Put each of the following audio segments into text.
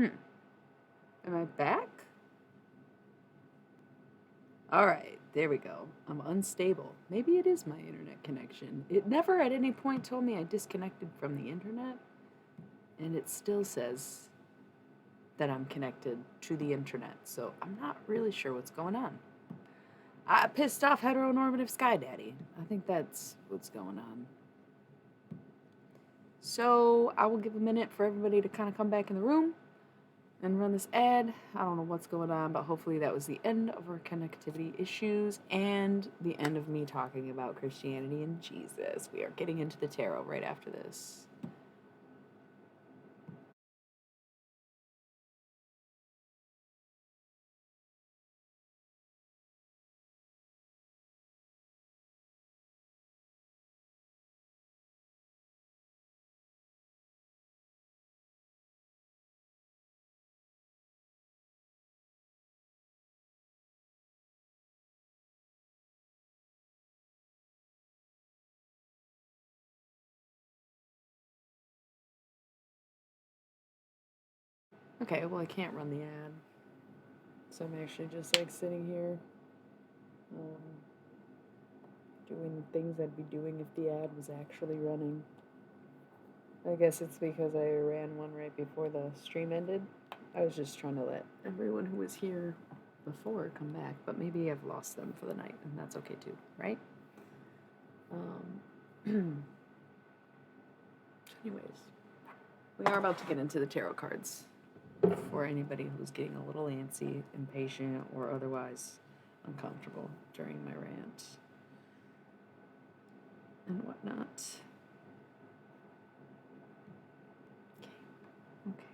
Am I back? All right, there we go. I'm unstable. Maybe it is my internet connection. It never at any point told me I disconnected from the internet, and it still says that I'm connected to the internet, so I'm not really sure what's going on. I pissed off heteronormative Sky Daddy. I think that's what's going on. So I will give a minute for everybody to kind of come back in the room and run this ad. I don't know what's going on, but hopefully that was the end of our connectivity issues and the end of me talking about Christianity and Jesus. We are getting into the tarot right after this. Okay, well, I can't run the ad. So I'm actually just like sitting here um, doing things I'd be doing if the ad was actually running. I guess it's because I ran one right before the stream ended. I was just trying to let everyone who was here before come back, but maybe I've lost them for the night, and that's okay too, right? Anyways, we are about to get into the tarot cards for anybody who's getting a little antsy, impatient, or otherwise uncomfortable during my rant and whatnot. Okay.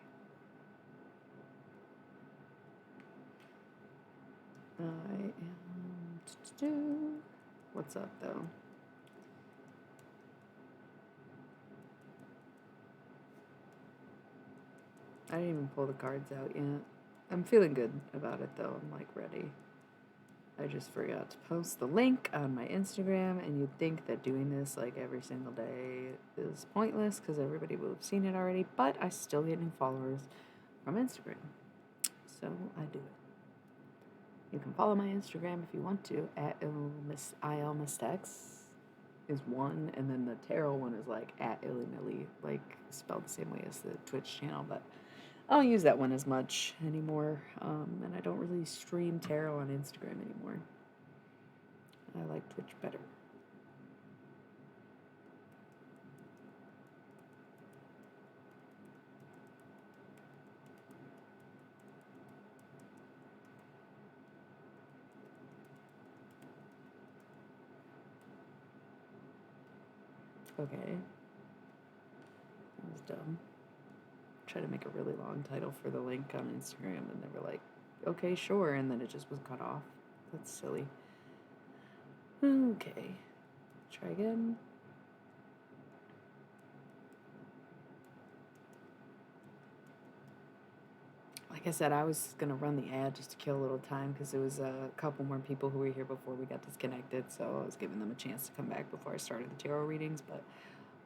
I am. What's up, though? I didn't even pull the cards out yet. I'm feeling good about it, though. I'm like ready. I just forgot to post the link on my Instagram, and you'd think that doing this like every single day is pointless because everybody will have seen it already, but I still get new followers from Instagram. So I do it. You can follow my Instagram if you want to at ilmistex is one, and then the tarot one is like at illymilly, like spelled the same way as the Twitch channel, but I don't use that one as much anymore, and I don't really stream tarot on Instagram anymore. I like Twitch better. Okay. That was dumb. Tried to make a really long title for the link on Instagram, and they were like, okay, sure, and then it just was cut off. That's silly. Okay. Try again. Like I said, I was going to run the ad just to kill a little time because there was a couple more people who were here before we got disconnected, so I was giving them a chance to come back before I started the tarot readings, but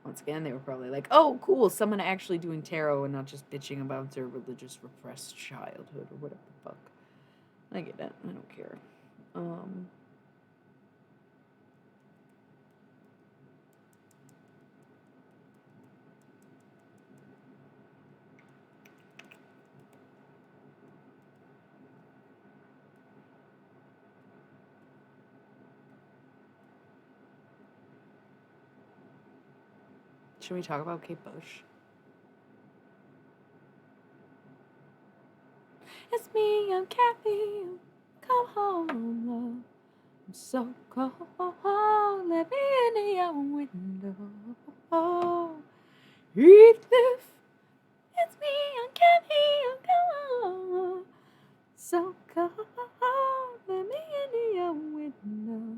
once again, they were probably like, oh, cool, someone actually doing tarot and not just bitching about their religious repressed childhood or whatever the fuck. I get it. I don't care. Should we talk about Kate Bush? It's me, I'm Kathy. Come home, love. I'm so cold. Let me in your window. Heathcliff. It's me, I'm Kathy. Come home. So cold. Let me in your window.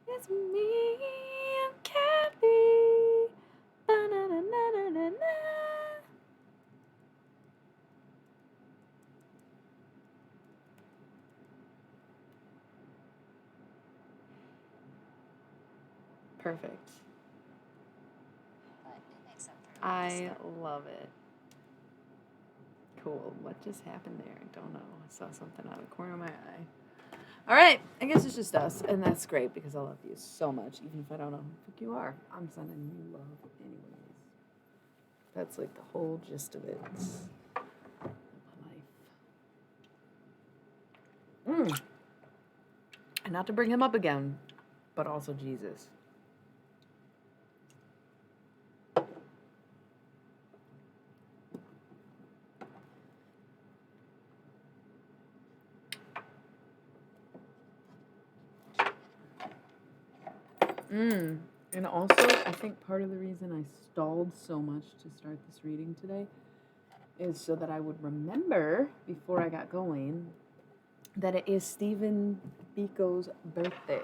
It's me, I'm Kathy. Ba-na-na-na-na-na-na. Perfect. I love it. cool. What just happened there? I don't know. I saw something out of the corner of my eye. All right. I guess it's just us. And that's great because I love you so much. Even if I don't know who the fuck you are, I'm sending you love anyways. That's like the whole gist of it. Life. And not to bring him up again, but also Jesus. And also, I think part of the reason I stalled so much to start this reading today is so that I would remember before I got going that it is Stephen Biko's birthday.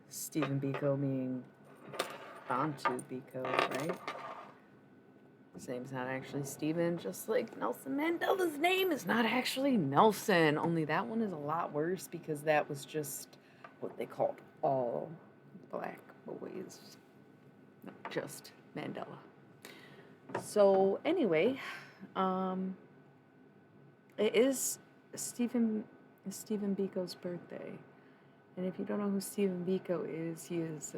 Stephen Biko being Bantu Biko, right? His name's not actually Stephen, just like Nelson Mandela's name is not actually Nelson. Only that one is a lot worse because that was just what they called all black boys, not just Mandela. So anyway, it is Stephen Biko's birthday. And if you don't know who Stephen Biko is, he is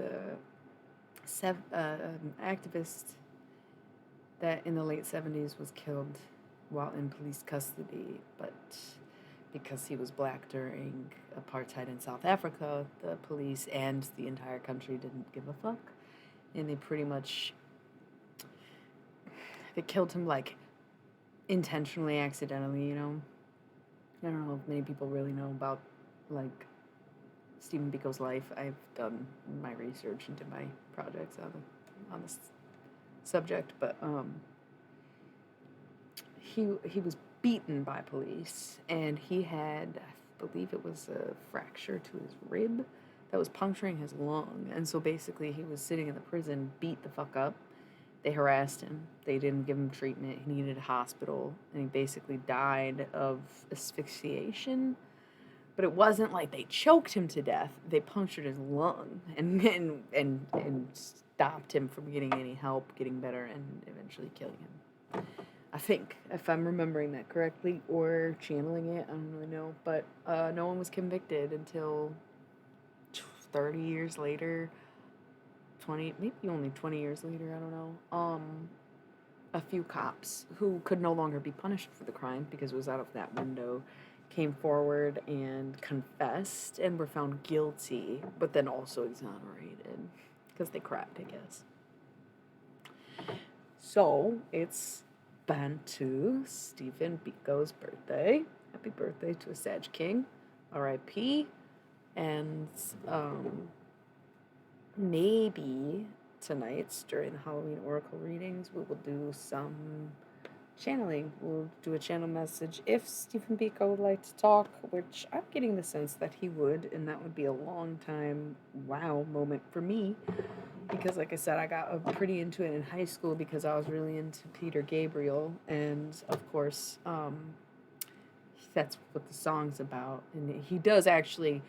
an activist that in the late 70s was killed while in police custody, but because he was black during apartheid in South Africa, the police and the entire country didn't give a fuck. And they pretty much, they killed him like intentionally, accidentally, you know? I don't know if many people really know about like Stephen Biko's life. I've done my research into my projects on this subject, but he was beaten by police, and he had, I believe it was a fracture to his rib that was puncturing his lung, and so basically he was sitting in the prison, beat the fuck up. They harassed him. They didn't give him treatment. He needed a hospital, and he basically died of asphyxiation. But it wasn't like they choked him to death. They punctured his lung and stopped him from getting any help, getting better, and eventually killing him. I think, if I'm remembering that correctly, or channeling it, I don't really know. But no one was convicted until 30 years later, 20, maybe only 20 years later, I don't know. A few cops who could no longer be punished for the crime because it was out of that window came forward and confessed and were found guilty, but then also exonerated because they cracked, I guess. So it's Bantu Stephen Biko's birthday. Happy birthday to a Sag King, R.I.P. And maybe tonight during the Halloween Oracle readings we will do some channeling. We'll do a channel message if Stephen Biko would like to talk, which I'm getting the sense that he would, and that would be a long time wow moment for me, because like I said, I got pretty into it in high school because I was really into Peter Gabriel, and of course that's what the song's about. And he does actually,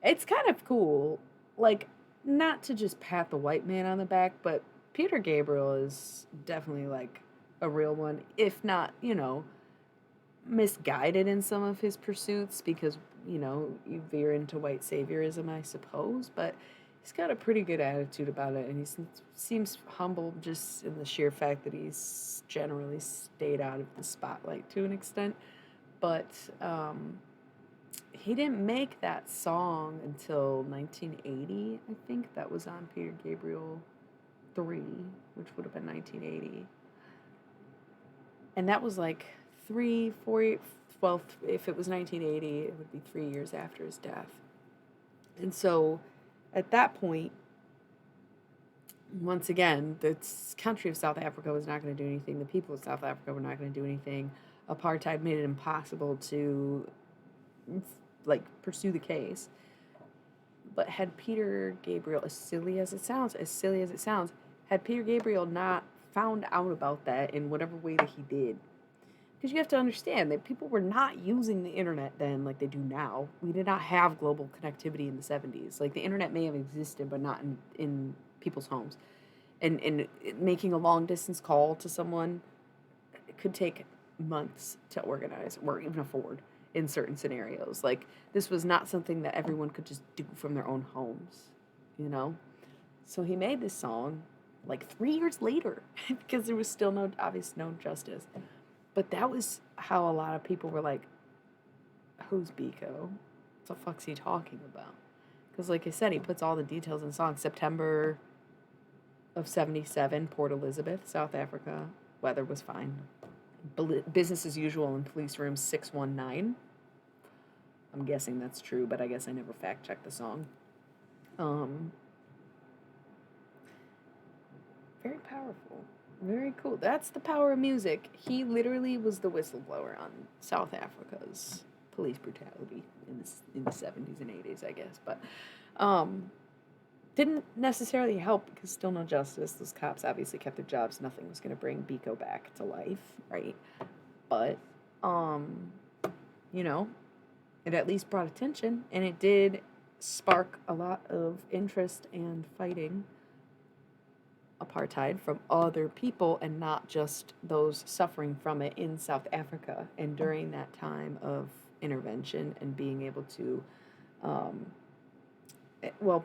it's kind of cool, like, not to just pat the white man on the back, but Peter Gabriel is definitely like a real one, if not, you know, misguided in some of his pursuits because, you know, you veer into white saviorism, I suppose, but he's got a pretty good attitude about it, and he seems humble just in the sheer fact that he's generally stayed out of the spotlight to an extent. But he didn't make that song until 1980, I think. That was on Peter Gabriel 3, which would have been 1980. And that was like 3, 4, well, if it was 1980, it would be 3 years after his death. And so at that point, once again, the country of South Africa was not going to do anything. The people of South Africa were not going to do anything. Apartheid made it impossible to, like, pursue the case. But had Peter Gabriel, as silly as it sounds, had Peter Gabriel not found out about that in whatever way that he did, because you have to understand that people were not using the internet then like they do now. We did not have global connectivity in the 70s. Like, the internet may have existed, but not in people's homes. And making a long distance call to someone could take months to organize or even afford in certain scenarios. Like, this was not something that everyone could just do from their own homes, you know? So he made this song like 3 years later because there was still no justice. But that was how a lot of people were like, who's Biko? What the fuck's he talking about? Because, like I said, he puts all the details in the song. September of 77, Port Elizabeth, South Africa. Weather was fine. Business as usual in police room 619. I'm guessing that's true, but I guess I never fact checked the song. Very powerful. Very cool. That's the power of music. He literally was the whistleblower on South Africa's police brutality in the 70s and 80s, I guess. But didn't necessarily help because still no justice. Those cops obviously kept their jobs. Nothing was going to bring Biko back to life, right? But, you know, it at least brought attention, and it did spark a lot of interest and fighting apartheid from other people and not just those suffering from it in South Africa. And during that time of intervention and being able to,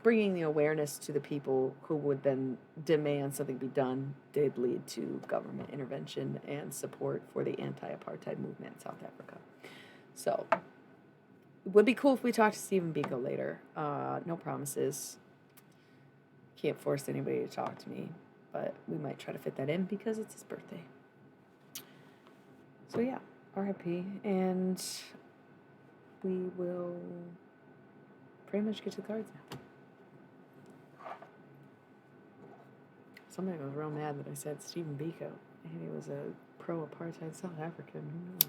bringing the awareness to the people who would then demand something be done did lead to government intervention and support for the anti-apartheid movement in South Africa. So it would be cool if we talked to Stephen Biko later. No promises. Can't force anybody to talk to me, but we might try to fit that in because it's his birthday. So yeah, R.I.P. And we will pretty much get to the cards now. Somebody was real mad that I said Stephen Biko, and he was a pro-apartheid South African. Who knows?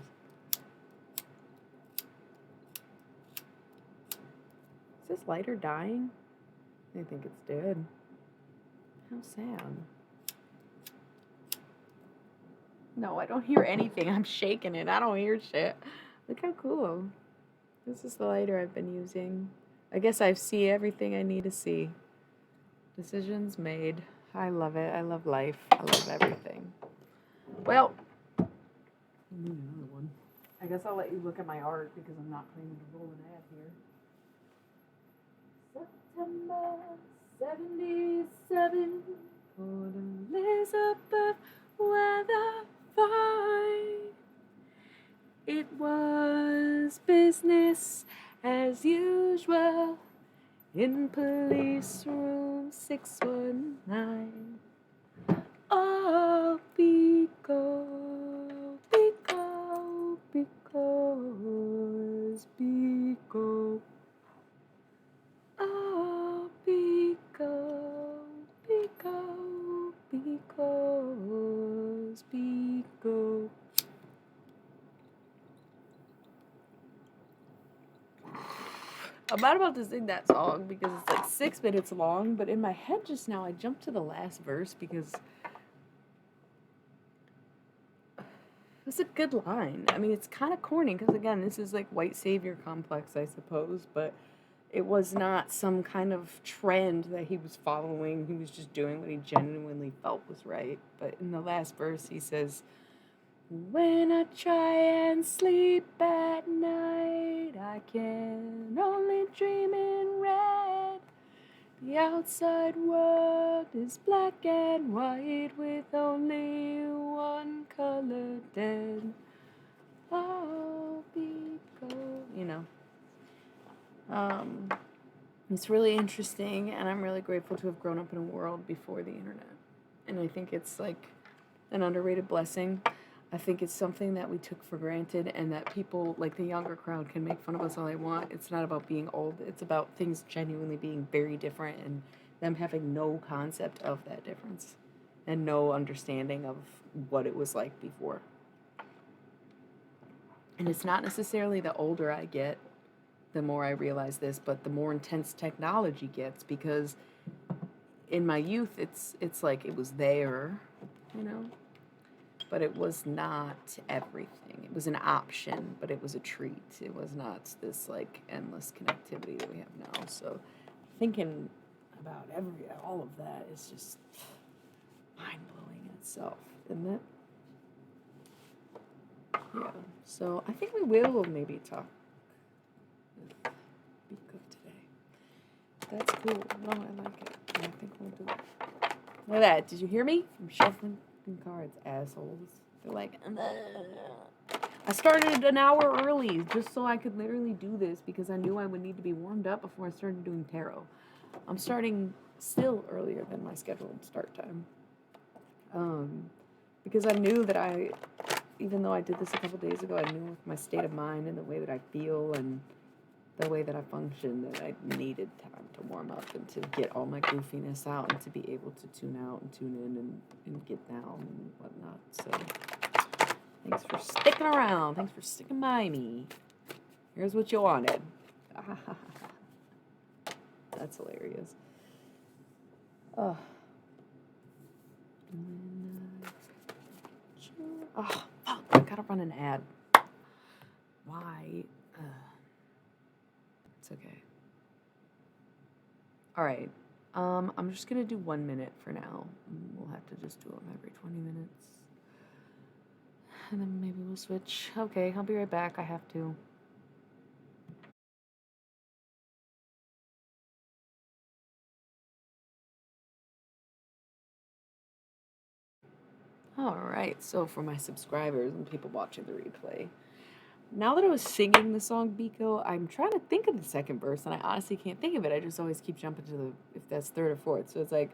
Is this lighter dying? I think it's dead. How sad. No, I don't hear anything. I'm shaking it. I don't hear shit. Look how cool. This is the lighter I've been using. I guess I see everything I need to see. Decisions made. I love it. I love life. I love everything. Well, I need another one. I guess I'll let you look at my art because I'm not planning to roll an ad here. September 77, Port Elizabeth, weather fine. It was business as usual in police room 619. Oh, Biko, Biko, because Biko. Oh, Biko, Biko, because Biko. I'm not about to sing that song because it's like 6 minutes long, but in my head just now I jumped to the last verse because it's a good line. I mean, it's kind of corny because, again, this is like white savior complex, I suppose, but it was not some kind of trend that he was following. He was just doing what he genuinely felt was right. But in the last verse, he says, when I try and sleep at night, I can only dream in red. The outside world is black and white with only one color dead. Oh, Biko. You know. It's really interesting, and I'm really grateful to have grown up in a world before the internet. And I think it's like an underrated blessing. I think it's something that we took for granted, and that people, like the younger crowd, can make fun of us all they want. It's not about being old. It's about things genuinely being very different and them having no concept of that difference and no understanding of what it was like before. And it's not necessarily the older I get, the more I realize this, but the more intense technology gets, because in my youth, it's like it was there, you know? But it was not everything. It was an option, but it was a treat. It was not this like endless connectivity that we have now. So thinking about all of that is just mind-blowing in itself, isn't it? Yeah. So I think we will maybe talk with Biko today. That's cool. No, I like it. I think we'll do it. Look at that. Did you hear me? I'm shuffling cards, assholes. They're like, I started an hour early just so I could literally do this because I knew I would need to be warmed up before I started doing tarot. I'm starting still earlier than my scheduled start time. Because I knew that even though I did this a couple days ago, I knew with my state of mind and the way that I feel and the way that I function that I needed time to warm up and to get all my goofiness out and to be able to tune out and tune in and get down and whatnot. So thanks for sticking around. Thanks for sticking by me. Here's what you wanted. That's hilarious. Oh, fuck. I gotta run an ad. Why? It's okay. All right. I'm just gonna do 1 minute for now. We'll have to just do them every 20 minutes. And then maybe we'll switch. Okay, I'll be right back. I have to. All right, so for my subscribers and people watching the replay, now that I was singing the song Biko, I'm trying to think of the second verse, and I honestly can't think of it. I just always keep jumping to if that's third or fourth. So it's like,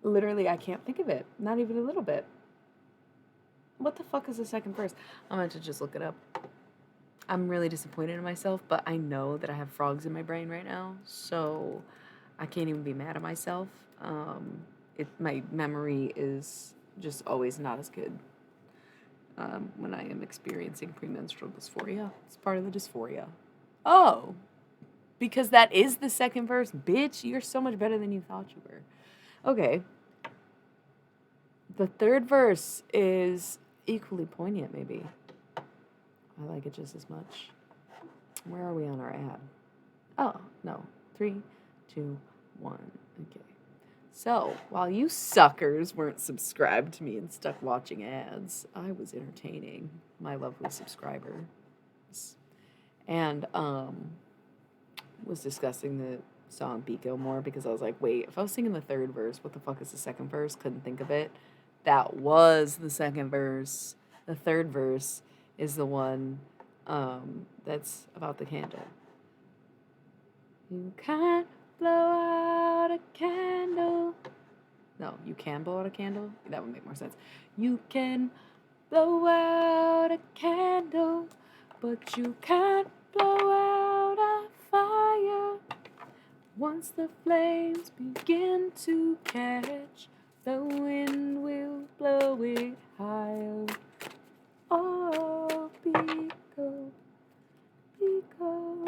literally, I can't think of it. Not even a little bit. What the fuck is the second verse? I'm going to just look it up. I'm really disappointed in myself, but I know that I have frogs in my brain right now, so I can't even be mad at myself. My memory is just always not as good when I am experiencing premenstrual dysphoria. It's part of the dysphoria. Oh, because that is the second verse. Bitch, you're so much better than you thought you were. Okay. The third verse is equally poignant, maybe. I like it just as much. Where are we on our ad? Oh, no. 3, 2, 1. Okay. So, while you suckers weren't subscribed to me and stuck watching ads, I was entertaining my lovely subscribers. And, was discussing the song Biko more because I was like, wait, if I was singing the third verse, what the fuck is the second verse? Couldn't think of it. That was the second verse. The third verse is the one that's about the candle. You can't blow out a candle. No, you can blow out a candle? That would make more sense. You can blow out a candle, but you can't blow out a fire. Once the flames begin to catch, the wind will blow it higher. Oh, Biko, Biko,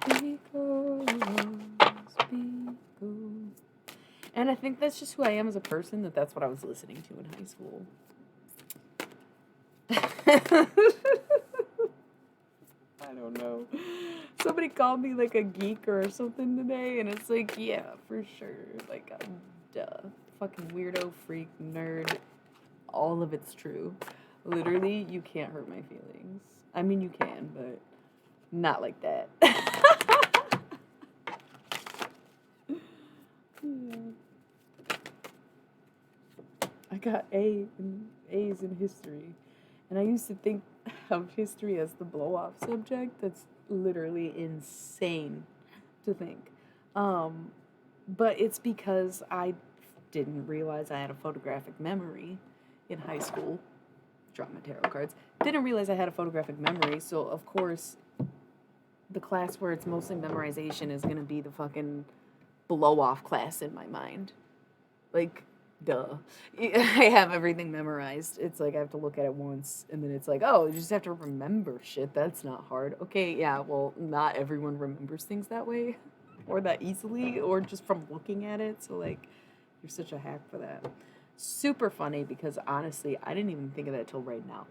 Biko, Biko. And I think that's just who I am as a person, that's what I was listening to in high school. I don't know. Somebody called me like a geek or something today, and it's like, yeah, for sure. Like, duh. Fucking weirdo, freak, nerd. All of it's true. Literally, you can't hurt my feelings. I mean, you can, but not like that. Yeah. I got A's in history. And I used to think of history as the blow-off subject. That's literally insane to think. But it's because I didn't realize I had a photographic memory in high school. Drop my tarot cards. Didn't realize I had a photographic memory, so of course the class where it's mostly memorization is gonna be the fucking blow-off class in my mind. Like, duh. I have everything memorized. It's like I have to look at it once, and then it's like, oh, you just have to remember shit. That's not hard. Okay, yeah, well, not everyone remembers things that way, or that easily, or just from looking at it. So, like, you're such a hack for that. Super funny because, honestly, I didn't even think of that till right now.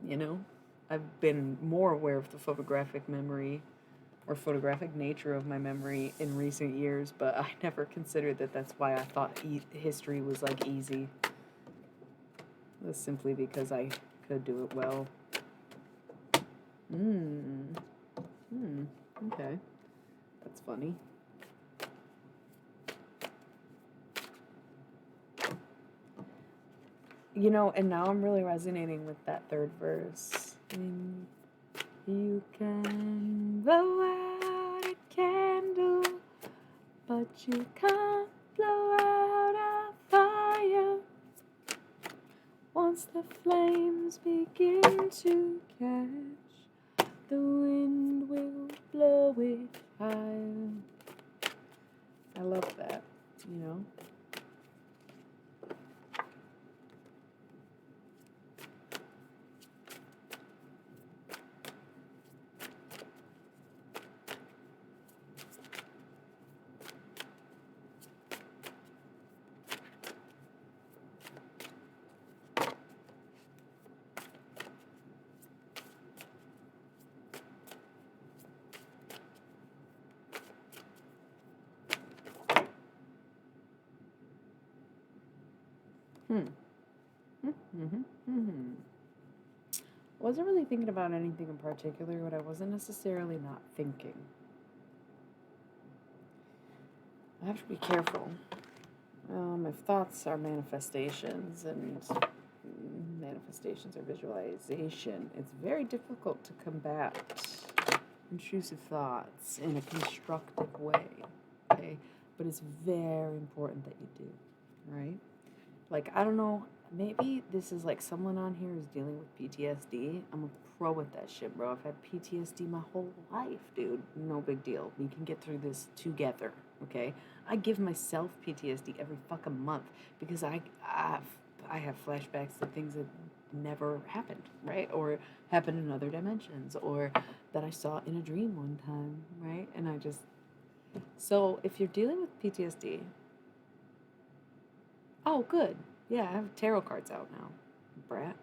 You know? I've been more aware of the photographic memory or photographic nature of my memory in recent years, but I never considered that that's why I thought history was like easy. It was simply because I could do it well. Okay. That's funny. You know, and now I'm really resonating with that third verse. You can blow out a candle, but you can't blow out a fire. Once the flames begin to catch, the wind will blow it higher. I love that, you know? I wasn't really thinking about anything in particular, but I wasn't necessarily not thinking. I have to be careful. If thoughts are manifestations and manifestations are visualization, it's very difficult to combat intrusive thoughts in a constructive way, okay? But it's very important that you do, right? Like, I don't know, maybe this is like someone on here is dealing with PTSD. I'm a pro with that shit, bro. I've had PTSD my whole life, dude. No big deal. We can get through this together, okay? I give myself PTSD every fucking month because I have flashbacks to things that never happened, right? Or happened in other dimensions, or that I saw in a dream one time, right? And so if you're dealing with PTSD, oh, good. Yeah, I have tarot cards out now, brat.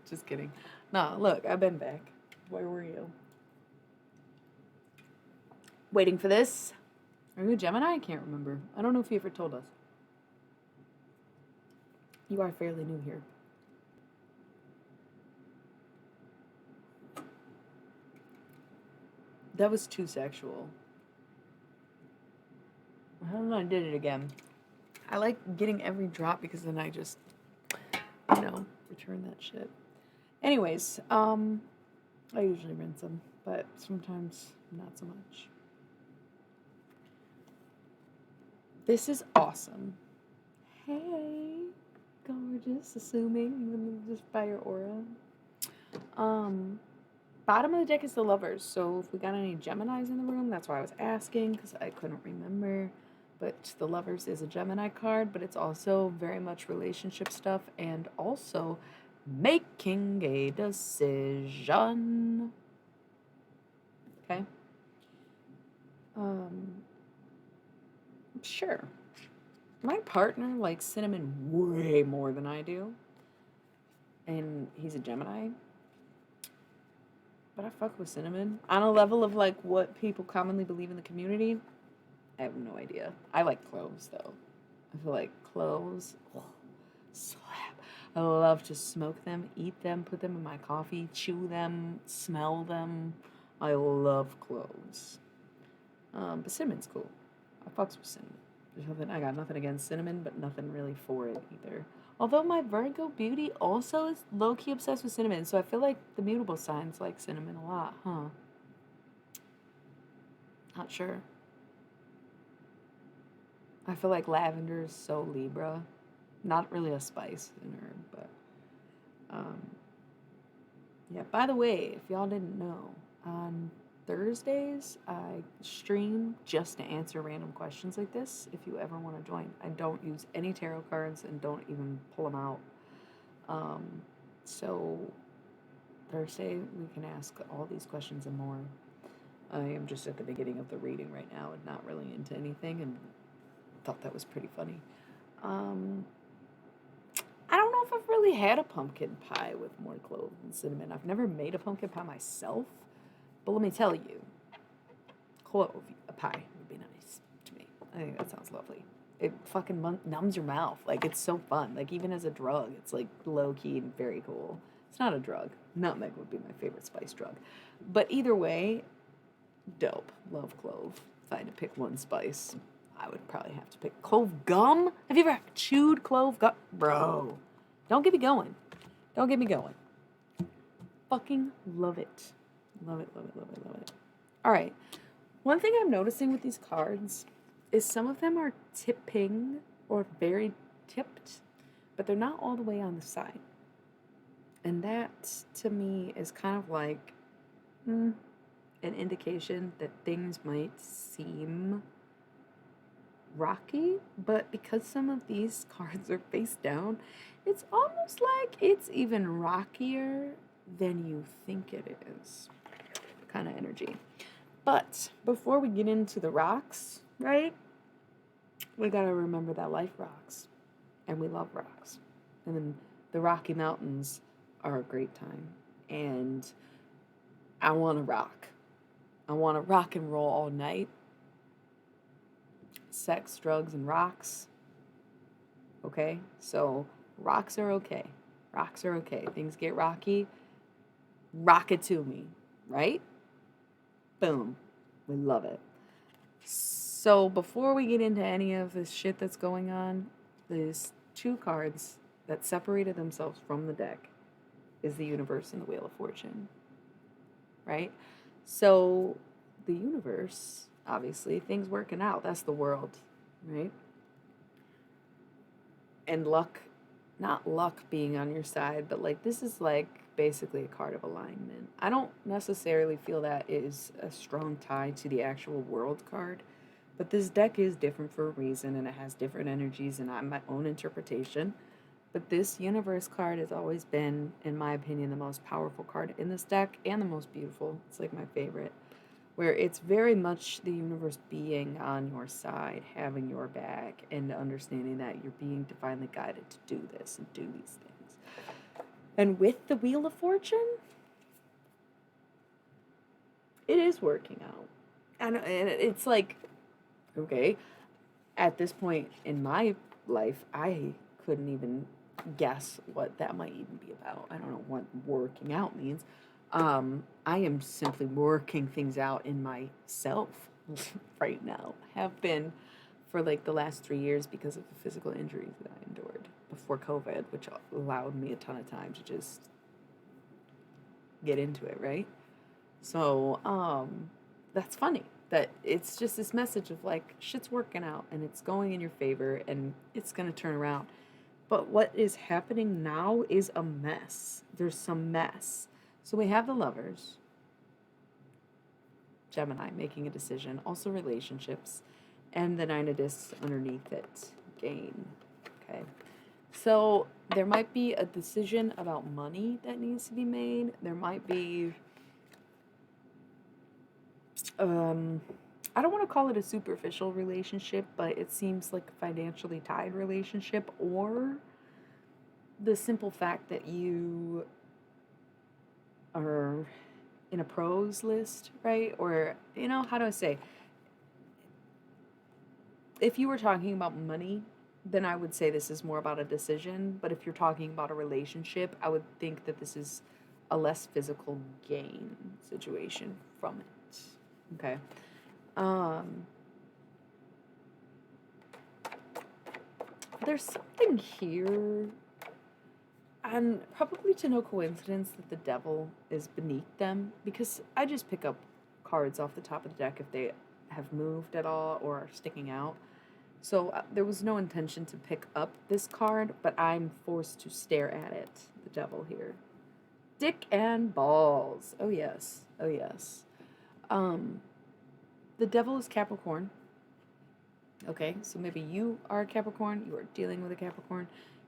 Just kidding. Nah, look, I've been back. Where were you? Waiting for this? Are you a Gemini? I can't remember. I don't know if you ever told us. You are fairly new here. That was too sexual. I don't know, I did it again. I like getting every drop because then I just, return that shit. Anyways, I usually rinse them, but sometimes not so much. This is awesome. Hey, gorgeous, assuming, even just by your aura. Bottom of the deck is the Lovers, so if we got any Geminis in the room, that's why I was asking, because I couldn't remember. But the Lovers is a Gemini card, but it's also very much relationship stuff and also making a decision. Okay? Sure. My partner likes cinnamon way more than I do. And he's a Gemini. But I fuck with cinnamon. On a level of like what people commonly believe in the community, I have no idea. I like cloves though. I feel like cloves, slap. I love to smoke them, eat them, put them in my coffee, chew them, smell them. I love cloves. But cinnamon's cool. I fucks with cinnamon. I got nothing against cinnamon, but nothing really for it either. Although my Virgo beauty also is low-key obsessed with cinnamon, so I feel like the mutable signs like cinnamon a lot, huh? Not sure. I feel like lavender is so Libra. Not really a spice in herb, but yeah. By the way, if y'all didn't know, on Thursdays I stream just to answer random questions like this. If you ever want to join, I don't use any tarot cards and don't even pull them out. So Thursday we can ask all these questions and more. I am just at the beginning of the reading right now and not really into anything, and thought that was pretty funny. I don't know if I've really had a pumpkin pie with more cloves and cinnamon. I've never made a pumpkin pie myself, but let me tell you, clove pie would be nice to me. I think that sounds lovely. It fucking numbs your mouth. Like, it's so fun. Like, even as a drug, it's like low key and very cool. It's not a drug. Nutmeg would be my favorite spice drug. But either way, dope. Love clove. If I had to pick one spice, I would probably have to pick clove gum. Have you ever chewed clove gum? Bro, don't get me going. Don't get me going. Fucking love it. Love it, love it, love it, love it. All right. One thing I'm noticing with these cards is some of them are tipping or very tipped, but they're not all the way on the side. And that, to me, is kind of like an indication that things might seem rocky, but because some of these cards are face down, it's almost like it's even rockier than you think it is. Kind of energy. But before we get into the rocks, right? We gotta remember that life rocks. And we love rocks. And then the Rocky Mountains are a great time. And I want to rock. I want to rock and roll all night. Sex, drugs, and rocks. Okay? So rocks are okay. Rocks are okay. Things get rocky. Rock it to me. Right? Boom. We love it. So before we get into any of this shit that's going on, there's two cards that separated themselves from the deck is the universe and the Wheel of Fortune. Right? So the universe, obviously, things working out. That's the world. Right? And luck, not luck being on your side, but like this is like basically a card of alignment. I don't necessarily feel that is a strong tie to the actual world card, but this deck is different for a reason and it has different energies and I'm my own interpretation. But this universe card has always been, in my opinion, the most powerful card in this deck and the most beautiful. It's like my favorite. Where it's very much the universe being on your side, having your back, and understanding that you're being divinely guided to do this and do these things. And with the Wheel of Fortune, it is working out. And it's like, okay, at this point in my life, I couldn't even guess what that might even be about. I don't know what working out means. I am simply working things out in myself right now. Have been for like the last 3 years because of the physical injuries that I endured before COVID, which allowed me a ton of time to just get into it, right? So, that's funny that it's just this message of like shit's working out and it's going in your favor and it's gonna turn around. But what is happening now is a mess. There's some mess. So we have the Lovers, Gemini making a decision, also relationships, and the Nine of Discs underneath it, gain. Okay. So there might be a decision about money that needs to be made. There might be, I don't want to call it a superficial relationship, but it seems like a financially tied relationship, or the simple fact that you are in a pros list, right? Or, how do I say? If you were talking about money, then I would say this is more about a decision. But if you're talking about a relationship, I would think that this is a less physical gain situation from it. Okay. There's something here, and probably to no coincidence that the Devil is beneath them, because I just pick up cards off the top of the deck if they have moved at all or are sticking out. So there was no intention to pick up this card, but I'm forced to stare at it. The Devil here. Dick and balls. Oh yes. Oh yes. The Devil is Capricorn. Okay, so maybe you are a Capricorn, you are dealing with a Capricorn.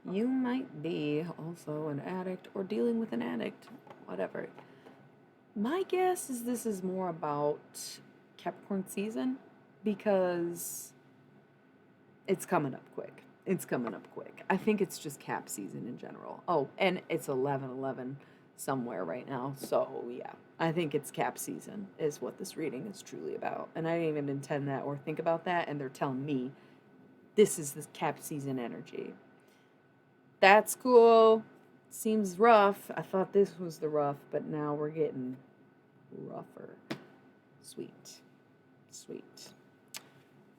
You might be also an addict or dealing with an addict, whatever. My guess is this is more about Capricorn season because it's coming up quick. It's coming up quick. I think it's just Cap season in general. Oh, and it's 11/11. somewhere right now. So, yeah, I think it's cap season is what this reading is truly about. And I didn't even intend that or think about that. And they're telling me this is the cap season energy. That's cool. Seems rough. I thought this was the rough, but now we're getting rougher. Sweet. Sweet.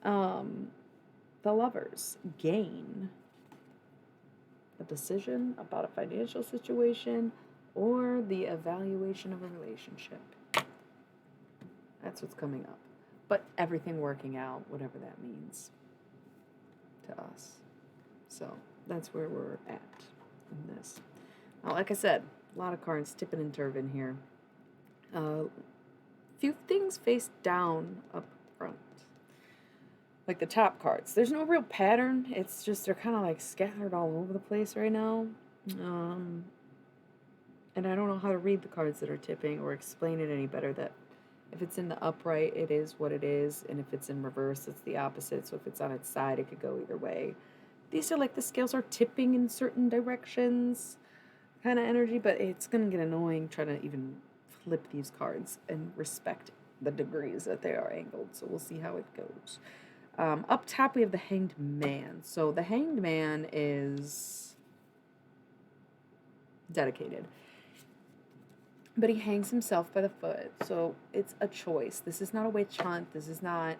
The Lovers. Gain. A decision about a financial situation or the evaluation of a relationship. That's what's coming up. But everything working out, whatever that means to us. So that's where we're at in this. Now, like I said, a lot of cards tipping and turving here. Few things face down up front. Like the top cards. There's no real pattern. It's just they're kind of like scattered all over the place right now. And I don't know how to read the cards that are tipping or explain it any better. That if it's in the upright, it is what it is. And if it's in reverse, it's the opposite. So if it's on its side, it could go either way. These are like the scales are tipping in certain directions kind of energy, but it's going to get annoying trying to even flip these cards and respect the degrees that they are angled. So we'll see how it goes. Up top, we have the Hanged Man. So the Hanged Man is dedicated, but he hangs himself by the foot. So it's a choice. This is not a witch hunt. This is not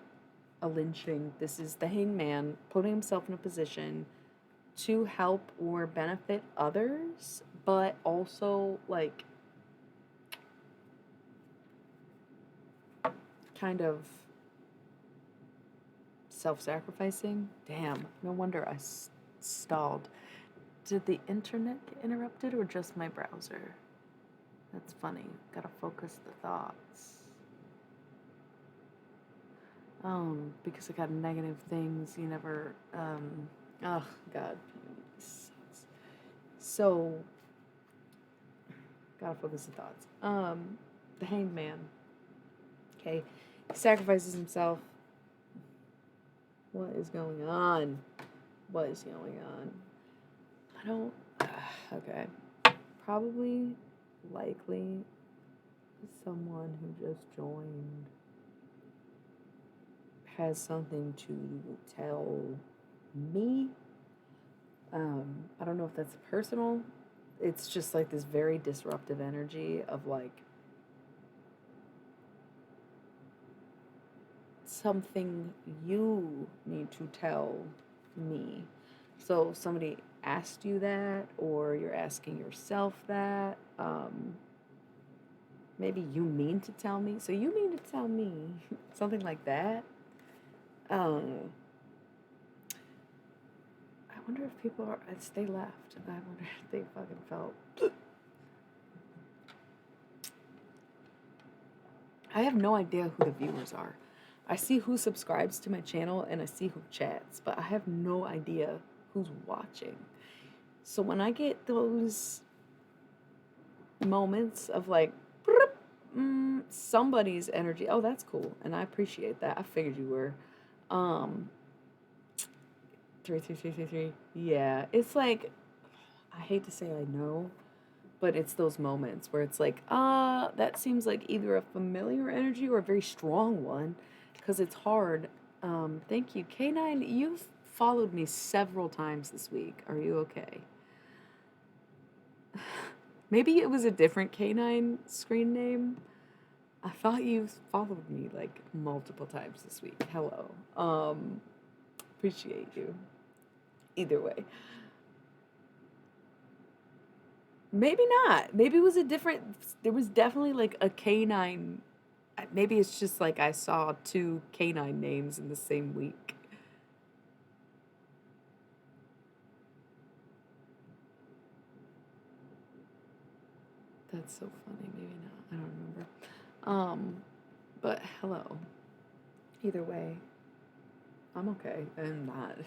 a lynching. This is the Hanged Man putting himself in a position to help or benefit others, but also like kind of self-sacrificing. Damn, no wonder I stalled. Did the internet get interrupted or just my browser? That's funny. Gotta focus the thoughts. Because I got negative things. You never, oh, God. Sucks. So, gotta focus the thoughts. The Hanged Man. Okay. He sacrifices himself. What is going on? What is going on? I don't, okay. Probably, likely, someone who just joined has something to tell me. I don't know if that's personal. It's just like this very disruptive energy of like something you need to tell me. So somebody asked you that, or you're asking yourself that. Maybe you mean to tell me. So you mean to tell me something like that. I wonder if people are, they left. I wonder if they fucking felt. I have no idea who the viewers are. I see who subscribes to my channel and I see who chats, but I have no idea who's watching. So when I get those moments of like, somebody's energy, oh, that's cool. And I appreciate that. I figured you were. 33333. Yeah, it's like, I hate to say I know, but it's those moments where it's like, that seems like either a familiar energy or a very strong one, because it's hard. Thank you. K9, you've followed me several times this week. Are you okay? Maybe it was a different K9 screen name. I thought you followed me like multiple times this week. Hello. Appreciate you. Either way. Maybe not. Maybe it was a different, there was definitely like a K9. Maybe it's just like I saw two K9 names in the same week. That's so funny. Maybe not. I don't remember. But hello. Either way, I'm okay. I'm not.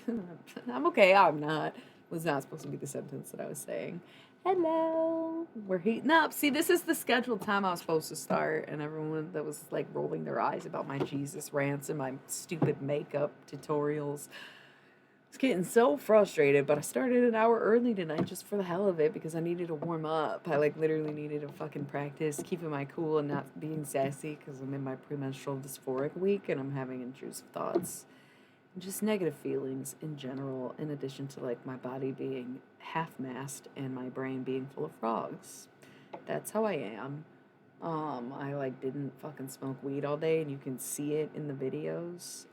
I'm okay. I'm not. Was not supposed to be the sentence that I was saying. Hello. We're heating up. See, this is the scheduled time I was supposed to start, and everyone that was like rolling their eyes about my Jesus rants and my stupid makeup tutorials. was getting so frustrated, but I started an hour early tonight just for the hell of it because I needed to warm up. I like literally needed to fucking practice keeping my cool and not being sassy because I'm in my premenstrual dysphoric week and I'm having intrusive thoughts and just negative feelings in general, in addition to like my body being half-mast and my brain being full of frogs. That's how I am. I like didn't fucking smoke weed all day and you can see it in the videos.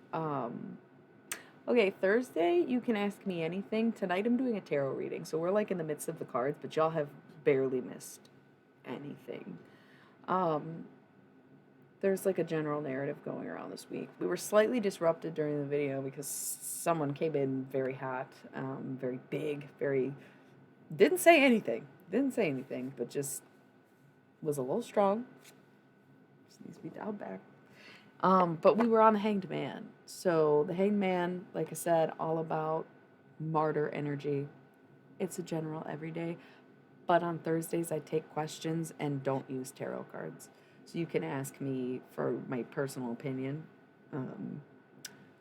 Okay, Thursday, you can ask me anything. Tonight I'm doing a tarot reading, so we're like in the midst of the cards, but y'all have barely missed anything. Um, there's like a general narrative going around this week. We were slightly disrupted during the video because someone came in very hot, very big, very didn't say anything. Didn't say anything, but just was a little strong. Just needs to be dialed back. But we were on the Hanged Man. So the Hanged Man, like I said, all about martyr energy. It's a general everyday. But on Thursdays, I take questions and don't use tarot cards. So you can ask me for my personal opinion um,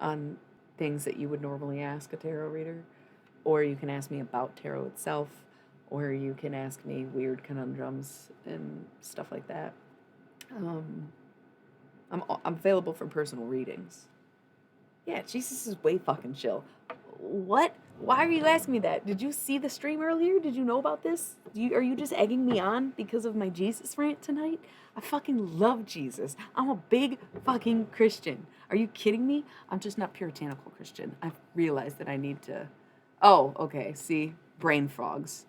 on things that you would normally ask a tarot reader. Or you can ask me about tarot itself. Or you can ask me weird conundrums and stuff like that. Um, I'm available for personal readings. Yeah, Jesus is way fucking chill. What? Why are you asking me that? Did you see the stream earlier? Did you know about this? Are you just egging me on because of my Jesus rant tonight? I fucking love Jesus. I'm a big fucking Christian. Are you kidding me? I'm just not puritanical Christian. I've realized that I need to. Oh, okay. See, brain frogs.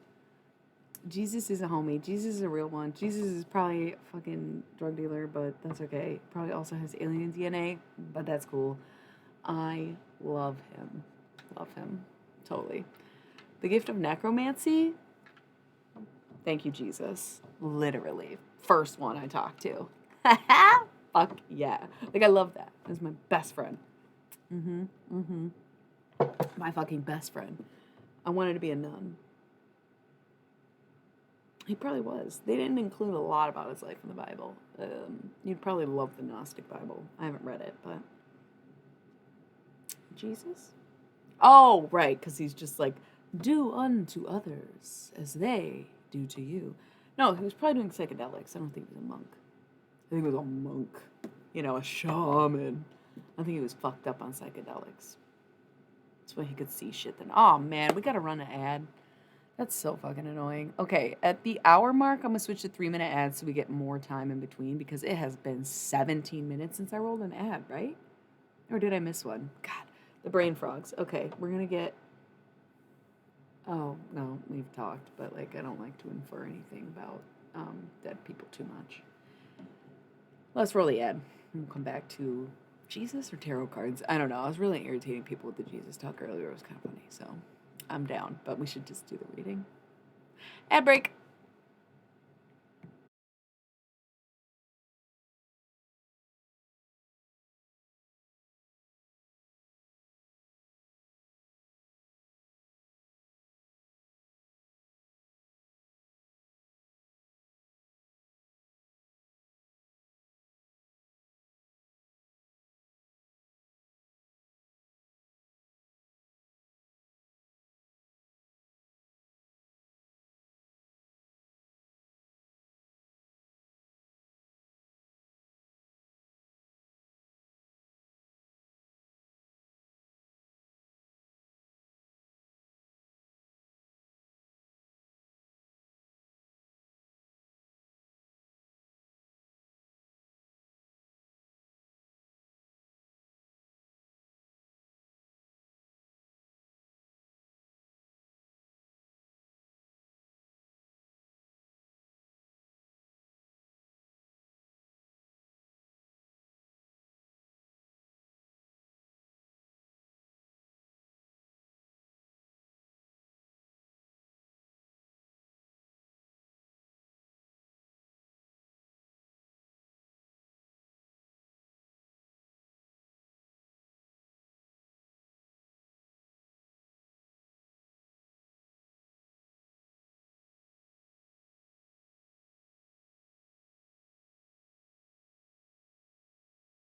Jesus is a homie. Jesus is a real one. Jesus is probably a fucking drug dealer, but that's okay. Probably also has alien DNA, but that's cool. I love him. Love him. Totally. The gift of necromancy. Thank you, Jesus. Literally. First one I talked to. Fuck yeah. Like, I love that. That's my best friend. My fucking best friend. I wanted to be a nun. He probably was. They didn't include a lot about his life in the Bible. You'd probably love the Gnostic Bible. I haven't read it, but. Jesus? Oh, right, because he's just like, do unto others as they do to you. No, he was probably doing psychedelics. I don't think he was a monk. I think he was a monk. You know, a shaman. I think he was fucked up on psychedelics. That's why he could see shit then. Oh, man, we gotta run an ad. That's so fucking annoying. Okay, at the hour mark, I'm gonna switch to 3-minute ads so we get more time in between because it has been 17 minutes since I rolled an ad, right? Or did I miss one? God, the brain frogs. Okay, we're gonna get. Oh, no, we've talked, but like I don't like to infer anything about dead people too much. Let's roll the ad. We'll come back to Jesus or tarot cards. I don't know. I was really irritating people with the Jesus talk earlier. It was kind of funny, so I'm down, but we should just do the reading. Ad break.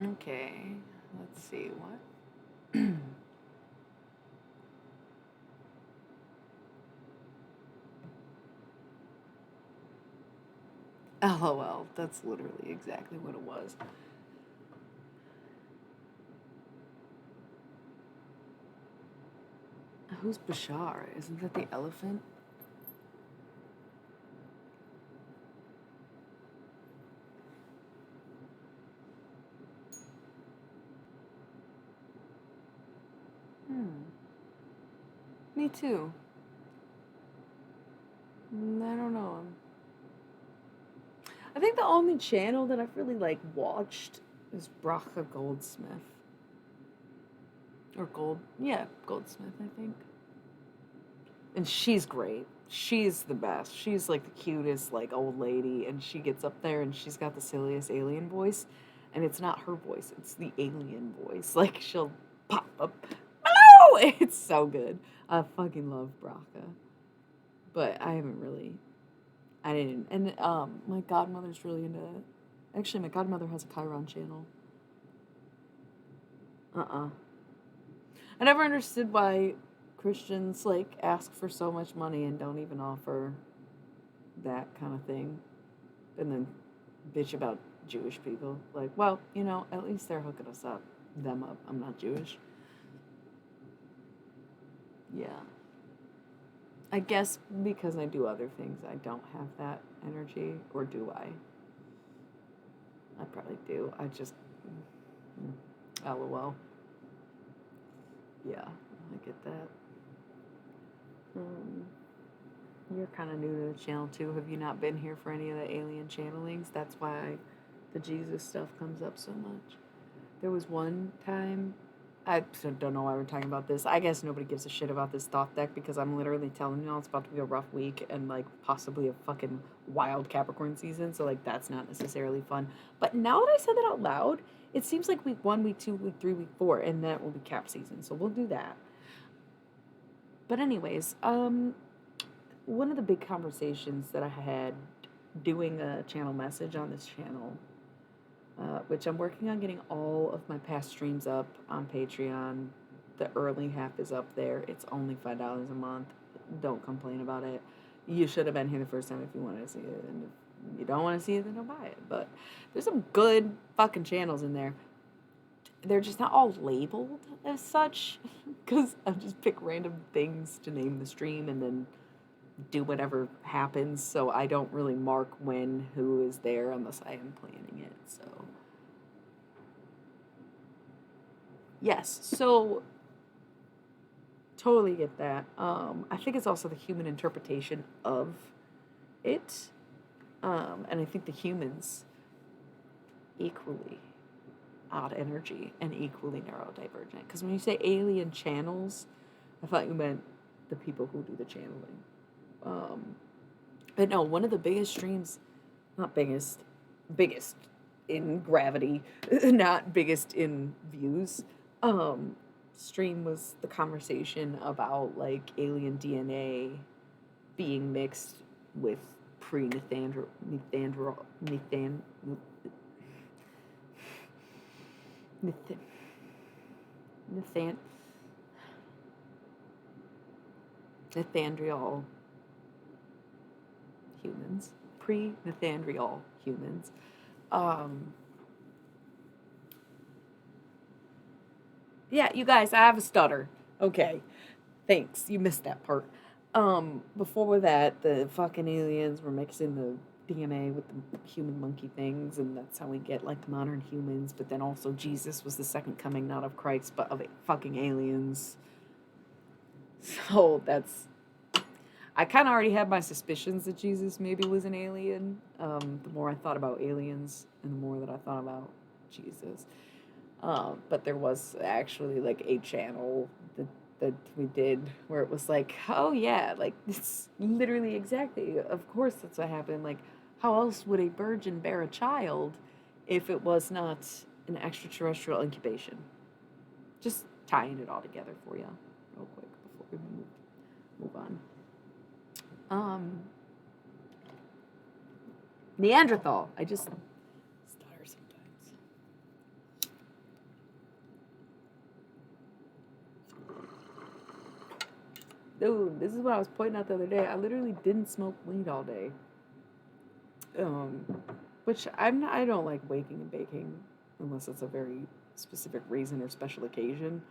Okay, let's see what. LOL. That's literally exactly what it was. Who's Bashar? Isn't that the elephant? Hmm. Me too. I don't know. I think the only channel that I've really like watched is Bracha Goldsmith. Or Goldsmith, I think. And she's great. She's the best. She's like the cutest, like old lady, and she gets up there and she's got the silliest alien voice, and it's not her voice; it's the alien voice. Like she'll pop up, hello. It's so good. I fucking love Braca, but I haven't really. I didn't, and my godmother's really into. Actually, my godmother has a Chiron channel. I never understood why Christians like ask for so much money and don't even offer that kind of thing, and then bitch about Jewish people. Like, well, at least they're hooking us up, them up. I'm not Jewish. Yeah. I guess because I do other things, I don't have that energy, or do I? I probably do. I just, lol. Yeah, I get that. Um, You're kind of new to the channel too. Have you not been here for any of the alien channelings? That's why the Jesus stuff comes up so much. There was one time, I don't know why we're talking about this. I guess nobody gives a shit about this thought deck because I'm literally telling y'all it's about to be a rough week and like possibly a fucking wild Capricorn season. So like that's not necessarily fun. But now that I said that out loud, it seems like week 1, week 2, week 3, week 4, and that will be Cap season. So we'll do that. But anyways, one of the big conversations that I had doing a channel message on this channel, which I'm working on getting all of my past streams up on Patreon. The early half is up there. It's only $5 a month. Don't complain about it. You should have been here the first time if you wanted to see it, and if you don't want to see it, then don't buy it. But there's some good fucking channels in there. They're just not all labeled as such, because I just pick random things to name the stream and then do whatever happens, so I don't really mark when who is there unless I am planning it. So yes, so totally get that. I think it's also the human interpretation of it, and I think the humans equally odd energy and equally neurodivergent. Because when you say alien channels, I thought you meant the people who do the channeling. But no, one of the biggest streams, not biggest in gravity, not biggest in views, stream was the conversation about like alien DNA being mixed with pre-Nathan, Nathan, Nathan, Nathan, Nathan, Nathandrial humans, pre-Nathandrial humans. Um, yeah, you guys, I have a stutter. Okay, thanks. You missed that part. Before that, the fucking aliens were mixing the DNA with the human monkey things, and that's how we get like modern humans. But then also, Jesus was the second coming, not of Christ, but of fucking aliens. So that's. I kind of already had my suspicions that Jesus maybe was an alien. The more I thought about aliens, and the more that I thought about Jesus. But there was actually like a channel that we did where it was like, oh yeah, like it's literally exactly. Of course, that's what happened. Like, how else would a virgin bear a child if it was not an extraterrestrial incubation? Just tying it all together for you, real quick before we move on. Neanderthal. I just stutter sometimes. Dude, this is what I was pointing out the other day. I literally didn't smoke weed all day. Um, which I don't like waking and baking unless it's a very specific reason or special occasion.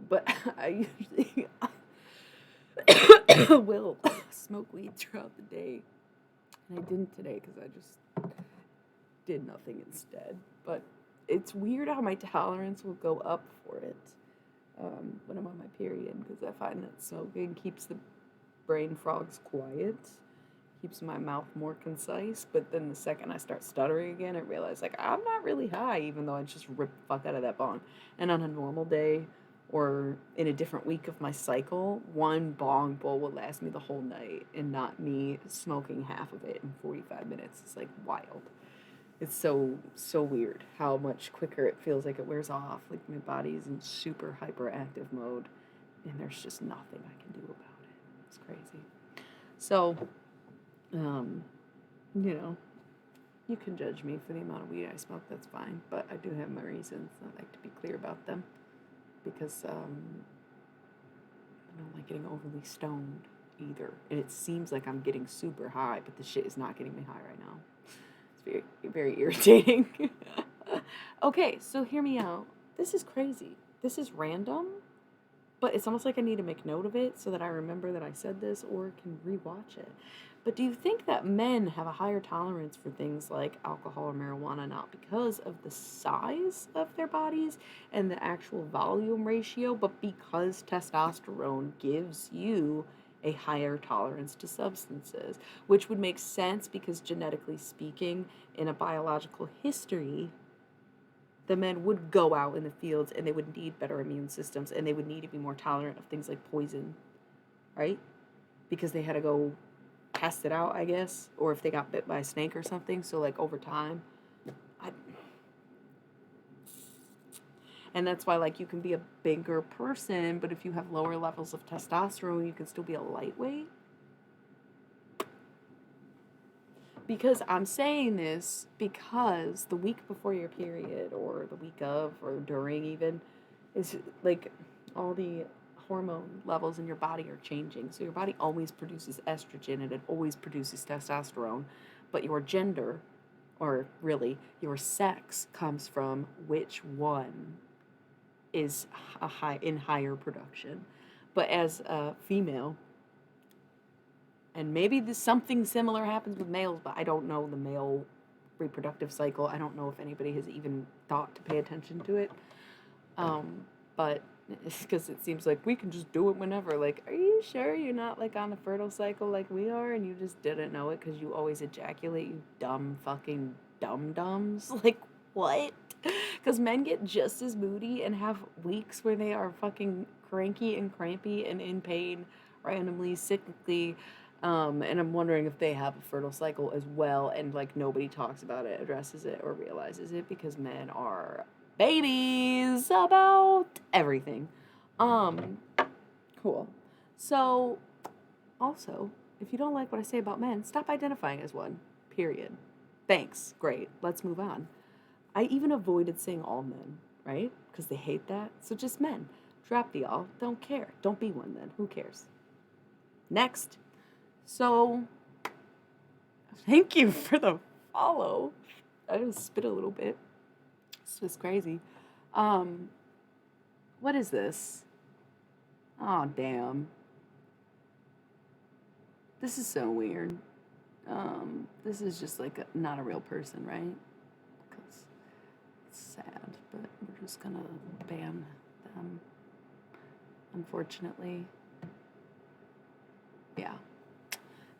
But I usually will smoke weed throughout the day. And I didn't today because I just did nothing instead. But it's weird how my tolerance will go up for it when I'm on my period, because I find that smoking keeps the brain frogs quiet, keeps my mouth more concise. But then the second I start stuttering again, I realize like I'm not really high, even though I just ripped the fuck out of that bong. And on a normal day or in a different week of my cycle, one bong bowl will last me the whole night, and not me smoking half of it in 45 minutes. It's like wild. It's so weird how much quicker it feels like it wears off. Like my body's in super hyperactive mode, and there's just nothing I can do about it. It's crazy. So, you know, you can judge me for the amount of weed I smoke. That's fine, but I do have my reasons. I like to be clear about them because I don't like getting overly stoned either. And it seems like I'm getting super high, but the shit is not getting me high right now. Very, very irritating. Okay, so hear me out. This is crazy. This is random, but it's almost like I need to make note of it so that I remember that I said this or can rewatch it. But do you think that men have a higher tolerance for things like alcohol or marijuana, not because of the size of their bodies and the actual volume ratio, but because testosterone gives you a higher tolerance to substances, which would make sense because genetically speaking, in a biological history, the men would go out in the fields and they would need better immune systems and they would need to be more tolerant of things like poison, right? Because they had to go test it out, I guess, or if they got bit by a snake or something. So like over time, and that's why like you can be a bigger person, but if you have lower levels of testosterone, you can still be a lightweight. Because I'm saying this because the week before your period, or the week of, or during even, is like all the hormone levels in your body are changing. So your body always produces estrogen and it always produces testosterone, but your gender, or really your sex, comes from which one is in higher production. But as a female, and maybe something similar happens with males, but I don't know the male reproductive cycle. I don't know if anybody has even thought to pay attention to it. But it's because it seems like we can just do it whenever. Like, are you sure you're not like on a fertile cycle like we are, and you just didn't know it because you always ejaculate, you dumb fucking dum-dums? Like, what? Because men get just as moody and have weeks where they are fucking cranky and crampy and in pain, randomly, cyclically. And I'm wondering if they have a fertile cycle as well, and like nobody talks about it, addresses it, or realizes it, because men are babies about everything. Cool. So, also, if you don't like what I say about men, stop identifying as one. Period. Thanks. Great. Let's move on. I even avoided saying all men, right? Because they hate that. So just men. Drop the all. Don't care. Don't be one then. Who cares? Next. So, thank you for the follow. I just spit a little bit. It's just crazy. What is this? Oh, damn. This is so weird. This is just like not a real person, right? Because it's sad, but we're just gonna ban them, unfortunately. Yeah.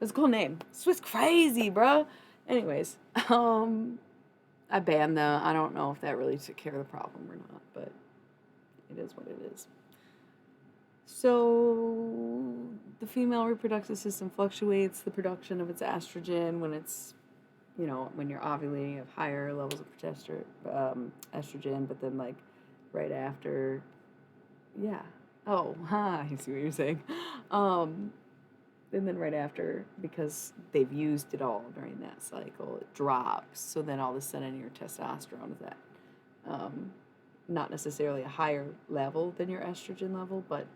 It's a cool name. Swiss crazy, bro. Anyways, I banned them. I don't know if that really took care of the problem or not, but it is what it is. So the female reproductive system fluctuates the production of its estrogen when it's, when you're ovulating, you have higher levels of estrogen, but then like right after, yeah. Oh, I see what you're saying. And then right after, because they've used it all during that cycle, it drops. So then all of a sudden your testosterone is at not necessarily a higher level than your estrogen level, but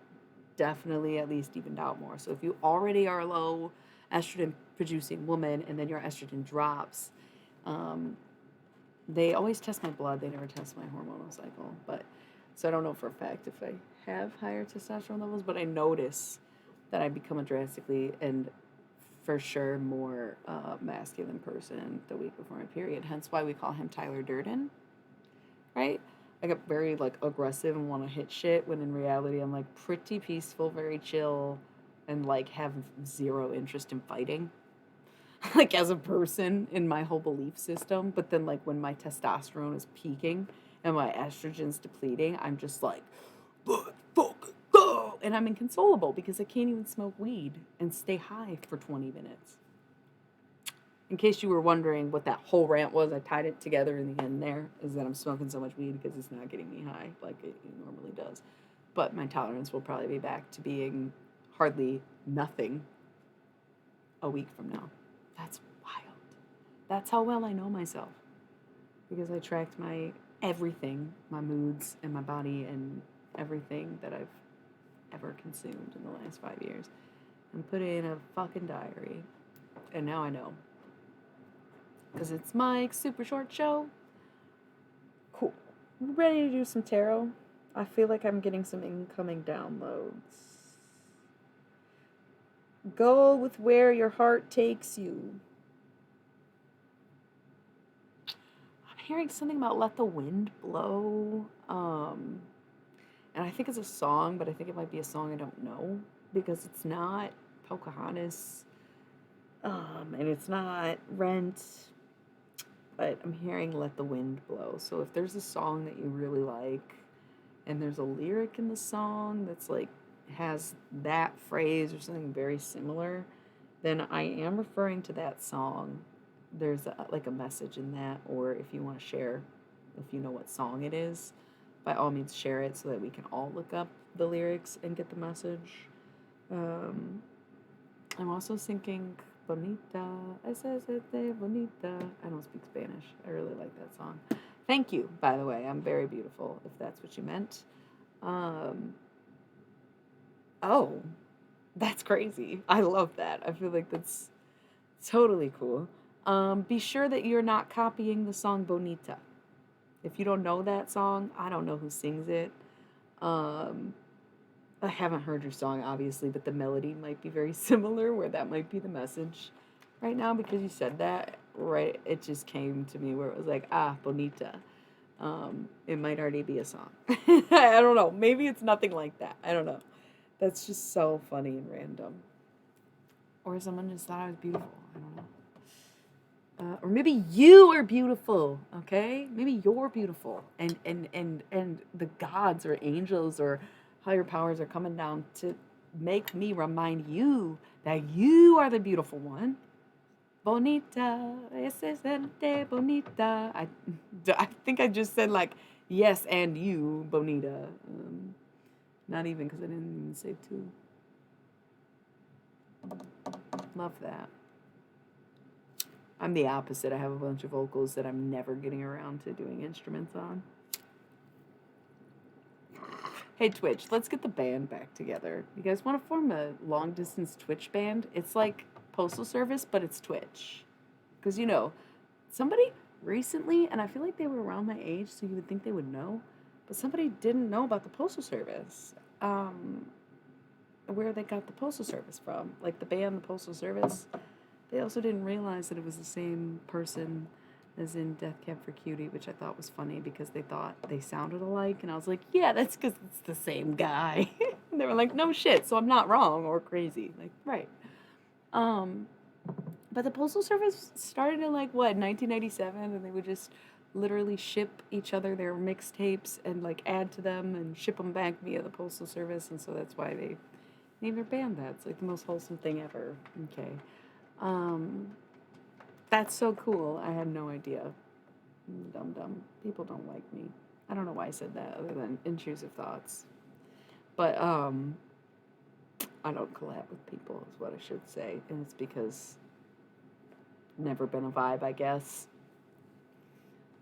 definitely at least evened out more. So if you already are low estrogen producing woman, and then your estrogen drops. They always test my blood. They never test my hormonal cycle. But so I don't know for a fact if I have higher testosterone levels, but I notice that I become a drastically and for sure more masculine person the week before my period. Hence why we call him Tyler Durden, right? I get very like aggressive and want to hit shit when in reality I'm like pretty peaceful, very chill, and like have zero interest in fighting. Like as a person in my whole belief system. But then like when my testosterone is peaking and my estrogen's depleting, I'm just like, fuck, go, and I'm inconsolable because I can't even smoke weed and stay high for 20 minutes. In case you were wondering what that whole rant was, I tied it together in the end there, is that I'm smoking so much weed because it's not getting me high like it normally does. But my tolerance will probably be back to being hardly nothing a week from now. That's wild. That's how well I know myself. Because I tracked my everything, my moods and my body and everything that I've ever consumed in the last 5 years and put it in a fucking diary. And now I know. Because it's Mike's super short show. Cool. Ready to do some tarot? I feel like I'm getting some incoming downloads. Go with where your heart takes you. I'm hearing something about Let the Wind Blow. And I think it's a song, but I think it might be a song I don't know because it's not Pocahontas. And it's not Rent. But I'm hearing Let the Wind Blow. So if there's a song that you really like and there's a lyric in the song that's like has that phrase or something very similar, then I am referring to that song. There's like a message in that, or if you want to share, if you know what song it is, by all means share it so that we can all look up the lyrics and get the message. I'm also thinking Bonita, esa bonita. I don't speak Spanish. I really like that song. Thank you, by the way. I'm very beautiful, if that's what you meant. Oh, that's crazy. I love that. I feel like that's totally cool. Be sure that you're not copying the song Bonita. If you don't know that song, I don't know who sings it. I haven't heard your song, obviously, but the melody might be very similar, where that might be the message right now, because you said that, right? It just came to me where it was like, Bonita. It might already be a song. I don't know. Maybe it's nothing like that. I don't know. That's just so funny and random. Or someone just thought I was beautiful. I don't know. Or maybe you are beautiful, okay? Maybe you're beautiful. And the gods or angels or higher powers are coming down to make me remind you that you are the beautiful one. Bonita, ese gente bonita. I think I just said like, yes, and you, Bonita. Not even, because I didn't even say two. Love that. I'm the opposite. I have a bunch of vocals that I'm never getting around to doing instruments on. Hey, Twitch, let's get the band back together. You guys want to form a long-distance Twitch band? It's like Postal Service, but it's Twitch. Because, you know, somebody recently, and I feel like they were around my age, so you would think they would know, but somebody didn't know about the Postal Service. Where they got the Postal Service from. Like the band, the Postal Service. They also didn't realize that it was the same person as in Death Cab for Cutie, which I thought was funny because they thought they sounded alike. And I was like, yeah, that's because it's the same guy. And they were like, no shit, so I'm not wrong or crazy. Like, right. But the Postal Service started in like, what, 1997? And they would just literally ship each other their mixtapes and like add to them and ship them back via the Postal Service. And so that's why they named their band that. It's like the most wholesome thing ever. Okay. That's so cool. I had no idea. Dumb. People don't like me. I don't know why I said that other than intrusive thoughts. But, I don't collab with people is what I should say. And it's because never been a vibe, I guess.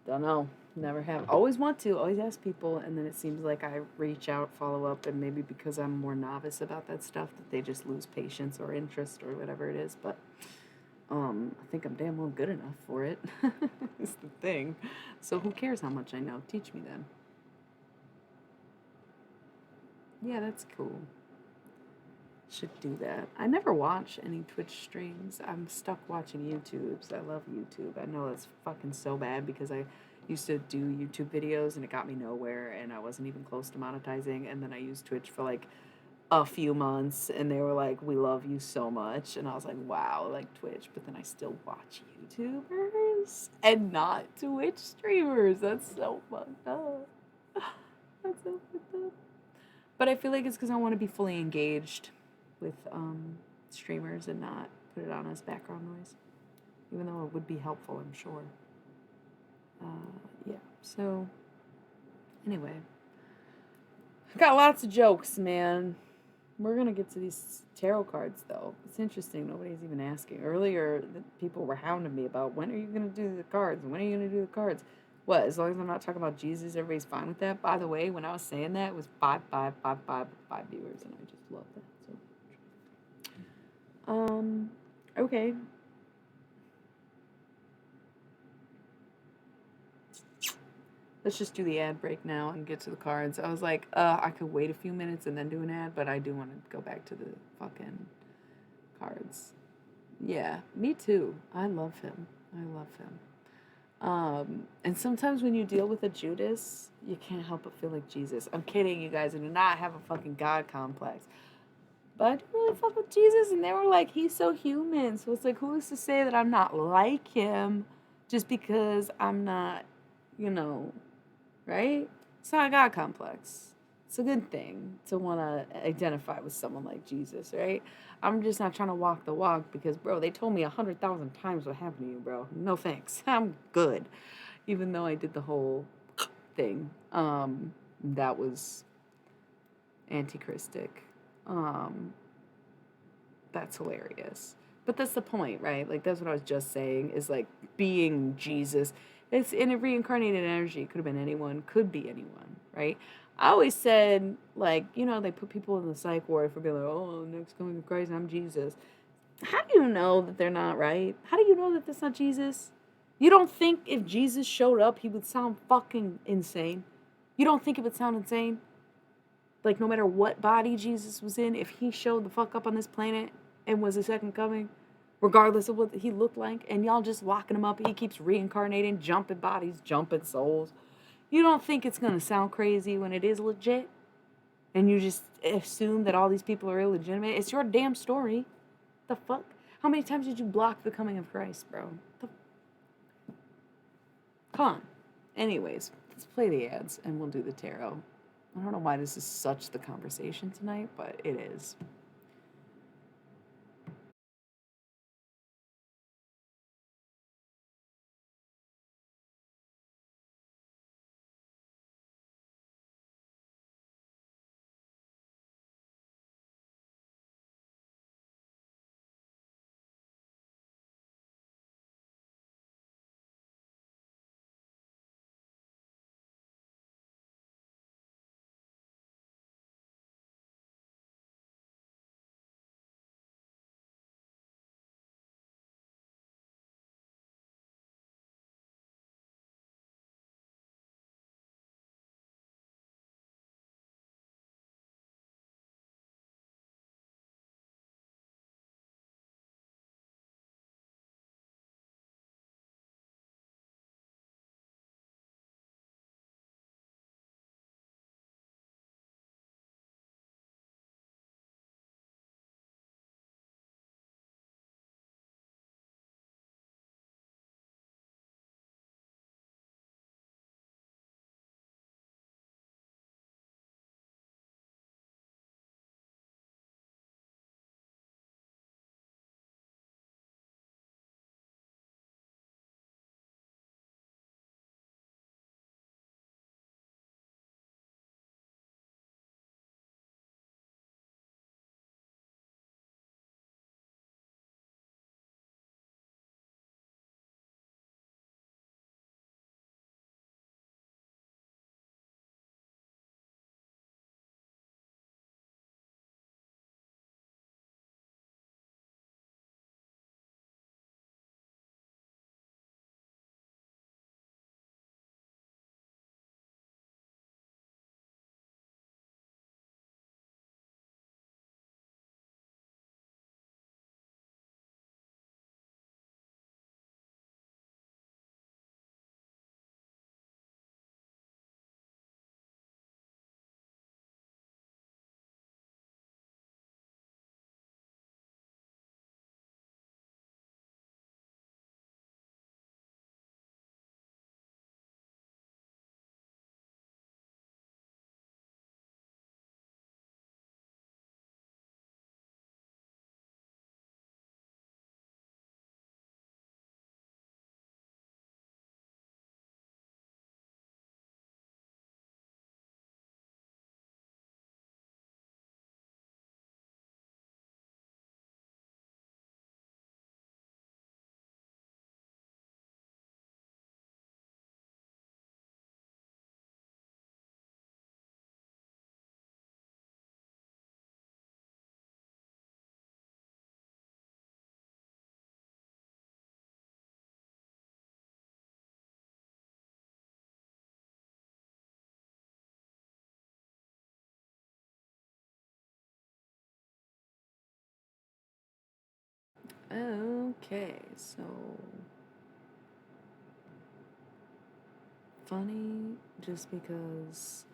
Don't know. Never have. Always want to, always ask people, and then it seems like I reach out, follow up, and maybe because I'm more novice about that stuff, that they just lose patience or interest or whatever it is. But I think I'm damn well good enough for it. Is the thing. So who cares how much I know? Teach me then. Yeah, that's cool. Should do that. I never watch any Twitch streams. I'm stuck watching YouTubes. I love YouTube. I know that's fucking so bad because I used to do YouTube videos and it got me nowhere and I wasn't even close to monetizing. And then I used Twitch for like a few months and they were like, "We love you so much." And I was like, "Wow, like Twitch." But then I still watch YouTubers and not Twitch streamers. That's so fucked up. That's so fucked up. But I feel like it's because I want to be fully engaged with streamers and not put it on as background noise, even though it would be helpful, I'm sure. Yeah. So anyway, got lots of jokes, man. We're gonna get to these tarot cards, though. It's interesting. Nobody's even asking. Earlier, people were hounding me about when are you gonna do the cards? When are you gonna do the cards? What? As long as I'm not talking about Jesus, everybody's fine with that. By the way, when I was saying that, it was five viewers, and I just love that. So, okay. Let's just do the ad break now and get to the cards. I was like, I could wait a few minutes and then do an ad, but I do want to go back to the fucking cards. Yeah, me too. I love him. I love him. And sometimes when you deal with a Judas, you can't help but feel like Jesus. I'm kidding, you guys. I do not have a fucking God complex. But I do really fuck with Jesus, and they were like, he's so human. So it's like, who's to say that I'm not like him just because I'm not, you know, right? It's not a God complex. It's a good thing to want to identify with someone like Jesus, right? I'm just not trying to walk the walk because, bro, they told me 100,000 times what happened to you, bro. No thanks. I'm good. Even though I did the whole thing. That was antichristic. Um, that's hilarious. But that's the point, right? Like, that's what I was just saying is like being Jesus. It's in a reincarnated energy. It could have been anyone, could be anyone, right? I always said, like, they put people in the psych ward for being like, oh, next coming of Christ, I'm Jesus. How do you know that they're not right? How do you know that that's not Jesus? You don't think if Jesus showed up, he would sound fucking insane? You don't think it would sound insane? Like, no matter what body Jesus was in, if he showed the fuck up on this planet and was a second coming, regardless of what he looked like, and y'all just locking him up, he keeps reincarnating, jumping bodies, jumping souls. You don't think it's gonna sound crazy when it is legit? And you just assume that all these people are illegitimate? It's your damn story. The fuck? How many times did you block the coming of Christ, bro? Come on. Anyways, let's play the ads and we'll do the tarot. I don't know why this is such the conversation tonight, but it is. Okay, so funny just because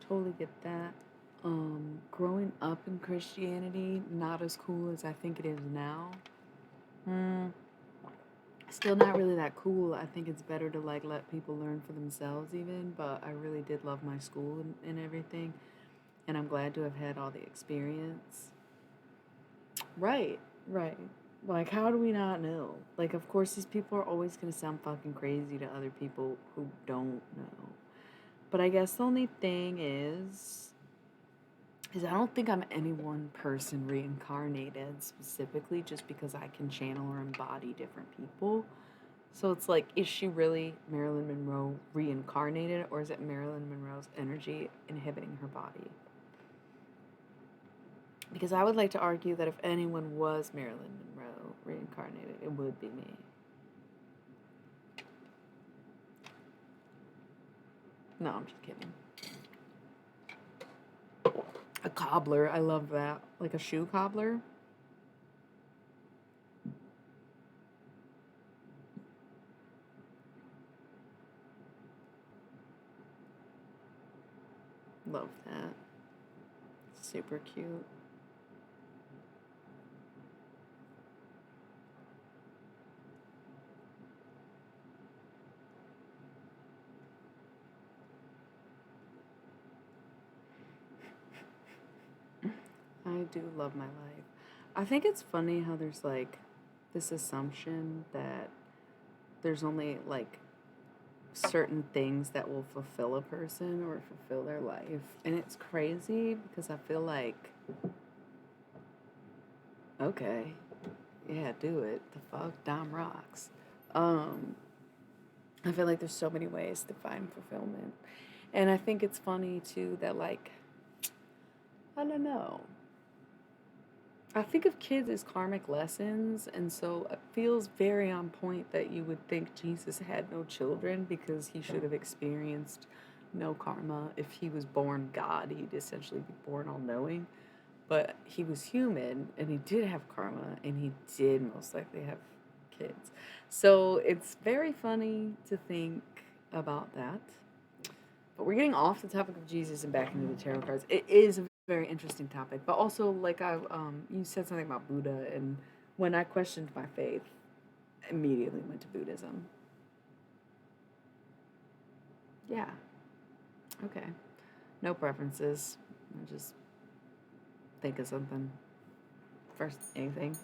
totally get that. Growing up in Christianity, not as cool as I think it is now. Mm, Still not really that cool. I think it's better to like let people learn for themselves even, but I really did love my school and everything, and I'm glad to have had all the experience. Right, right. Like, how do we not know? Like, of course, these people are always going to sound fucking crazy to other people who don't know. But I guess the only thing is I don't think I'm any one person reincarnated specifically just because I can channel or embody different people. So it's like, is she really Marilyn Monroe reincarnated, or is it Marilyn Monroe's energy inhibiting her body? Because I would like to argue that if anyone was Marilyn Monroe reincarnated, it would be me. No, I'm just kidding. A cobbler, I love that. Like a shoe cobbler. Love that. Super cute. I do love my life. I think it's funny how there's like this assumption that there's only like certain things that will fulfill a person or fulfill their life. And it's crazy because I feel like, okay, yeah, do it. The fuck? Dom rocks. Um, I feel like there's so many ways to find fulfillment. And I think it's funny too that, like, I don't know. I think of kids as karmic lessons, and so it feels very on point that you would think Jesus had no children because he should have experienced no karma. If he was born God, he'd essentially be born all knowing. But he was human and he did have karma and he did most likely have kids. So it's very funny to think about that. But we're getting off the topic of Jesus and back into the tarot cards. It is a very interesting topic, but also like you said something about Buddha, and when I questioned my faith, immediately went to Buddhism. Yeah. Okay. No preferences. I just think of something. First, anything.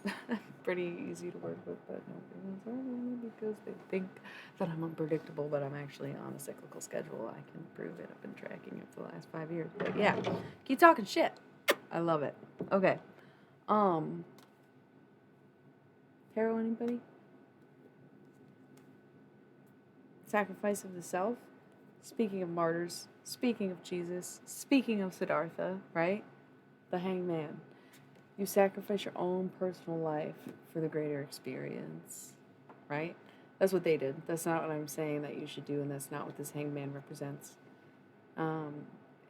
Pretty easy to work with, but no feelings are only because they think that I'm unpredictable, but I'm actually on a cyclical schedule. I can prove it. I've been tracking it for the last 5 years. But yeah, keep talking shit. I love it. Okay. Um, Tarot, anybody? Sacrifice of the self. Speaking of martyrs, speaking of Jesus, speaking of Siddhartha, right? The hangman. You sacrifice your own personal life for the greater experience, right? That's what they did. That's not what I'm saying that you should do, and that's not what this hangman represents. Um,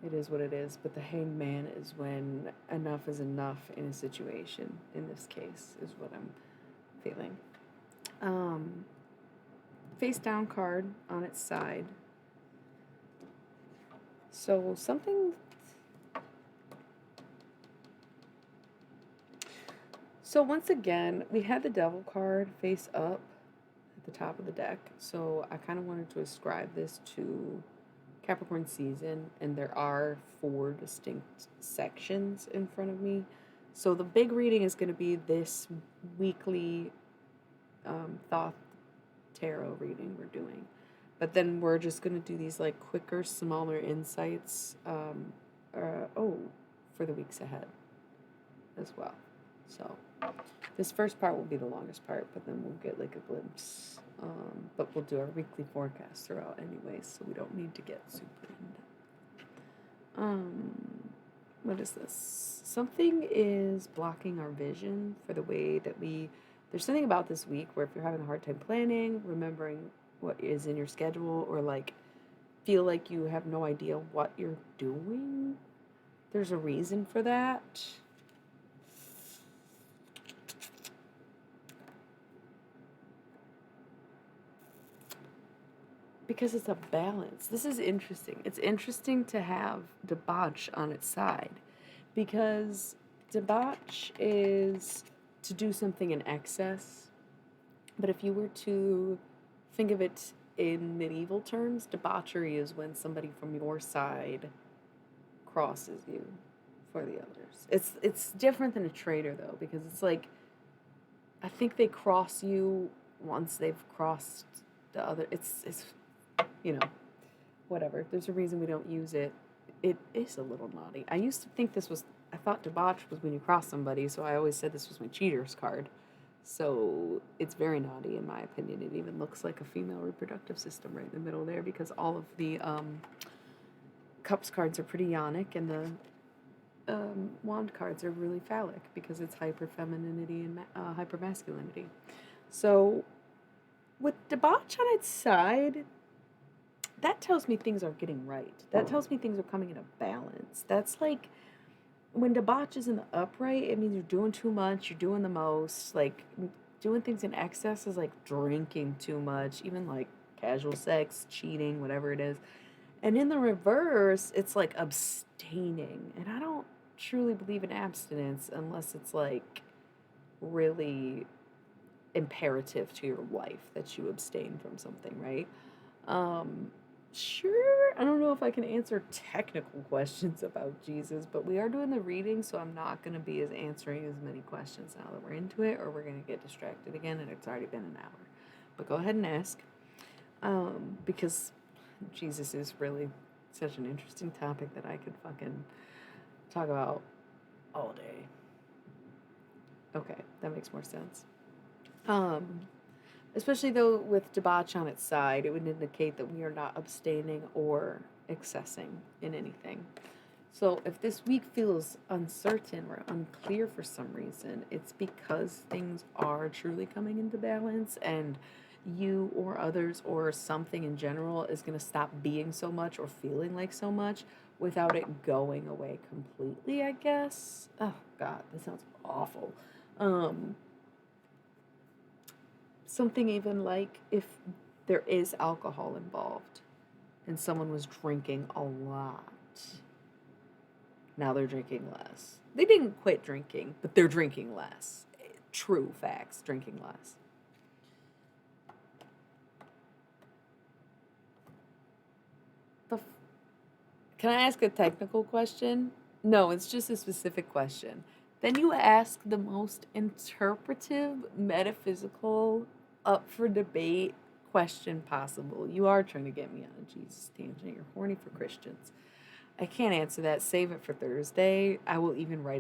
it is what it is, but the hangman is when enough is enough in a situation. In this case, is what I'm feeling. Um, Face down card on its side. So something. So once again, we had the devil card face up at the top of the deck. So I kind of wanted to ascribe this to Capricorn season, and there are 4 distinct sections in front of me. So the big reading is going to be this weekly Thoth tarot reading we're doing. But then we're just going to do these like quicker, smaller insights for the weeks ahead as well. So this first part will be the longest part, but then we'll get like a glimpse. But we'll do our weekly forecast throughout anyway, so we don't need to get super in depth. What is this? Something is blocking our vision for the way that there's something about this week where if you're having a hard time planning, remembering what is in your schedule, or like feel like you have no idea what you're doing, there's a reason for that. because it's a balance. This is interesting. It's interesting to have debauch on its side because debauch is to do something in excess. But if you were to think of it in medieval terms, debauchery is when somebody from your side crosses you for the others. It's different than a traitor though, because it's like I think they cross you once they've crossed the other. It's you know, whatever. There's a reason we don't use it. It is a little naughty. I used to think this was, I thought debauch was when you cross somebody, so I always said this was my cheater's card. So it's very naughty in my opinion. It even looks like a female reproductive system right in the middle there because all of the cups cards are pretty yonic and the wand cards are really phallic because it's hyper femininity and hyper masculinity. So with debauch on its side, that tells me things are getting right. That tells me things are coming in a balance. That's like when debauch is in the upright, it means you're doing too much, you're doing the most. Like doing things in excess is like drinking too much, even like casual sex, cheating, whatever it is. And in the reverse, it's like abstaining. And I don't truly believe in abstinence unless it's like really imperative to your life that you abstain from something, right? Um, sure, I don't know if I can answer technical questions about Jesus, but we are doing the reading, so I'm not going to be as answering as many questions now that we're into it, or we're going to get distracted again, and it's already been an hour. But go ahead and ask, because Jesus is really such an interesting topic that I could fucking talk about all day. Okay, that makes more sense. Um, Especially though with debauch on its side, it would indicate that we are not abstaining or excessing in anything. So if this week feels uncertain or unclear for some reason, it's because things are truly coming into balance and you or others or something in general is going to stop being so much or feeling like so much without it going away completely, I guess. Oh God, that sounds awful. Um, Something even like if there is alcohol involved and someone was drinking a lot, now they're drinking less. They didn't quit drinking, but they're drinking less. True facts, drinking less. The Can I ask a technical question? No, it's just a specific question. Then you ask the most interpretive, metaphysical, up for debate question possible. You are trying to get me on a Jesus tangent. You're horny for Christians. I can't answer that. Save it for Thursday. I'll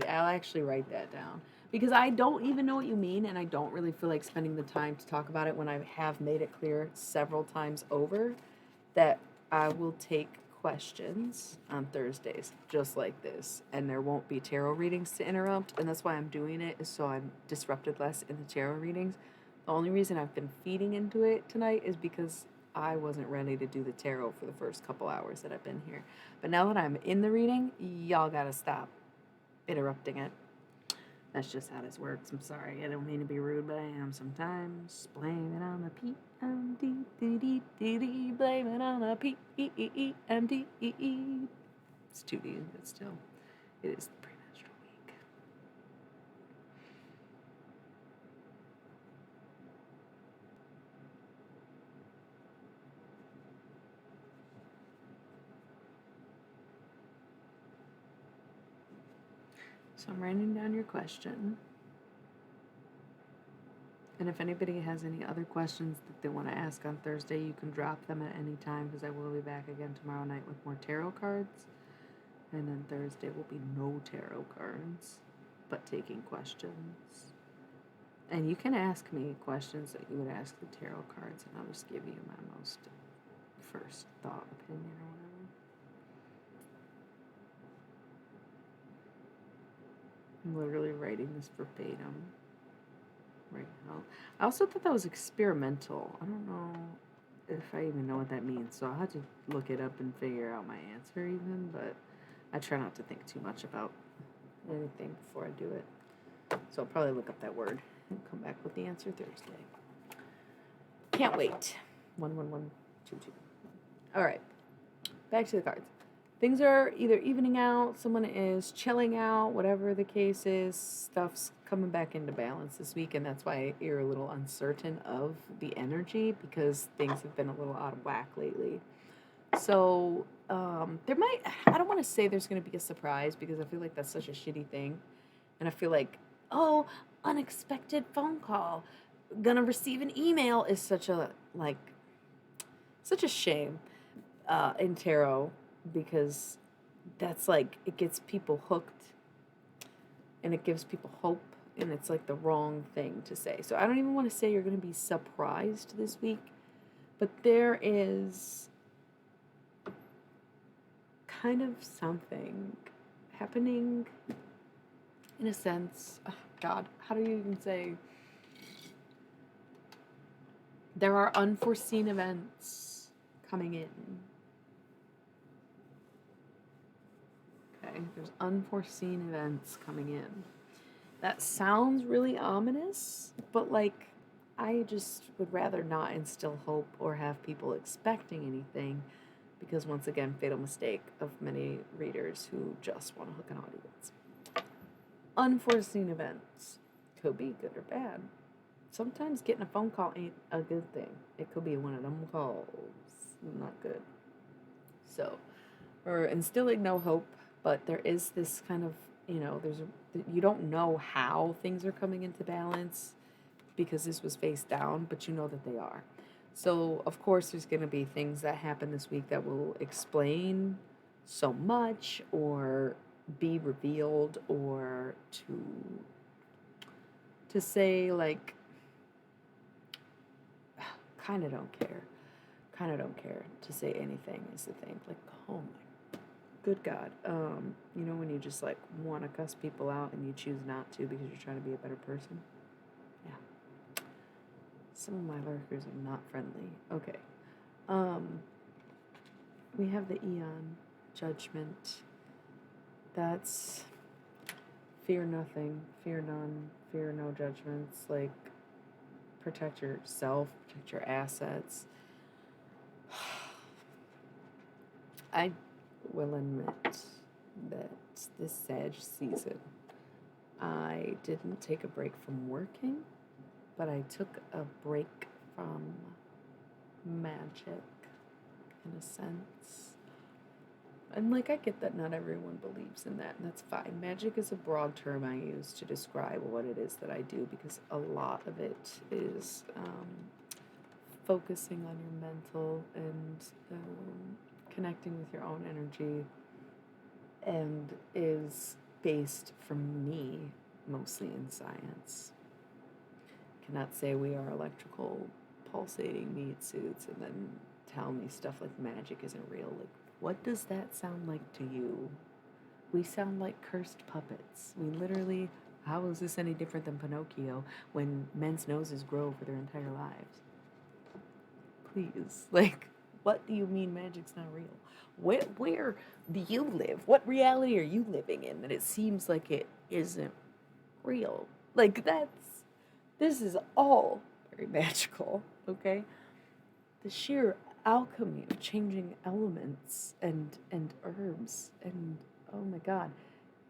actually write that down. Because I don't even know what you mean, and I don't really feel like spending the time to talk about it when I have made it clear several times over that I will take questions on Thursdays just like this, and there won't be tarot readings to interrupt, and that's why I'm doing it, is so I'm disrupted less in the tarot readings. The only reason I've been feeding into it tonight is because I wasn't ready to do the tarot for the first couple hours that I've been here. But now that I'm in the reading, y'all gotta stop interrupting it. That's just how this works. I'm sorry. I don't mean to be rude, but I am sometimes. Blame it on the PMD. Blame it on the PMD. It's 2D, but still, it is the premenstrual week. So I'm writing down your question. And if anybody has any other questions that they want to ask on Thursday, you can drop them at any time because I will be back again tomorrow night with more tarot cards. And then Thursday will be no tarot cards, but taking questions. And you can ask me questions that you would ask the tarot cards, and I'll just give you my most first thought, opinion, or whatever. I'm literally writing this verbatim right now. I also thought that was experimental. I don't know if I even know what that means, so I'll have to look it up and figure out my answer even, but I try not to think too much about anything before I do it. So I'll probably look up that word and come back with the answer Thursday. Can't wait. 11122. All right, back to the cards. Things are either evening out, someone is chilling out, whatever the case is, stuff's coming back into balance this week, and that's why you're a little uncertain of the energy because things have been a little out of whack lately. So, there might, I don't want to say there's going to be a surprise because I feel like that's such a shitty thing. And I feel like, oh, unexpected phone call, gonna receive an email is such a shame in tarot because that's like it gets people hooked and it gives people hope and it's like the wrong thing to say. So I don't even want to say you're going to be surprised this week, but there is kind of something happening in a sense. Oh, God, how do you even say? There are unforeseen events coming in. Okay, there's unforeseen events coming in. That sounds really ominous, but like, I just would rather not instill hope or have people expecting anything because, once again, fatal mistake of many readers who just want to hook an audience. Unforeseen events could be good or bad. Sometimes getting a phone call ain't a good thing. It could be one of them calls. Not good. So, we're instilling no hope, but there is this kind of, you don't know how things are coming into balance because this was face down, but you know that they are. So, of course, there's going to be things that happen this week that will explain so much or be revealed or to say, like, kind of don't care. Kind of don't care to say anything is the thing. Like, oh my good God. When you just, like, want to cuss people out and you choose not to because you're trying to be a better person? Yeah. Some of my lurkers are not friendly. Okay. We have the Eon Judgment. That's fear nothing, fear none, fear no judgments. Like, protect yourself, protect your assets. I will admit that this Sag season, I didn't take a break from working, but I took a break from magic, in a sense. And, like, I get that not everyone believes in that, and that's fine. Magic is a broad term I use to describe what it is that I do because a lot of it is focusing on your mental and connecting with your own energy and is based, for me, mostly in science. Cannot say we are electrical pulsating meat suits and then tell me stuff like magic isn't real. Like, what does that sound like to you? We sound like cursed puppets. We literally, how is this any different than Pinocchio when men's noses grow for their entire lives? Please, like, what do you mean magic's not real? Where do you live? What reality are you living in that it seems like it isn't real? Like, this is all very magical, okay? The sheer alchemy of changing elements and herbs and, oh my God,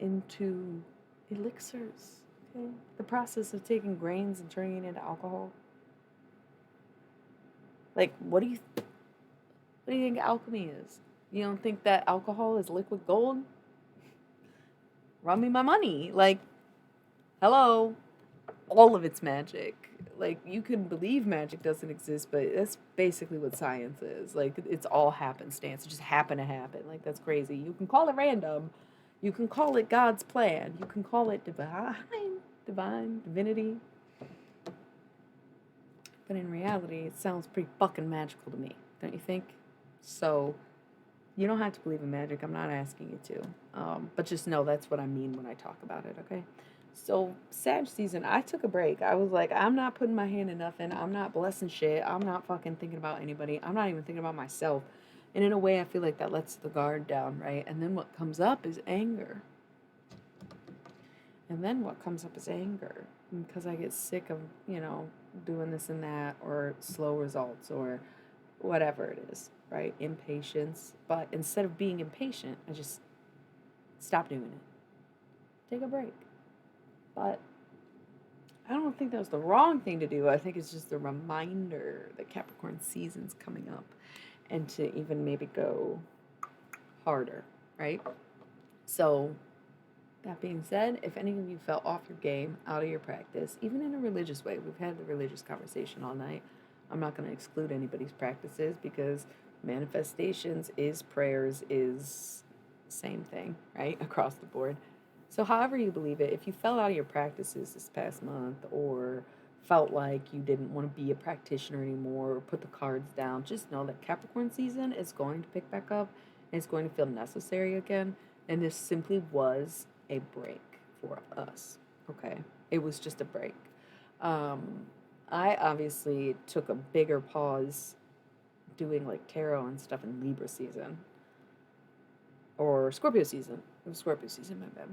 into elixirs, okay? The process of taking grains and turning it into alcohol. Like, what do you think alchemy is? You don't think that alcohol is liquid gold? Run me my money. Like, hello. All of it's magic. Like, you can believe magic doesn't exist, but that's basically what science is. Like, it's all happenstance. It just happened to happen. Like, that's crazy. You can call it random. You can call it God's plan. You can call it divinity. But in reality, it sounds pretty fucking magical to me, don't you think? So, you don't have to believe in magic. I'm not asking you to. But just know that's what I mean when I talk about it, okay? So, Sag season, I took a break. I was like, I'm not putting my hand in nothing. I'm not blessing shit. I'm not fucking thinking about anybody. I'm not even thinking about myself. And in a way, I feel like that lets the guard down, right? And then what comes up is anger. Because I get sick of, doing this and that or slow results or whatever it is. right? Impatience. But instead of being impatient, I just stopped doing it. Take a break. But I don't think that was the wrong thing to do. I think it's just a reminder that Capricorn season's coming up and to even maybe go harder, right? So, that being said, if any of you fell off your game, out of your practice, even in a religious way, we've had the religious conversation all night. I'm not going to exclude anybody's practices because manifestations is prayers is same thing, right? Across the board. So, however you believe it, if you fell out of your practices this past month or felt like you didn't want to be a practitioner anymore or put the cards down, just know that Capricorn season is going to pick back up and it's going to feel necessary again. And this simply was a break for us. Okay. It was just a break. Um, I obviously took a bigger pause doing like tarot and stuff in Libra season or Scorpio season. It was Scorpio season, my bad.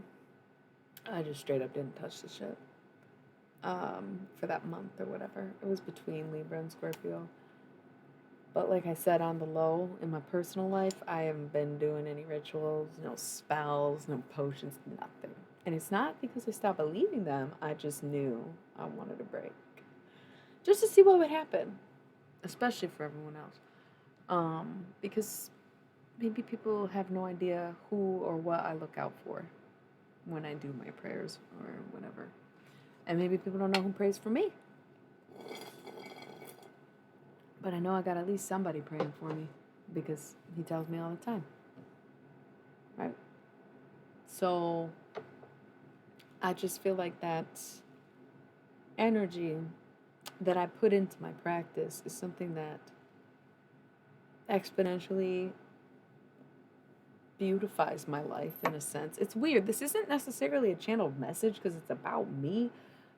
I just straight up didn't touch the shit for that month or whatever. It was between Libra and Scorpio. But like I said, on the low, in my personal life, I haven't been doing any rituals, no spells, no potions, nothing. And it's not because I stopped believing them. I just knew I wanted a break. Just to see what would happen, especially for everyone else. Because maybe people have no idea who or what I look out for when I do my prayers or whatever. And maybe people don't know who prays for me. But I know I got at least somebody praying for me because he tells me all the time. Right? So I just feel like that energy that I put into my practice is something that exponentially beautifies my life in a sense. It's weird. This isn't necessarily a channeled message because it's about me.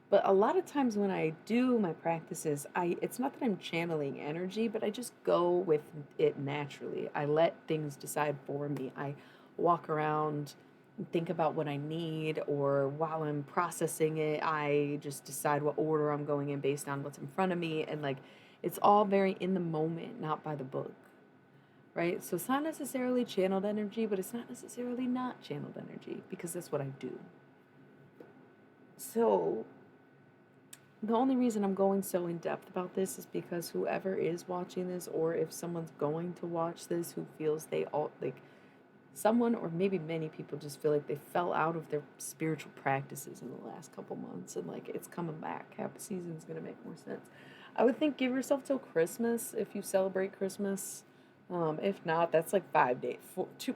But a lot of times when I do my practices, it's not that I'm channeling energy, but I just go with it naturally. I let things decide for me. I walk around and think about what I need, or while I'm processing it, I just decide what order I'm going in based on what's in front of me. And like, it's all very in the moment, not by the book. Right? So it's not necessarily channeled energy, but it's not necessarily not channeled energy because that's what I do. So the only reason I'm going so in depth about this is because whoever is watching this, or if someone's going to watch this who feels they all, like, someone or maybe many people just feel like they fell out of their spiritual practices in the last couple months and like it's coming back. Cap season's going to make more sense. I would think give yourself till Christmas if you celebrate Christmas. If not, that's like 5 days. It's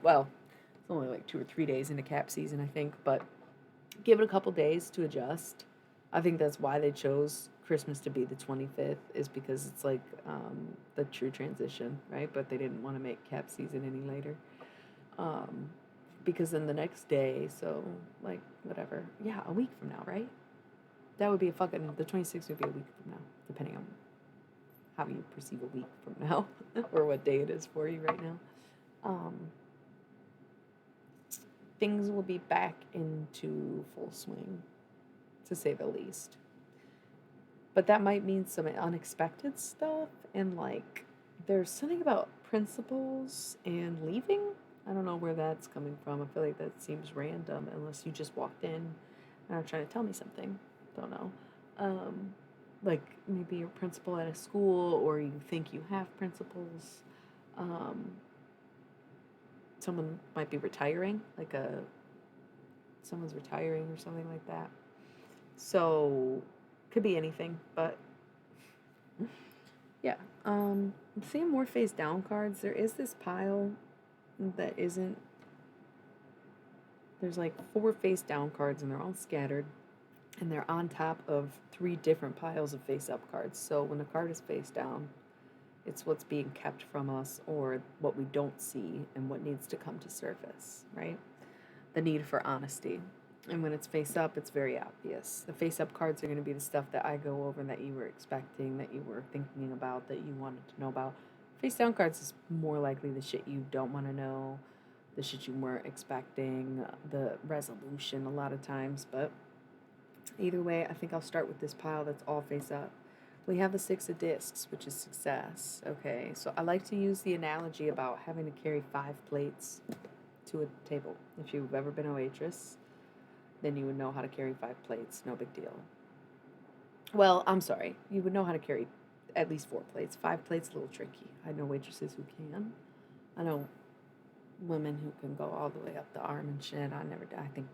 only like 2 or 3 days into cap season, I think, but give it a couple days to adjust. I think that's why they chose Christmas to be the 25th, is because it's like the true transition, right? But they didn't want to make cap season any later. Because then the next day, so like whatever, yeah, a week from now, right? That would be the 26th would be a week from now, depending on how you perceive a week from now or what day it is for you right now. Things will be back into full swing, to say the least. But that might mean some unexpected stuff, and like there's something about principles and leaving. I don't know where that's coming from. I feel like that seems random unless you just walked in and are trying to tell me something. Don't know. Like maybe you're a principal at a school, or you think you have principals. Someone might be retiring, someone's retiring or something like that. So could be anything, but yeah. I'm seeing more face down cards. There is this pile that isn't. There's like 4 face down cards, and they're all scattered, and they're on top of 3 different piles of face up cards. So when a card is face down, it's what's being kept from us, or what we don't see, and what needs to come to surface, right? The need for honesty. And when it's face up, it's very obvious. The face up cards are going to be the stuff that I go over that you were expecting, that you were thinking about, that you wanted to know about. Face down cards is more likely the shit you don't want to know, the shit you weren't expecting, the resolution a lot of times. But either way, I think I'll start with this pile that's all face up, We have the Six of Discs, which is success. Okay, so I like to use the analogy about having to carry 5 plates to a table. If you've ever been a waitress, then you would know how to carry 5 plates. No big deal. Well, I'm sorry. You would know how to carry at least 4 plates. 5 plates, a little tricky. I know waitresses who can. I know women who can go all the way up the arm and shit. I think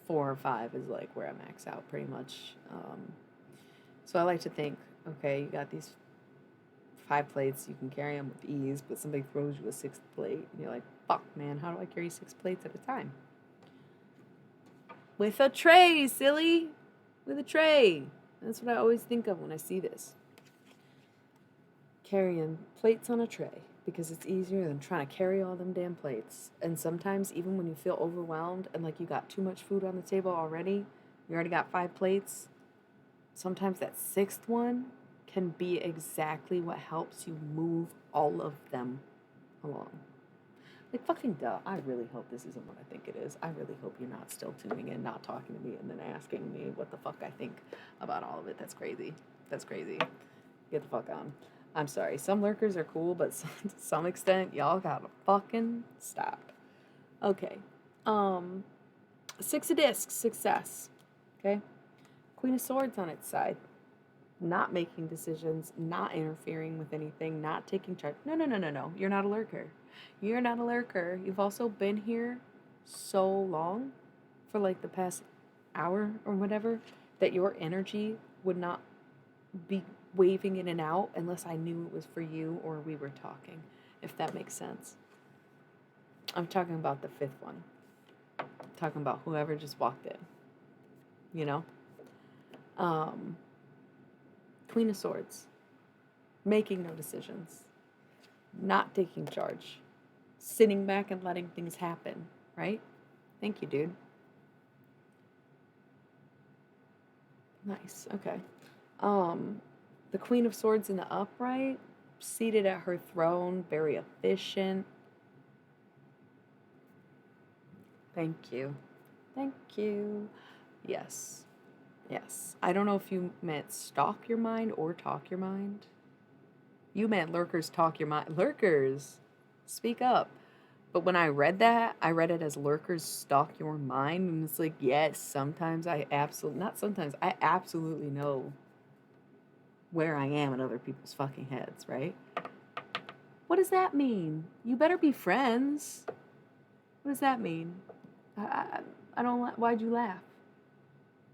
4 or 5 is like where I max out pretty much. So I like to think, okay, you got these 5 plates, you can carry them with ease, but somebody throws you a 6th plate, and you're like, fuck, man, how do I carry 6 plates at a time? With a tray, silly! With a tray. That's what I always think of when I see this. Carrying plates on a tray, because it's easier than trying to carry all them damn plates. And sometimes, even when you feel overwhelmed and like you got too much food on the table already, you already got 5 plates, sometimes that 6th one can be exactly what helps you move all of them along. Like, fucking duh. I really hope this isn't what I think it is. I really hope you're not still tuning in, not talking to me, and then asking me what the fuck I think about all of it. That's crazy. That's crazy. Get the fuck on. I'm sorry. Some lurkers are cool, but to some extent, y'all gotta fucking stop. Okay. 6 of Discs, success. Okay? Queen of Swords on its side. Not making decisions, not interfering with anything, not taking charge. No. You're not a lurker. You're not a lurker. You've also been here so long, for like the past hour or whatever, that your energy would not be waving in and out unless I knew it was for you or we were talking, if that makes sense. I'm talking about the 5th one. I'm talking about whoever just walked in. You know? Queen of Swords. Making no decisions. Not taking charge. Sitting back and letting things happen, right? Thank you, dude. Nice, okay. The Queen of Swords in the upright, seated at her throne, very efficient. Thank you. Thank you. Yes. Yes. I don't know if you meant stalk your mind or talk your mind. You meant lurkers talk your mind. Lurkers, speak up. But when I read that, I read it as lurkers stalk your mind. And it's like, yes, sometimes I absolutely know where I am in other people's fucking heads, right? What does that mean? You better be friends. What does that mean? I don't, why'd you laugh?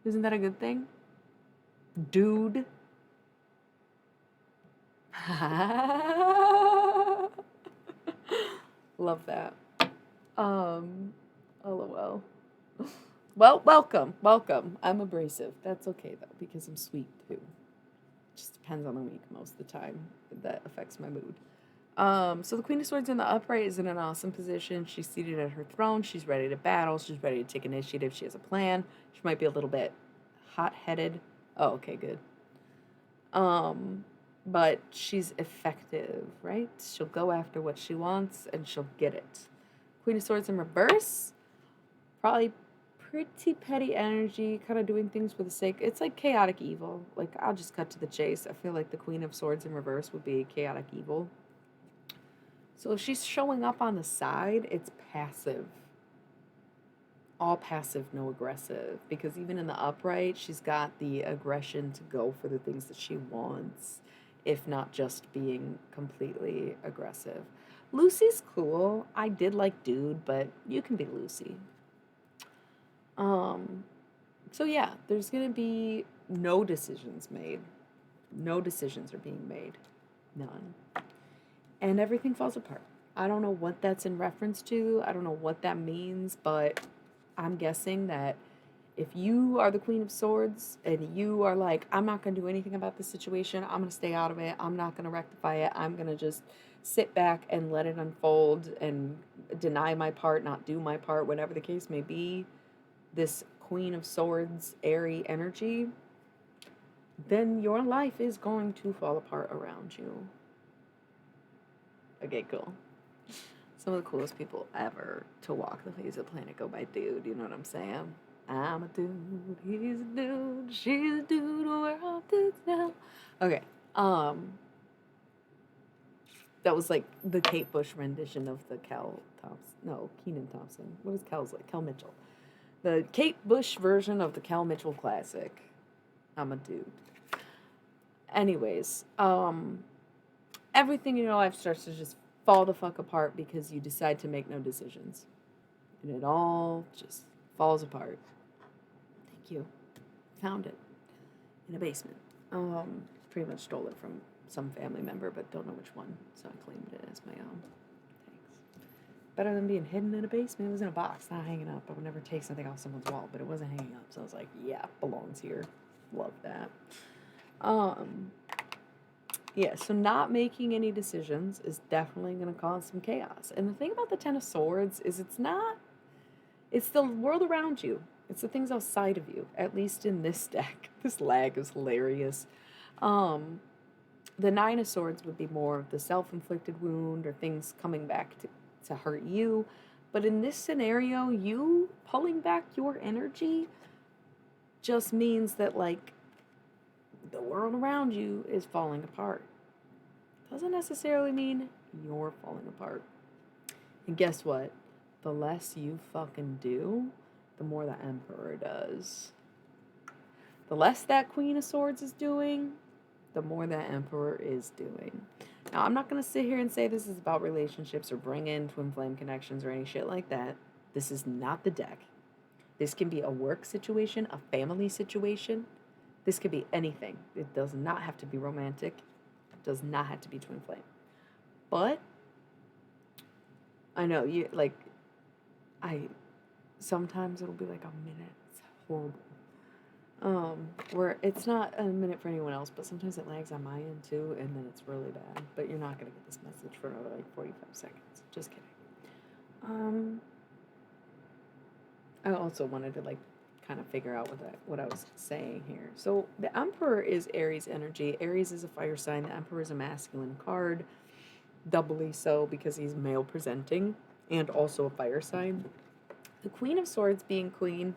Isn't that a good thing? Dude. Love that. LOL. Well, welcome. I'm abrasive. That's okay though, because I'm sweet too. Just depends on the week most of the time. That affects my mood. So the Queen of Swords in the upright is in an awesome position. She's seated at her throne. She's ready to battle. She's ready to take initiative. She has a plan. She might be a little bit hot-headed. Oh, okay, good. But she's effective, right? She'll go after what she wants and she'll get it. Queen of Swords in reverse, probably pretty petty energy, kind of doing things for the sake. It's like chaotic evil. Like, I'll just cut to the chase. I feel like the Queen of Swords in reverse would be chaotic evil. So if she's showing up on the side, it's passive. All passive, no aggressive. Because even in the upright, she's got the aggression to go for the things that she wants, if not just being completely aggressive. Lucy's cool. I did like Dude, but you can be Lucy. So yeah, there's gonna be no decisions made. No decisions are being made. None. And everything falls apart. I don't know what that's in reference to. I don't know what that means, but I'm guessing that if you are the Queen of Swords and you are like, I'm not going to do anything about this situation, I'm going to stay out of it, I'm not going to rectify it, I'm going to just sit back and let it unfold and deny my part, not do my part, whatever the case may be, this Queen of Swords airy energy, then your life is going to fall apart around you. Okay, cool. Some of the coolest people ever to walk the face of the planet go by Dude, you know what I'm saying? I'm a dude, he's a dude, she's a dude, we're all dudes now. Okay, Um, that was like the Kate Bush rendition of the Cal Thompson. No, Kenan Thompson. What is Cal's like? Cal Mitchell. The Kate Bush version of the Cal Mitchell classic. I'm a dude. Anyways, everything in your life starts to just fall the fuck apart because you decide to make no decisions. And it all just falls apart. Thank you. Found it in a basement. Pretty much stole it from some family member, but don't know which one, so I claimed it as my own. Thanks. Better than being hidden in a basement. It was in a box, not hanging up. I would never take something off someone's wall, but it wasn't hanging up, so I was like, yeah, belongs here. Love that. Yeah, so not making any decisions is definitely going to cause some chaos. And the thing about the Ten of Swords is it's the world around you. It's the things outside of you, at least in this deck. This lag is hilarious. The Nine of Swords would be more of the self-inflicted wound or things coming back to hurt you. But in this scenario, you pulling back your energy just means that, like, the world around you is falling apart. Doesn't necessarily mean you're falling apart. And guess what? The less you fucking do, the more the Emperor does. The less that Queen of Swords is doing, the more that Emperor is doing. Now, I'm not going to sit here and say this is about relationships or bring in twin flame connections or any shit like that. This is not the deck. This can be a work situation, a family situation. This could be anything. It does not have to be romantic. It does not have to be twin flame. But I know you like sometimes it'll be like a minute. It's horrible. Where it's not a minute for anyone else, but sometimes it lags on my end too, and then it's really bad. But you're not gonna get this message for another like 45 seconds. Just kidding. I also wanted to like kind of figure out what I was saying here. So the Emperor is Aries energy. Aries is a fire sign. The Emperor is a masculine card, doubly so because he's male presenting and also a fire sign. The Queen of Swords being queen,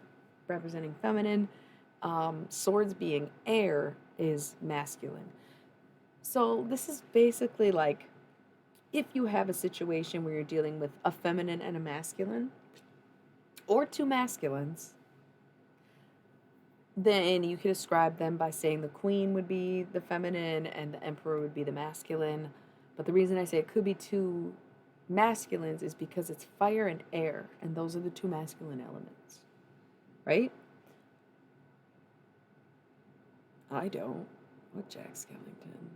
representing feminine. Swords being air is masculine. So this is basically like if you have a situation where you're dealing with a feminine and a masculine, or two masculines, then you could describe them by saying the queen would be the feminine and the emperor would be the masculine. But the reason I say it could be two masculines is because it's fire and air, and those are the two masculine elements. Right? I don't. What Jack Skellington?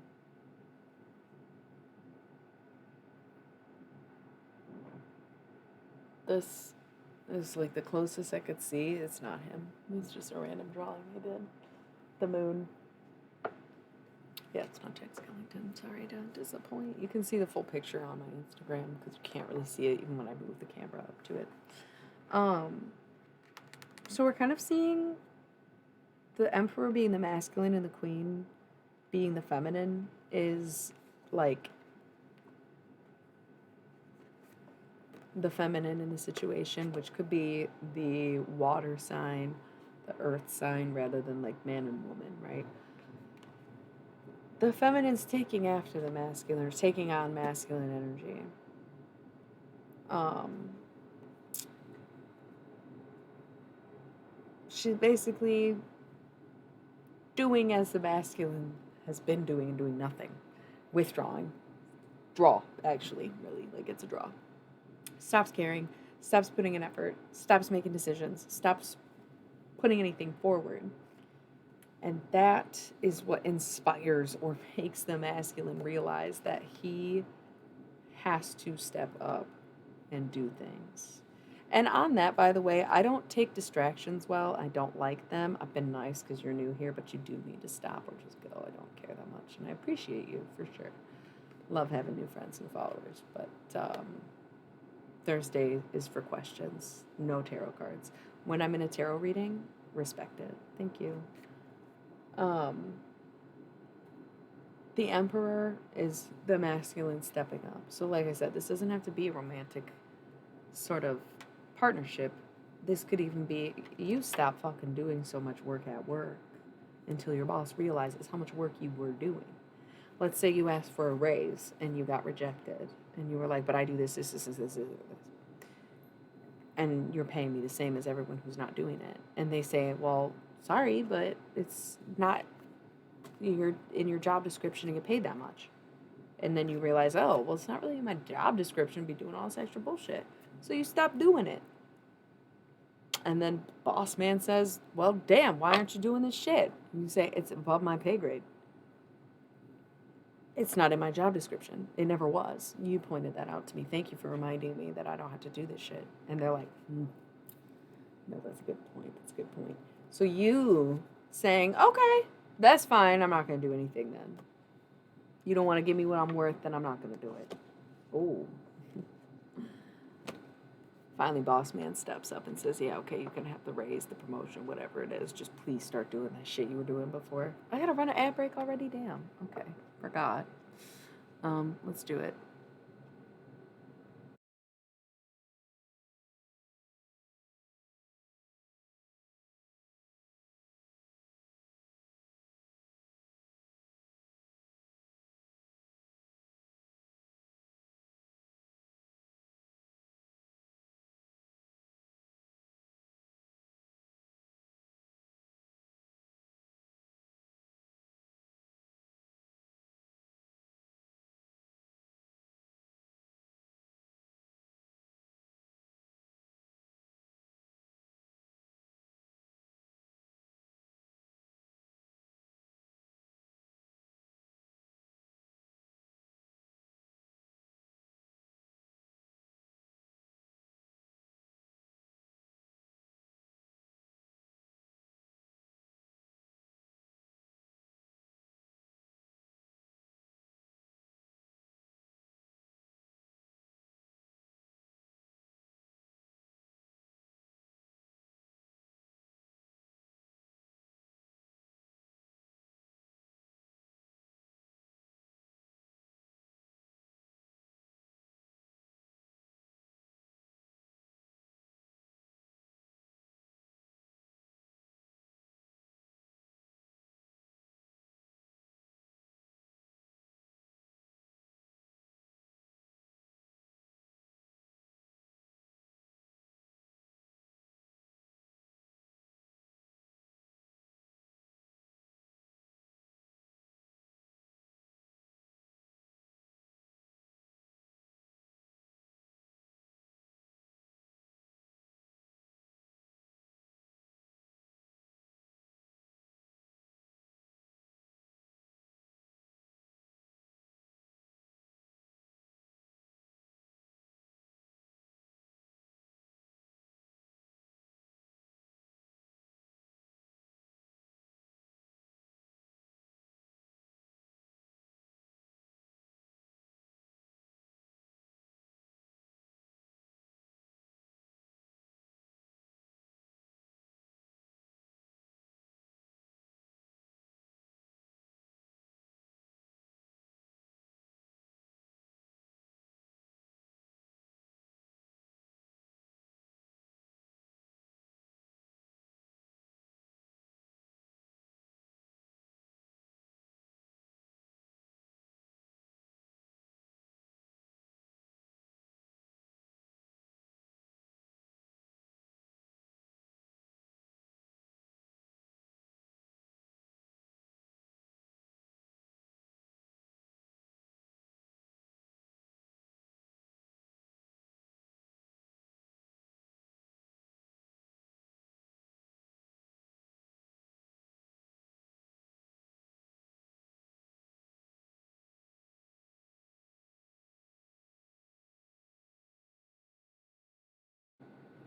This is like the closest I could see. It's not him. It's just a random drawing I did. The moon. Yeah, it's not Jack Skellington. Sorry to disappoint. You can see the full picture on my Instagram because you can't really see it even when I move the camera up to it. So we're kind of seeing the emperor being the masculine and the queen being the feminine is like the feminine in the situation, which could be the water sign, the earth sign, rather than like man and woman, right? The feminine's taking after the masculine, or taking on masculine energy. She's basically doing as the masculine has been doing and doing nothing. Withdrawing. Draw, actually, really. Like, it's a draw. Stops caring, stops putting in effort, stops making decisions, stops putting anything forward. And that is what inspires or makes the masculine realize that he has to step up and do things. And on that, by the way, I don't take distractions well. I don't like them. I've been nice because you're new here, but you do need to stop or just go. I don't care that much. And I appreciate you, for sure. Love having new friends and followers. But Thursday is for questions, no tarot cards. When I'm in a tarot reading, respect it. Thank you. The Emperor is the masculine stepping up. So like I said, this doesn't have to be a romantic sort of partnership. This could even be you stop fucking doing so much work at work until your boss realizes how much work you were doing. let's say you asked for a raise and you got rejected, and you were like, but I do this. And you're paying me the same as everyone who's not doing it. And they say, well, sorry, but it's not, you're in your job description to get paid that much. And then you realize, oh, well, it's not really in my job description to be doing all this extra bullshit. So you stop doing it. And then boss man says, well, damn, why aren't you doing this shit? And you say, it's above my pay grade. It's not in my job description. It never was. You pointed that out to me. Thank you for reminding me that I don't have to do this shit. And they're like, no, that's a good point. That's a good point. So you saying, okay, that's fine. I'm not going to do anything then. You don't want to give me what I'm worth, then I'm not going to do it. Oh. Finally, boss man steps up and says, yeah, okay, you can have the raise, the promotion, whatever it is. Just please start doing that shit you were doing before. I got to run an ad break already? Damn. Okay. Forgot. Let's do it.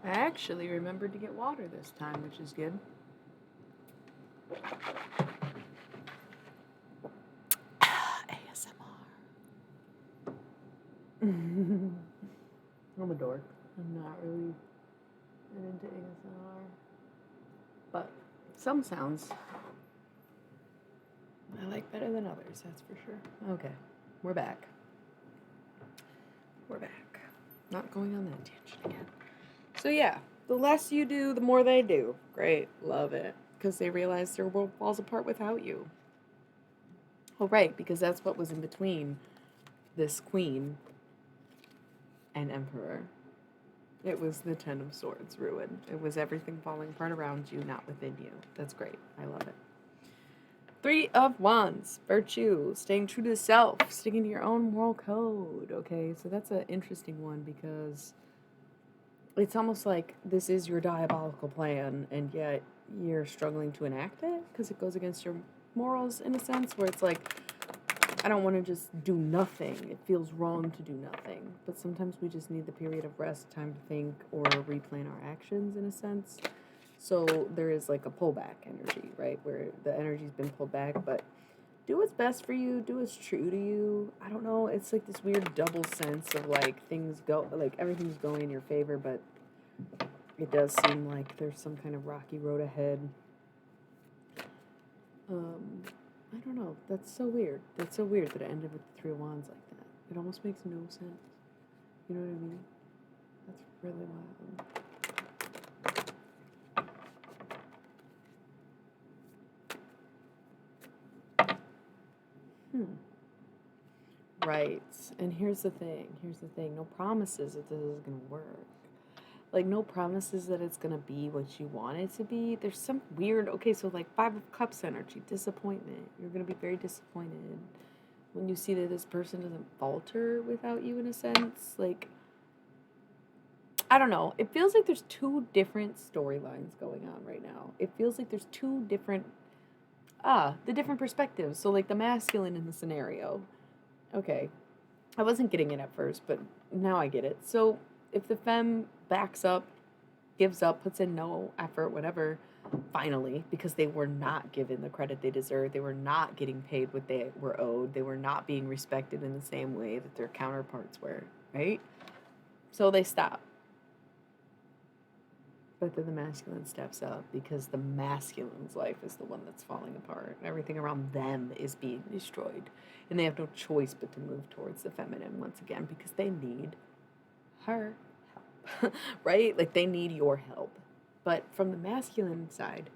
I actually remembered to get water this time, which is good. ASMR. I'm a dork. I'm not really into ASMR. But some sounds I like better than others, that's for sure. Okay, we're back. We're back. Not going on that tangent again. So yeah, the less you do, the more they do. Great, love it. Because they realize their world falls apart without you. Oh, right, because that's what was in between this queen and emperor. It was the Ten of Swords ruin. It was everything falling apart around you, not within you. That's great. I love it. Three of Wands, virtue, staying true to self, sticking to your own moral code. Okay, so that's an interesting one because it's almost like this is your diabolical plan, and yet you're struggling to enact it because it goes against your morals in a sense, where it's like, I don't want to just do nothing. It feels wrong to do nothing. But sometimes we just need the period of rest, time to think, or replan our actions in a sense. So there is like a pullback energy, right? Where the energy's been pulled back, but do what's best for you, do what's true to you. I don't know. It's like this weird double sense of like things go, like everything's going in your favor, but it does seem like there's some kind of rocky road ahead. I don't know. That's so weird. That's so weird that it ended with the Three of Wands like that. It almost makes no sense. You know what I mean? That's really wild. Right. And here's the thing. No promises that this is going to work. Like, no promises that it's going to be what you want it to be. There's some weird, okay, so like Five of Cups energy, disappointment. You're going to be very disappointed when you see that this person doesn't falter without you in a sense. Like, I don't know. It feels like there's two different storylines going on right now. It feels like there's two different, the different perspectives. So, like, the masculine in the scenario. Okay. I wasn't getting it at first, but now I get it. So, if the femme backs up, gives up, puts in no effort, whatever, finally, because they were not given the credit they deserved, they were not getting paid what they were owed, they were not being respected in the same way that their counterparts were, right? So they stop. But then the masculine steps up because the masculine's life is the one that's falling apart. Everything around them is being destroyed. And they have no choice but to move towards the feminine once again because they need her help, right? Like they need your help. But from the masculine side,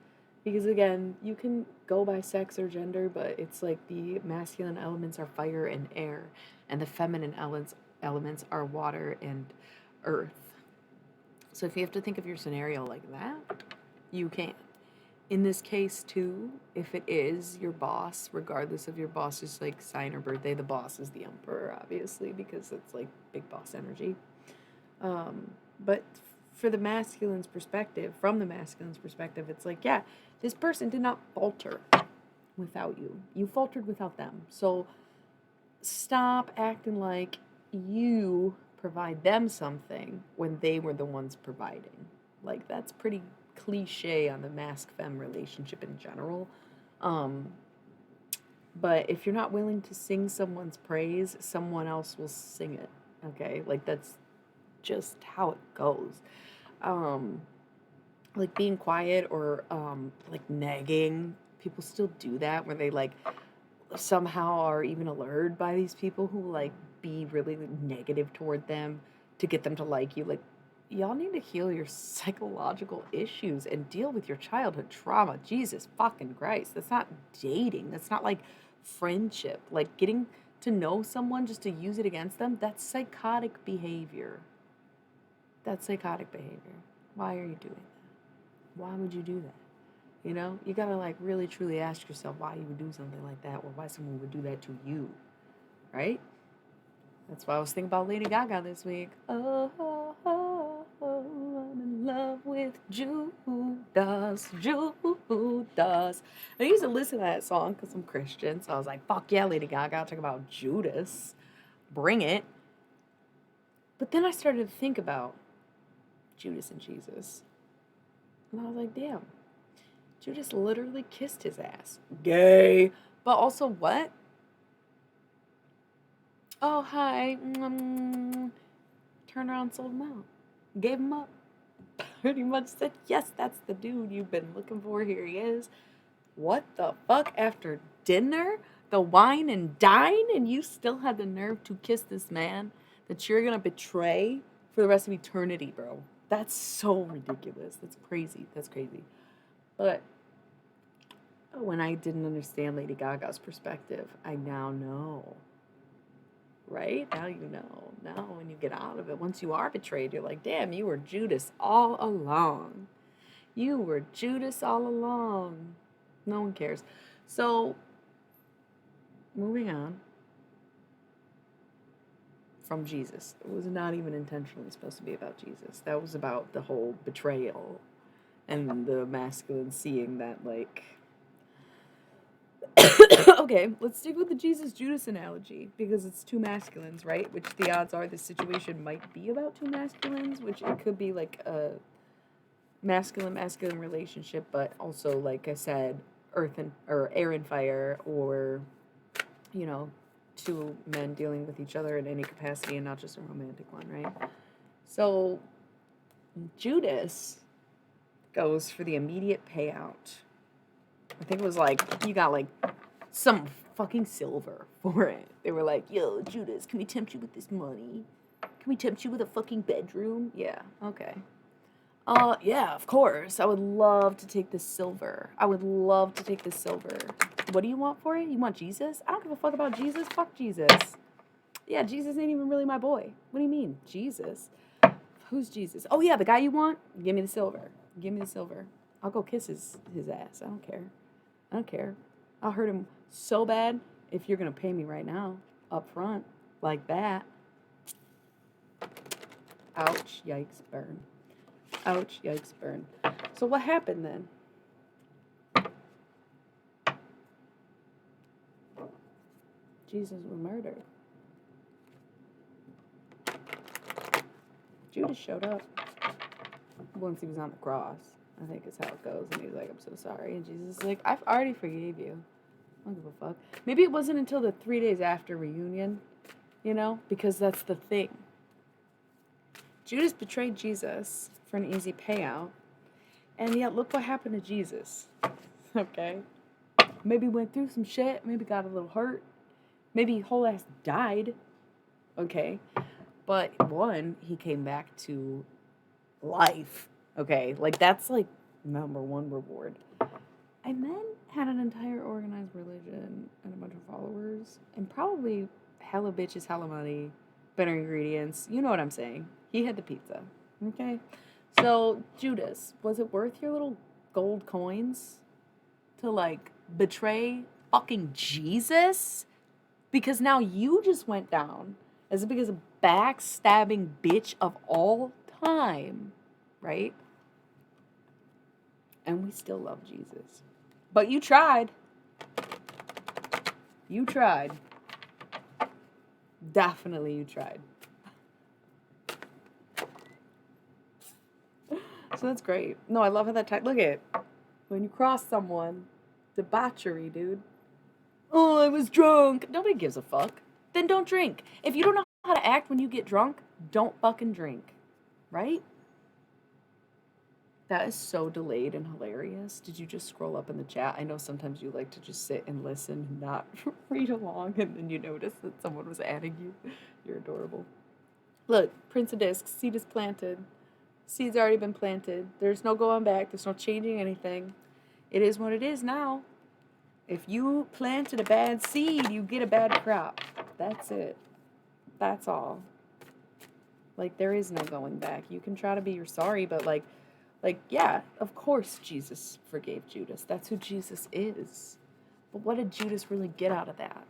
because again, you can go by sex or gender, but it's like the masculine elements are fire and air, and the feminine elements are water and earth. So if you have to think of your scenario like that, you can. In this case, too, if it is your boss, regardless of your boss's like sign or birthday, the boss is the emperor, obviously, because it's like big boss energy. But for the masculine's perspective, from the masculine's perspective, it's like, yeah, this person did not falter without you. You faltered without them. So stop acting like you provide them something when they were the ones providing. Like, that's pretty cliche on the mask femme relationship in general. But if you're not willing to sing someone's praise, someone else will sing it. Okay? Like, that's just how it goes. Like being quiet or like nagging, people still do that where they like somehow are even allured by these people who like be really negative toward them to get them to like you. Like, y'all need to heal your psychological issues and deal with your childhood trauma. Jesus fucking Christ. That's not dating. That's not like friendship. Like getting to know someone just to use it against them, that's psychotic behavior. That's psychotic behavior. Why are you doing that? Why would you do that? You know, you gotta like really truly ask yourself why you would do something like that or why someone would do that to you, right? That's why I was thinking about Lady Gaga this week. Oh, oh, oh, oh, I'm in love with Judas, Judas. I used to listen to that song because I'm Christian, so I was like, fuck yeah, Lady Gaga, I'll talk about Judas. Bring it. But then I started to think about Judas and Jesus. And I was like, damn, Judas literally kissed his ass. Gay. But also what? Oh, hi. Turned around, sold him out. Gave him up. Pretty much said, yes, that's the dude you've been looking for. Here he is. What the fuck? After dinner? The wine and dine? And you still had the nerve to kiss this man that you're gonna betray for the rest of eternity, bro. That's so ridiculous. That's crazy. But when I didn't understand Lady Gaga's perspective. I now know. Right? Now you know. Now when you get out of it, once you are betrayed, you're like, damn, you were Judas all along. You were Judas all along. No one cares. So, moving on from Jesus. It was not even intentionally supposed to be about Jesus. That was about the whole betrayal and the masculine seeing that, like, okay, let's stick with the Jesus Judas analogy because it's two masculines, right? Which the odds are this situation might be about two masculines, which it could be like a masculine relationship, but also, like I said, air and fire, or you know, two men dealing with each other in any capacity and not just a romantic one, right? So Judas goes for the immediate payout. I think it was like you got like some fucking silver for it. They were like, yo, Judas, can we tempt you with this money? Can we tempt you with a fucking bedroom? Yeah, okay. Yeah, of course. I would love to take this silver. I would love to take this silver. What do you want for it? You want Jesus? I don't give a fuck about Jesus. Fuck Jesus. Yeah, Jesus ain't even really my boy. What do you mean? Jesus? Who's Jesus? Oh, yeah, the guy you want? Give me the silver. Give me the silver. I'll go kiss his ass. I don't care. I don't care. I'll hurt him so bad if you're going to pay me right now, up front, like that. Ouch, yikes, burn. Ouch, yikes, burn. So what happened then? Jesus was murdered. Judas showed up once he was on the cross, I think is how it goes. And he's like, I'm so sorry. And Jesus is like, I've already forgave you. I don't give a fuck. Maybe it wasn't until the 3 days after reunion, you know, because that's the thing. Judas betrayed Jesus for an easy payout, and yet look what happened to Jesus. Okay? Maybe went through some shit, maybe got a little hurt, maybe whole ass died. Okay? But one, he came back to life. Okay? Like, that's like number one reward. And then had an entire organized religion and a bunch of followers, and probably hella bitches, hella money, better ingredients. You know what I'm saying. He had the pizza. Okay? So, Judas, was it worth your little gold coins to, like, betray fucking Jesus? Because now you just went down as the biggest backstabbing bitch of all time, right? And we still love Jesus. But you tried. You tried. Definitely you tried. So that's great. No, I love how that type. Look at it. When you cross someone, debauchery, dude. Oh, I was drunk. Nobody gives a fuck. Then don't drink. If you don't know how to act when you get drunk, don't fucking drink. Right? That is so delayed and hilarious. Did you just scroll up in the chat? I know sometimes you like to just sit and listen and not read along, and then you notice that someone was adding you. You're adorable. Look, Prince of Discs, seed is planted. Seed's already been planted. There's no going back. There's no changing anything. It is what it is now. If you planted a bad seed, you get a bad crop. That's it. That's all. Like, there is no going back. You can try to be sorry, but like, yeah, of course Jesus forgave Judas. That's who Jesus is. But what did Judas really get out of that?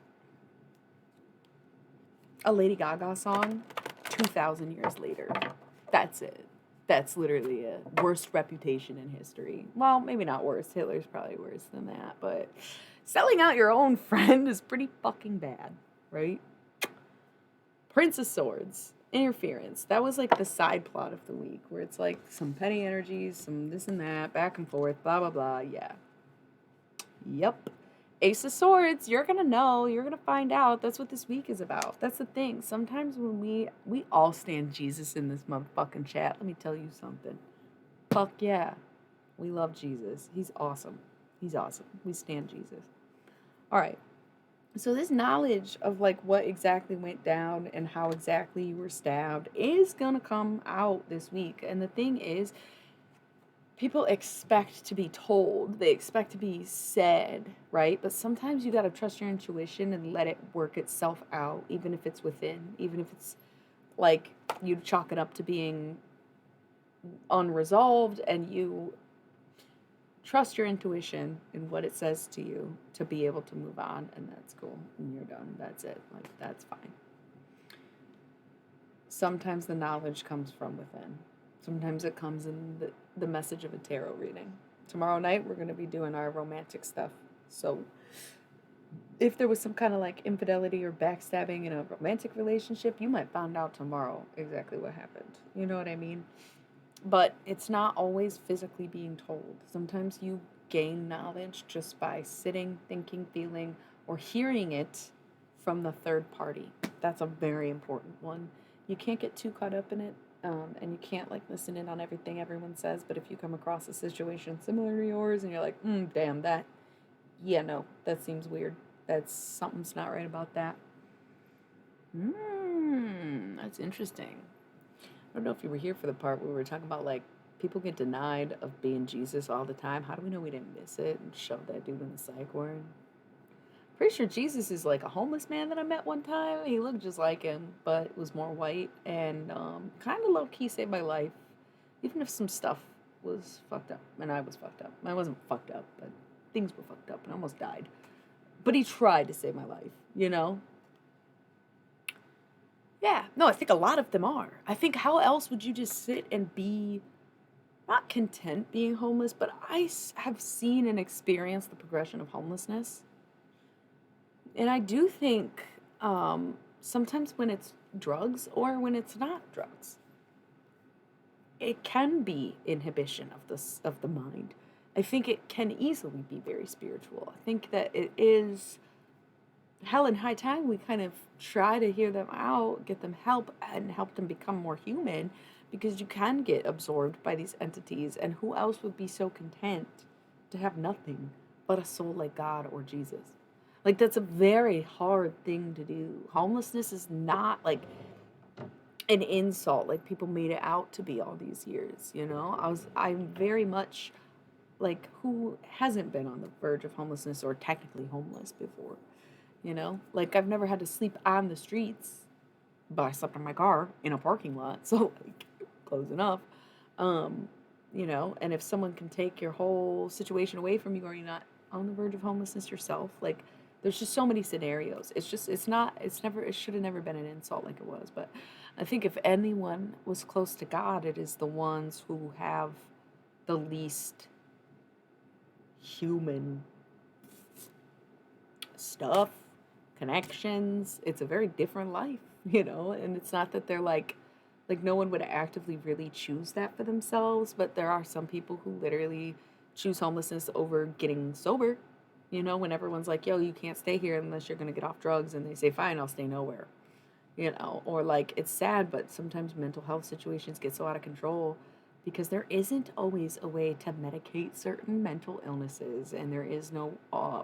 A Lady Gaga song 2,000 years later. That's it. That's literally a worst reputation in history. Well, maybe not worse. Hitler's probably worse than that. But selling out your own friend is pretty fucking bad, right? Prince of Swords. Interference. That was like the side plot of the week, where it's like some petty energies, some this and that, back and forth, blah, blah, blah. Yeah. Yep. Ace of Swords, you're gonna know, you're gonna find out. That's what this week is about. That's the thing. Sometimes when we all stand Jesus in this motherfucking chat, let me tell you something. Fuck yeah. We love Jesus. He's awesome. He's awesome. We stand Jesus. All right. So this knowledge of like what exactly went down and how exactly you were stabbed is gonna come out this week. And the thing is, people expect to be told, they expect to be said, right? But sometimes you got to trust your intuition and let it work itself out, even if it's within, even if it's like you chalk it up to being unresolved, and you trust your intuition and what it says to you to be able to move on, and that's cool. And you're done. That's it. Like, that's fine. Sometimes the knowledge comes from within. Sometimes it comes in the message of a tarot reading. Tomorrow night, we're going to be doing our romantic stuff. So, if there was some kind of like infidelity or backstabbing in a romantic relationship, you might find out tomorrow exactly what happened. You know what I mean? But it's not always physically being told. Sometimes you gain knowledge just by sitting, thinking, feeling, or hearing it from the third party. That's a very important one. You can't get too caught up in it, and you can't like listen in on everything everyone says. But if you come across a situation similar to yours and you're like, damn, that, yeah, no, that seems weird. That's something's not right about that. That's interesting. I don't know if you were here for the part where we were talking about like people get denied of being Jesus all the time. How do we know we didn't miss it and shove that dude in the psych ward? Pretty sure Jesus is like a homeless man that I met one time. He looked just like him, but was more white and kind of low key saved my life. Even if some stuff was fucked up and I was fucked up. I wasn't fucked up, but things were fucked up and I almost died. But he tried to save my life, you know? Yeah, no, I think a lot of them are. I think how else would you just sit and be not content being homeless, but have seen and experienced the progression of homelessness. And I do think sometimes when it's drugs or when it's not drugs, it can be inhibition of the mind. I think it can easily be very spiritual. I think that it is hell and high time we kind of try to hear them out, get them help, and help them become more human, because you can get absorbed by these entities, and who else would be so content to have nothing but a soul like God or Jesus? Like, that's a very hard thing to do. Homelessness is not like an insult like people made it out to be all these years, you know? I'm very much like, who hasn't been on the verge of homelessness or technically homeless before? You know, like I've never had to sleep on the streets, but I slept in my car in a parking lot, so like close enough. Um, you know, and if someone can take your whole situation away from you, or you're not on the verge of homelessness yourself, like there's just so many scenarios. It should have never been an insult like it was. But I think if anyone was close to God, it is the ones who have the least human stuff, connections. It's a very different life, you know, and it's not that they're like no one would actively really choose that for themselves, but there are some people who literally choose homelessness over getting sober. You know, when everyone's like, "Yo, you can't stay here unless you're going to get off drugs," and they say, "Fine, I'll stay nowhere." You know, or like it's sad, but sometimes mental health situations get so out of control because there isn't always a way to medicate certain mental illnesses, and there is no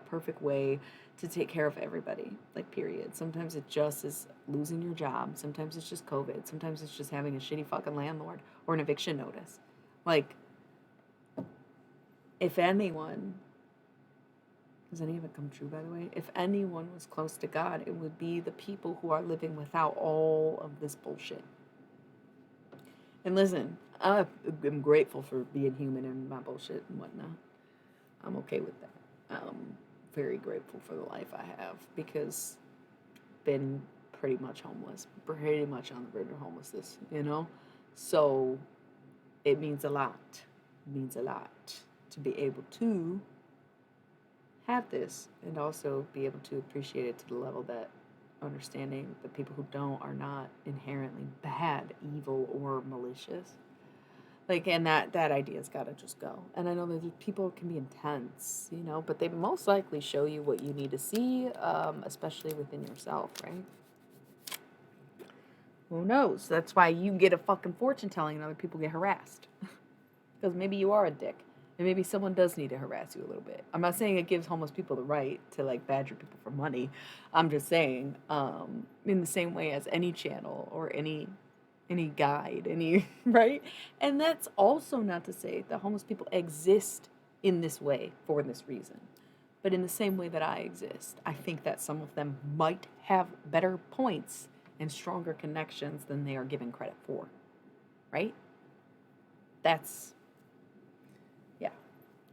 perfect way to take care of everybody, like, period. Sometimes it just is losing your job, sometimes it's just COVID, sometimes it's just having a shitty fucking landlord or an eviction notice. Like, if anyone, does any of it come true, by the way? If anyone was close to God, it would be the people who are living without all of this bullshit. And listen, I am grateful for being human and my bullshit and whatnot. I'm okay with that. I'm very grateful for the life I have, because I've been pretty much homeless, pretty much on the verge of homelessness, you know? So it means a lot. It means a lot to be able to have this and also be able to appreciate it to the level that understanding that people who don't are not inherently bad, evil, or malicious. Like, and that idea's got to just go. And I know that people can be intense, you know, but they most likely show you what you need to see, especially within yourself, right? Who knows? That's why you get a fucking fortune telling and other people get harassed. Because maybe you are a dick. And maybe someone does need to harass you a little bit. I'm not saying it gives homeless people the right to like badger people for money. I'm just saying, in the same way as any channel or any any guide, any, right? And that's also not to say that homeless people exist in this way for this reason. But in the same way that I exist, I think that some of them might have better points and stronger connections than they are given credit for, right? That's, yeah,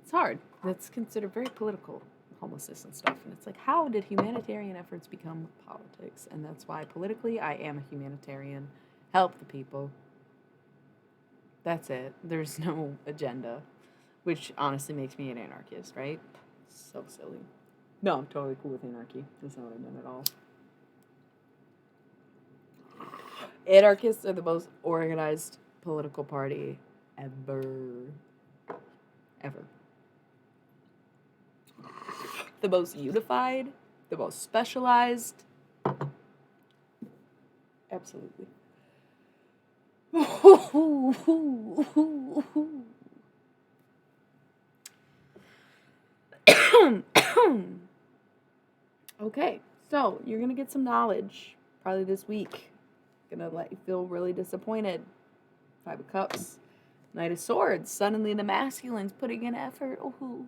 it's hard. That's considered very political, homelessness and stuff. And it's like, how did humanitarian efforts become politics? And that's why politically I am a humanitarian. Help the people. That's it. There's no agenda, which honestly makes me an anarchist, right? So silly. No, I'm totally cool with anarchy. That's not what I meant at all. Anarchists are the most organized political party ever. Ever. The most unified, the most specialized. Absolutely. Okay, so you're gonna get some knowledge probably this week. Gonna let you feel really disappointed. Five of Cups, Knight of Swords. Suddenly the masculine's putting in effort. Ooh.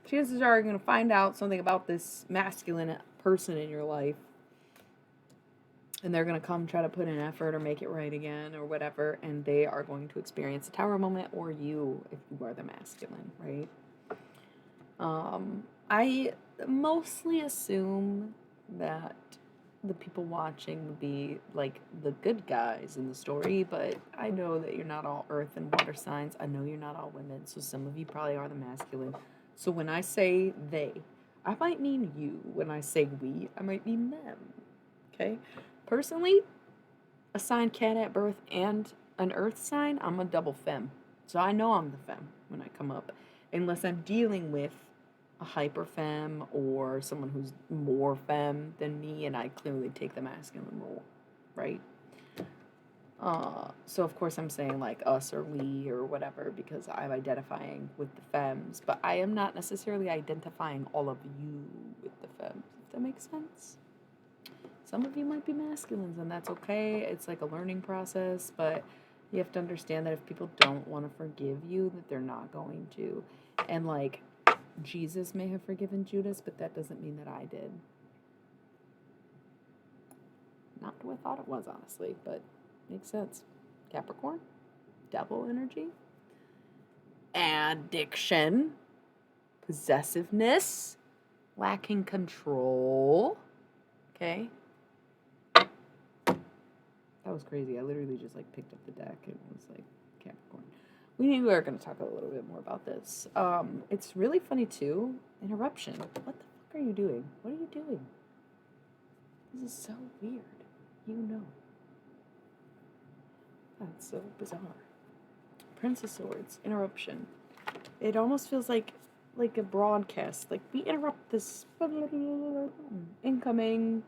Chances are you're gonna find out something about this masculine person in your life, and they're gonna come try to put in effort or make it right again or whatever, and they are going to experience a tower moment, or you if you are the masculine, right? I mostly assume that the people watching would be like the good guys in the story, but I know that you're not all earth and water signs. I know you're not all women, so some of you probably are the masculine. So when I say they, I might mean you. When I say we, I might mean them. Okay? Personally, a sign cat at birth and an earth sign, I'm a double femme. So I know I'm the femme when I come up, unless I'm dealing with a hyper femme or someone who's more femme than me, and I clearly take the masculine role, right? So of course I'm saying like us or we or whatever because I'm identifying with the femmes, but I am not necessarily identifying all of you with the femmes, if that makes sense. Some of you might be masculines, and that's okay. It's like a learning process, but you have to understand that if people don't want to forgive you, that they're not going to. And like, Jesus may have forgiven Judas, but that doesn't mean that I did. Not who I thought it was, honestly, but makes sense. Capricorn, devil energy, addiction, possessiveness, lacking control. Okay. That was crazy. I literally just like picked up the deck and was like Capricorn. We are going to talk a little bit more about this. It's really funny too. Interruption. What the fuck are you doing? What are you doing? This is so weird. You know. That's so bizarre. Prince of Swords. Interruption. It almost feels like a broadcast. Like we interrupt this incoming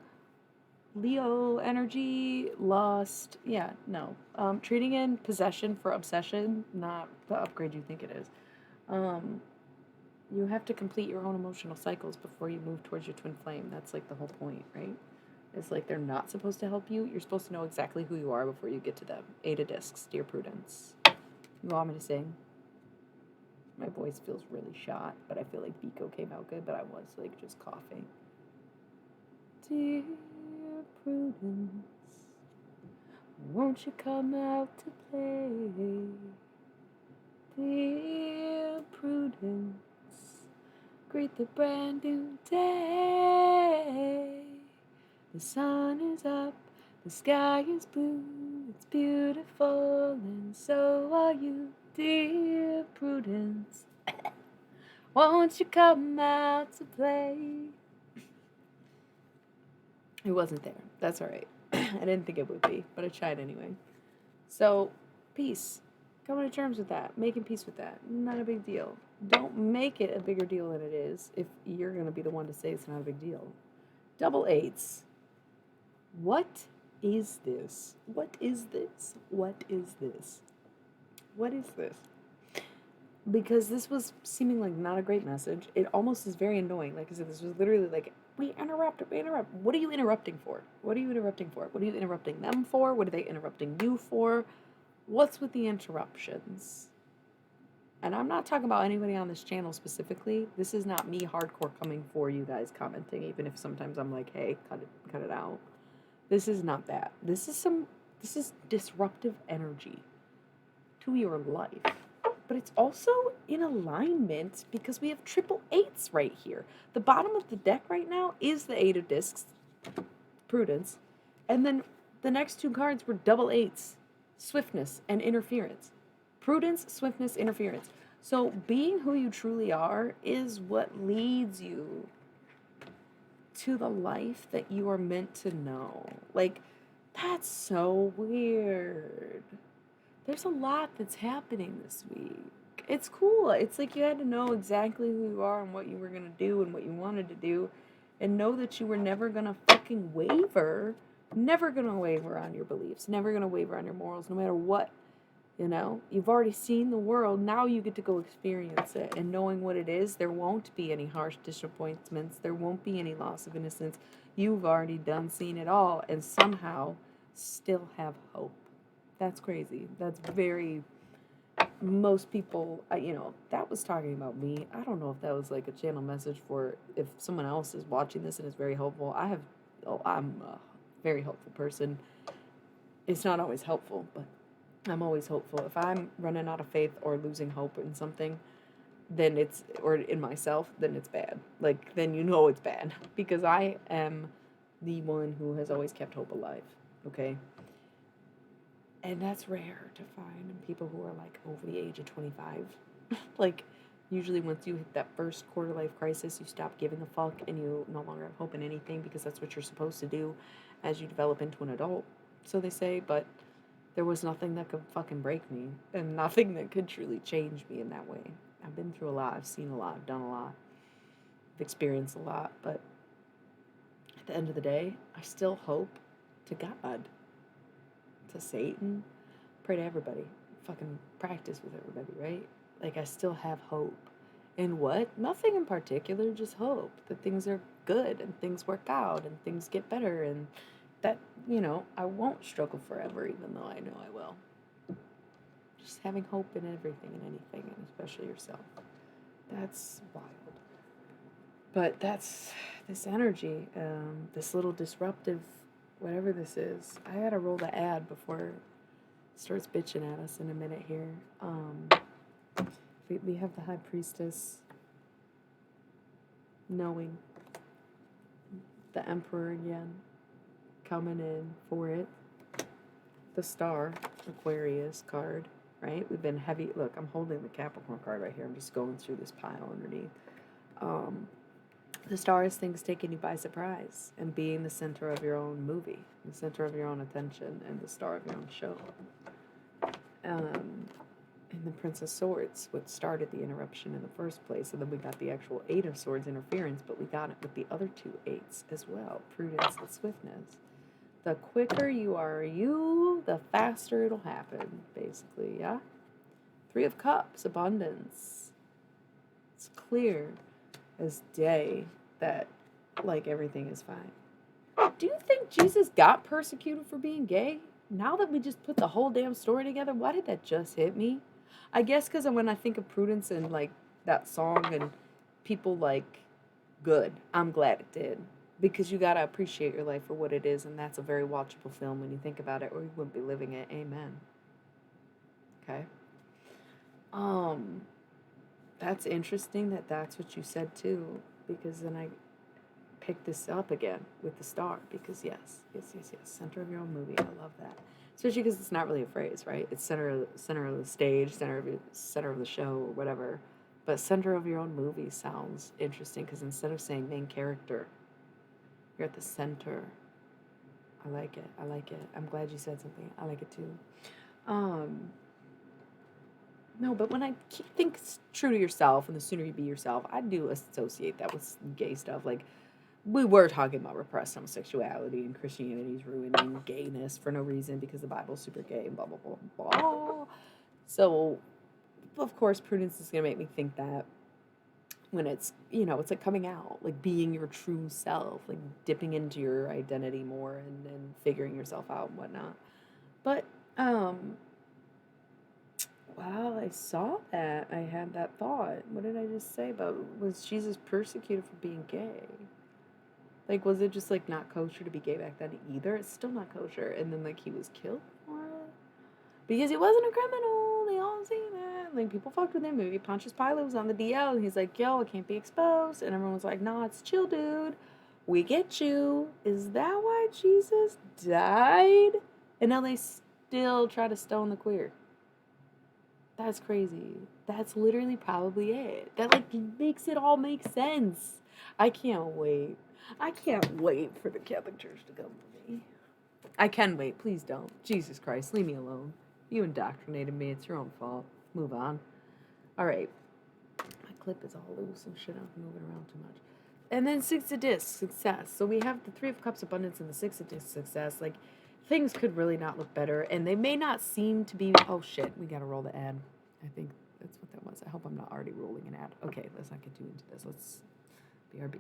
Leo energy, lust. Yeah, no. Treating in possession for obsession, not the upgrade you think it is. You have to complete your own emotional cycles before you move towards your twin flame. That's like the whole point, right? It's like they're not supposed to help you. You're supposed to know exactly who you are before you get to them. Eight of Discs, Dear Prudence. You want me to sing? My voice feels really shot, but I feel like Biko came out good, but I was like just coughing. Dear Prudence, won't you come out to play? Dear Prudence, greet the brand new day. The sun is up, the sky is blue, it's beautiful, and so are you, dear Prudence. Won't you come out to play? It wasn't there. That's all right. I didn't think it would be, but I tried anyway. So, peace. Coming to terms with that. Making peace with that. Not a big deal. Don't make it a bigger deal than it is if you're going to be the one to say it's not a big deal. Double eights. What is this? What is this? What is this? What is this? Because this was seeming like not a great message. It almost is very annoying. Like I said, this was literally like We interrupt. What are you interrupting for? What are you interrupting for? What are you interrupting them for? What are they interrupting you for? What's with the interruptions? And I'm not talking about anybody on this channel specifically. This is not me hardcore coming for you guys commenting, even if sometimes I'm like, hey, cut it out. This is not that. This is disruptive energy to your life. But it's also in alignment because we have triple eights right here. The bottom of the deck right now is the Eight of Discs, Prudence. And then the next two cards were double eights, Swiftness and Interference. Prudence, Swiftness, Interference. So being who you truly are is what leads you to the life that you are meant to know. Like, that's so weird. There's a lot that's happening this week. It's cool. It's like you had to know exactly who you are and what you were going to do and what you wanted to do, and know that you were never going to fucking waver. Never going to waver on your beliefs. Never going to waver on your morals, no matter what. You know, you've already seen the world. Now you get to go experience it. And knowing what it is, there won't be any harsh disappointments. There won't be any loss of innocence. You've already seen it all, and somehow still have hope. That's crazy. That's very, most people, that was talking about me. I don't know if that was like a channel message for if someone else is watching this and is very hopeful. I'm a very hopeful person. It's not always helpful, but I'm always hopeful. If I'm running out of faith or losing hope in something, or in myself, then it's bad. Like, then you know it's bad. Because I am the one who has always kept hope alive. Okay? And that's rare to find in people who are, like, over the age of 25. Like, usually once you hit that first quarter life crisis, you stop giving a fuck and you no longer have hope in anything because that's what you're supposed to do as you develop into an adult. So they say, but there was nothing that could fucking break me and nothing that could truly change me in that way. I've been through a lot. I've seen a lot. I've done a lot. I've experienced a lot. But at the end of the day, I still hope to God, to Satan, pray to everybody. Fucking practice with everybody, right? Like, I still have hope. And what? Nothing in particular, just hope that things are good and things work out and things get better and that, I won't struggle forever, even though I know I will. Just having hope in everything and anything, and especially yourself. That's wild. But that's this energy, this little disruptive, whatever this is. I gotta roll the ad before it starts bitching at us in a minute here. We have the High Priestess knowing, the Emperor again, coming in for it. The Star, Aquarius card, right? We've been heavy. Look, I'm holding the Capricorn card right here. I'm just going through this pile underneath. The Star is things taking you by surprise and being the center of your own movie, the center of your own attention, and the star of your own show. And the Prince of Swords, what started the interruption in the first place, and then we got the actual Eight of Swords interference, but we got it with the other two eights as well, Prudence and Swiftness. The quicker you are the faster it'll happen, basically, yeah? Three of Cups, abundance. It's clear as day that, like, everything is fine. Do you think Jesus got persecuted for being gay? Now that we just put the whole damn story together, why did that just hit me? I guess because when I think of Prudence and, like, that song and people, like, good, I'm glad it did. Because you gotta appreciate your life for what it is, and that's a very watchable film when you think about it, or you wouldn't be living it. Amen. Okay? That's interesting that that's what you said too, because then I picked this up again with the Star, because yes, center of your own movie. I love that, especially because it's not really a phrase, right? It's center of the stage, center of the show, or whatever. But center of your own movie sounds interesting because instead of saying main character, you're at the center. I like it. I'm glad you said something. I like it too. No, but when I think true to yourself and the sooner you be yourself, I do associate that with gay stuff. Like, we were talking about repressed homosexuality and Christianity's ruining gayness for no reason because the Bible's super gay and blah, blah, blah, blah. So, of course, Prudence is going to make me think that. when it's, it's like coming out, like being your true self, like dipping into your identity more and figuring yourself out and whatnot. But um while I saw that, I had that thought. What did I just say about, was Jesus persecuted for being gay? Like, was it just like not kosher to be gay back then either? It's still not kosher. And then like he was killed for it because he wasn't a criminal. They all say that. Like, people fucked with him. Maybe Pontius Pilate was on the DL and he's like, yo, it can't be exposed. And everyone was like, nah, it's chill, dude. We get you. Is that why Jesus died? And now they still try to stone the queer. That's crazy. That's literally probably it. That like makes it all make sense. I can't wait. I can't wait for the Catholic Church to come for me. I can wait. Please don't. Jesus Christ, leave me alone. You indoctrinated me. It's your own fault. Move on. All right. My clip is all loose and shit. I'm moving around too much. And then Six of Discs, success. So we have the Three of Cups, abundance, and the Six of Discs, success. Like, things could really not look better, and they may not seem to be. Oh shit, we gotta roll the ad. I think that's what that was. I hope I'm not already rolling an ad. Okay, let's not get too into this. Let's BRB.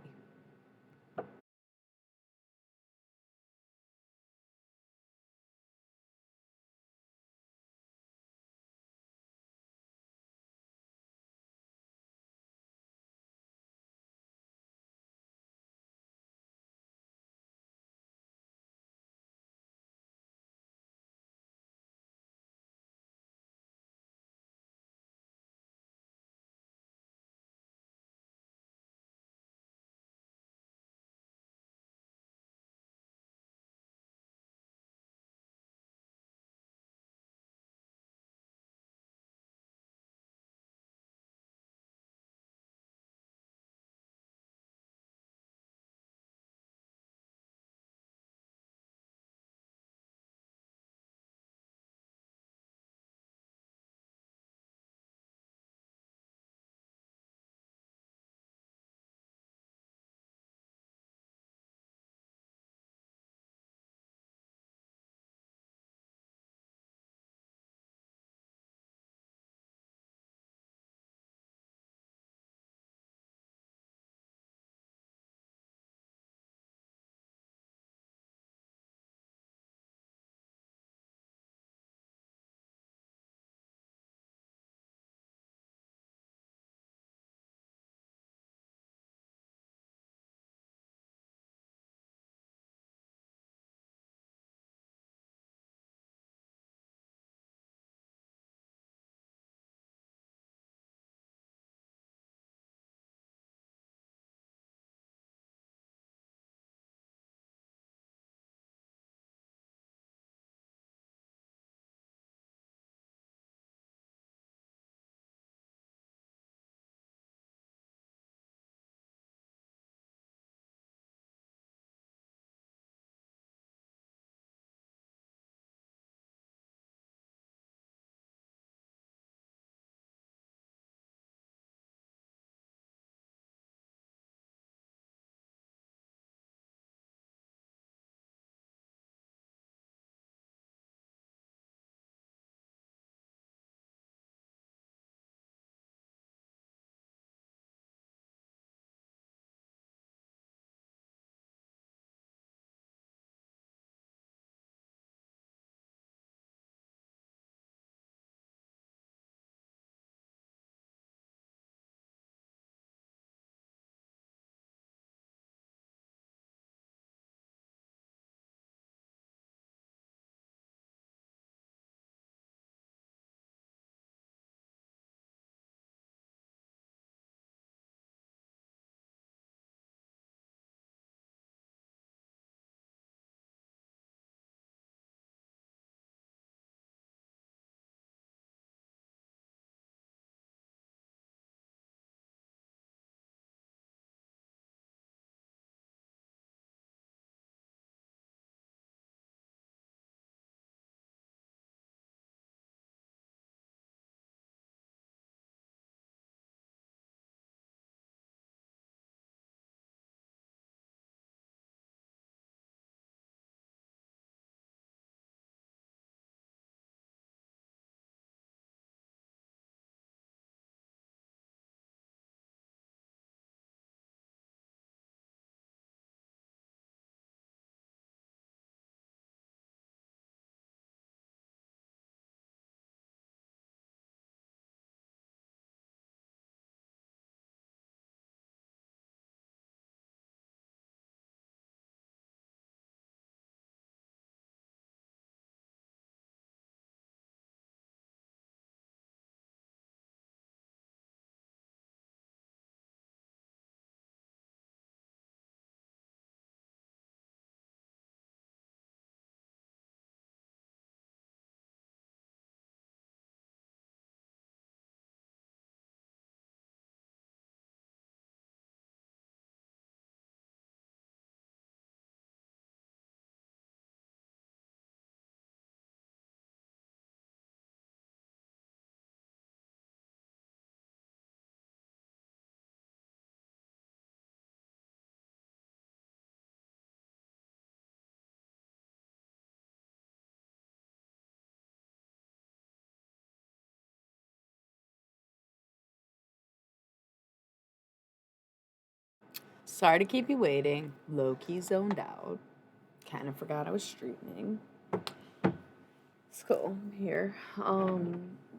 Sorry to keep you waiting. Low-key zoned out. Kind of forgot I was streaming. It's cool. I'm here.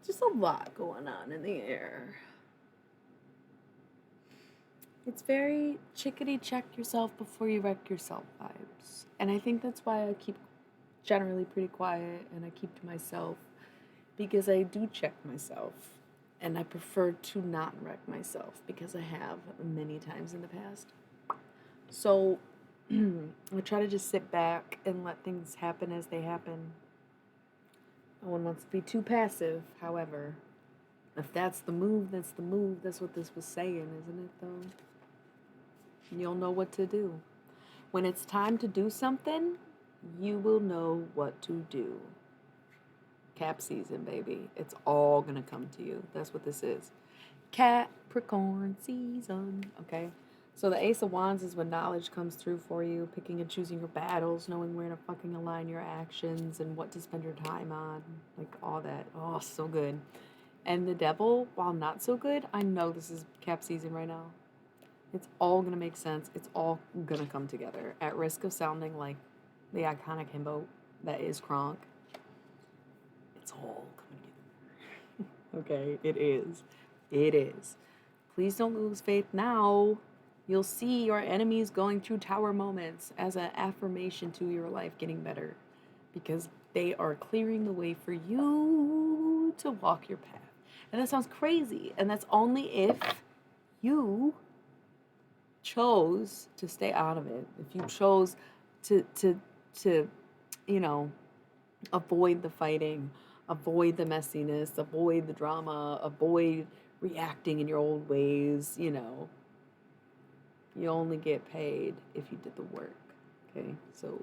Just a lot going on in the air. It's very chickadee check yourself before you wreck yourself vibes. And I think that's why I keep generally pretty quiet and I keep to myself because I do check myself. And I prefer to not wreck myself because I have many times in the past. So I try to just sit back and let things happen as they happen. No one wants to be too passive, however. If that's the move, that's the move. That's what this was saying, isn't it, though? You'll know what to do. When it's time to do something, you will know what to do. Cap season, baby. It's all gonna come to you. That's what this is. Capricorn season. Okay? So the Ace of Wands is when knowledge comes through for you, picking and choosing your battles, knowing where to fucking align your actions and what to spend your time on. Like all that. Oh, so good. And the Devil, while not so good, I know this is cap season right now. It's all gonna make sense. It's all gonna come together. At risk of sounding like the iconic himbo that is Kronk, it's all coming together. Okay, it is. It is. Please don't lose faith now. You'll see your enemies going through tower moments as an affirmation to your life getting better because they are clearing the way for you to walk your path. And that sounds crazy. And that's only if you chose to stay out of it. If you chose to you know, avoid the fighting, avoid the messiness, avoid the drama, avoid reacting in your old ways, you know. You only get paid if you did the work, okay? So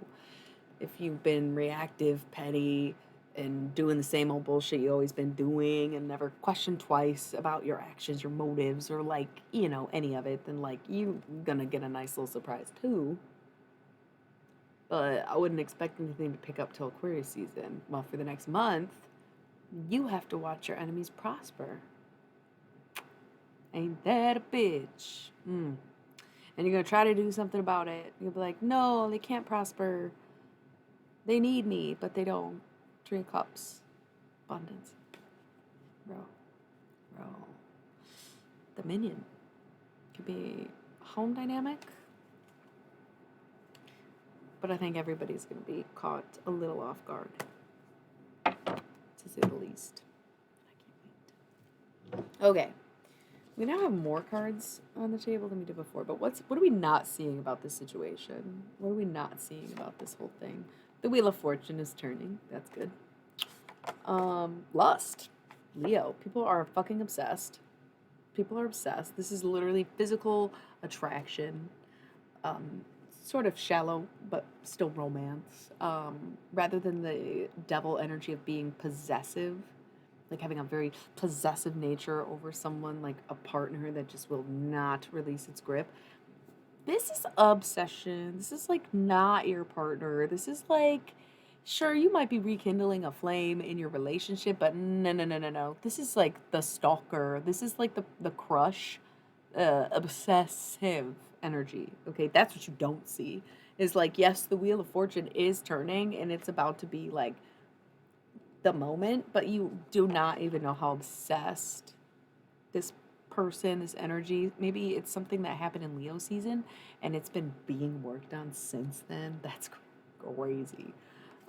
if you've been reactive, petty, and doing the same old bullshit you always been doing and never questioned twice about your actions, your motives, or like, you know, any of it, then like you gonna get a nice little surprise too. But I wouldn't expect anything to pick up till Aquarius season. Well, for the next month, you have to watch your enemies prosper. Ain't that a bitch? And you're going to try to do something about it. You'll be like, no, they can't prosper. They need me, but they don't. Three of Cups. Abundance. Bro. The Minion. Could be a home dynamic. But I think everybody's going to be caught a little off guard. To say the least. I can't wait. Okay. We now have more cards on the table than we did before, but what are we not seeing about this situation? What are we not seeing about this whole thing? The Wheel of Fortune is turning. That's good. Lust. Leo. People are fucking obsessed. People are obsessed. This is literally physical attraction. Sort of shallow, but still romance. Rather than the devil energy of being possessive. Like having a very possessive nature over someone, like a partner that just will not release its grip. This is obsession. This is like not your partner. This is like, sure, you might be rekindling a flame in your relationship, but no. This is like the stalker. This is like the crush, obsessive energy. Okay, that's what you don't see. Is like, yes, the Wheel of Fortune is turning and it's about to be like the moment, but you do not even know how obsessed this person, this energy, maybe it's something that happened in Leo season and it's been being worked on since then. That's crazy.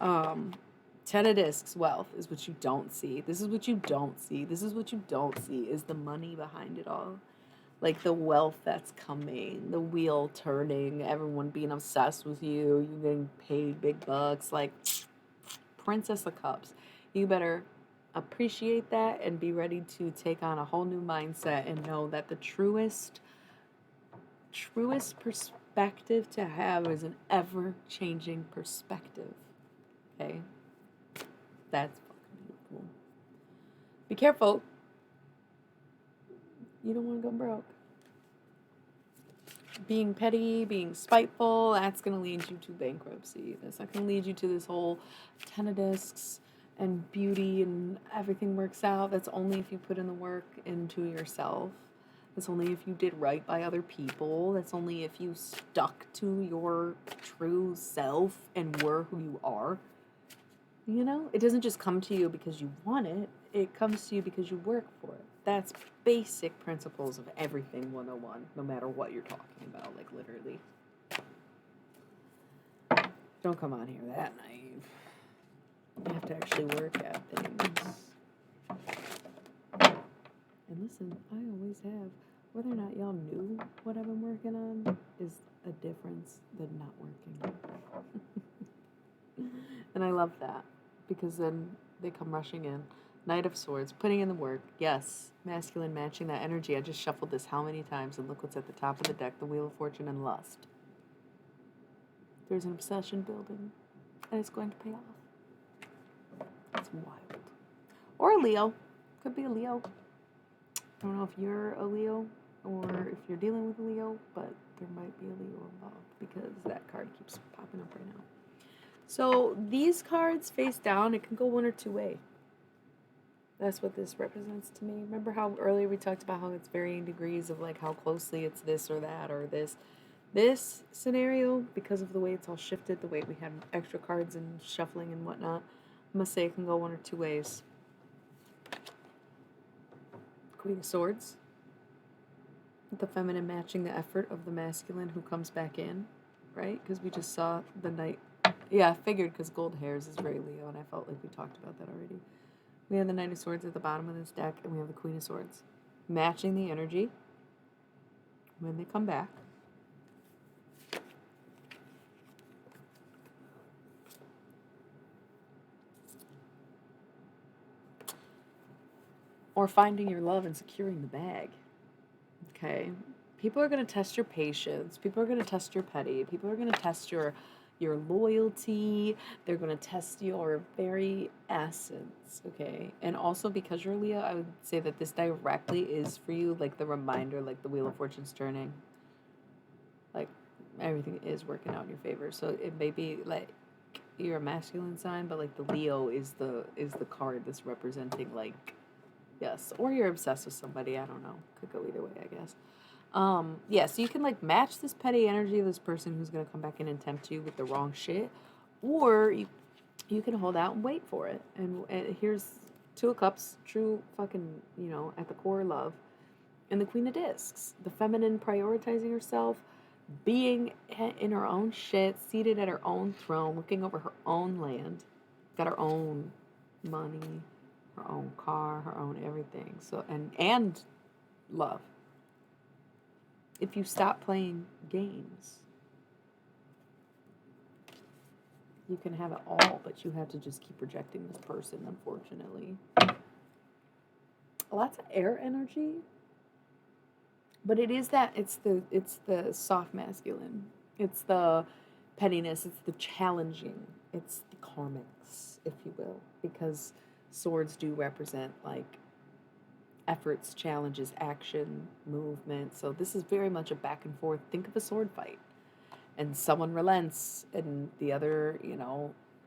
Ten of Discs, wealth is what you don't see. This is what you don't see. This is what you don't see is the money behind it all. Like the wealth that's coming, the wheel turning, everyone being obsessed with you, you getting paid big bucks, like Princess of Cups. You better appreciate that and be ready to take on a whole new mindset and know that the truest perspective to have is an ever-changing perspective. Okay? That's fucking beautiful. Be careful. You don't want to go broke. Being petty, being spiteful, that's going to lead you to bankruptcy. That's not going to lead you to this whole Ten of Discs and beauty and everything works out. That's only if you put in the work into yourself. That's only if you did right by other people. That's only if you stuck to your true self and were who you are. You know, it doesn't just come to you because you want it, it comes to you because you work for it. That's basic principles of everything 101, no matter what you're talking about, like literally. Don't come on here that naive. You have to actually work at things. And listen, I always have. Whether or not y'all knew what I've been working on is a difference than not working. And I love that because then they come rushing in. Knight of Swords, putting in the work. Yes, masculine matching that energy. I just shuffled this how many times and look what's at the top of the deck, the Wheel of Fortune and Lust. There's an obsession building and it's going to pay off. It's wild. Or a Leo. Could be a Leo. I don't know if you're a Leo or if you're dealing with a Leo, but there might be a Leo involved because that card keeps popping up right now. So these cards face down, it can go one or two ways. That's what this represents to me. Remember how earlier we talked about how it's varying degrees of like how closely it's this or that or this. This scenario, because of the way it's all shifted, the way we had extra cards and shuffling and whatnot, I must say it can go one or two ways. Queen of Swords. The feminine matching the effort of the masculine who comes back in, right? Because we just saw the Knight. Yeah, I figured because gold hairs is very Leo, and I felt like we talked about that already. We have the Knight of Swords at the bottom of this deck, and we have the Queen of Swords. Matching the energy when they come back. Or finding your love and securing the bag. Okay? People are going to test your patience. People are going to test your petty. People are going to test your loyalty. They're going to test your very essence, okay? And also because you're Leo, I would say that this directly is for you like the reminder, like the Wheel of Fortune's turning. Like everything is working out in your favor. So it may be like you're a masculine sign, but like the Leo is the card that's representing like yes, or you're obsessed with somebody, I don't know. Could go either way, I guess. Yeah, so you can like match this petty energy of this person who's gonna come back in and tempt you with the wrong shit, or you can hold out and wait for it. And here's Two of Cups, true fucking at the core love, and the Queen of Discs, the feminine prioritizing herself, being in her own shit, seated at her own throne, looking over her own land, got her own money, her own car, her own everything. So and love. If you stop playing games, you can have it all, but you have to just keep rejecting this person, unfortunately. Lots of air energy. But it is that it's the soft masculine. It's the pettiness, it's the challenging, it's the karmics, if you will, because swords do represent like efforts, challenges, action, movement. So this is very much a back and forth. Think of a sword fight. And someone relents and the other,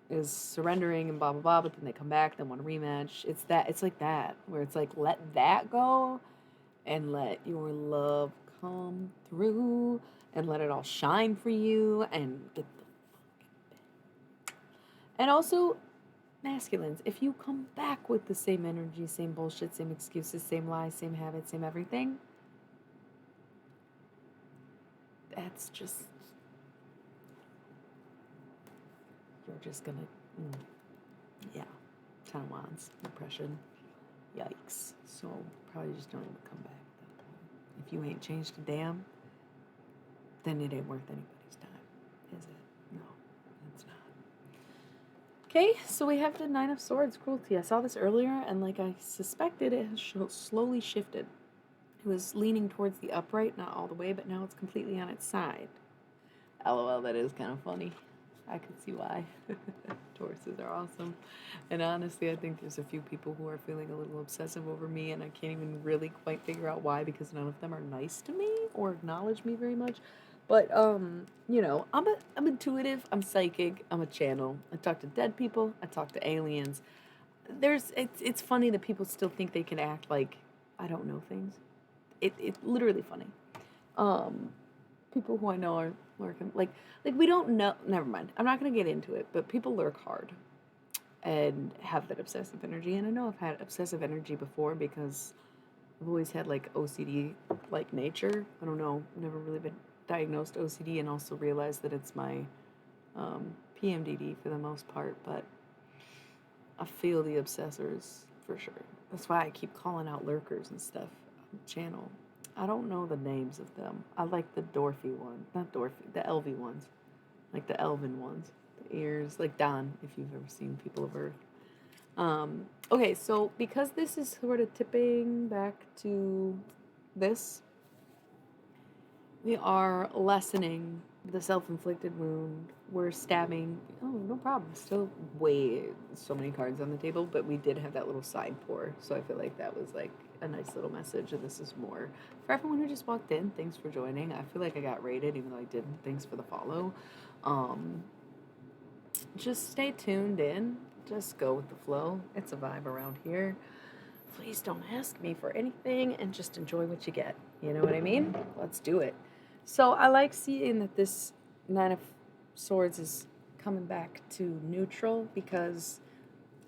is surrendering and blah blah blah, but then they come back, they want a rematch. It's like that, where it's like let that go and let your love come through and let it all shine for you and get the fucking. And also masculines, if you come back with the same energy, same bullshit, same excuses, same lies, same habits, same everything, that's just, you're just gonna, yeah, 10 of Wands, depression, yikes. So probably just don't even come back at that point. If you ain't changed a damn, then it ain't worth anybody's time, is it? No, it's not. Okay, so we have the Nine of Swords, cruelty. I saw this earlier, and like I suspected, it has slowly shifted. It was leaning towards the upright, not all the way, but now it's completely on its side. LOL, that is kind of funny. I can see why. Tauruses are awesome. And honestly, I think there's a few people who are feeling a little obsessive over me, and I can't even really quite figure out why, because none of them are nice to me or acknowledge me very much. But I'm intuitive, I'm psychic, I'm a channel. I talk to dead people, I talk to aliens. It's funny that people still think they can act like I don't know things. it's literally funny. Um, People who I know are lurking like we don't know. Never mind. I'm not gonna get into it. But people lurk hard and have that obsessive energy. And I know I've had obsessive energy before because I've always had like OCD like nature. I don't know. Never really been diagnosed OCD and also realized that it's my PMDD for the most part. But I feel the obsessors for sure. That's why I keep calling out lurkers and stuff on the channel. I don't know the names of them. I like the Dorothy one, not Dorothy, the Elvie ones, like the Elven ones, the ears, like Don, if you've ever seen People of Earth. Okay, so because this is sort of tipping back to this, we are lessening the self-inflicted wound. We're stabbing. Oh, no problem. Still way so many cards on the table, but we did have that little side pour, so I feel like that was like a nice little message. And this is more for everyone who just walked in. Thanks for joining. I feel like I got rated, even though I didn't. Thanks for the follow. Just stay tuned in. Just go with the flow. It's a vibe around here. Please don't ask me for anything and just enjoy what you get. You know what I mean? Let's do it. So I like seeing that this Nine of Swords is coming back to neutral because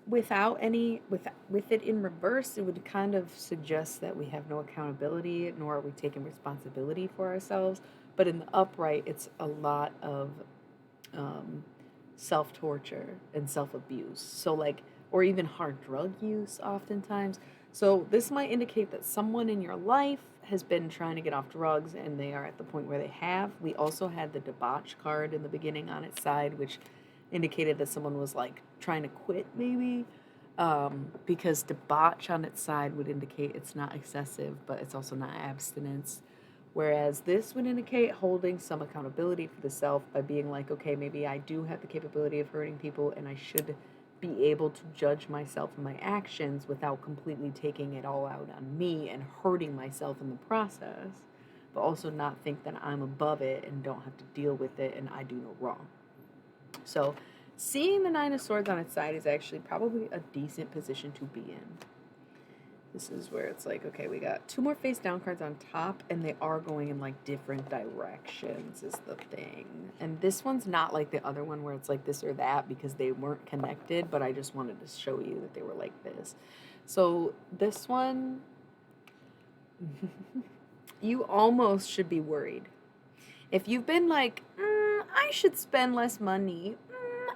with it in reverse, it would kind of suggest that we have no accountability, nor are we taking responsibility for ourselves. But in the upright, it's a lot of self torture and self abuse. So, like, or even hard drug use, oftentimes. So, this might indicate that someone in your life has been trying to get off drugs and they are at the point where they have. We also had the debauch card in the beginning on its side, which indicated that someone was like trying to quit, maybe. Because debauch on its side would indicate it's not excessive, but it's also not abstinence. Whereas this would indicate holding some accountability for the self by being like, okay, maybe I do have the capability of hurting people and I should be able to judge myself and my actions without completely taking it all out on me and hurting myself in the process, but also not think that I'm above it and don't have to deal with it and I do no wrong. So seeing the Nine of Swords on its side is actually probably a decent position to be in. This is where it's like, okay, we got two more face down cards on top, and they are going in like different directions, is the thing. And this one's not like the other one where it's like this or that because they weren't connected, but I just wanted to show you that they were like this. So this one, you almost should be worried. If you've been like, I should spend less money,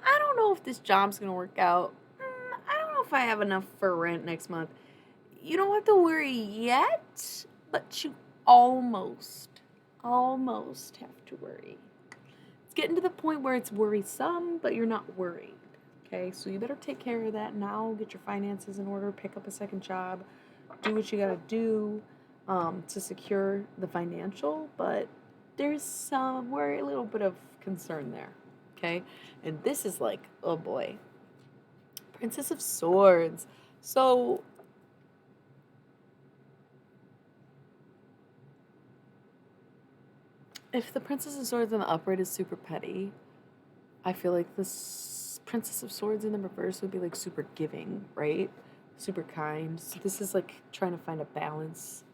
I don't know if this job's gonna work out, I don't know if I have enough for rent next month. You don't have to worry yet, but you almost have to worry. It's getting to the point where it's worrisome, but you're not worried. Okay, so you better take care of that now. Get your finances in order, pick up a second job, do what you gotta do to secure the financial, but there's some worry, a little bit of concern there. Okay, and this is like, oh boy, Princess of Swords. So if the Princess of Swords in the upright is super petty, I feel like this Princess of Swords in the reverse would be like super giving, right? Super kind. So this is like trying to find a balance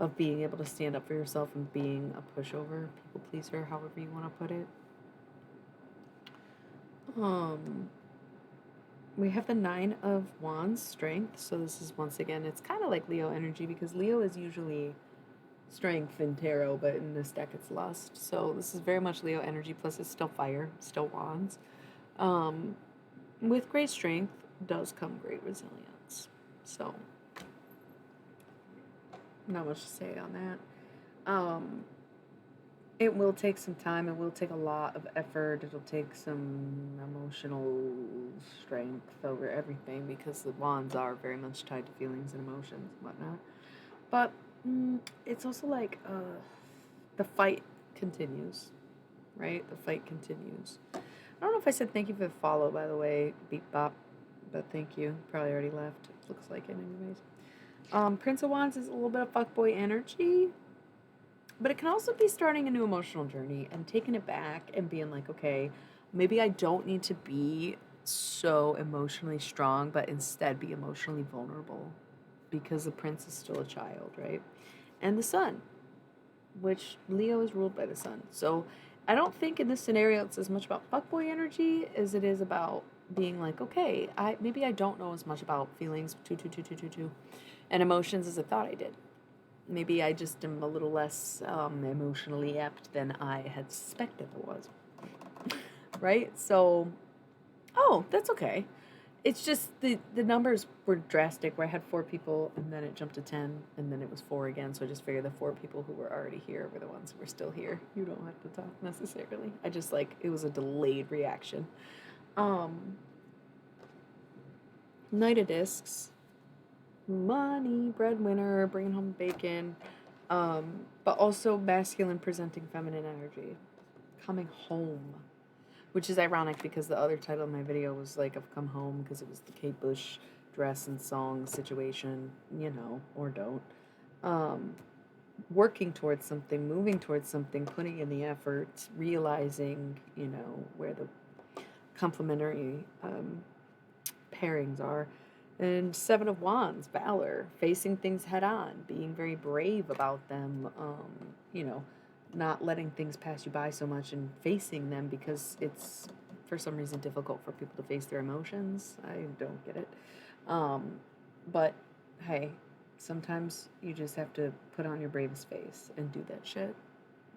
of being able to stand up for yourself and being a pushover, people pleaser, however you want to put it. We have the Nine of Wands, strength. So this is once again, it's kind of like Leo energy because Leo is usually strength in tarot, but in this deck it's lust. So this is very much Leo energy, plus it's still fire, still wands. With great strength does come great resilience. So not much to say on that. It will take some time. It will take a lot of effort. It'll take some emotional strength over everything because the wands are very much tied to feelings and emotions and whatnot. But it's also like the fight continues, right? The fight continues. I don't know if I said thank you for the follow, by the way, Beep Bop, but thank you. Probably already left. Looks like it anyways. Prince of Wands is a little bit of fuckboy energy, but it can also be starting a new emotional journey and taking it back and being like, okay, maybe I don't need to be so emotionally strong, but instead be emotionally vulnerable because the prince is still a child, right? and the sun, which Leo is ruled by the sun. So I don't think in this scenario it's as much about fuckboy energy as it is about being like, okay, maybe I don't know as much about feelings, and emotions as I thought I did. Maybe I just am a little less emotionally apt than I had suspected I was. Right? So, oh, that's okay. It's just the numbers were drastic where I had 4 people and then it jumped to 10 and then it was 4 again. So I just figured the 4 people who were already here were the ones who were still here. You don't have to talk necessarily. I just like, it was a delayed reaction. Knight of Discs. Money, breadwinner, bringing home bacon. But also masculine presenting feminine energy. Coming home. Which is ironic because the other title of my video was like, I've come home, because it was the Kate Bush dress and song situation, you know, or don't. Working towards something, moving towards something, putting in the effort, realizing, you know, where the complementary pairings are. And 7 of Wands, Valor, facing things head on, being very brave about them, you know, not letting things pass you by so much and facing them because it's for some reason difficult for people to face their emotions. I don't get it. But hey, sometimes you just have to put on your bravest face and do that shit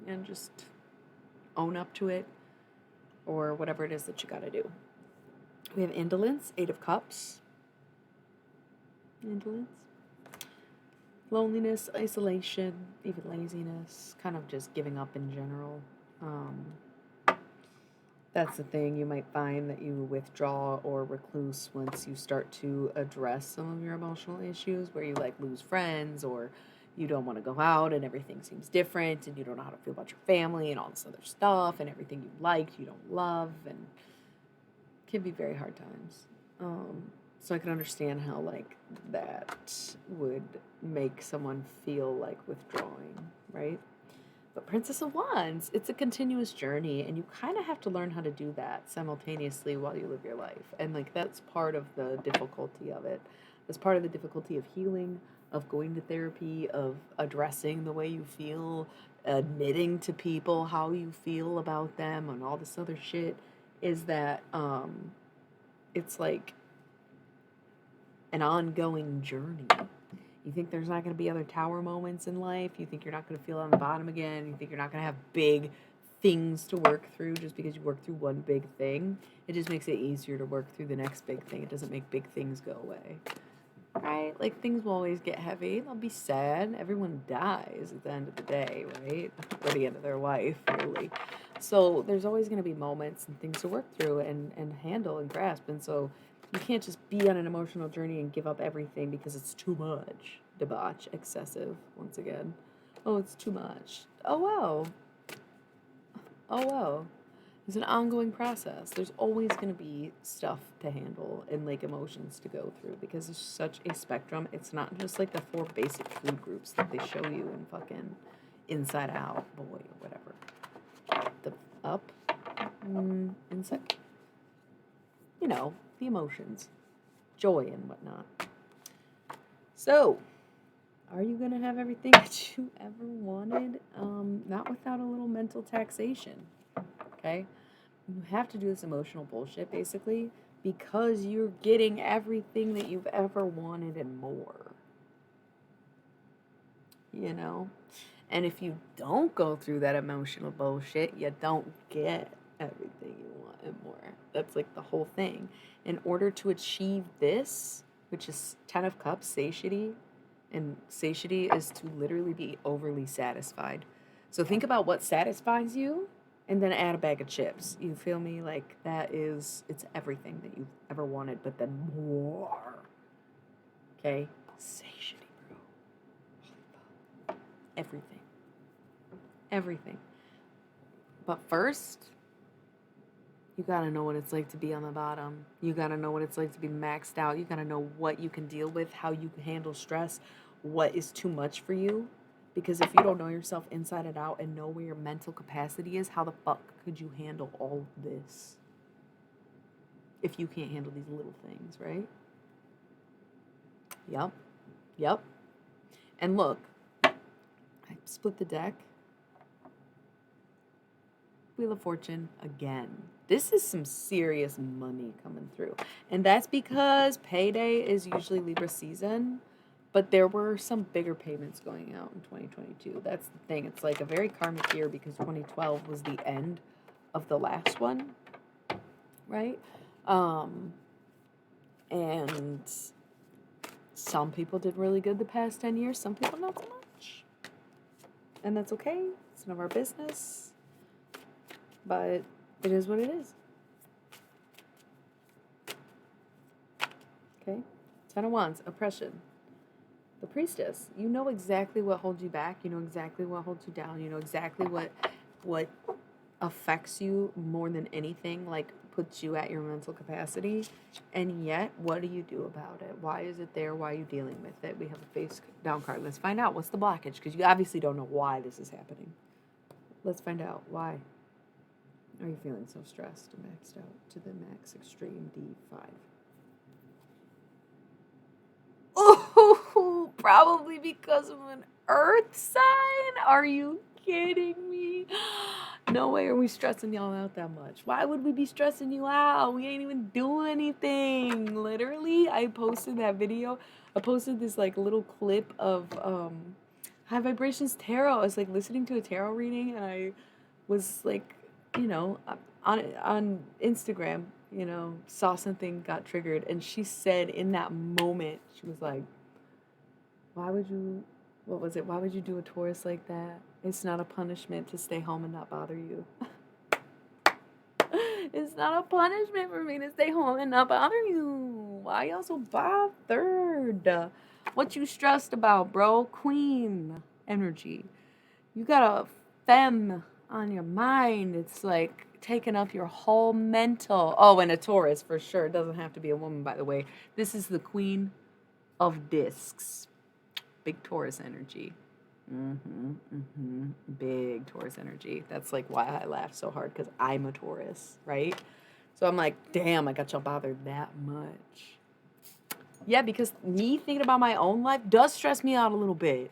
and just own up to it or whatever it is that you gotta do. We have indolence, 8 of Cups. Indolence. Loneliness, isolation, even laziness, kind of just giving up in general. That's the thing. You might find that you withdraw or recluse once you start to address some of your emotional issues, where you like lose friends or you don't want to go out and everything seems different and you don't know how to feel about your family and all this other stuff and everything you liked you don't love, and it can be very hard times. So I can understand how like that would make someone feel like withdrawing, right? But Princess of Wands, it's a continuous journey, and you kind of have to learn how to do that simultaneously while you live your life. And like that's part of the difficulty of it. That's part of the difficulty of healing, of going to therapy, of addressing the way you feel, admitting to people how you feel about them and all this other shit, is that it's like an ongoing journey. You think there's not going to be other tower moments in life. You think you're not going to feel on the bottom again. You think you're not going to have big things to work through just because you work through one big thing. It just makes it easier to work through the next big thing. It doesn't make big things go away. Right? Like things will always get heavy. They'll be sad. Everyone dies at the end of the day, right? Or the end of their life, really. So there's always going to be moments and things to work through and handle and grasp. And so you can't just be on an emotional journey and give up everything because it's too much. Debauch, excessive, once again. Oh, it's too much. Oh, wow. Oh, wow. It's an ongoing process. There's always going to be stuff to handle and like emotions to go through because it's such a spectrum. It's not just like the 4 basic food groups that they show you in fucking Inside Out, Boy, or whatever. The up, inside, you know, the emotions, joy and whatnot. So, are you going to have everything that you ever wanted? Not without a little mental taxation, okay? You have to do this emotional bullshit, basically, because you're getting everything that you've ever wanted and more. You know? And if you don't go through that emotional bullshit, you don't get everything you want and more. That's like the whole thing. In order to achieve this, which is 10 of Cups, satiety, and satiety is to literally be overly satisfied. So think about what satisfies you and then add a bag of chips. You feel me? Like that is, it's everything that you've ever wanted, but then more. Okay? Satiety, bro. Everything. Everything. But first, you gotta know what it's like to be on the bottom. You gotta know what it's like to be maxed out. You gotta know what you can deal with, how you can handle stress, what is too much for you. Because if you don't know yourself inside and out and know where your mental capacity is, how the fuck could you handle all this? If you can't handle these little things, right? Yep. And look, Split the deck. Wheel of Fortune again. This is some serious money coming through. And that's because payday is usually Libra season, but there were some bigger payments going out in 2022. That's the thing. It's like a very karmic year because 2012 was the end of the last one, right? And some people did really good the past 10 years, some people not so much. And that's okay. It's none of our business. But it is what it is. Okay? Ten of Wands, oppression. The Priestess. You know exactly what holds you back. You know exactly what holds you down. You know exactly what affects you more than anything, like puts you at your mental capacity. And yet, what do you do about it? Why is it there? Why are you dealing with it? We have a face down card. Let's find out what's the blockage, because you obviously don't know why this is happening. Let's find out why. Are you feeling so stressed and maxed out to the max extreme D5? Oh, probably because of an earth sign? Are you kidding me? No way are we stressing y'all out that much. Why would we be stressing you out? We ain't even doing anything. Literally, I posted that video. I posted this like little clip of High Vibrations Tarot. I was like listening to a tarot reading, and I was like, you know, on Instagram, you know, saw something, got triggered, and she said in that moment, she was like, why would you do a Taurus like that? It's not a punishment to stay home and not bother you. It's not a punishment for me to stay home and not bother you. Why y'all so bothered? What you stressed about, bro? Queen energy. You got a femme on your mind. It's like taking up your whole mental. Oh, and a Taurus for sure. It doesn't have to be a woman, by the way. This is the Queen of Discs. Big Taurus energy. Big Taurus energy. That's like why I laugh so hard, because I'm a Taurus, right? So I'm like, damn, I got y'all bothered that much. Yeah, because me thinking about my own life does stress me out a little bit.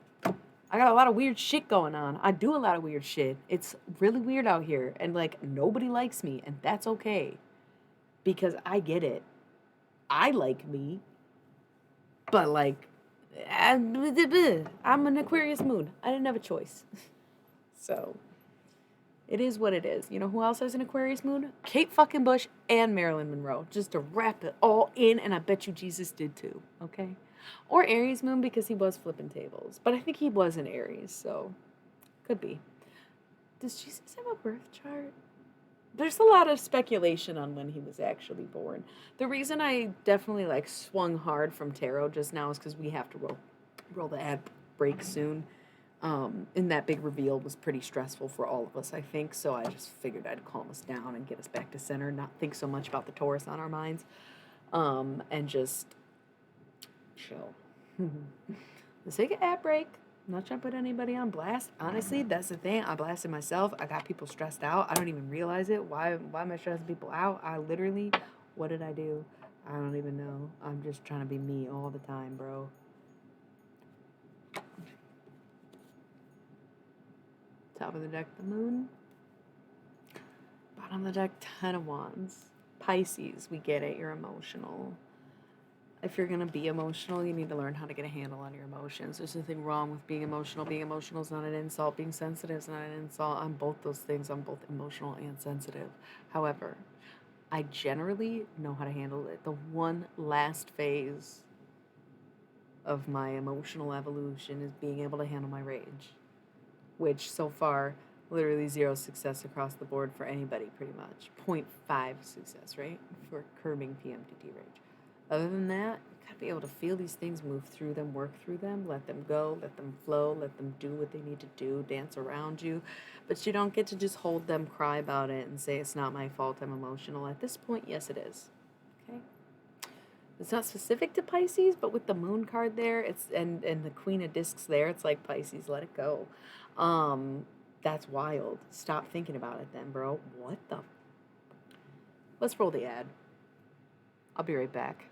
I got a lot of weird shit going on. I do a lot of weird shit. It's really weird out here. And like, nobody likes me. And that's okay. Because I get it. I like me. But like, I'm an Aquarius moon. I didn't have a choice. So, it is what it is. You know who else has an Aquarius moon? Kate fucking Bush and Marilyn Monroe. Just to wrap it all in. And I bet you Jesus did too. Okay? Or Aries moon, because he was flipping tables. But I think he was in Aries, so could be. Does Jesus have a birth chart? There's a lot of speculation on when he was actually born. The reason I definitely like swung hard from tarot just now is because we have to roll the ad break soon. And that big reveal was pretty stressful for all of us, I think. So I just figured I'd calm us down and get us back to center, not think so much about the Taurus on our minds, and just chill. Let's take an ad break. I'm not trying to put anybody on blast. Honestly, that's the thing. I blasted myself. I got people stressed out. I don't even realize it. Why am I stressing people out? I literally, what did I do? I don't even know. I'm just trying to be me all the time, bro. Top of the deck, the moon. Bottom of the deck, 10 of Wands. Pisces, we get it. You're emotional. If you're going to be emotional, you need to learn how to get a handle on your emotions. There's nothing wrong with being emotional. Being emotional is not an insult. Being sensitive is not an insult. I'm both those things. I'm both emotional and sensitive. However, I generally know how to handle it. The one last phase of my emotional evolution is being able to handle my rage, which so far, literally 0 success across the board for anybody, pretty much. 0.5 success, right? For curbing PMDD rage. Other than that, you gotta be able to feel these things, move through them, work through them, let them go, let them flow, let them do what they need to do, dance around you. But you don't get to just hold them, cry about it, and say, it's not my fault, I'm emotional. At this point, yes, it is. Okay? It's not specific to Pisces, but with the moon card there, it's and the Queen of Discs there, it's like, Pisces, let it go. That's wild. Stop thinking about it then, bro. What the? Let's roll the ad. I'll be right back.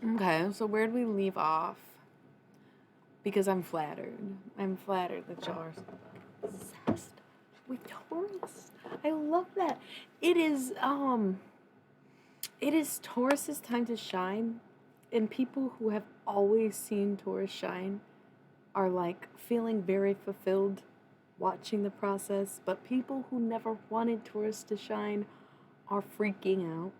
Okay, so where did we leave off? Because I'm flattered. I'm flattered that y'all are obsessed with Taurus. I love that. It is Taurus's time to shine, and people who have always seen Taurus shine are like feeling very fulfilled watching the process, but people who never wanted Taurus to shine are freaking out.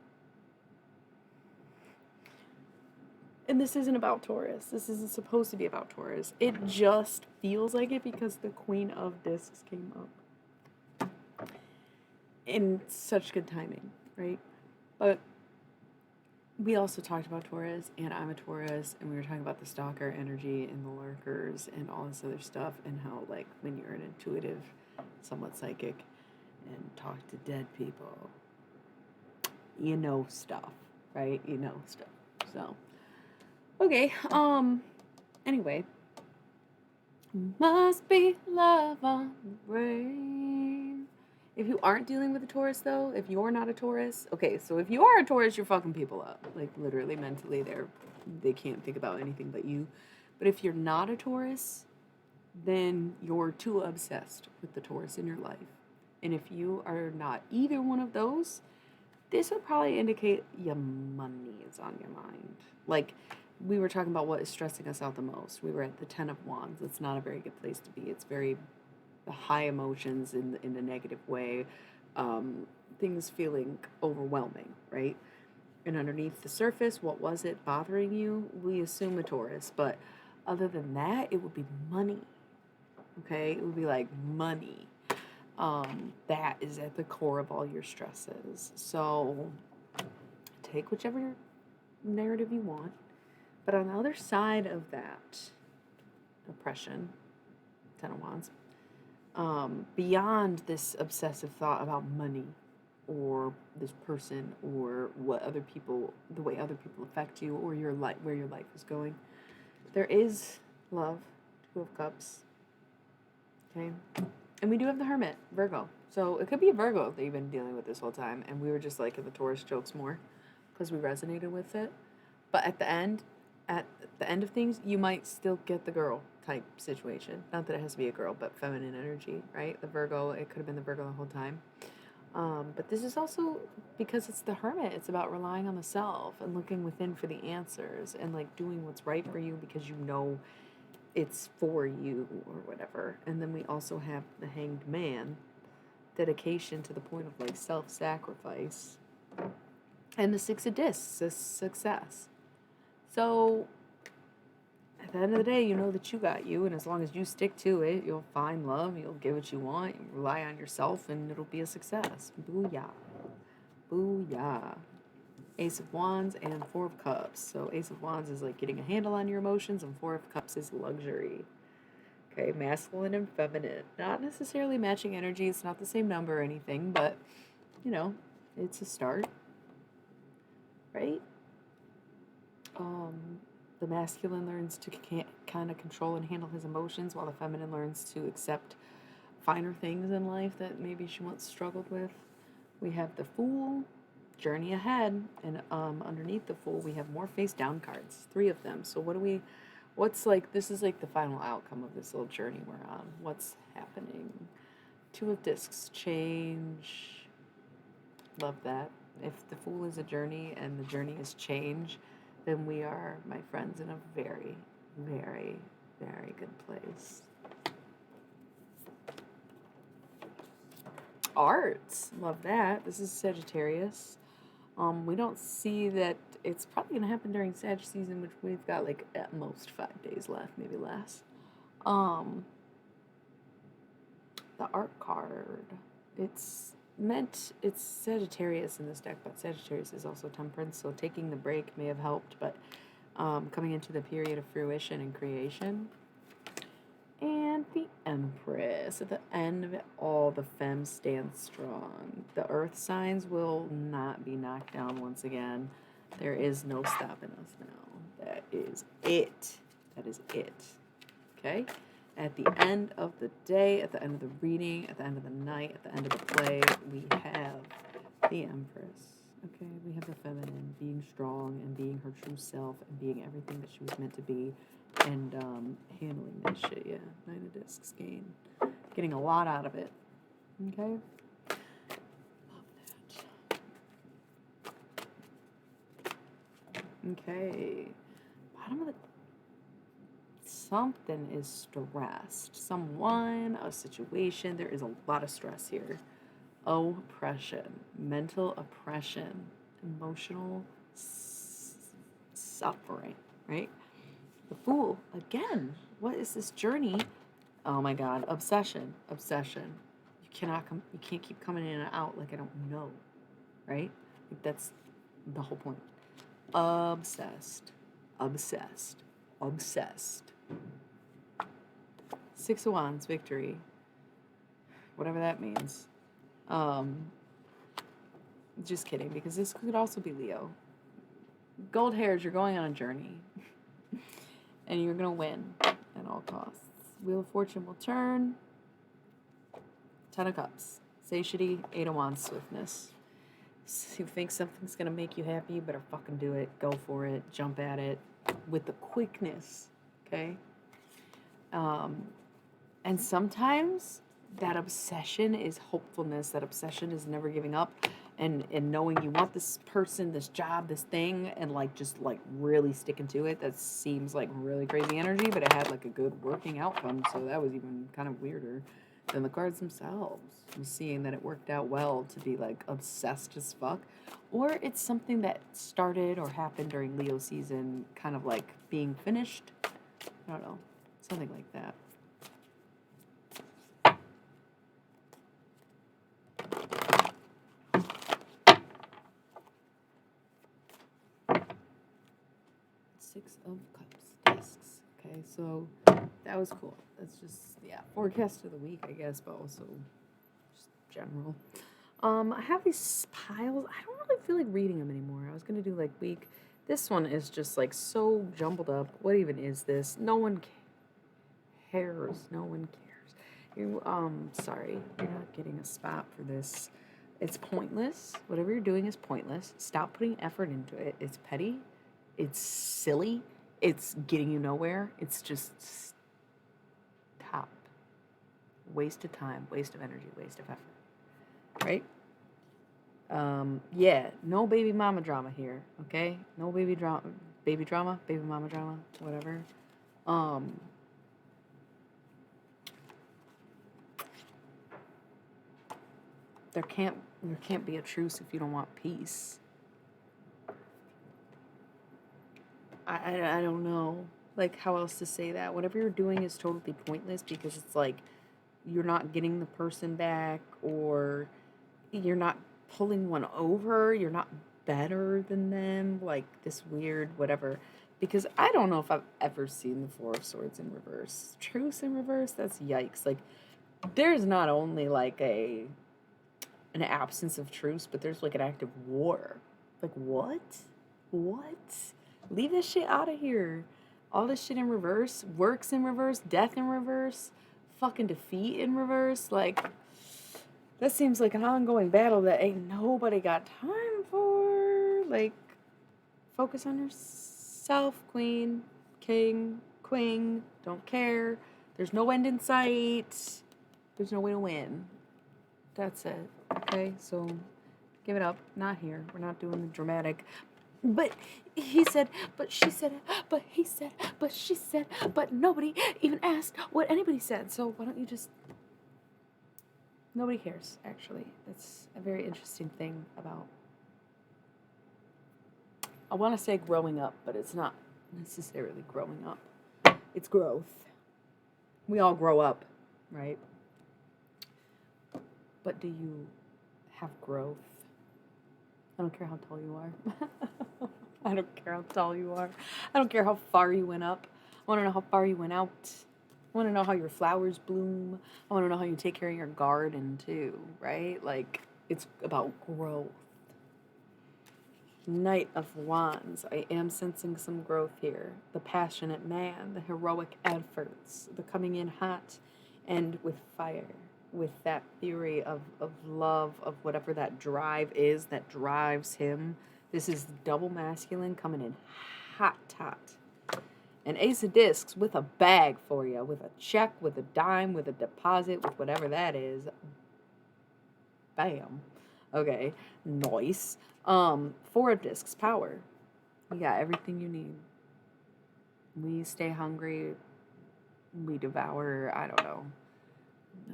And this isn't about Taurus. This isn't supposed to be about Taurus. It just feels like it because the Queen of Discs came up. In such good timing, right? But we also talked about Taurus, and I'm a Taurus, and we were talking about the stalker energy and the lurkers and all this other stuff, and how, like, when you're an intuitive, somewhat psychic, and talk to dead people, you know stuff, right? You know stuff. So, okay, anyway. Must be love on the brain. If you aren't dealing with a Taurus, though, if you're not a Taurus, okay, so if you are a Taurus, you're fucking people up. Like, literally, mentally, they can't think about anything but you. But if you're not a Taurus, then you're too obsessed with the Taurus in your life. And if you are not either one of those, this would probably indicate your money is on your mind. Like, we were talking about what is stressing us out the most. We were at the 10 of Wands. It's not a very good place to be. It's very high emotions in a negative way, things feeling overwhelming, right? And underneath the surface, what was it bothering you? We assume a Taurus, but other than that, it would be money. Okay, it would be like money. That is at the core of all your stresses. So take whichever narrative you want, but on the other side of that oppression, 10 of Wands, beyond this obsessive thought about money or this person or what other people, the way other people affect you or your life, where your life is going, there is love, 2 of Cups, okay? And we do have the Hermit, Virgo. So it could be a Virgo that you've been dealing with this whole time, and we were just like in the Taurus jokes more because we resonated with it. But at the end of things, you might still get the girl type situation. Not that it has to be a girl, but feminine energy, right? The Virgo, it could have been the Virgo the whole time. But this is also because it's the Hermit. It's about relying on the self and looking within for the answers and like doing what's right for you because you know it's for you or whatever. And then we also have the Hanged Man, dedication to the point of like self-sacrifice. And the 6 of Discs is success. So at the end of the day, you know that you got you, and as long as you stick to it, you'll find love, you'll get what you want, you rely on yourself, and it'll be a success. Booyah. Booyah. Ace of Wands and 4 of Cups. So Ace of Wands is like getting a handle on your emotions, and 4 of Cups is luxury. Okay, masculine and feminine. Not necessarily matching energy, it's not the same number or anything, but, you know, it's a start. Right? The masculine learns to kind of control and handle his emotions, while the feminine learns to accept finer things in life that maybe she once struggled with. We have the Fool, journey ahead, and underneath the Fool, we have more face down cards, 3 of them. So this is like the final outcome of this little journey we're on. What's happening? 2 of Discs, change. Love that. If the Fool is a journey and the journey is change, then we are, my friends, in a very, very, very good place. Arts, love that. This is Sagittarius. We don't see that it's probably gonna happen during Sag season, which we've got like at most 5 days left, maybe less. The art card, it's Sagittarius in this deck, but Sagittarius is also Temperance, so taking the break may have helped, but coming into the period of fruition and creation. And the Empress. At the end of it all, the Femme stands strong. The Earth signs will not be knocked down once again. There is no stopping us now. That is it. That is it. Okay? At the end of the day, at the end of the reading, at the end of the night, at the end of the play, we have the Empress. Okay, we have the feminine being strong and being her true self and being everything that she was meant to be, and handling that shit. Yeah, Nine of Discs gain, getting a lot out of it. Okay. Okay. Bottom of the. Something is stressed. Someone, a situation. There is a lot of stress here. Oppression, mental oppression, emotional suffering, right? The Fool, again. What is this journey? Oh my God. Obsession, obsession. You can't keep coming in and out like I don't know, right? Like that's the whole point. Obsessed, obsessed, obsessed. Six of Wands, victory. Whatever that means. Just kidding, because this could also be Leo. Gold hairs, you're going on a journey. And you're going to win at all costs. Wheel of Fortune will turn. Ten of Cups. Satiety, Eight of Wands, swiftness. So you think something's going to make you happy, you better fucking do it. Go for it. Jump at it with the quickness. Okay? And sometimes that obsession is hopefulness. That obsession is never giving up. And knowing you want this person, this job, this thing, and like just like really sticking to it. That seems like really crazy energy, but it had like a good working outcome. So that was even kind of weirder than the cards themselves. I'm seeing that it worked out well to be like obsessed as fuck. Or it's something that started or happened during Leo season, kind of like being finished. I don't know. Something like that. Six of Cups, discs. Okay, so that was cool. That's just, yeah, forecast of the week, I guess, but also just general. I have these piles. I don't really feel like reading them anymore. I was going to do like week. This one is just like so jumbled up. What even is this? No one cares. No one cares. Sorry, you're not getting a spot for this. It's pointless. Whatever you're doing is pointless. Stop putting effort into it. It's petty. It's silly. It's getting you nowhere. It's just stop. Waste of time, waste of energy, waste of effort. Right? Yeah, no baby mama drama here, okay? No baby drama, baby mama drama, whatever. There can't be a truce if you don't want peace. I don't know, like, how else to say that. Whatever you're doing is totally pointless because it's like you're not getting the person back, or you're not pulling one over. You're not better than them, like this weird whatever. Because I don't know if I've ever seen the Four of Swords in reverse. Truce in reverse? That's yikes. Like, there's not only like an absence of truce, but there's like an active war. Like, what? What? Leave this shit out of here. All this shit in reverse, works in reverse, death in reverse, fucking defeat in reverse. Like, that seems like an ongoing battle that ain't nobody got time for. Like, focus on yourself, queen, king, queen. Don't care. There's no end in sight. There's no way to win. That's it. Okay, so give it up. Not here. We're not doing the dramatic. But he said, but she said, but he said, but she said, but nobody even asked what anybody said. So why don't you just... Nobody cares, actually. That's a very interesting thing about... I want to say growing up, but it's not necessarily growing up. It's growth. We all grow up, right? But do you have growth? I don't care how tall you are. I don't care how tall you are. I don't care how far you went up. I want to know how far you went out. I want to know how your flowers bloom. I want to know how you take care of your garden too, right? Like, it's about growth. Knight of Wands. I am sensing some growth here. The passionate man, the heroic efforts, the coming in hot and with fire, with that theory of love, of whatever that drive is that drives him. This is double masculine coming in hot, hot. An ace of discs with a bag for you, with a check, with a dime, with a deposit, with whatever that is. Bam. Okay, nice. Four of discs, power. You got everything you need. We stay hungry. We devour, I don't know.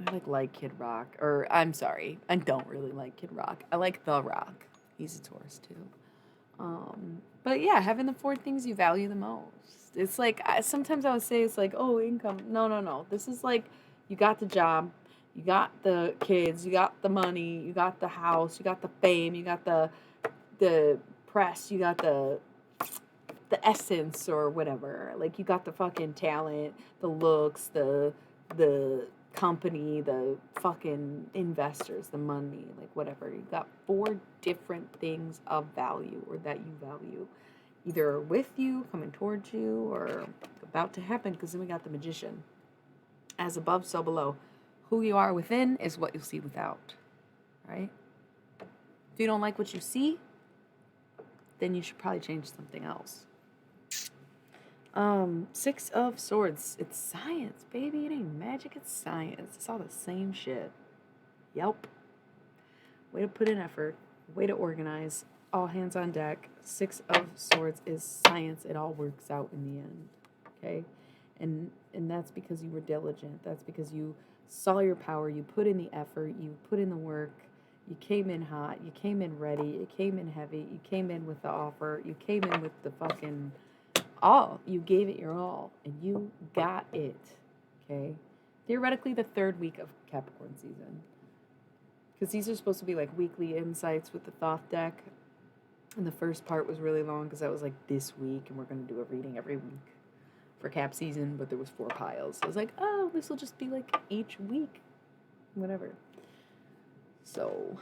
I like Kid Rock. Or, I'm sorry, I don't really like Kid Rock. I like The Rock. He's a Taurus, too. But yeah, having the four things you value the most. It's like, sometimes I would say it's like, oh, income. No. This is like, you got the job, you got the kids, you got the money, you got the house, you got the fame, you got the press, you got the essence or whatever. Like, you got the fucking talent, the looks, the company, the fucking investors, the money, like whatever. You got four different things of value or that you value. Either with you, coming towards you, or about to happen, because then we got the Magician. As above, so below. Who you are within is what you'll see without. Right? If you don't like what you see, then you should probably change something else. Six of Swords. It's science, baby. It ain't magic, it's science. It's all the same shit. Yep. Way to put in effort. Way to organize. All hands on deck. Six of Swords is science. It all works out in the end. Okay? And that's because you were diligent. That's because you saw your power. You put in the effort. You put in the work. You came in hot. You came in ready. You came in heavy. You came in with the offer. You came in with the fucking all. You gave it your all. And you got it. Okay? Theoretically, the third week of Capricorn season. Because these are supposed to be like weekly insights with the Thoth deck. And the first part was really long because that was like this week. And we're going to do a reading every week for Cap season. But there was 4 piles. So I was like, oh, this will just be like each week. Whatever. So,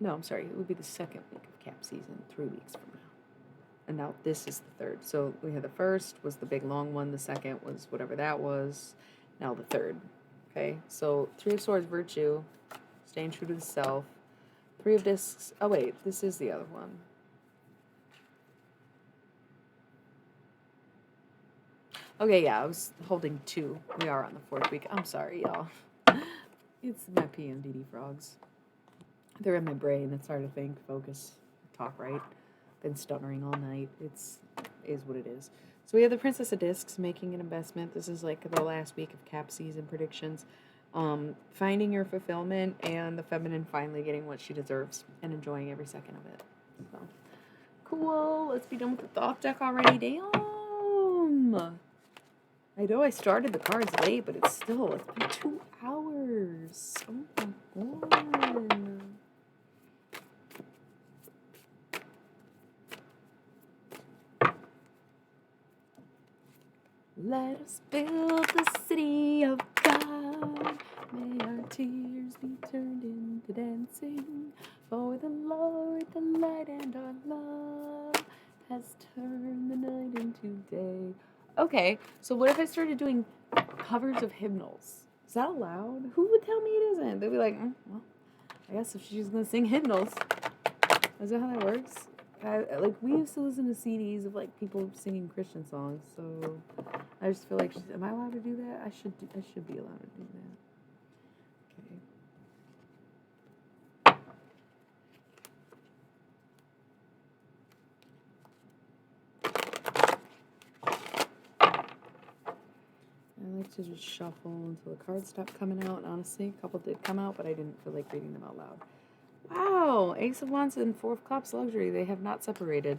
no, I'm sorry. It would be the second week of Cap season, 3 weeks from now. And now this is the third. So we had the first was the big long one. The second was whatever that was. Now the third. Okay, so 3 of Swords, Virtue. Staying true to the self. 3 of Discs. Oh, wait, this is the other one. Okay, yeah, I was holding 2. We are on the 4th week. I'm sorry, y'all. It's my PMDD frogs. They're in my brain. It's hard to think, focus, talk right. Been stuttering all night. Is what it is. So we have the Princess of Discs making an investment. This is like the last week of Cap season predictions. Finding your fulfillment and the feminine finally getting what she deserves and enjoying every second of it. So cool. Let's be done with the Thoth deck already. Damn. I know I started the cards late, but it's been 2 hours. Oh my god. Let us build the city of God. May our tears be turned into dancing. For the Lord, the light and our love has turned the night into day. Okay, so what if I started doing covers of hymnals? Is that allowed? Who would tell me it isn't? They'd be like, well, I guess if she's going to sing hymnals. Is that how that works? We used to listen to CDs of like people singing Christian songs, so I just feel like, am I allowed to do that? I should be allowed to do that. I like to just shuffle until the cards stop coming out. Honestly, a couple did come out, but I didn't feel like reading them out loud. Wow, Ace of Wands and 4 of Cups luxury. They have not separated.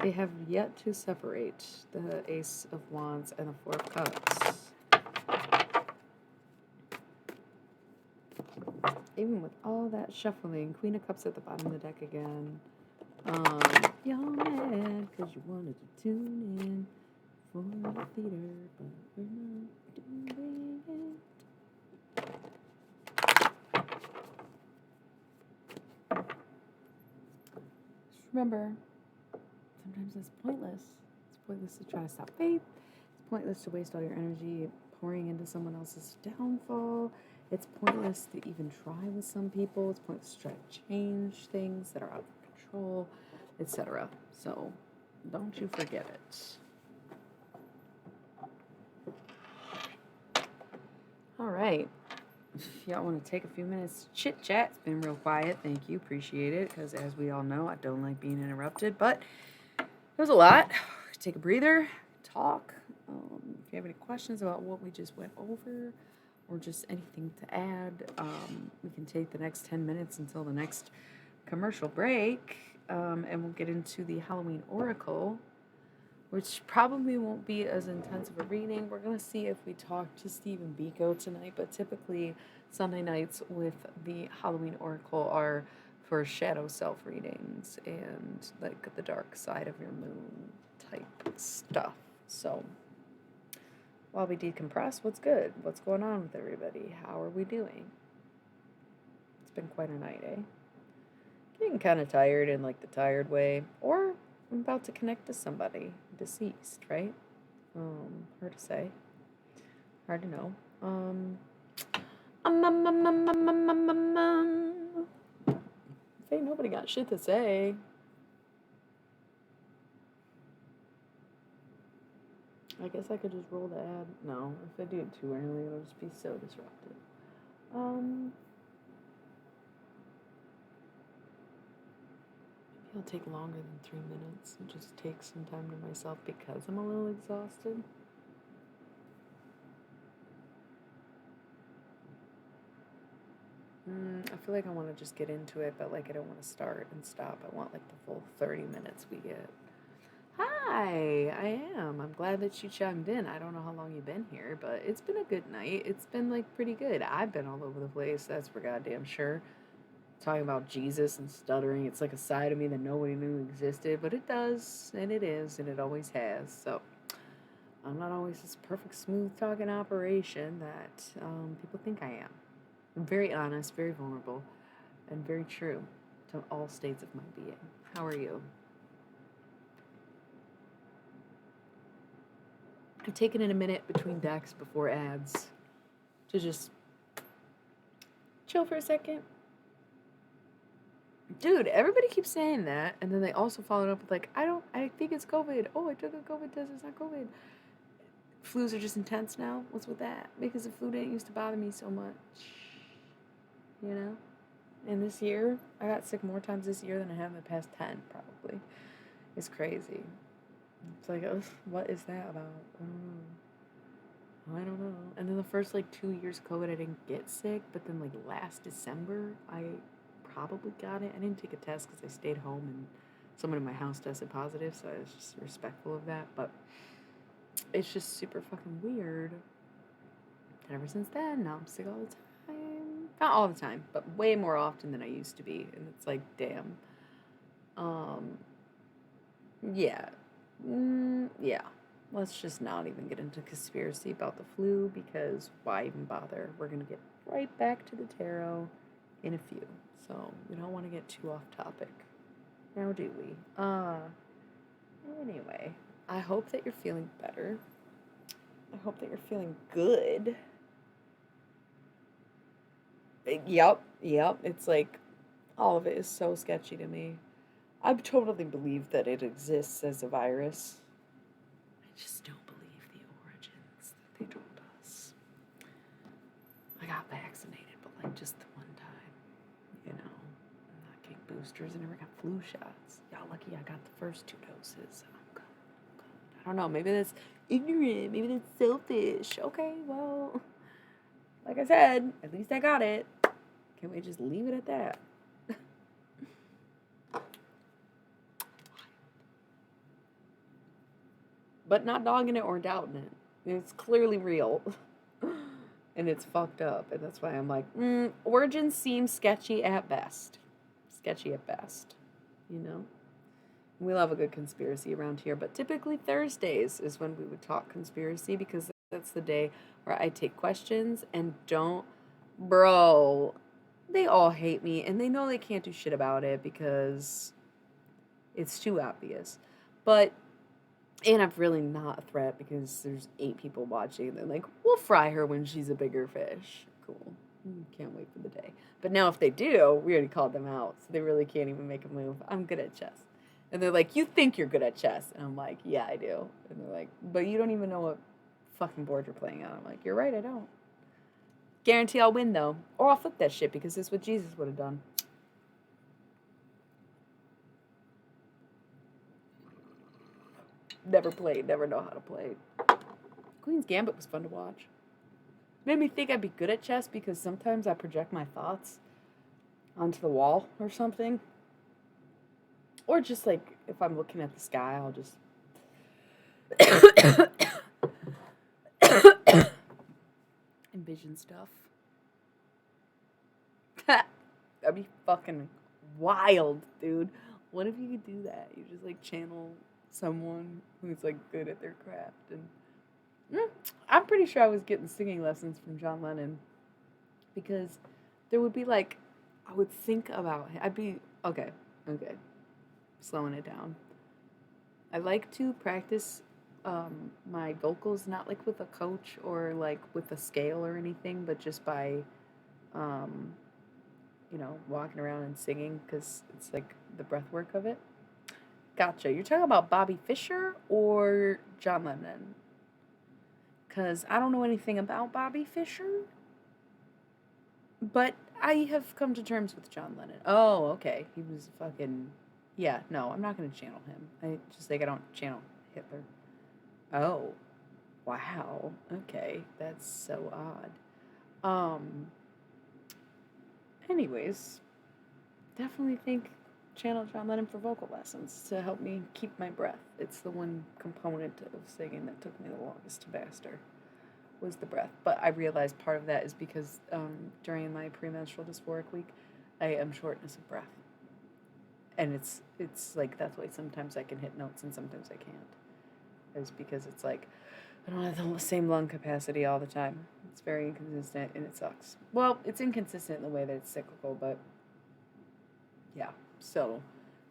They have yet to separate the Ace of Wands and the 4 of Cups. Even with all that shuffling, Queen of Cups at the bottom of the deck again. You're mad because you wanted to tune in for the theater, but we're not doing it. Just remember, sometimes it's pointless. It's pointless to try to stop faith. It's pointless to waste all your energy pouring into someone else's downfall. It's pointless to even try with some people. It's pointless to try to change things that are out of control, etc. So don't you forget it. All right. If y'all want to take a few minutes to chit chat, it's been real quiet. Thank you. Appreciate it. Because as we all know, I don't like being interrupted. But it was a lot. Take a breather, talk. If you have any questions about what we just went over or just anything to add, we can take the next 10 minutes until the next commercial break. And we'll get into the Halloween Oracle, which probably won't be as intense of a reading. We're going to see if we talk to Stephen Biko tonight, but typically Sunday nights with the Halloween Oracle are for shadow self readings and like the dark side of your moon type stuff. So while we decompress, what's good? What's going on with everybody? How are we doing? It's been quite a night, eh? Getting kind of tired in like the tired way, or I'm about to connect to somebody deceased, right? Hard to say. Hard to know. If ain't nobody got shit to say. I guess I could just roll the ad. No, if I do it too early, it'll just be so disruptive. Maybe it'll take longer than 3 minutes and just take some time to myself because I'm a little exhausted. I feel like I want to just get into it, but like I don't want to start and stop. I want like the full 30 minutes we get. Hi, I am. I'm glad that you chimed in. I don't know how long you've been here, but it's been a good night. It's been like pretty good. I've been all over the place, that's for goddamn sure. Talking about Jesus and stuttering. It's like a side of me that nobody knew existed, but it does, and it is, and it always has. So I'm not always this perfect, smooth talking operation that people think I am. I'm very honest, very vulnerable, and very true to all states of my being. How are you? I've taken it a minute between decks before ads to just chill for a second. Dude, everybody keeps saying that, and then they also follow it up with like, I think it's COVID. Oh, I took a COVID test, it's not COVID. Flus are just intense now. What's with that? Because the flu didn't used to bother me so much. You know? And this year, I got sick more times this year than I have in the past 10, probably. It's crazy. It's like, what is that about? I don't know. And then the first like 2 years of COVID, I didn't get sick, but then like last December, I probably got it. I didn't take a test because I stayed home and someone in my house tested positive, so I was just respectful of that. But it's just super fucking weird. And ever since then, now I'm sick all the time. Not all the time, but way more often than I used to be. And it's like, damn. Yeah. Yeah. Let's just not even get into conspiracy about the flu because why even bother? We're going to get right back to the tarot in a few. So we don't want to get too off topic. Now do we? Anyway, I hope that you're feeling better. I hope that you're feeling good. Yep. It's like all of it is so sketchy to me. I totally believe that it exists as a virus. I just don't believe the origins that they told us. I got vaccinated, but like just the one time, you know. I'm not getting boosters. I never got flu shots. Y'all lucky I got the first 2 doses. I'm good. I don't know. Maybe that's ignorant. Maybe that's selfish. Okay, well, like I said, at least I got it. Can we just leave it at that? But not dogging it or doubting it. It's clearly real. And it's fucked up. And that's why I'm like, origins seem sketchy at best. Sketchy at best. You know? We love a good conspiracy around here. But typically Thursdays is when we would talk conspiracy because that's the day where I take questions and don't. Bro, they all hate me. And they know they can't do shit about it because it's too obvious. But And I'm really not a threat because there's 8 people watching. And they're like, we'll fry her when she's a bigger fish. Cool. Can't wait for the day. But now if they do, we already called them out. So they really can't even make a move. I'm good at chess. And they're like, you think you're good at chess. And I'm like, yeah, I do. And they're like, but you don't even know what fucking board you're playing on. I'm like, you're right, I don't. Guarantee I'll win, though. Or I'll flip that shit because it's what Jesus would have done. Never played, never know how to play. Queen's Gambit was fun to watch. Made me think I'd be good at chess because sometimes I project my thoughts onto the wall or something. Or just like if I'm looking at the sky, I'll just envision stuff. That'd be fucking wild, dude. What if you could do that? You just like channel someone who's like good at their craft. And I'm pretty sure I was getting singing lessons from John Lennon because there would be like, I would think about him. I'd be okay, slowing it down. I like to practice my vocals not like with a coach or like with a scale or anything, but just by um, walking around and singing because it's like the breath work of it. Gotcha. You're talking about Bobby Fischer or John Lennon? Because I don't know anything about Bobby Fischer, but I have come to terms with John Lennon. Oh, okay. He was fucking. Yeah, no, I'm not going to channel him. I just like I don't channel Hitler. Oh, wow. Okay, that's so odd. Anyways, definitely think channel John Lennon for vocal lessons to help me keep my breath. It's the one component of singing that took me the longest to master was the breath. But I realized part of that is because during my premenstrual dysphoric week, I am shortness of breath. And it's like that's why sometimes I can hit notes and sometimes I can't. Is because it's like I don't have the same lung capacity all the time. It's very inconsistent and it sucks. Well, it's inconsistent in the way that it's cyclical, but yeah. So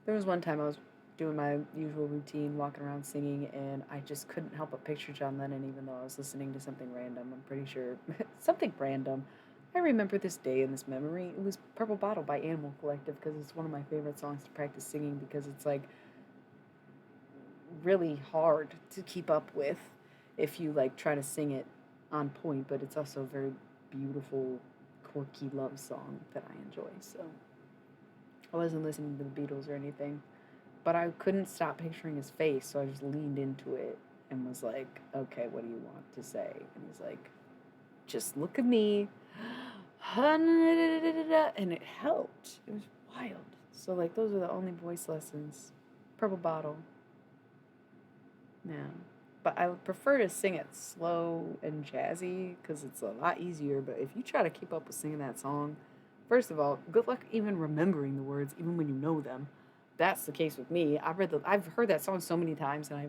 there was one time I was doing my usual routine, walking around singing, and I just couldn't help but picture John Lennon, even though I was listening to something random. I'm pretty sure something random. I remember this day and this memory. It was Purple Bottle by Animal Collective because it's one of my favorite songs to practice singing because it's like really hard to keep up with if you like try to sing it on point, but it's also a very beautiful, quirky love song that I enjoy. So I wasn't listening to the Beatles or anything, but I couldn't stop picturing his face, so I just leaned into it and was like, okay, what do you want to say? And he's like, just look at me. And it helped. It was wild. So, like, those are the only voice lessons. Purple Bottle. Yeah. But I would prefer to sing it slow and jazzy because it's a lot easier. But if you try to keep up with singing that song, first of all, good luck even remembering the words, even when you know them. That's the case with me. I've heard that song so many times, and I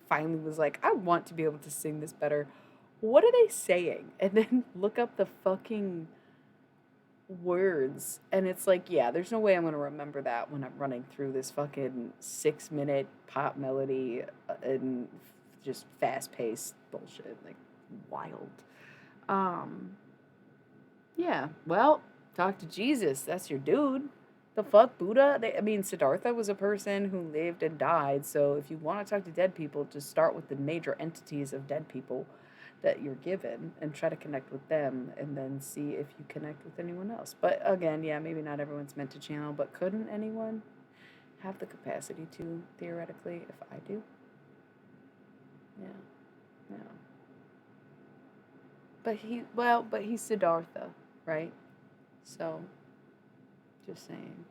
finally was like, I want to be able to sing this better. What are they saying? And then look up the fucking words, and it's like, yeah, there's no way I'm gonna remember that when I'm running through this fucking 6-minute pop melody and just fast paced bullshit, like wild. Um, yeah, well, talk to Jesus. That's your dude. The fuck, Buddha? I mean, Siddhartha was a person who lived and died. So if you want to talk to dead people, just start with the major entities of dead people that you're given and try to connect with them and then see if you connect with anyone else. But again, yeah, maybe not everyone's meant to channel, but couldn't anyone have the capacity to, theoretically, if I do? Yeah, yeah. But he's Siddhartha, right? So, just saying,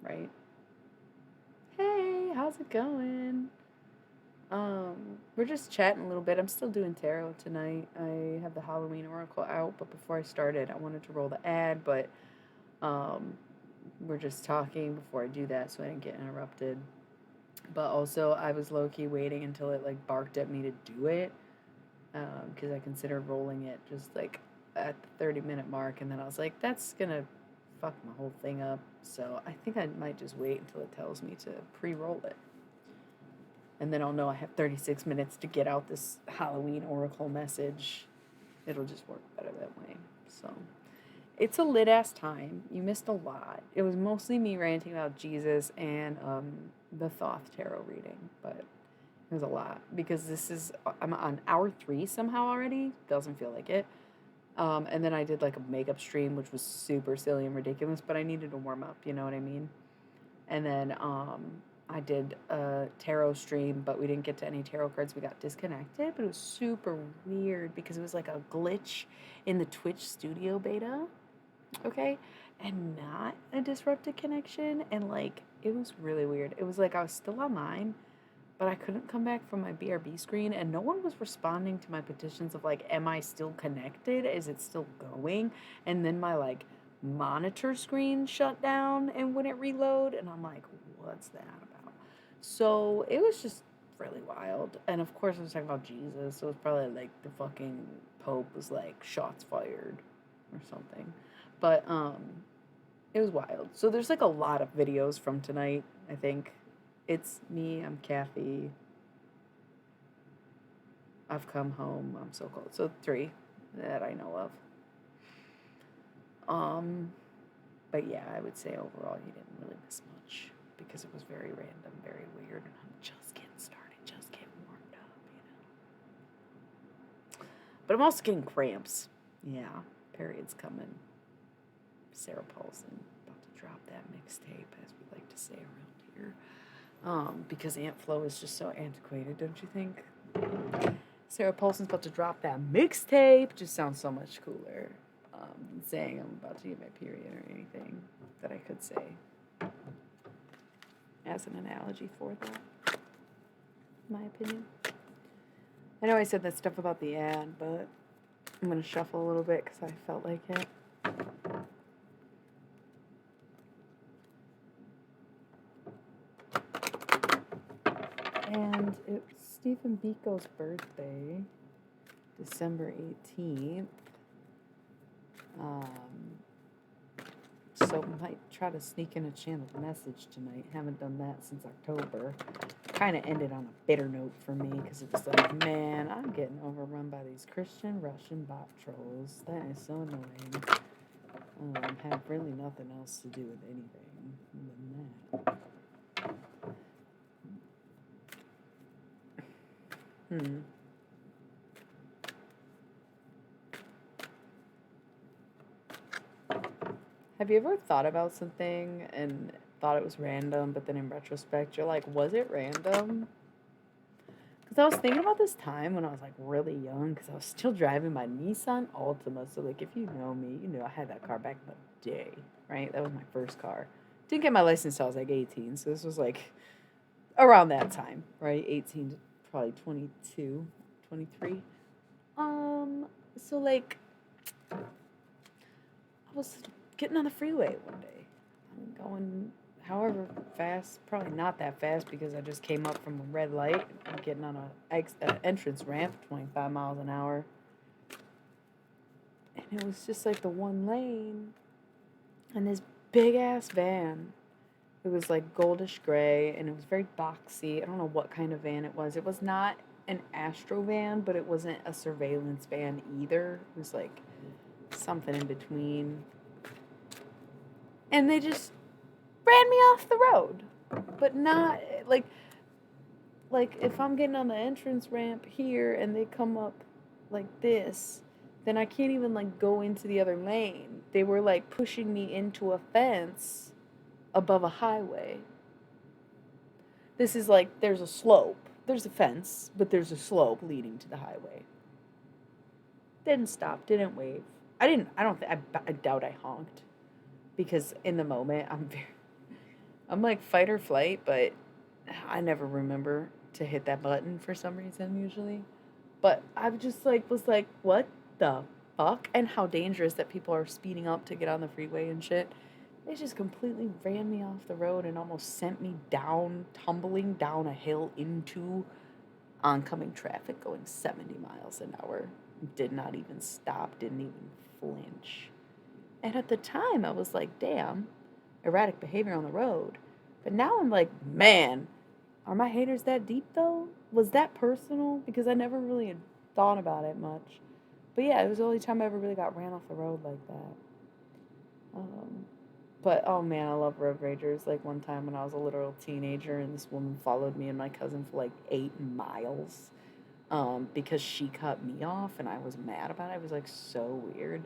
right? Hey, how's it going? We're just chatting a little bit. I'm still doing tarot tonight. I have the Halloween Oracle out, but before I started, I wanted to roll the ad, but um, we're just talking before I do that so I didn't get interrupted. But also, I was low key waiting until it like barked at me to do it because I considered rolling it just like at the 30-minute mark, and then I was like, that's gonna fuck my whole thing up. So I think I might just wait until it tells me to pre roll it. And then I'll know I have 36 minutes to get out this Halloween oracle message. It'll just work better that way. So it's a lit ass time. You missed a lot. It was mostly me ranting about Jesus and the Thoth tarot reading, but it was a lot because I'm on hour 3 somehow already. Doesn't feel like it. And then I did like a makeup stream, which was super silly and ridiculous, but I needed to warm up, you know what I mean? And then I did a tarot stream, but we didn't get to any tarot cards. We got disconnected, but it was super weird because it was like a glitch in the Twitch studio beta, okay? And not a disrupted connection. And like, it was really weird. It was like I was still online, but I couldn't come back from my BRB screen, and no one was responding to my petitions of like, am I still connected? Is it still going? And then my like monitor screen shut down and wouldn't reload, and I'm like, what's that about? So it was just really wild. And of course I was talking about Jesus, so it was probably like the fucking Pope was like shots fired or something. But it was wild. So there's like a lot of videos from tonight, I think. It's me, I'm Kathy. I've come home, I'm so cold. So 3 that I know of. But yeah, I would say overall you didn't really miss much because it was very random, very weird, and I'm just getting started, just getting warmed up, you know. But I'm also getting cramps. Yeah, period's coming. Sarah Paulson about to drop that mixtape, as we like to say around here. Because Aunt Flo is just so antiquated, don't you think? Sarah Paulson's about to drop that mixtape. Just sounds so much cooler than saying I'm about to get my period or anything that I could say as an analogy for that, in my opinion. I know I said that stuff about the ad, but I'm going to shuffle a little bit because I felt like it. And it's Stephen Biko's birthday, December 18th. So I might try to sneak in a channeled message tonight. Haven't done that since October. Kind of ended on a bitter note for me because it was like, man, I'm getting overrun by these Christian Russian bot trolls. That is so annoying. Have really nothing else to do with anything than that. Have you ever thought about something and thought it was random, but then in retrospect, you're like, was it random? Because I was thinking about this time when I was like really young, because I was still driving my Nissan Altima. So like, if you know me, you know I had that car back in the day, right? That was my first car. Didn't get my license till I was like 18, so this was like around that time, right? 18 to probably 22, 23. So like, I was getting on the freeway one day. I'm going however fast, probably not that fast because I just came up from a red light. I'm getting on an entrance ramp, 25 miles an hour. And it was just like the one lane. And this big ass van. It was like goldish gray and it was very boxy. I don't know what kind of van it was. It was not an Astro van, but it wasn't a surveillance van either. It was like something in between. And they just ran me off the road. But not like if I'm getting on the entrance ramp here and they come up like this, then I can't even like go into the other lane. They were like pushing me into a fence above a highway. This is like there's a slope. There's a fence, but there's a slope leading to the highway. Didn't stop, didn't wave. I doubt I honked. Because in the moment, I'm like fight or flight, but I never remember to hit that button for some reason usually. But I just like was like, what the fuck? And how dangerous that people are speeding up to get on the freeway and shit. They just completely ran me off the road and almost sent me down, tumbling down a hill into oncoming traffic going 70 miles an hour. Did not even stop, didn't even flinch. And at the time, I was like, damn, erratic behavior on the road. But now I'm like, man, Are my haters that deep though? Was that personal? Because I never really had thought about it much. But yeah, it was the only time I ever really got ran off the road like that. Um, but oh man, I love road ragers. Like one time when I was a literal teenager and this woman followed me and my cousin for like 8 miles because she cut me off and I was mad about it. It was like so weird.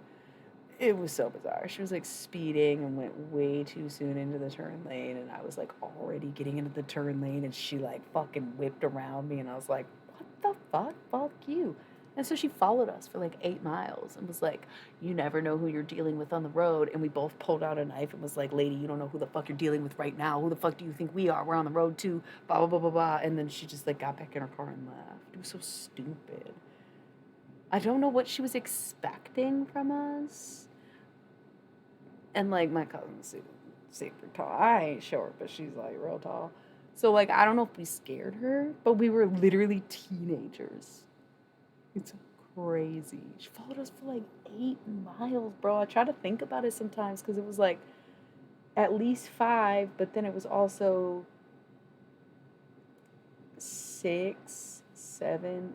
It was so bizarre. She was like speeding and went way too soon into the turn lane, and I was like already getting into the turn lane, and she like fucking whipped around me, and I was like, what the fuck? Fuck you. And so she followed us for like 8 miles and was like, you never know who you're dealing with on the road. And we both pulled out a knife and was like, lady, you don't know who the fuck you're dealing with right now. Who the fuck do you think we are? We're on the road too. Blah, blah, blah, blah, blah. And then she just like got back in her car and left. It was so stupid. I don't know what she was expecting from us. And like my cousin's super tall. I ain't short, but she's like real tall. So like I don't know if we scared her, but we were literally teenagers. It's crazy. She followed us for like 8 miles, bro. I try to think about it sometimes because it was like at least 5, but then it was also 6, 7,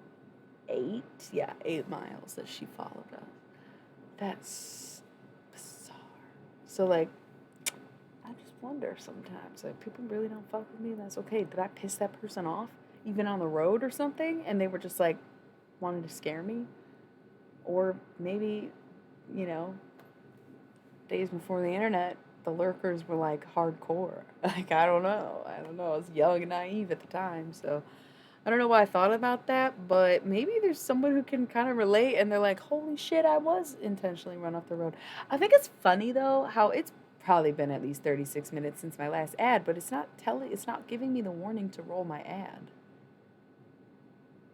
8. Yeah, 8 miles that she followed us. That's bizarre. So like I just wonder sometimes, like, people really don't fuck with me. That's okay. Did I piss that person off, even on the road or something? And they were just like wanting to scare me? Or maybe, you know, days before the internet, the lurkers were like hardcore. Like, I don't know. I don't know. I was young and naive at the time. So I don't know why I thought about that, but maybe there's someone who can kind of relate and they're like, holy shit, I was intentionally run off the road. I think it's funny though how it's probably been at least 36 minutes since my last ad, but it's not giving me the warning to roll my ad.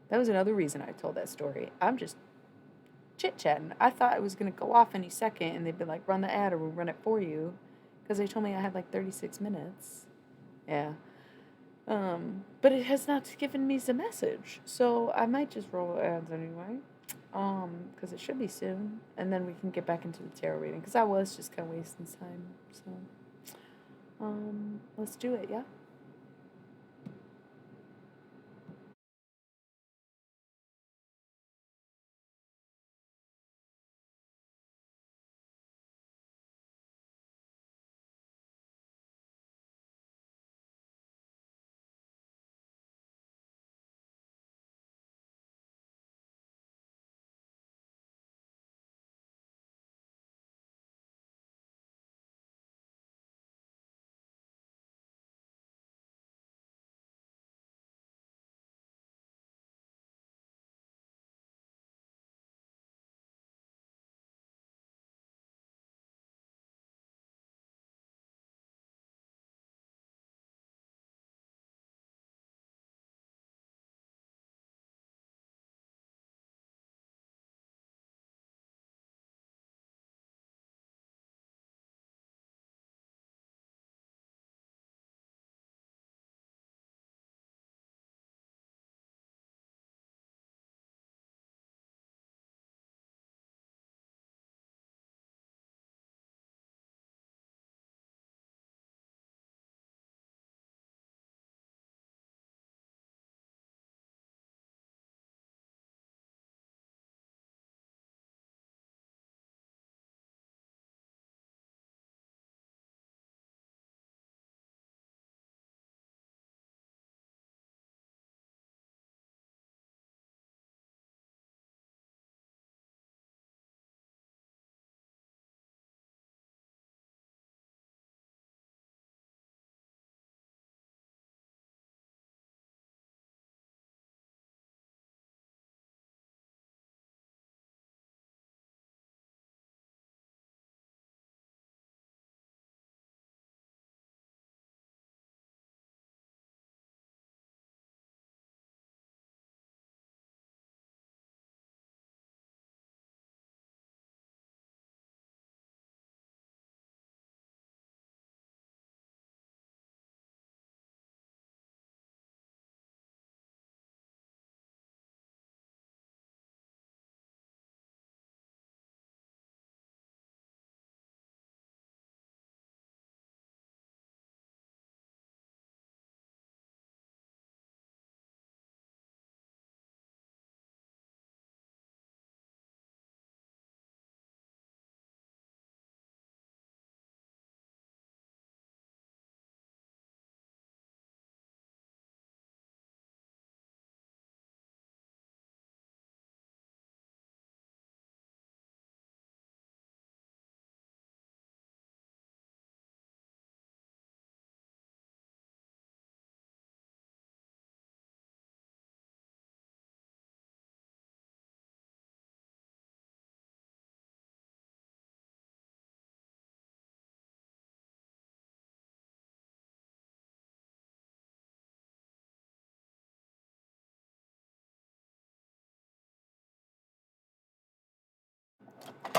That was another reason I told that story. I'm just chit chatting. I thought it was gonna go off any second and they'd be like, run the ad or we'll run it for you. Because they told me I had like 36 minutes. Yeah. But it has not given me the message, so I might just roll ads anyway. Because it should be soon, and then we can get back into the tarot reading. Because I was just kind of wasting time, so let's do it, yeah.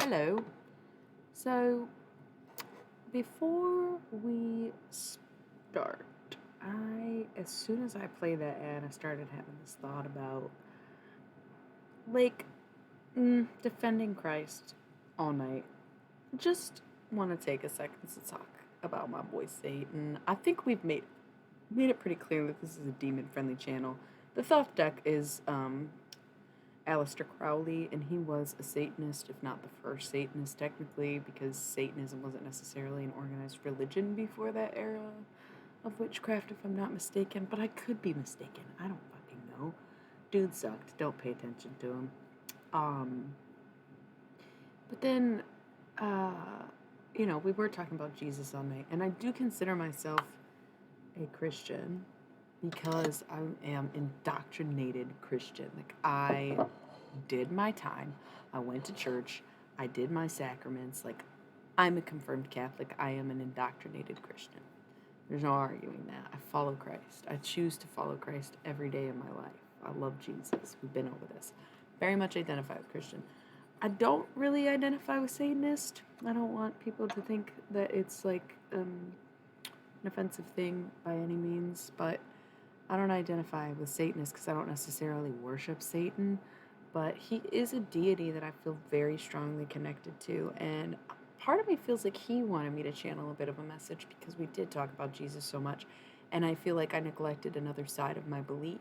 Hello. So, before we start, as soon as I played that ad, I started having this thought about, like, defending Christ all night. Just want to take a second to talk about my boy Satan. I think we've made it pretty clear that this is a demon-friendly channel. The Thoth deck is Aleister Crowley, and he was a Satanist, if not the first Satanist, technically, because Satanism wasn't necessarily an organized religion before that era of witchcraft, if I'm not mistaken. But I could be mistaken. I don't fucking know. Dude sucked. Don't pay attention to him. But then, we were talking about Jesus all night, and I do consider myself a Christian because I am indoctrinated Christian. Like, I did my time. I went to church. I did my sacraments. Like, I'm a confirmed Catholic. I am an indoctrinated Christian. There's no arguing that. I follow Christ. I choose to follow Christ every day of my life. I love Jesus. We've been over this. Very much identify with Christian. I don't really identify with Satanist. I don't want people to think that it's like an offensive thing by any means, but I don't identify with Satanist because I don't necessarily worship Satan, but he is a deity that I feel very strongly connected to, and part of me feels like he wanted me to channel a bit of a message because we did talk about Jesus so much, and I feel like I neglected another side of my belief,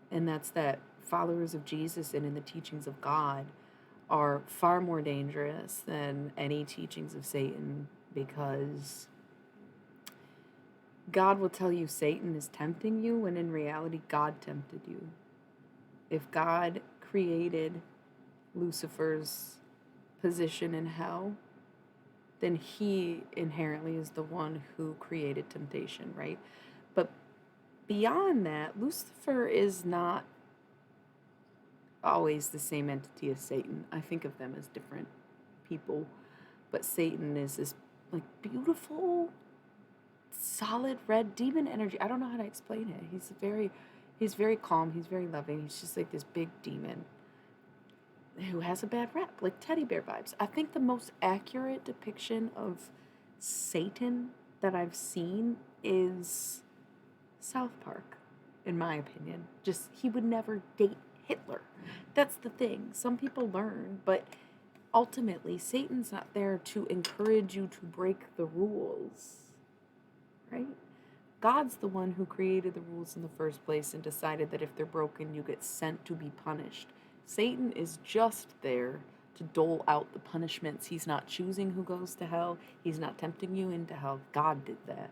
and that's that followers of Jesus and in the teachings of God are far more dangerous than any teachings of Satan, because God will tell you Satan is tempting you when in reality God tempted you. If God created Lucifer's position in hell, then he inherently is the one who created temptation, right? But beyond that, Lucifer is not always the same entity as Satan. I think of them as different people, but Satan is this like beautiful solid red demon energy. I don't know how to explain it. He's very calm, he's very loving. He's just like this big demon who has a bad rep, like teddy bear vibes. I think the most accurate depiction of Satan that I've seen is South Park, in my opinion. Just, he would never date Hitler. That's the thing. Some people learn, but ultimately, Satan's not there to encourage you to break the rules, right? God's the one who created the rules in the first place and decided that if they're broken, you get sent to be punished. Satan is just there to dole out the punishments. He's not choosing who goes to hell. He's not tempting you into hell. God did that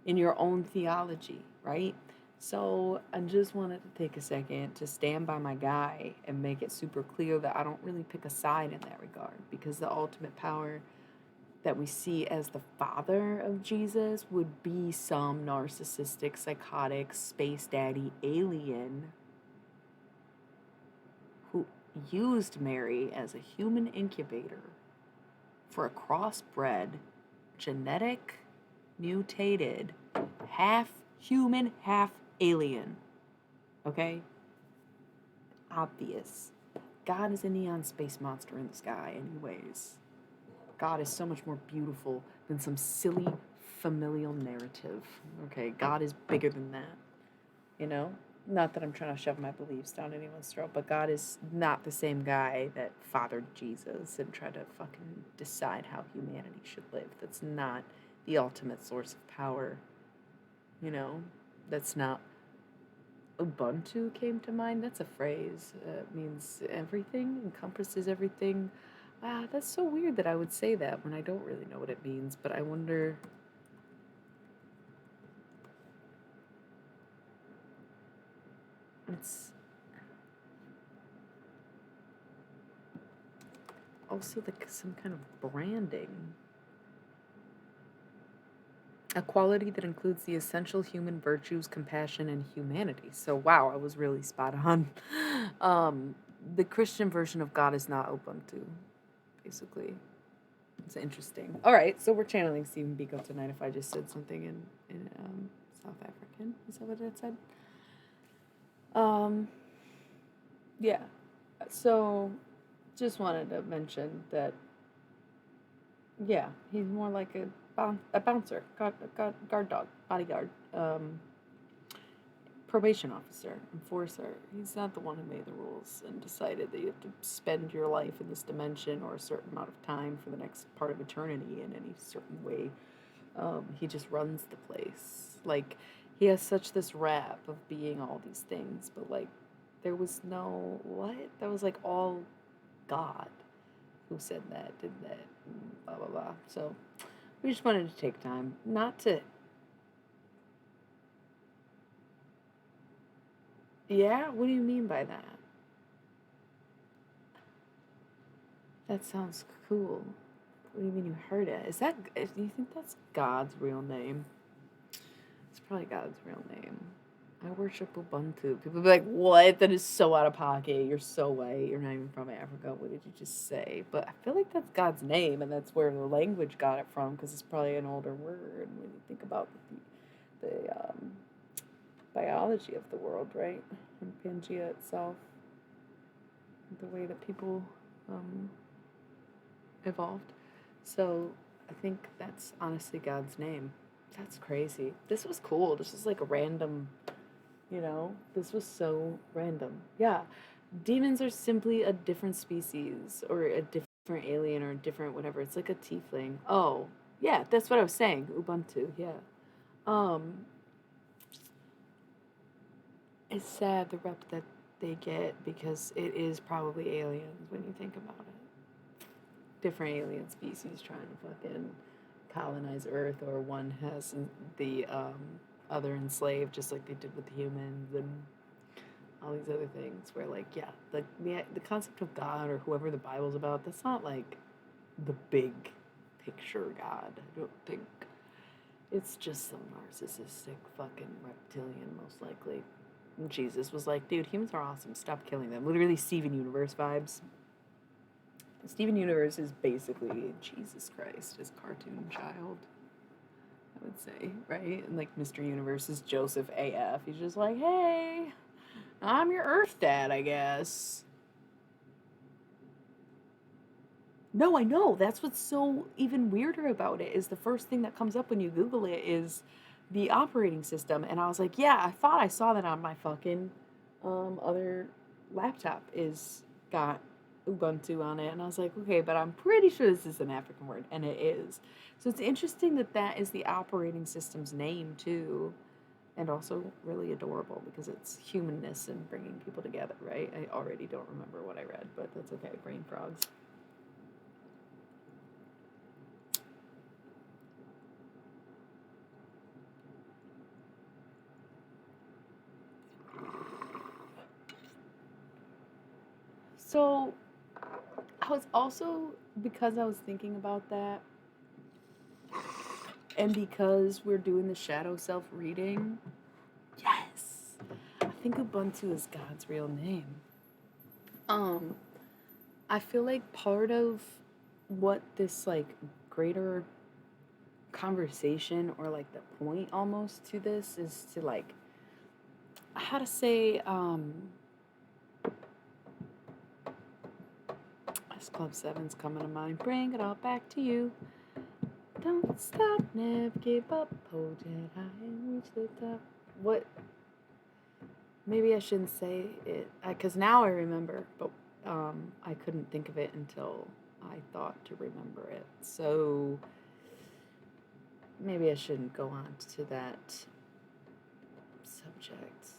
in your own theology, right? So I just wanted to take a second to stand by my guy and make it super clear that I don't really pick a side in that regard, because the ultimate power that we see as the father of Jesus would be some narcissistic, psychotic, space daddy alien who used Mary as a human incubator for a crossbred, genetic, mutated, half human, half alien. Okay? Obvious. God is a neon space monster in the sky, anyways. God is so much more beautiful than some silly familial narrative. Okay? God is bigger than that. You know? Not that I'm trying to shove my beliefs down anyone's throat, but God is not the same guy that fathered Jesus and tried to fucking decide how humanity should live. That's not the ultimate source of power. You know? That's not... Ubuntu came to mind. That's a phrase. It means everything, encompasses everything. That's so weird that I would say that when I don't really know what it means, but I wonder... It's also like some kind of branding. A quality that includes the essential human virtues, compassion, and humanity. So, wow, I was really spot on. The Christian version of God is not Ubuntu, basically. It's interesting. All right, so we're channeling Stephen Biko tonight. If I just said something in South African, is that what it said? Yeah. So Just wanted to mention that, yeah, he's more like a bouncer, guard dog, bodyguard, probation officer, enforcer. He's not the one who made the rules and decided that you have to spend your life in this dimension or a certain amount of time for the next part of eternity in any certain way. He just runs the place. Like, he has such this rap of being all these things, but like, there was no what? That was like all God who said that, did that, blah blah blah. So we just wanted to take time, not to. Yeah, what do you mean by that? That sounds cool. What do you mean you heard it? Do you think that's God's real name? It's probably God's real name. I worship Ubuntu. People be like, what? That is so out of pocket. You're so white. You're not even from Africa. What did you just say? But I feel like that's God's name, and that's where the language got it from, because it's probably an older word when you think about the biology of the world, right? And Pangea itself, the way that people evolved. So I think that's honestly God's name. That's crazy. This was cool. This was like a random, this was so random. Yeah. Demons are simply a different species or a different alien or a different whatever. It's like a tiefling. Oh, yeah, that's what I was saying. Ubuntu, yeah. Um, it's sad the rep that they get because it is probably aliens when you think about it. Different alien species trying to fucking colonize Earth, or one has the other enslaved, just like they did with the humans and all these other things. Where like, yeah, the concept of God or whoever the Bible's about, that's not like the big picture God. I don't think. It's just some narcissistic fucking reptilian, most likely. And Jesus was like, dude, humans are awesome. Stop killing them. Literally Steven Universe vibes. Steven Universe is basically Jesus Christ, his cartoon child, I would say, right? And like Mr. Universe is Joseph AF. He's just like, hey, I'm your Earth dad, I guess. No, I know. That's what's so even weirder about it is the first thing that comes up when you Google it is the operating system. And I was like, yeah, I thought I saw that on my fucking other laptop is got Ubuntu on it. And I was like, okay, but I'm pretty sure this is an African word. And it is. So it's interesting that that is the operating system's name too. And also really adorable because it's humanness and bringing people together, right? I already don't remember what I read, but that's okay. Brain frogs. So I was also, because I was thinking about that, and because we're doing the shadow self reading, yes, I think Ubuntu is God's real name. Um, I feel like part of what this like greater conversation or like the point almost to this is to like how to say this Club 7's coming to mind. Bring it all back to you. Don't stop, never give up. Hold it high and reach the top. What? Maybe I shouldn't say it because now I remember, but I couldn't think of it until I thought to remember it. So maybe I shouldn't go on to that subject.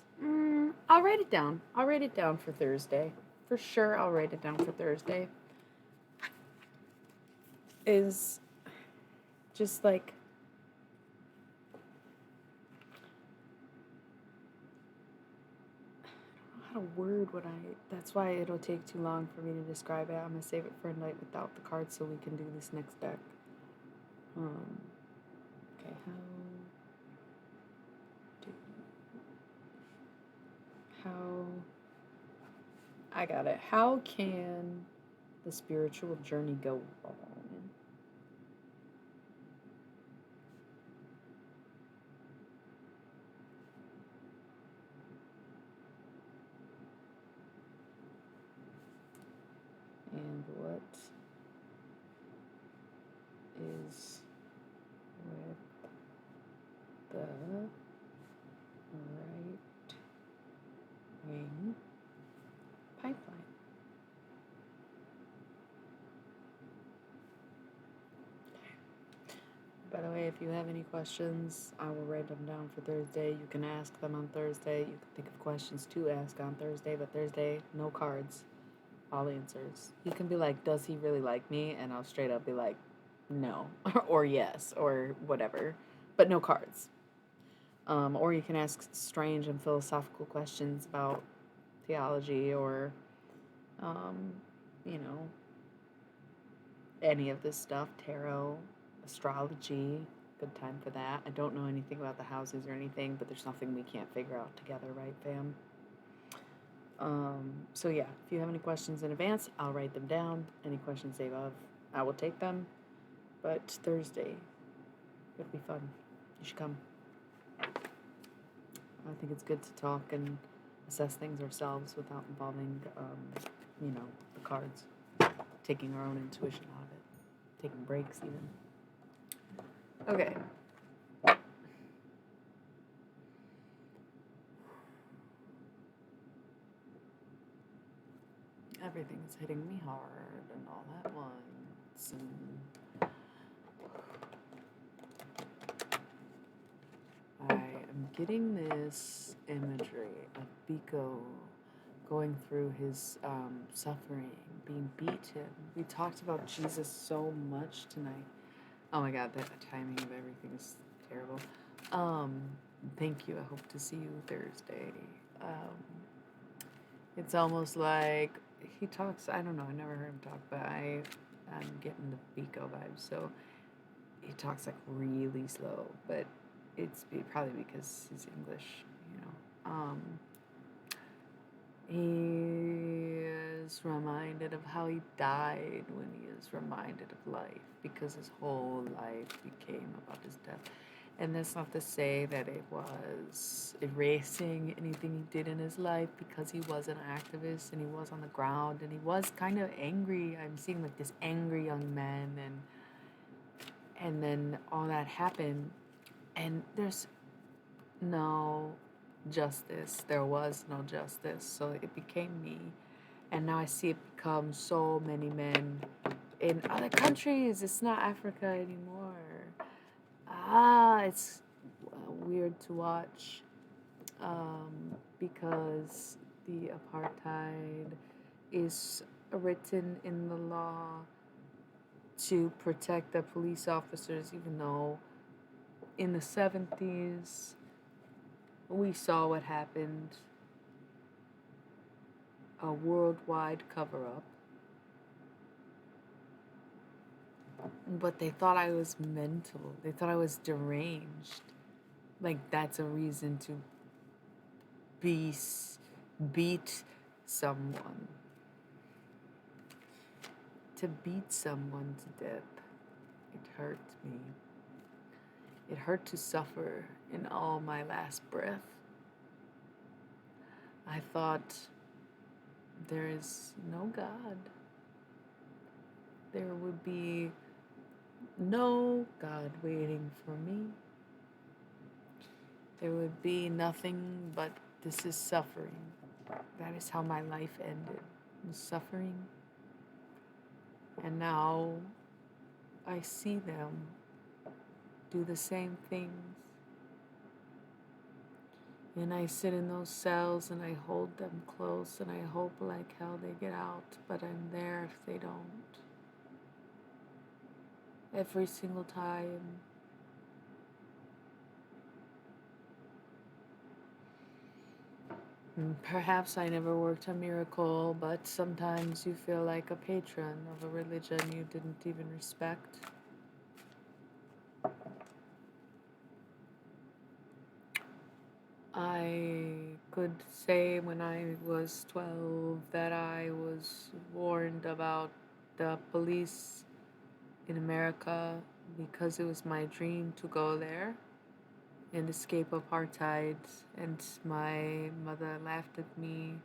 I'll write it down. I'll write it down for Thursday. For sure, I'll write it down for Thursday. Is just like I don't know how to word what that's why it'll take too long for me to describe it. I'm gonna save it for a night without the cards so we can do this next deck. Okay, how I got it. How can the spiritual journey go wrong? And By the way, if you have any questions, I will write them down for Thursday. You can ask them on Thursday. You can think of questions to ask on Thursday, but Thursday, no cards, all answers. You can be like, does he really like me? And I'll straight up be like, no, or yes, or whatever, but no cards. Or you can ask strange and philosophical questions about theology or, um, you know, any of this stuff, tarot, astrology. Good time for that. I don't know anything about the houses or anything, but there's nothing we can't figure out together, right, fam? So yeah, if you have any questions in advance, I'll write them down. Any questions they have, I will take them. But Thursday, it'll be fun. You should come. I think it's good to talk and assess things ourselves without involving, the cards. Taking our own intuition out of it. Taking breaks, even. Okay. Everything's hitting me hard and all at once. And I am getting this imagery of Biko going through his suffering, being beaten. We talked about Jesus so much tonight. Oh my God, the timing of everything is terrible. Thank you. I hope to see you Thursday. It's almost like he talks. I don't know. I never heard him talk, but I'm getting the Biko vibes. So he talks like really slow, but it's probably because he's English, you know. He is reminded of how he died when he is reminded of life, because his whole life became about his death. And that's not to say that it was erasing anything he did in his life, because he was an activist and he was on the ground and he was kind of angry. I'm seeing like this angry young man, and then all that happened, and there's no justice. There was no justice, so it became me, and now I see it become so many men in other countries. It's not Africa anymore. It's weird to watch, because the apartheid is written in the law to protect the police officers, even though in the 70s we saw what happened, a worldwide cover-up. But they thought I was mental. They thought I was deranged. Like, that's a reason to beat someone. To beat someone to death. It hurt me. It hurt to suffer in all my last breath. I thought, there is no God. There would be no God waiting for me. There would be nothing but this is suffering. That is how my life ended, was suffering. And now I see them do the same things. And I sit in those cells and I hold them close and I hope like hell they get out, but I'm there if they don't. Every single time. And perhaps I never worked a miracle, but sometimes you feel like a patron of a religion you didn't even respect. I could say when I was 12 that I was warned about the police in America because it was my dream to go there and escape apartheid, and my mother laughed at me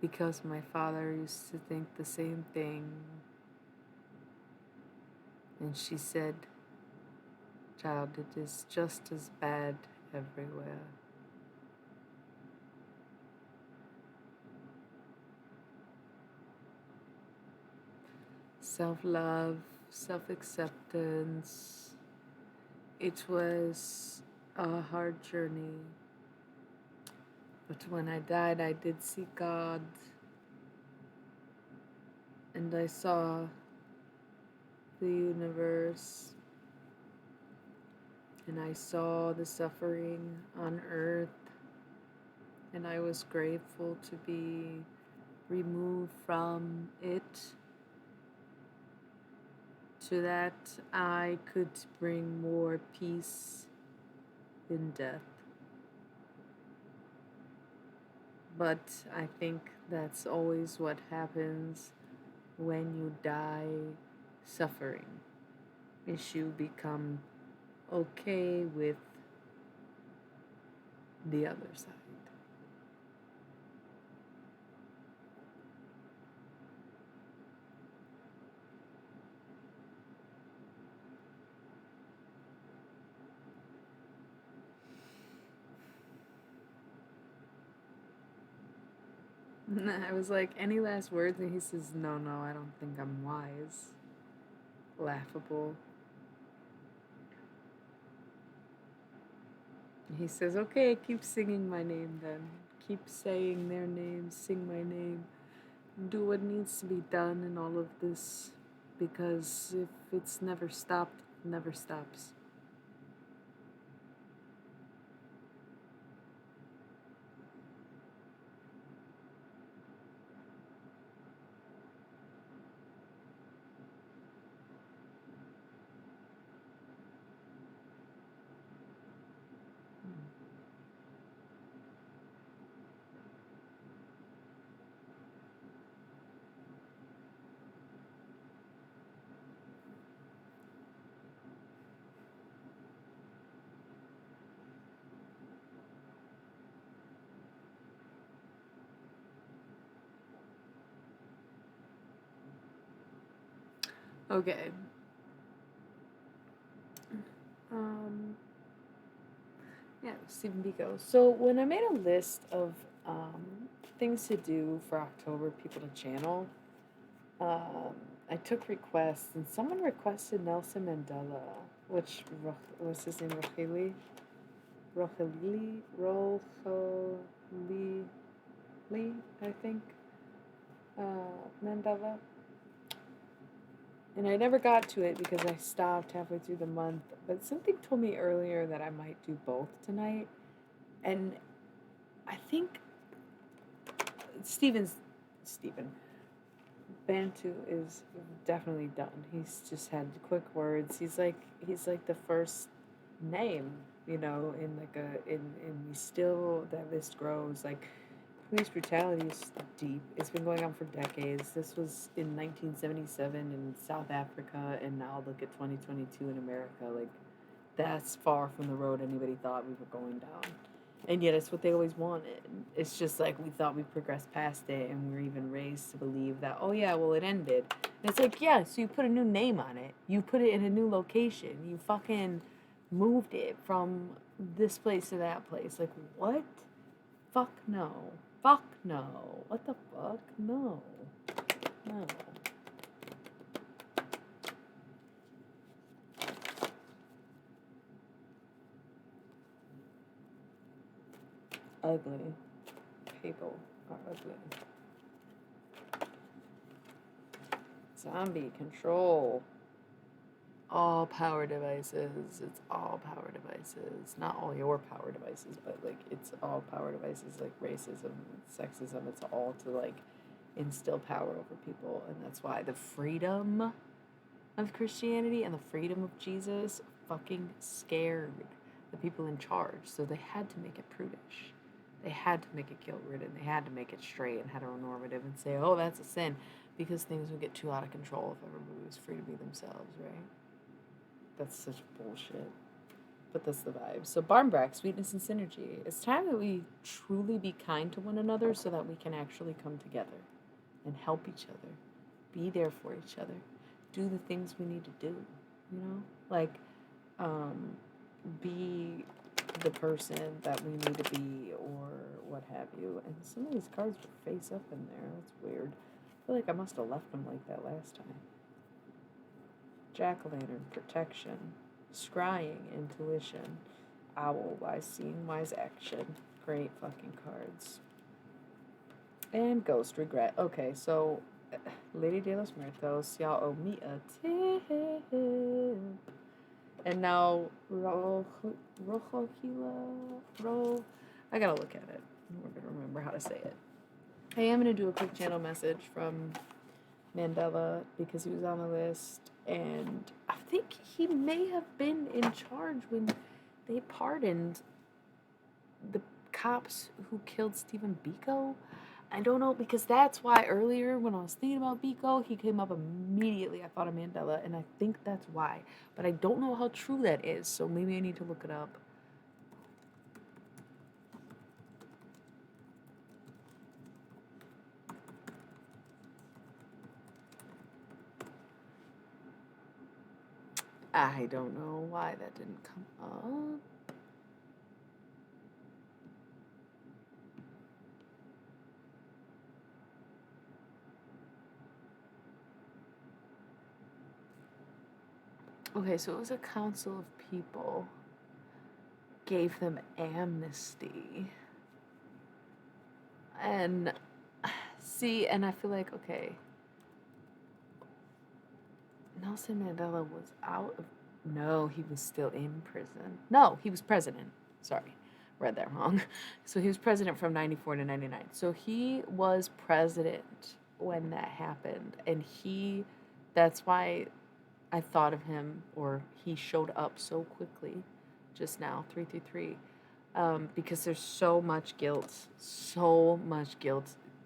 because my father used to think the same thing, and she said, "Child, it is just as bad everywhere." Self-love, self-acceptance. It was a hard journey, but when I died, I did see God, and I saw the universe, and I saw the suffering on earth, and I was grateful to be removed from it so that I could bring more peace in death. But I think that's always what happens when you die suffering, is you become okay with the other side. I was like, any last words? And he says, no, I don't think I'm wise. Laughable. He says, okay, keep singing my name then. Keep saying their names, sing my name. Do what needs to be done in all of this. Because if it's never stopped, it never stops. Okay. Yeah, Stephen Biko. So when I made a list of things to do for October, people to channel, I took requests, and someone requested Nelson Mandela, which was his name, Rohili, I think, Mandela. And I never got to it because I stopped halfway through the month. But something told me earlier that I might do both tonight. And I think Stephen Bantu is definitely done. He's just had quick words. He's like the first name, in like in we still, that list grows. Like, police brutality is deep. It's been going on for decades. This was in 1977 in South Africa, and now look at 2022 in America. Like, that's far from the road anybody thought we were going down. And yet it's what they always wanted. It's just like we thought we progressed past it, and we were even raised to believe that, oh yeah, well it ended. And it's like, yeah, so you put a new name on it. You put it in a new location. You fucking moved it from this place to that place. Like, what? Fuck no. Fuck no. What the fuck? No. No. Ugly. People are ugly. Zombie control. All power devices. It's all power devices. Not all your power devices, but like it's all power devices, like racism, sexism. It's all to like instill power over people. And that's why the freedom of Christianity and the freedom of Jesus fucking scared the people in charge. So they had to make it prudish. They had to make it guilt-ridden. They had to make it straight and heteronormative and say, oh, that's a sin, because things would get too out of control if everybody was free to be themselves, right? That's such bullshit. But that's the vibe. So Barmbrack, sweetness and synergy. It's time that we truly be kind to one another so that we can actually come together and help each other. Be there for each other. Do the things we need to do, Like, be the person that we need to be or what have you. And some of these cards were face up in there. That's weird. I feel like I must have left them like that last time. jack-o'-lantern, protection, scrying, intuition, owl, wise seeing, wise action. Great fucking cards. And ghost, regret. Okay, so Lady de los Muertos, y'all owe me a tip. And now I gotta look at it. We're gonna remember how to say it. I am gonna do a quick channel message from Mandela because he was on the list, and I think he may have been in charge when they pardoned the cops who killed Stephen Biko. I don't know, because that's why earlier when I was thinking about Biko, he came up immediately. I thought of Mandela, and I think that's why. But I don't know how true that is, so maybe I need to look it up. I don't know why that didn't come up. Okay, so it was a council of people gave them amnesty. And see, and I feel like, okay, Nelson Mandela was out of, no, he was still in prison. No, he was president. Sorry, read that wrong. So he was president from 94 to 99. So he was president when that happened. And that's why I thought of him, or he showed up so quickly just now, 333, because there's so much guilt,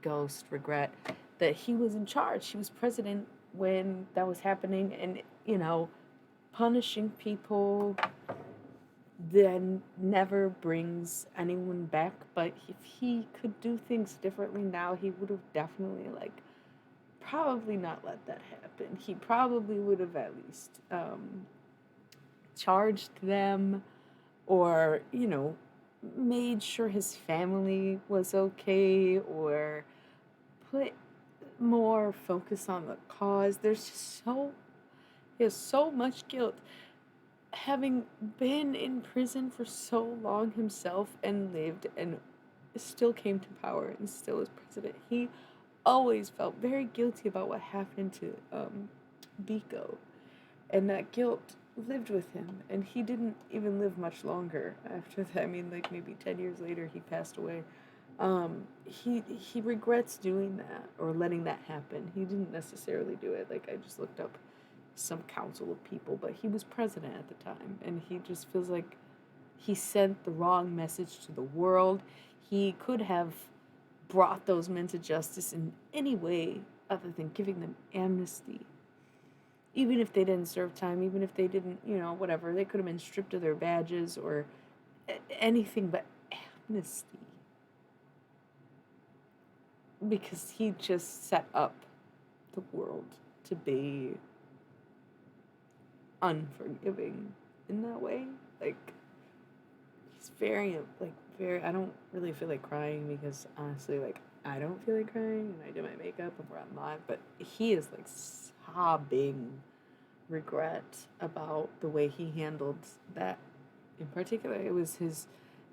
ghost, regret, that he was in charge. He was president when that was happening, and, punishing people then never brings anyone back. But if he could do things differently now, he would have definitely, probably not let that happen. He probably would have at least charged them, or, made sure his family was okay, or put more focus on the cause. He has so much guilt. Having been in prison for so long himself and lived and still came to power and still is president, he always felt very guilty about what happened to Biko, and that guilt lived with him, and he didn't even live much longer after that. I mean, maybe 10 years later he passed away. He regrets doing that or letting that happen. He didn't necessarily do it. I just looked up some council of people, but he was president at the time, and he just feels like he sent the wrong message to the world. He could have brought those men to justice in any way other than giving them amnesty. Even if they didn't serve time, even if they didn't, whatever, they could have been stripped of their badges or anything but amnesty. Because he just set up the world to be unforgiving in that way. He's very, I don't really feel like crying because, honestly, I don't feel like crying, and I do my makeup before I'm live, but he is, sobbing regret about the way he handled that. In particular, it was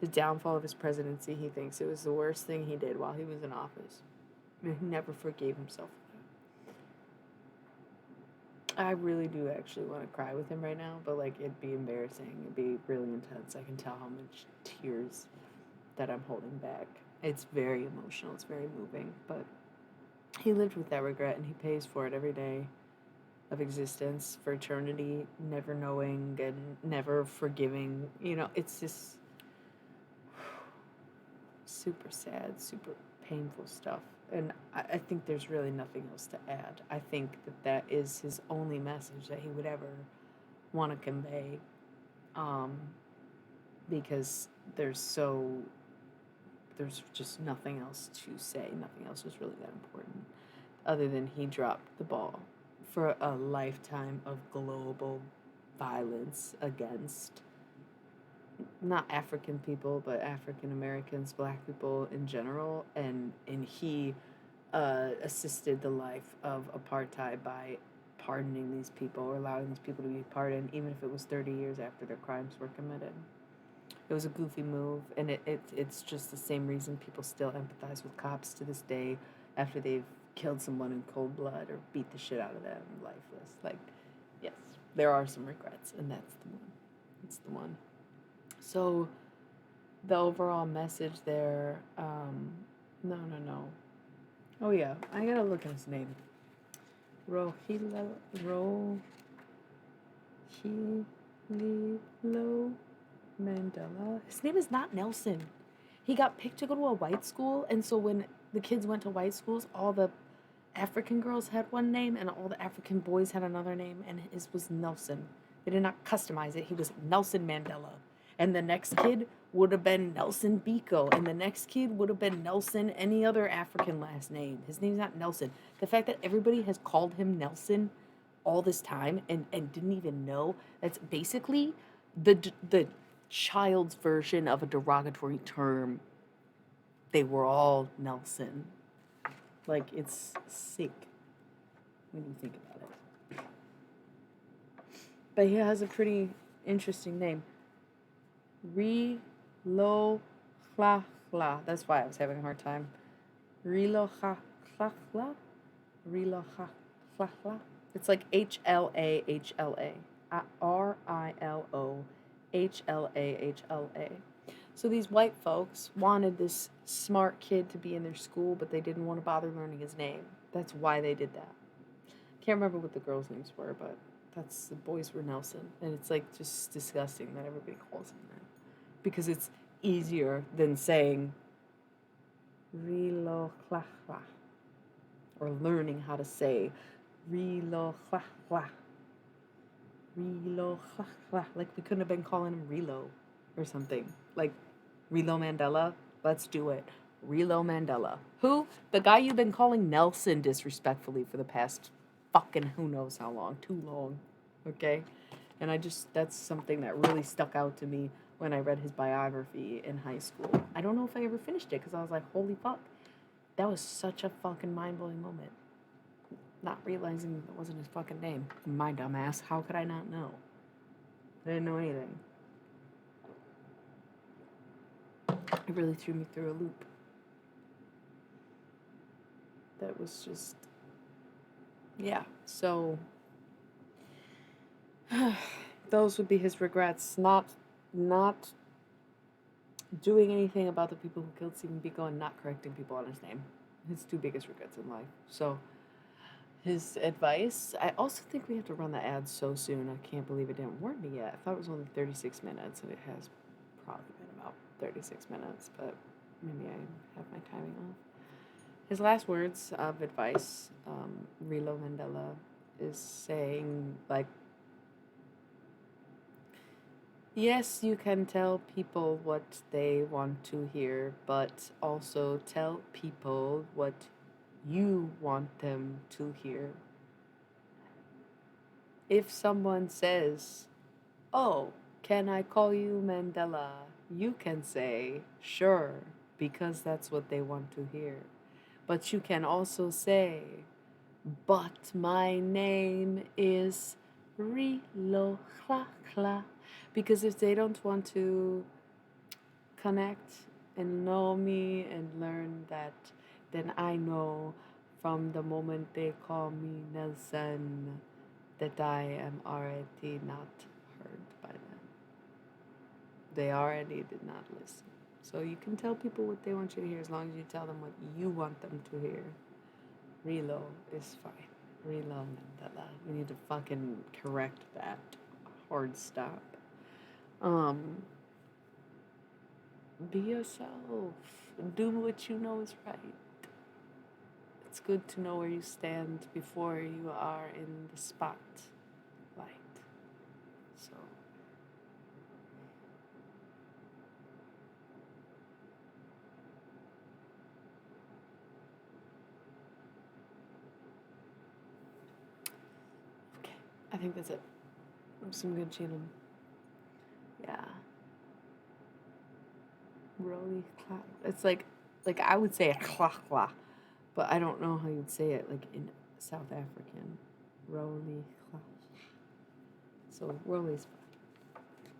the downfall of his presidency. He thinks it was the worst thing he did while he was in office. And he never forgave himself for that. I really do actually want to cry with him right now, but, it'd be embarrassing. It'd be really intense. I can tell how much tears that I'm holding back. It's very emotional. It's very moving. But he lived with that regret, and he pays for it every day of existence for eternity, never knowing and never forgiving. It's just super sad, super painful stuff. And I think there's really nothing else to add. I think that is his only message that he would ever want to convey, because there's just nothing else to say. Nothing else was really that important other than he dropped the ball for a lifetime of global violence against not African people, but African Americans, Black people in general, and he assisted the life of apartheid by pardoning these people or allowing these people to be pardoned, even if it was 30 years after their crimes were committed. It was a goofy move, and it's just the same reason people still empathize with cops to this day after they've killed someone in cold blood or beat the shit out of them lifeless. Like, yes, there are some regrets, and that's the one. It's the one. So, the overall message there, no. Oh, yeah, I gotta look at his name. Rohilo Mandela. His name is not Nelson. He got picked to go to a white school, and so when the kids went to white schools, all the African girls had one name and all the African boys had another name, and his was Nelson. They did not customize it. He was Nelson Mandela. And the next kid would have been Nelson Biko, and the next kid would have been Nelson any other African last name. His name's not Nelson. The fact that everybody has called him Nelson all this time and didn't even know, that's basically the child's version of a derogatory term. They were all Nelson. Like, it's sick when you think about it. But he has a pretty interesting name. Rilo Khla. That's why I was having a hard time. Rilo Khla. Rilo Khla. It's like HLA. RILO HLA. So these white folks wanted this smart kid to be in their school, but they didn't want to bother learning his name. That's why they did that. Can't remember what the girls' names were, but the boys were Nelson. And it's like just disgusting that everybody calls him that. Because it's easier than saying Rilo Khla. Or learning how to say Rilo Khla. Rilo Khla. Like, we couldn't have been calling him Relo or something. Like, Relo Mandela, let's do it. Relo Mandela. Who? The guy you've been calling Nelson disrespectfully for the past fucking who knows how long. Too long. Okay? And that's something that really stuck out to me when I read his biography in high school. I don't know if I ever finished it because I was like, holy fuck. That was such a fucking mind-blowing moment. Not realizing that wasn't his fucking name. My dumbass. How could I not know? I didn't know anything. It really threw me through a loop. That was just... Yeah, so... those would be his regrets. Not doing anything about the people who killed Stephen Biko and not correcting people on his name. His two biggest regrets in life. So, his advice... I also think we have to run the ads so soon. I can't believe it didn't warn me yet. I thought it was only 36 minutes, and it has probably been about 36 minutes, but maybe I have my timing off. His last words of advice, Relo Mandela, is saying, like, yes, you can tell people what they want to hear, but also tell people what you want them to hear. If someone says, oh, can I call you Mandela? You can say, sure, because that's what they want to hear. But you can also say, but my name is Rilo Khla. Because if they don't want to connect and know me and learn that, then I know from the moment they call me Nelson that I am already not heard by them. They already did not listen. So you can tell people what they want you to hear as long as you tell them what you want them to hear. Relo is fine. Relo Mandela. We need to fucking correct that. Hard stop. Be yourself. Do what you know is right. It's good to know where you stand before you are in the spotlight. So. Okay, I think that's it. Some good chilling. Yeah. Really, it's like I would say a klakla, but I don't know how you'd say it like in South African. Rolly. So Rolly's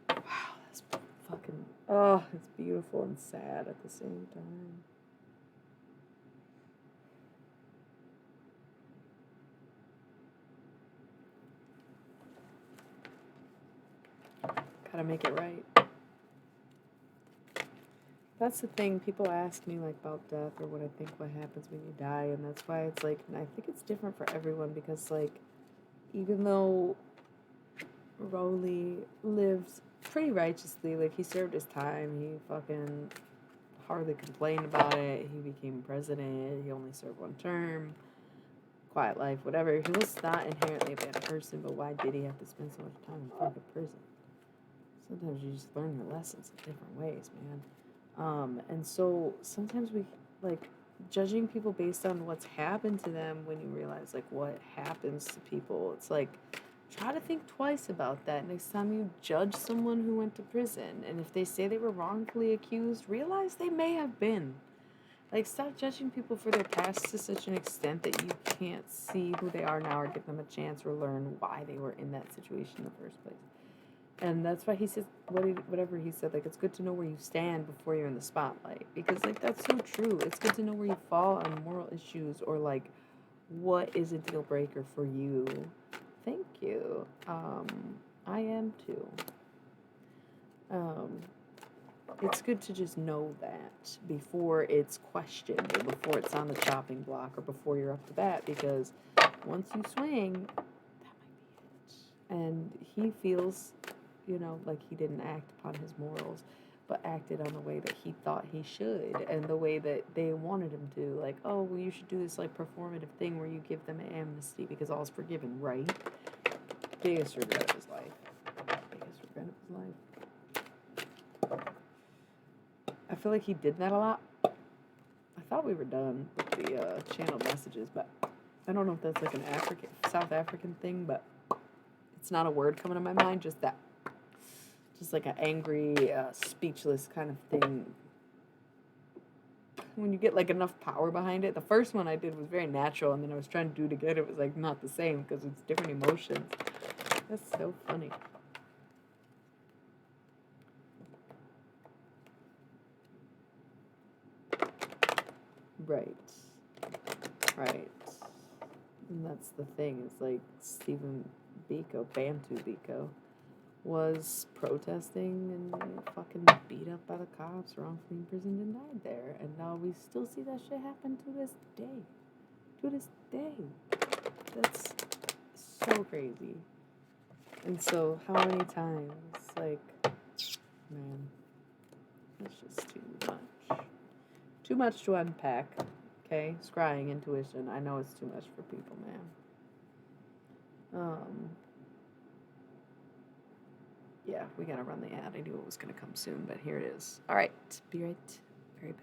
fine. Wow, that's fucking. Oh, it's beautiful and sad at the same time. Gotta make it right. That's the thing. People ask me like about death or what I think what happens when you die, and that's why it's like, and I think it's different for everyone because like, even though Rowley lived pretty righteously, like he served his time, he fucking hardly complained about it. He became president. He only served one term. Quiet life, whatever. He was not inherently a bad person, but why did he have to spend so much time in fucking prison? Sometimes you just learn your lessons in different ways, man. And so sometimes we like judging people based on what's happened to them when you realize like what happens to people. It's like try to think twice about that next time you judge someone who went to prison. And if they say they were wrongfully accused, realize they may have been. Like stop judging people for their past to such an extent that you can't see who they are now or give them a chance or learn why they were in that situation in the first place. And that's why he says whatever he said, like it's good to know where you stand before you're in the spotlight. Because like that's so true. It's good to know where you fall on moral issues or like what is a deal breaker for you. Thank you. I am too. It's good to just know that before it's questioned or before it's on the chopping block or before you're up to bat because once you swing, that might be it. And he feels like he didn't act upon his morals, but acted on the way that he thought he should and the way that they wanted him to. Like, oh, well, you should do this, like, performative thing where you give them an amnesty because all's forgiven, right? Biggest regret of his life. Biggest regret of his life. I feel like he did that a lot. I thought we were done with the channeled messages, but I don't know if that's like an South African thing, but it's not a word coming to my mind, just that. Just like an angry, speechless kind of thing. When you get like enough power behind it. The first one I did was very natural, and then I was trying to do it again. It was like not the same because it's different emotions. That's so funny. Right. Right. And that's the thing. It's like Stephen Biko, Bantu Biko, was protesting and fucking beat up by the cops, wrongfully imprisoned, and died there. And now we still see that shit happen to this day. To this day. That's so crazy. And so, how many times? Like, man, it's just too much. Too much to unpack. Okay? Scrying, intuition. I know it's too much for people, man. Yeah, we gotta run the ad. I knew it was gonna come soon, but here it is. All right, be right back.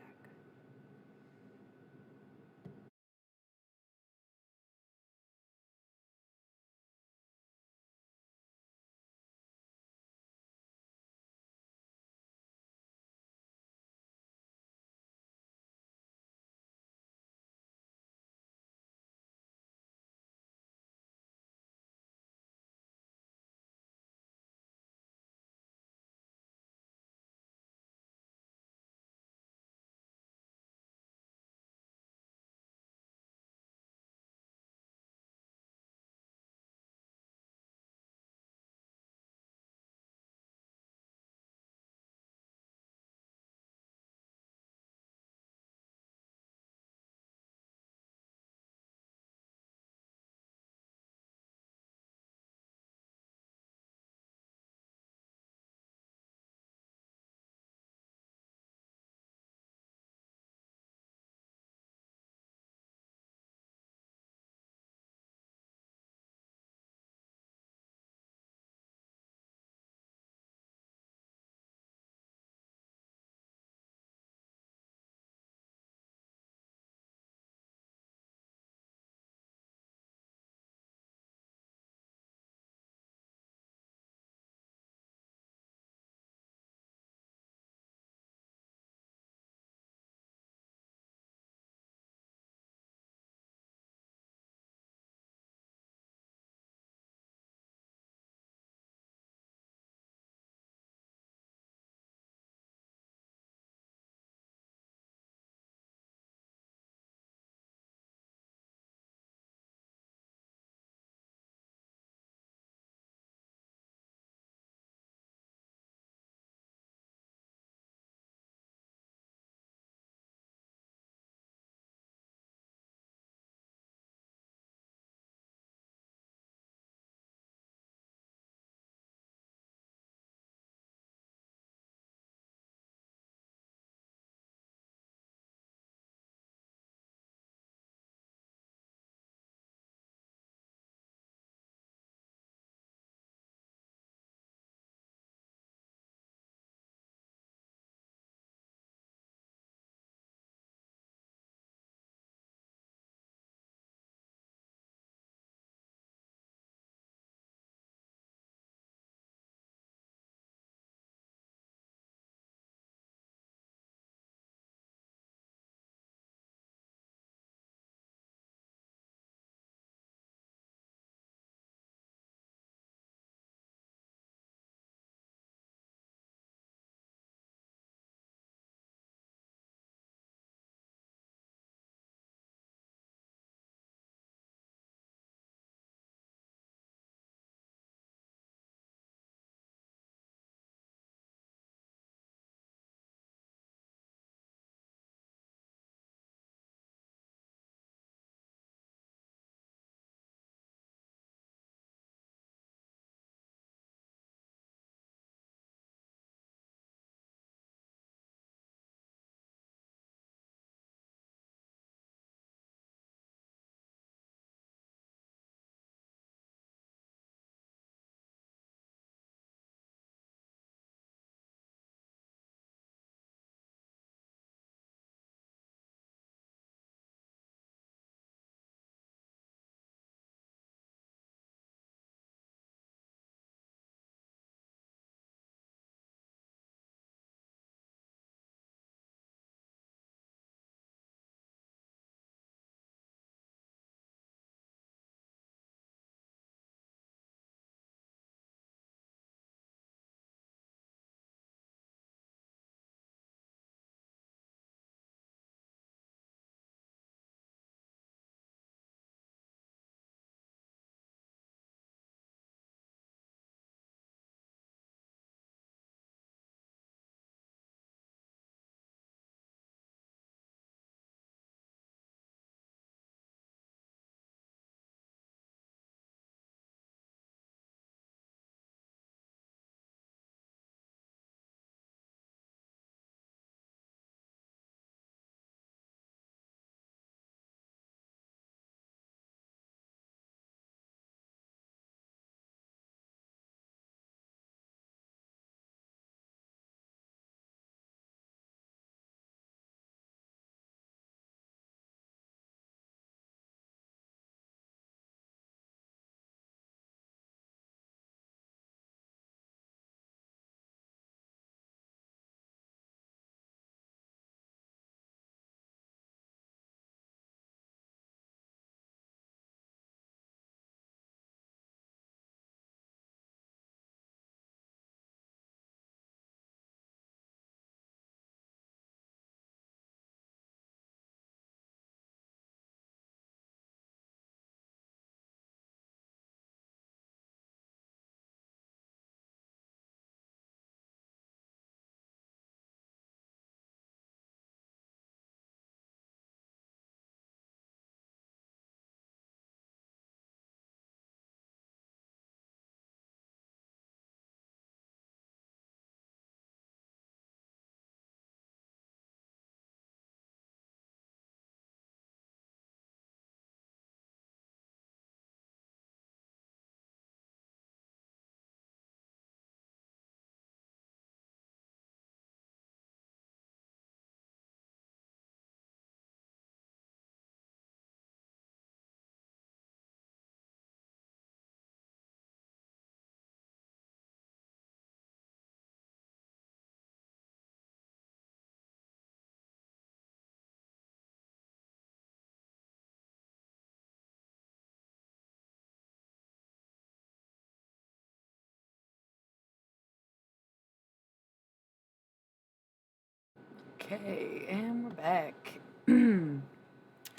Okay, and we're back.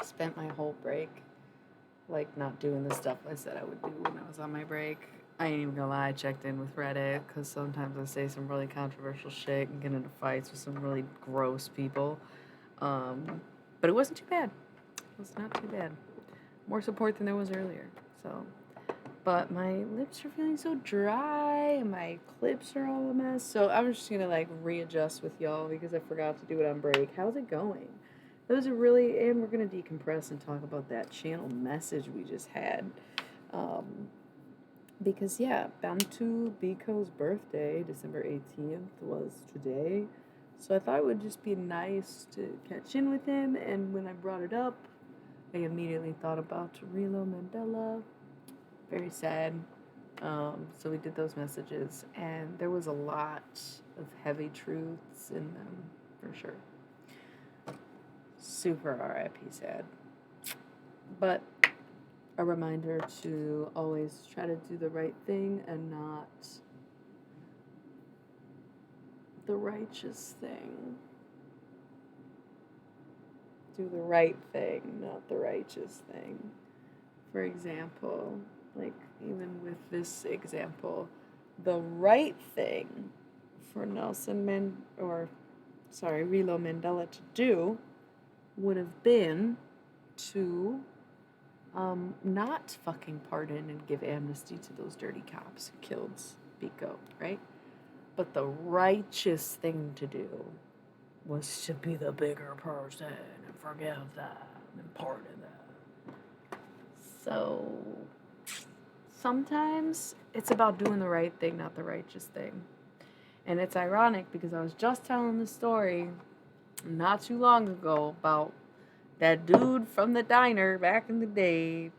Spent my whole break, like, not doing the stuff I said I would do when I was on my break. I ain't even gonna lie, I checked in with Reddit, because sometimes I say some really controversial shit and get into fights with some really gross people. But it wasn't too bad. It was not too bad. More support than there was earlier, so... But my lips are feeling so dry and my clips are all a mess. So I'm just gonna like readjust with y'all because I forgot to do it on break. How's it going? Those are really, and we're gonna decompress and talk about that channel message we just had. Because yeah, Bantu Biko's birthday, December 18th, was today. So I thought it would just be nice to catch in with him. And when I brought it up, I immediately thought about Rilo Mandela. Very sad. So we did those messages, and there was a lot of heavy truths in them, for sure. Super RIP sad. But a reminder to always try to do the right thing and not the righteous thing. Do the right thing, not the righteous thing. For example, like even with this example, the right thing for Rilo Mandela to do would have been to not fucking pardon and give amnesty to those dirty cops who killed Biko, right? But the righteous thing to do was to be the bigger person and forgive them and pardon them. So sometimes it's about doing the right thing, not the righteous thing. And it's ironic because I was just telling the story not too long ago about that dude from the diner back in the day.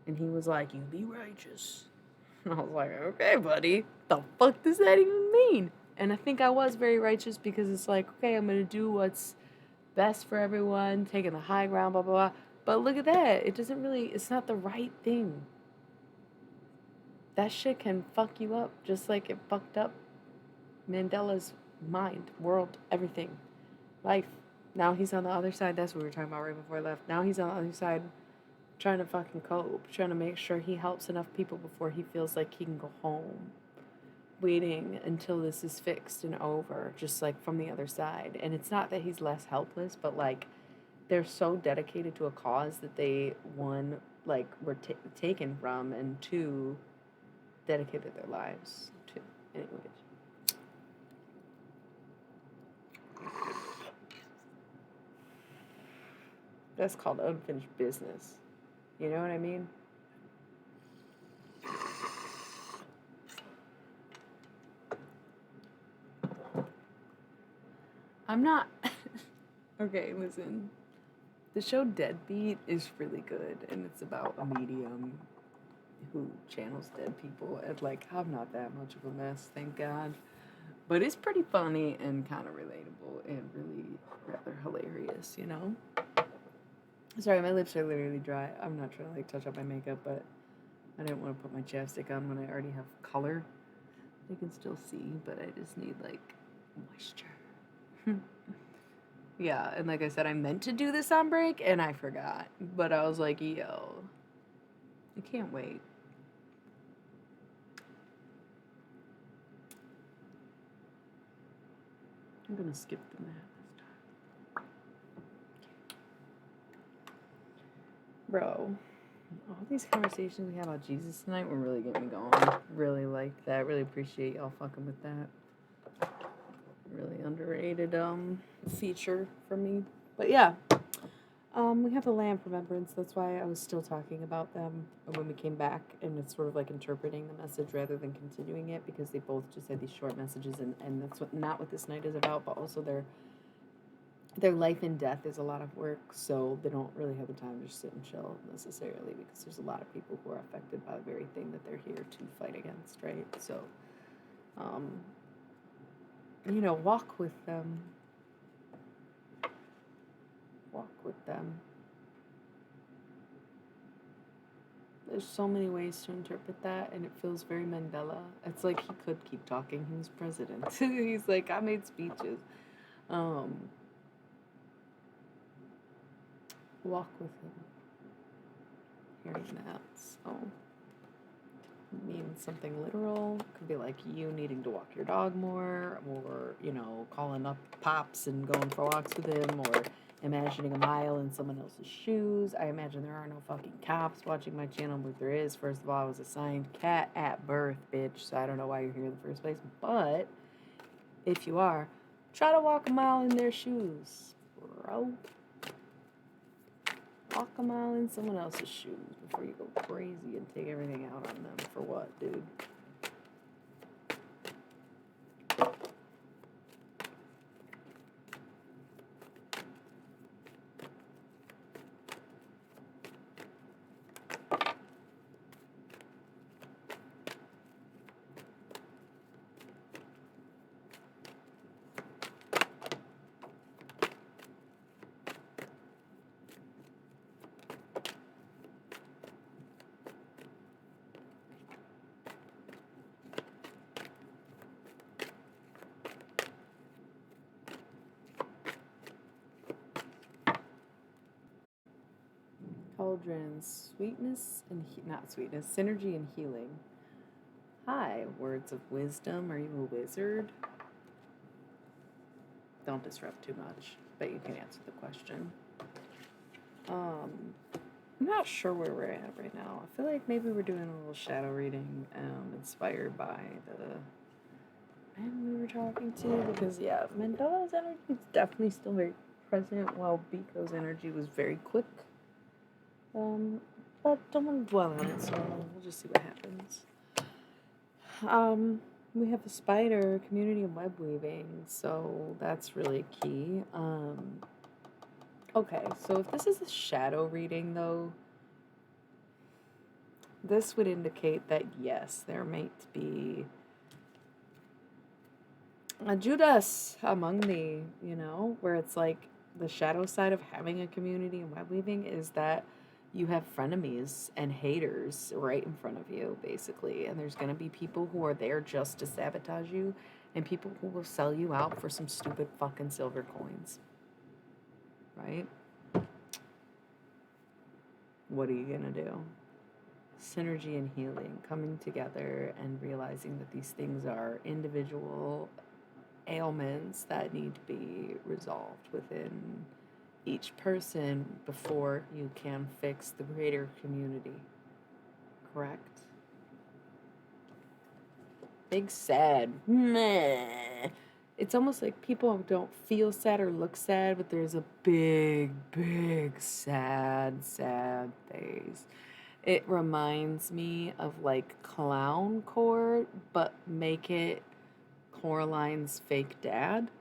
And he was like, you be righteous. And I was like, okay, buddy. The fuck does that even mean? And I think I was very righteous because it's like, okay, I'm going to do what's best for everyone, taking the high ground, blah, blah, blah. But look at that. It's not the right thing. That shit can fuck you up just like it fucked up Mandela's mind, world, everything, life. Now he's on the other side. That's what we were talking about right before I left. Now he's on the other side trying to fucking cope, trying to make sure he helps enough people before he feels like he can go home. Waiting until this is fixed and over, just like from the other side. And it's not that he's less helpless, but like they're so dedicated to a cause that they, one, like were taken from, and two, dedicated their lives to. Anyways. That's called unfinished business. You know what I mean? I'm not... Okay, listen. The show Deadbeat is really good, and it's about a medium who channels dead people. And, like, I'm not that much of a mess, thank God. But it's pretty funny and kind of relatable and really rather hilarious, you know? Sorry, my lips are literally dry. I'm not trying to, like, touch up my makeup, but I didn't want to put my chapstick on when I already have color. You can still see, but I just need, like, moisture. Yeah, and like I said, I meant to do this on break, and I forgot. But I was like, yo, I can't wait. I'm gonna skip the math this time. Bro, all these conversations we had about Jesus tonight were really getting me going. Really like that. Really appreciate y'all fucking with that. Really underrated feature for me. But yeah. We have the Lamb Remembrance. That's why I was still talking about them when we came back, and it's sort of like interpreting the message rather than continuing it, because they both just had these short messages, and that's not what this night is about, but also their life and death is a lot of work, so they don't really have the time to just sit and chill necessarily, because there's a lot of people who are affected by the very thing that they're here to fight against, right? So, walk with them. Walk with them. There's so many ways to interpret that, and it feels very Mandela. It's like he could keep talking. He was president. He's like, I made speeches. Um, walk with him. Hearing that, so means something literal. Could be like you needing to walk your dog more, or calling up pops and going for walks with him, or imagining a mile in someone else's shoes. I imagine there are no fucking cops watching my channel, but there is. First of all, I was assigned cat at birth, bitch, so I don't know why you're here in the first place. But if you are, try to walk a mile in their shoes, bro. Walk a mile in someone else's shoes before you go crazy and take everything out on them. For what, dude? Cauldrons, sweetness and not sweetness, synergy and healing. Hi, words of wisdom. Are you a wizard? Don't disrupt too much, but you can answer the question. I'm not sure where we're at right now. I feel like maybe we're doing a little shadow reading, inspired by the man we were talking to, because Mandela's energy is definitely still very present, while Biko's energy was very quick. But don't want to dwell on it, so we'll just see what happens. We have the spider, community, and web weaving, so that's really key. Okay, so if this is a shadow reading, though, this would indicate that, yes, there might be a Judas among thee, where it's like the shadow side of having a community and web weaving is that you have frenemies and haters right in front of you, basically. And there's going to be people who are there just to sabotage you, and people who will sell you out for some stupid fucking silver coins. Right? What are you going to do? Synergy and healing, coming together and realizing that these things are individual ailments that need to be resolved within each person before you can fix the greater community. Correct? Big sad. Meh. It's almost like people don't feel sad or look sad, but there's a big, big sad face. It reminds me of like clown core, but make it Coraline's fake dad.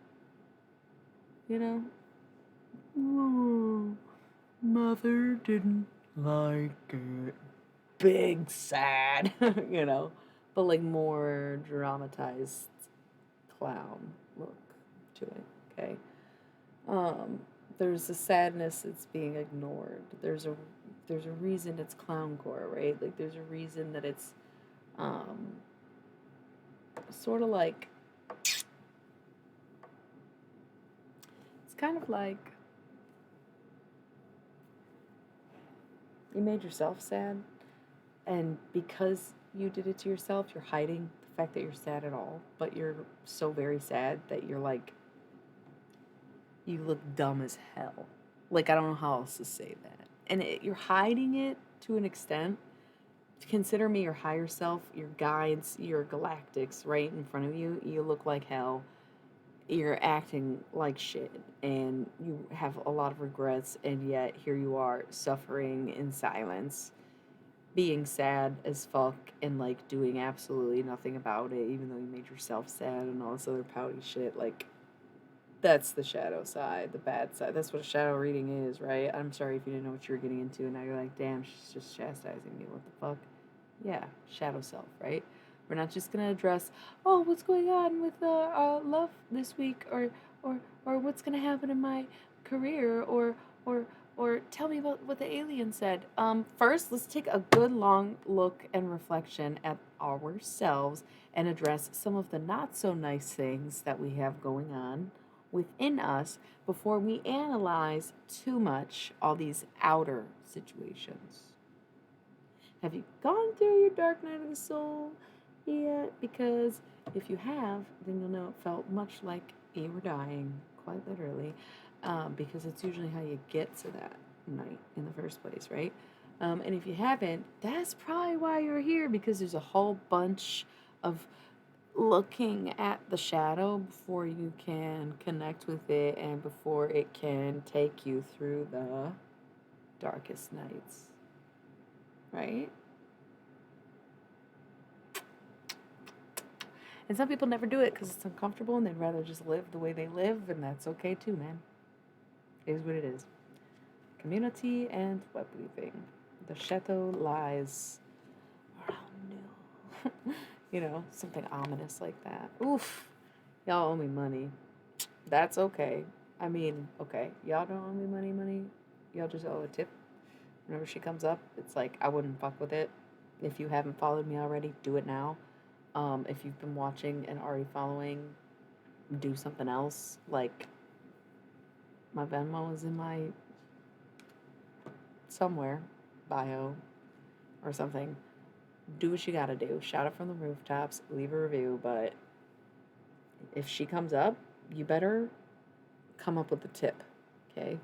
Oh, mother didn't like it. Big sad, but like more dramatized clown look to it. Okay. There's a sadness that's being ignored. There's a reason it's clowncore, right? Like there's a reason that it's sort of like, it's kind of like you made yourself sad, and because you did it to yourself, you're hiding the fact that you're sad at all, but you're so very sad that you're like, you look dumb as hell. Like, I don't know how else to say that. And you're hiding it to an extent. Consider me your higher self, your guides, your galactics right in front of you. You look like hell. You're acting like shit. And you have a lot of regrets. And yet, here you are, suffering in silence. Being sad as fuck and, like, doing absolutely nothing about it, even though you made yourself sad and all this other pouty shit. Like, that's the shadow side, the bad side. That's what a shadow reading is, right? I'm sorry if you didn't know what you were getting into, and now you're like, damn, she's just chastising me. What the fuck? Yeah, shadow self, right? We're not just gonna address, oh, what's going on with love this week, or what's gonna happen in my career, or tell me about what the alien said. First, let's take a good long look and reflection at ourselves and address some of the not so nice things that we have going on within us before we analyze too much all these outer situations. Have you gone through your dark night of the soul yet? Because if you have, then you'll know it felt much like you were dying, quite literally, because it's usually how you get to that night in the first place, right? And if you haven't, that's probably why you're here, because there's a whole bunch of looking at the shadow before you can connect with it and before it can take you through the darkest nights, right? And some people never do it because it's uncomfortable and they'd rather just live the way they live, and that's okay too, man. It is what it is. Community and web weaving. The chateau lies around you. You know, something ominous like that. Oof. Y'all owe me money. That's okay. I mean, okay, y'all don't owe me money. Y'all just owe a tip. Whenever she comes up, it's like, I wouldn't fuck with it. If you haven't followed me already, do it now. If you've been watching and already following, do something else. Like, my Venmo is in my somewhere bio or something. Do what you gotta do. Shout it from the rooftops. Leave a review. But if she comes up, you better come up with a tip. Okay?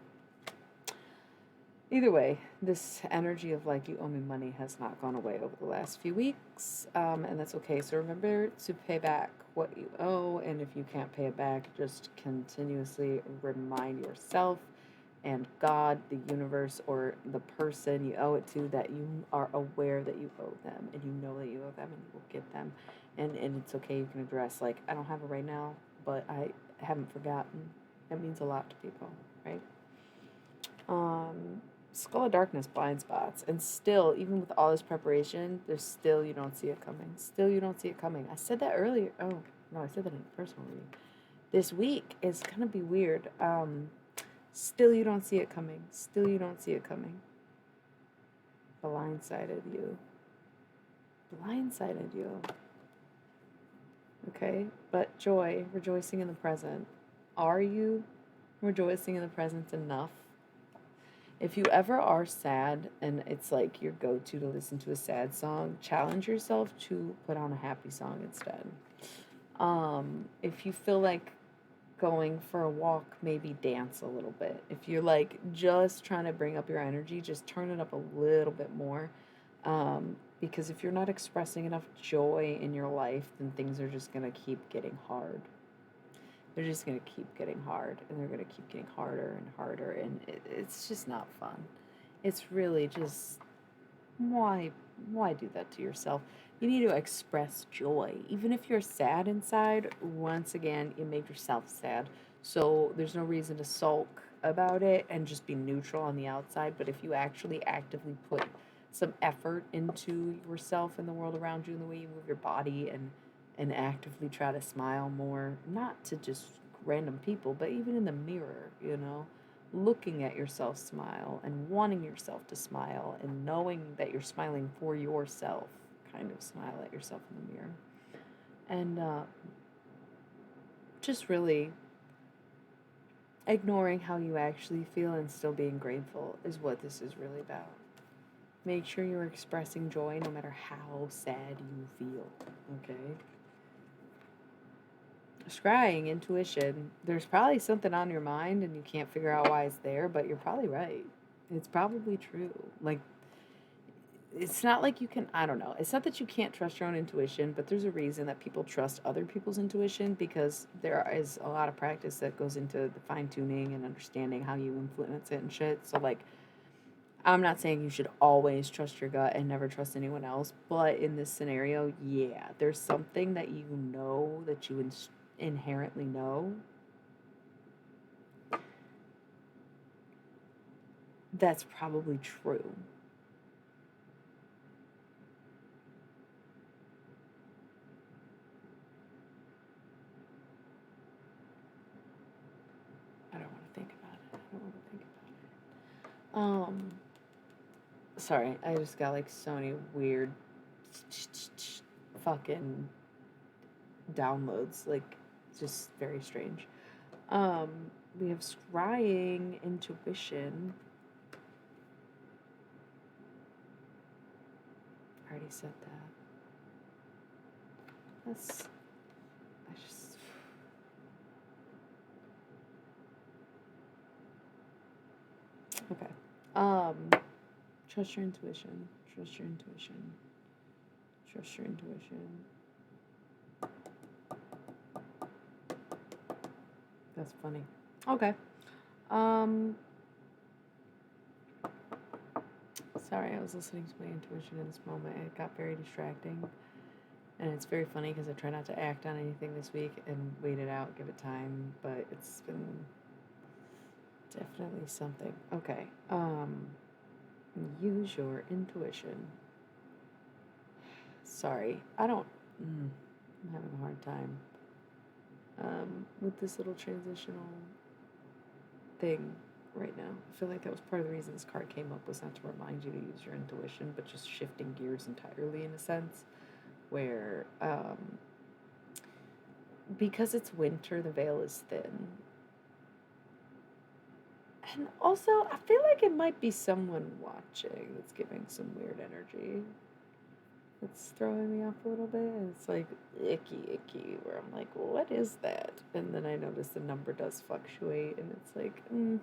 Either way, this energy of like you owe me money has not gone away over the last few weeks, and that's okay. So remember to pay back what you owe, and if you can't pay it back, just continuously remind yourself and God, the universe, or the person you owe it to that you are aware that you owe them, and you know that you owe them, and you will get them, and it's okay. You can address like, I don't have it right now, but I haven't forgotten. That means a lot to people, right? Skull of Darkness, blind spots. And still, even with all this preparation, there's still you don't see it coming. Still you don't see it coming. I said that earlier. Oh, no, I said that in a personal reading. This week is going to be weird. Still you don't see it coming. Still you don't see it coming. Blindsided you. Blindsided you. Okay? But joy, rejoicing in the present. Are you rejoicing in the present enough? If you ever are sad and it's like your go-to to listen to a sad song, challenge yourself to put on a happy song instead. If you feel like going for a walk, maybe dance a little bit. If you're like just trying to bring up your energy, just turn it up a little bit more. Because if you're not expressing enough joy in your life, then things are just going to keep getting hard. They're just going to keep getting hard, and they're going to keep getting harder and harder, and it's just not fun. It's really just, why do that to yourself? You need to express joy. Even if you're sad inside, once again, you made yourself sad. So there's no reason to sulk about it and just be neutral on the outside. But if you actually actively put some effort into yourself and the world around you and the way you move your body and actively try to smile more, not to just random people, but even in the mirror, you know, looking at yourself smile and wanting yourself to smile and knowing that you're smiling for yourself, kind of smile at yourself in the mirror. And just really ignoring how you actually feel and still being grateful is what this is really about. Make sure you're expressing joy no matter how sad you feel, okay? Scrying, intuition. There's probably something on your mind and you can't figure out why it's there, but you're probably right. It's probably true. Like, it's not like you can, I don't know. It's not that you can't trust your own intuition, but there's a reason that people trust other people's intuition, because there is a lot of practice that goes into the fine tuning and understanding how you influence it and shit. So, like, I'm not saying you should always trust your gut and never trust anyone else, but in this scenario, yeah, there's something that you know that you inherently know that's probably true. I don't want to think about it. I don't want to think about it. Sorry, I just got like so many weird fucking downloads. Like, just very strange. We have scrying, intuition. I already said that. That's, I just, okay. Trust your intuition. Trust your intuition. Trust your intuition. That's funny. Okay. Um, Sorry, I was listening to my intuition in this moment. It got very distracting. And it's very funny because I try not to act on anything this week and wait it out, give it time, but it's been definitely something. Okay. Use your intuition. Sorry, I'm having a hard time with this little transitional thing right now. I feel like that was part of the reason this card came up, was not to remind you to use your intuition, but just shifting gears entirely in a sense where because it's winter, the veil is thin. And also, I feel like it might be someone watching that's giving some weird energy. It's throwing me off a little bit. And it's like icky, where I'm like, well, what is that? And then I notice the number does fluctuate, and it's like, you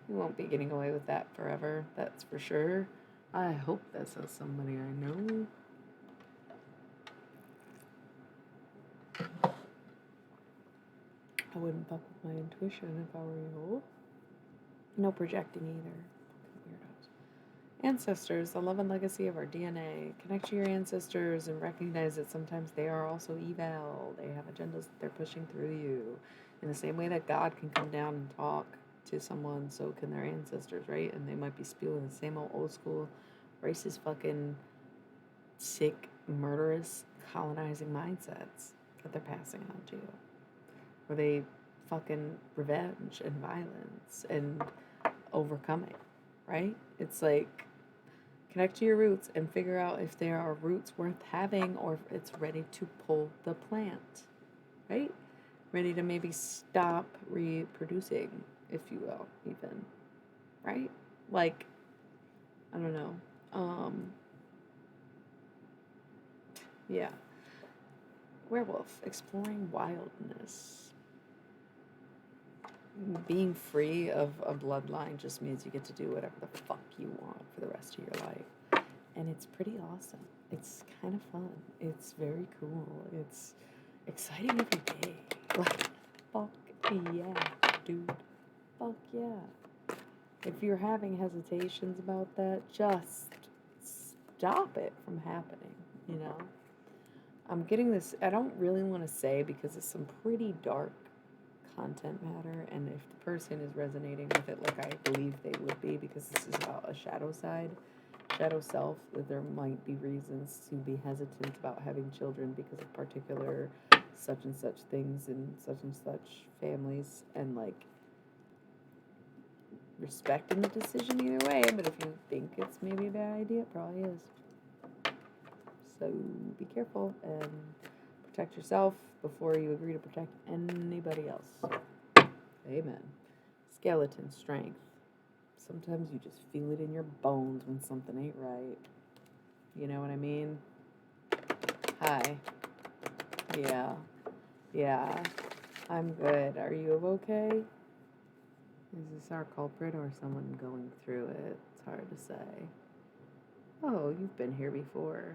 won't be getting away with that forever. That's for sure. I hope that says somebody I know. I wouldn't fuck with my intuition if I were you. No projecting either. Weirdos. Ancestors, the love and legacy of our DNA. Connect to your ancestors and recognize that sometimes they are also evil. They have agendas that they're pushing through you. In the same way that God can come down and talk to someone, so can their ancestors, right? And they might be spewing the same old school, racist, fucking, sick, murderous, colonizing mindsets that they're passing on to you. Where they fucking revenge and violence and overcoming, right? It's like, connect to your roots and figure out if there are roots worth having or if it's ready to pull the plant, right? Ready to maybe stop reproducing, if you will, even, right? Like, I don't know. Yeah. Werewolf, exploring wildness. Being free of a bloodline just means you get to do whatever the fuck you want for the rest of your life. And it's pretty awesome. It's kind of fun. It's very cool. It's exciting every day. Like, fuck yeah, dude. Fuck yeah. If you're having hesitations about that, just stop it from happening, you know? I'm getting this, I don't really want to say because it's some pretty dark content matter, and if the person is resonating with it like I believe they would be, because this is about a shadow side, shadow self, that there might be reasons to be hesitant about having children because of particular such and such things in such and such families, and like respecting the decision either way, but if you think it's maybe a bad idea, it probably is. So be careful and protect yourself before you agree to protect anybody else. Amen. Skeleton strength. Sometimes you just feel it in your bones when something ain't right. You know what I mean? Hi. Yeah. Yeah. I'm good. Are you okay? Is this our culprit or someone going through it? It's hard to say. Oh, you've been here before.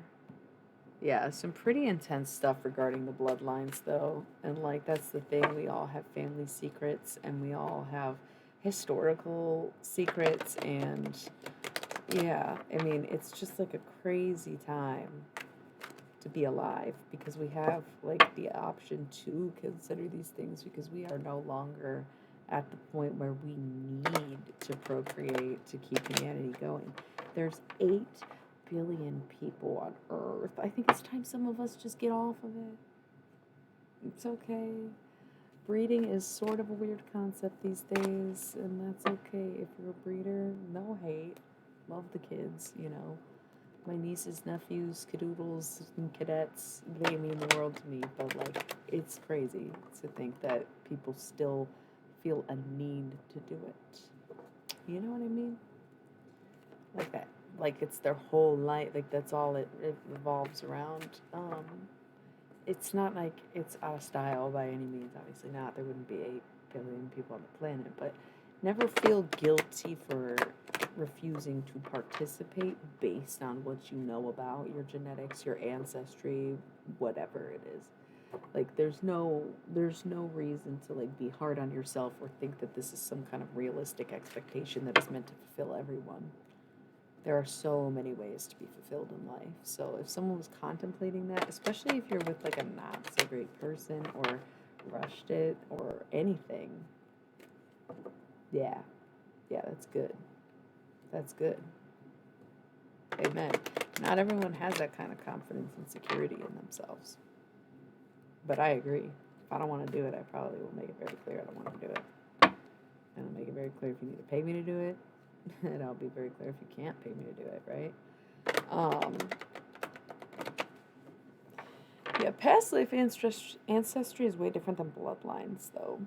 Yeah, some pretty intense stuff regarding the bloodlines, though. And, like, that's the thing. We all have family secrets, and we all have historical secrets. And, yeah, I mean, it's just like a crazy time to be alive because we have, like, the option to consider these things because we are no longer at the point where we need to procreate to keep humanity going. There's 8 billion people on Earth. I think it's time some of us just get off of it. It's okay. Breeding is sort of a weird concept these days, and that's okay. If you're a breeder, no hate. Love the kids, you know. my nieces, nephews, cadoodles, and cadets, they mean the world to me. But like, it's crazy to think that people still feel a need to do it. You know what I mean? Like that. Like it's their whole life. Like that's all it revolves around. It's not like it's out of style by any means. Obviously not. There wouldn't be 8 billion people on the planet. But never feel guilty for refusing to participate based on what you know about your genetics, your ancestry, whatever it is. Like there's no reason to like be hard on yourself or think that this is some kind of realistic expectation that is meant to fulfill everyone. There are so many ways to be fulfilled in life. So if someone was contemplating that, especially if you're with like a not so great person or rushed it or anything, yeah, yeah, that's good. That's good. Amen. Not everyone has that kind of confidence and security in themselves. But I agree. If I don't want to do it, I probably will make it very clear I don't want to do it. And I'll make it very clear if you need to pay me to do it. And I'll be very clear if you can't pay me to do it, right? Yeah, past life ancestry is way different than bloodlines, though.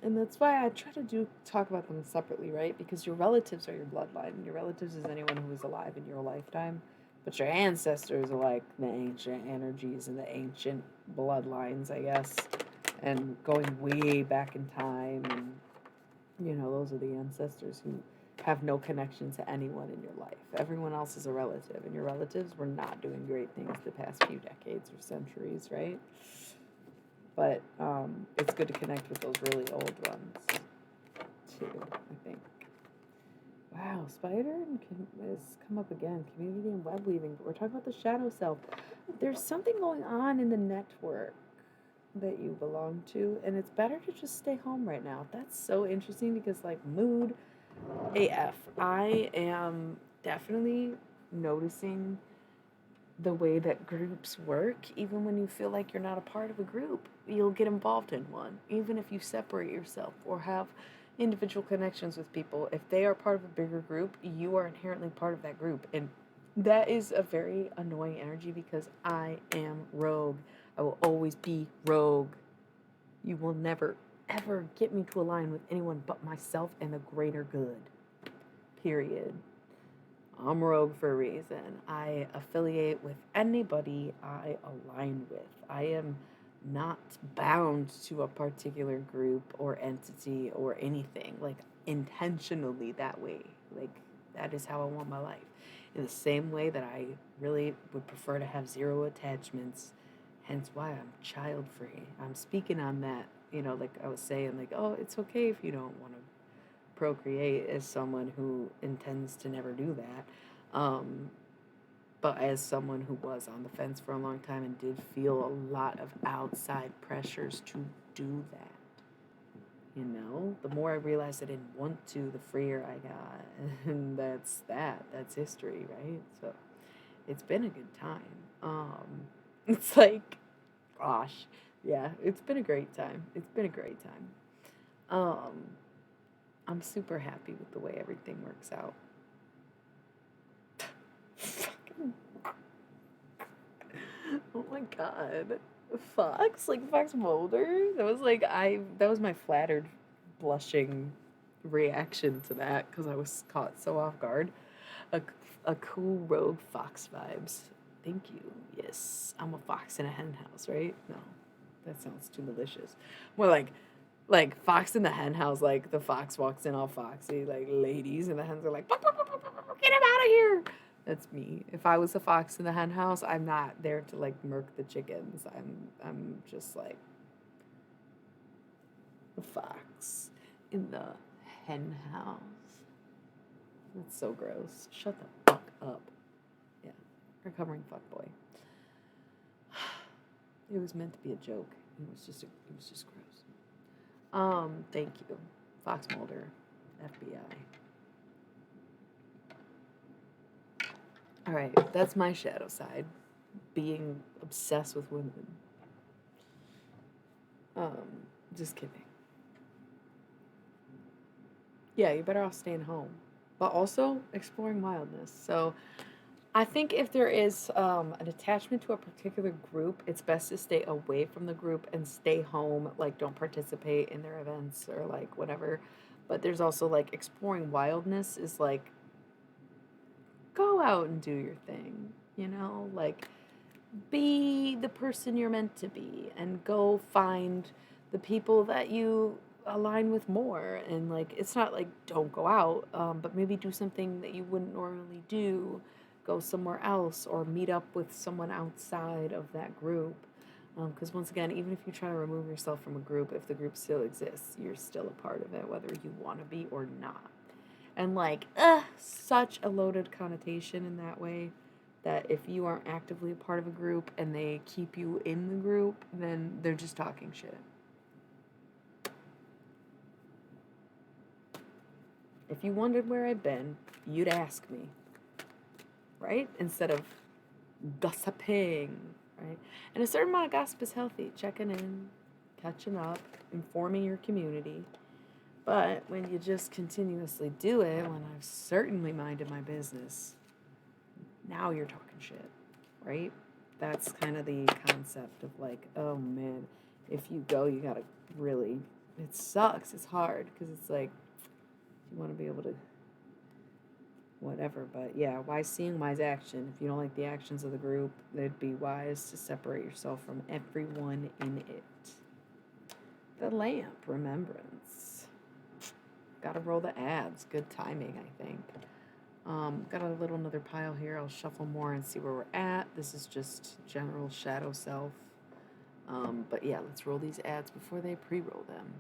And that's why I try to talk about them separately, right? Because your relatives are your bloodline. Your relatives is anyone who was alive in your lifetime. But your ancestors are like the ancient energies and the ancient bloodlines, I guess. And going way back in time. And, those are the ancestors who have no connection to anyone in your life. Everyone else is a relative. And your relatives were not doing great things the past few decades or centuries, right? But it's good to connect with those really old ones, too, I think. Wow, spider has come up again. Community and web weaving. But we're talking about the shadow self. There's something going on in the network that you belong to, and it's better to just stay home right now. That's so interesting because, like, mood AF. I am definitely noticing the way that groups work. Even when you feel like you're not a part of a group, you'll get involved in one. Even if you separate yourself or have individual connections with people, if they are part of a bigger group, you are inherently part of that group. And that is a very annoying energy because I am rogue. I will always be rogue. You will never, ever get me to align with anyone but myself and the greater good. Period. I'm rogue for a reason. I affiliate with anybody I align with. I am not bound to a particular group or entity or anything, like intentionally that way. Like, that is how I want my life. In the same way that I really would prefer to have zero attachments, hence why I'm child free. I'm speaking on that, like I was saying, like, oh, it's okay if you don't want to procreate as someone who intends to never do that. But as someone who was on the fence for a long time and did feel a lot of outside pressures to do that. The more I realized I didn't want to, the freer I got. And that's that. That's history, right? So it's been a good time. It's like, gosh, yeah, it's been a great time. It's been a great time. I'm super happy with the way everything works out. Oh my god. Fox? Like Fox Mulder? That was my flattered, blushing reaction to that because I was caught so off guard. A, a cool rogue fox vibes. Thank you. Yes, I'm a fox in a hen house, right? No, that sounds too malicious. More like fox in the hen house, like the fox walks in all foxy, like ladies, and the hens are like, "Buck, buck, buck, buck, buck, buck, get him out of here." That's me. If I was a fox in the hen house, I'm not there to like murk the chickens. I'm just like a fox in the hen house. That's so gross. Shut the fuck up. Yeah, recovering fuckboy. It was meant to be a joke. It was just gross. Thank you, Fox Mulder, FBI. All right, that's my shadow side, being obsessed with women. Just kidding. Yeah, you're better off staying home, but also exploring wildness. So I think if there is an attachment to a particular group, it's best to stay away from the group and stay home. Like, don't participate in their events or like whatever. But there's also like exploring wildness is like go out and do your thing, you know? Like, be the person you're meant to be and go find the people that you align with more. And like, it's not like don't go out, but maybe do something that you wouldn't normally do, go somewhere else or meet up with someone outside of that group. Because once again, even if you try to remove yourself from a group, if the group still exists, you're still a part of it, whether you want to be or not. And like, such a loaded connotation in that way that if you aren't actively a part of a group and they keep you in the group, then they're just talking shit. If you wondered where I've been, you'd ask me, right? Instead of gossiping, right? And a certain amount of gossip is healthy. Checking in, catching up, informing your community. But when you just continuously do it, when I've certainly minded my business, now you're talking shit, right? That's kind of the concept of like, oh man, if you go, you gotta really, it sucks. It's hard because it's like, you want to be able to, whatever. But yeah, wise seeing, wise action. If you don't like the actions of the group, it'd be wise to separate yourself from everyone in it. The lamp, remembrance. Gotta roll the ads. Good timing, I think. Got a little another pile here. I'll shuffle more and see where we're at. This is just general shadow self. But yeah, let's roll these ads before they pre-roll them.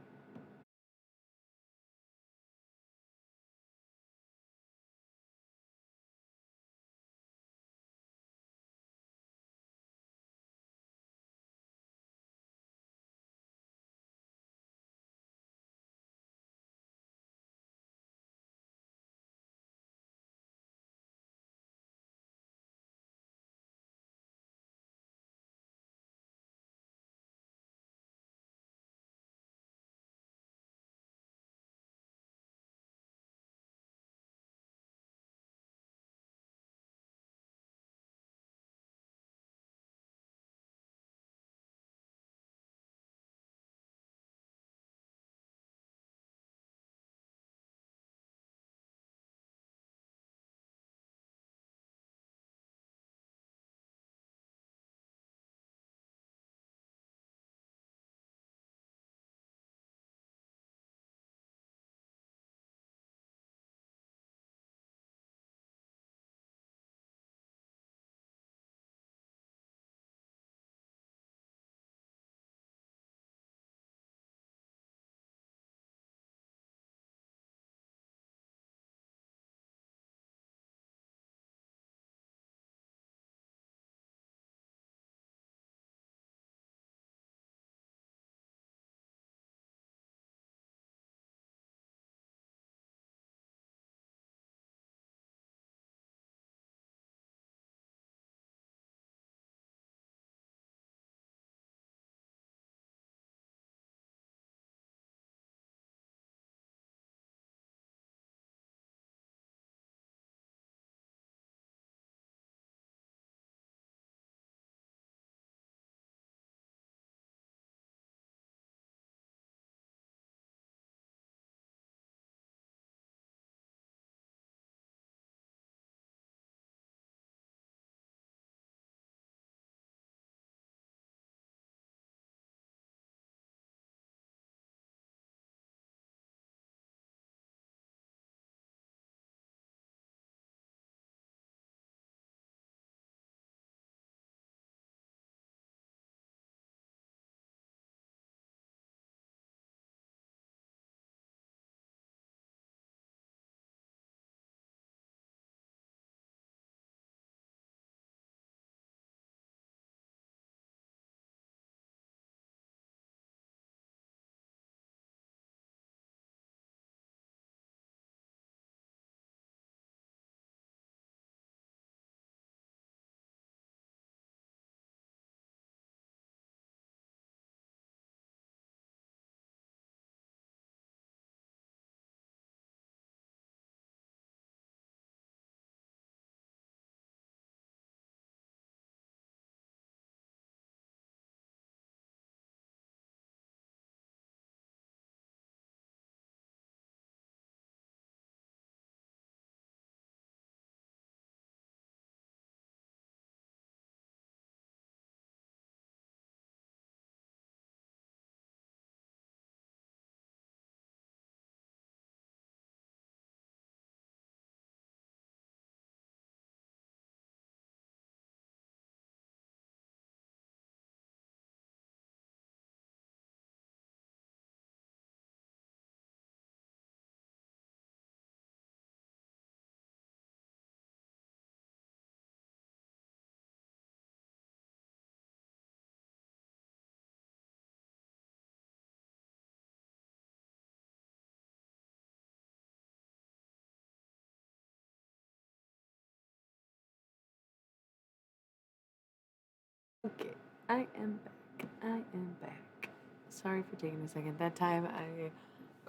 Okay, I am back. I am back. Sorry for taking a second. That time I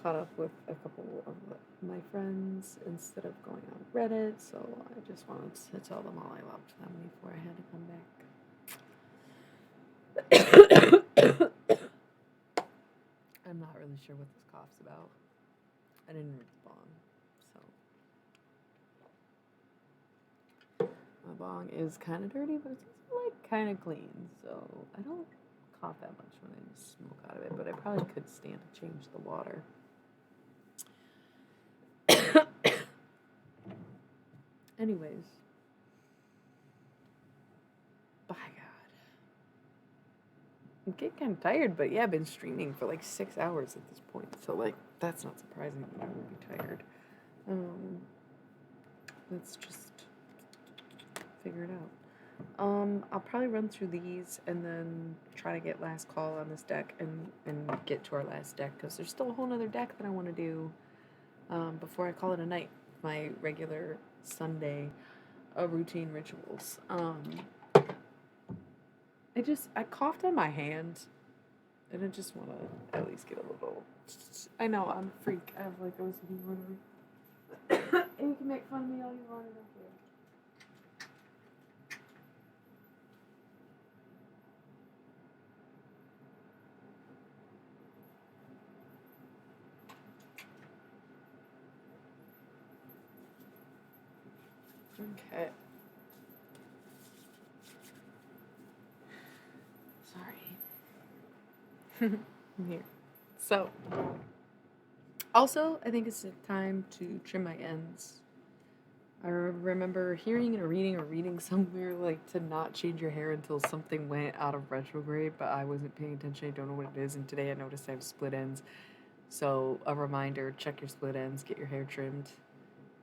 caught up with a couple of my friends instead of going on Reddit, so I just wanted to tell them all I loved them before I had to come back. I'm not really sure what this cough's about. I didn't read the bong, so my bong is kind of dirty, but it's also like kind of clean. So I don't cough that much when I smoke out of it, but I probably could stand to change the water. Anyways, by God, I'm getting kind of tired, but yeah, I've been streaming for like 6 hours at this point, so like that's not surprising that I would be tired. Let's just figure it out. I'll probably run through these and then try to get last call on this deck and get to our last deck because there's still a whole other deck that I want to do before I call it a night. My regular Sunday routine rituals. I coughed on my hand and I just want to at least get a little. I know I'm a freak. I have like OCD or whatever. And you can make fun of me all you want. I don't care. Okay. Sorry. I'm here. So, also, I think it's time to trim my ends. I remember hearing in a reading or reading somewhere like to not change your hair until something went out of retrograde, but I wasn't paying attention. I don't know what it is, and today I noticed I have split ends. So, a reminder, check your split ends, get your hair trimmed,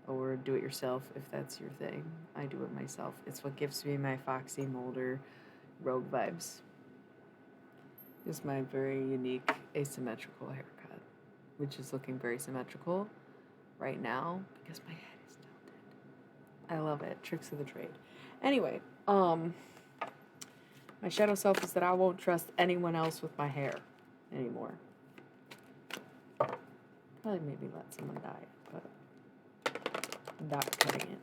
or do it yourself if that's your thing. I do it myself. It's what gives me my Foxy Mulder rogue vibes. It's my very unique asymmetrical haircut, which is looking very symmetrical right now because my head is tilted. I love it. Tricks of the trade. Anyway, my shadow self is that I won't trust anyone else with my hair anymore. Probably maybe let someone dye it, but not cutting it.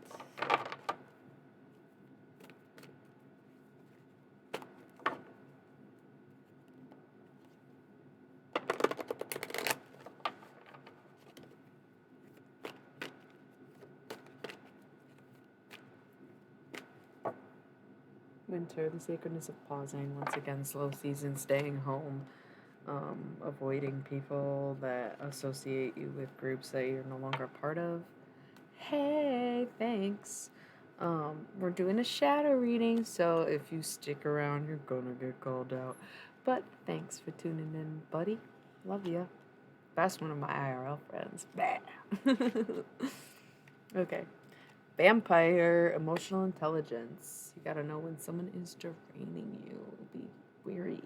Winter, the sacredness of pausing, once again, slow season, staying home, avoiding people that associate you with groups that you're no longer a part of. Hey, thanks. We're doing a shadow reading, so if you stick around, you're gonna get called out. But thanks for tuning in, buddy. Love ya. That's one of my IRL friends. Okay. Vampire, emotional intelligence. You gotta know when someone is draining you. Be weary.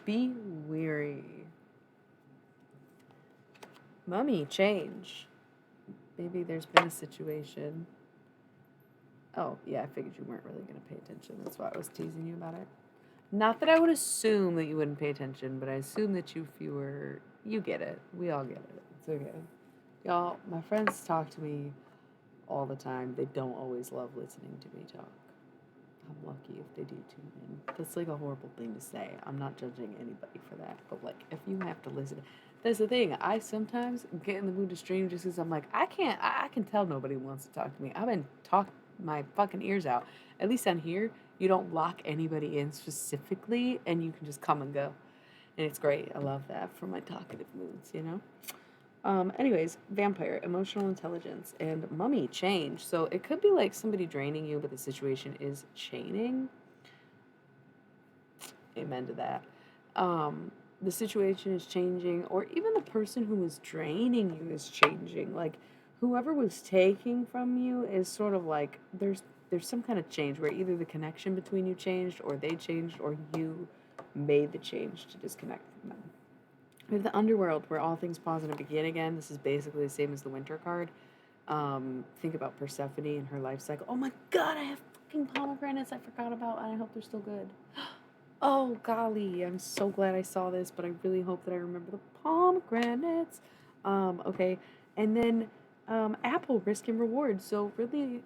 Be weary. Mummy, change. Maybe there's been a situation. Oh, yeah, I figured you weren't really gonna pay attention. That's why I was teasing you about it. Not that I would assume that you wouldn't pay attention, but I assume that if you were, you get it. We all get it. It's okay. Y'all, my friends talk to me all the time. They don't always love listening to me talk. I'm lucky if they do tune in. That's like a horrible thing to say. I'm not judging anybody for that. But like, if you have to listen, that's the thing. I sometimes get in the mood to stream just because I'm like, I can tell nobody wants to talk to me. I've been talking my fucking ears out. At least on here, you don't lock anybody in specifically, and you can just come and go. And it's great. I love that for my talkative moods, you know? Anyways, vampire, emotional intelligence, and mummy, change. So it could be like somebody draining you, but the situation is chaining. Amen to that. The situation is changing, or even the person who was draining you is changing. Like whoever was taking from you is sort of like there's some kind of change where either the connection between you changed, or they changed, or you made the change to disconnect from them. We have the underworld where all things pause and begin again. This is basically the same as the winter card. Think about Persephone and her life cycle. Oh my god, I have fucking pomegranates I forgot about, and I hope they're still good. Oh, golly, I'm so glad I saw this, but I really hope that I remember the pomegranates. Okay. And then Apple risk and reward. So really,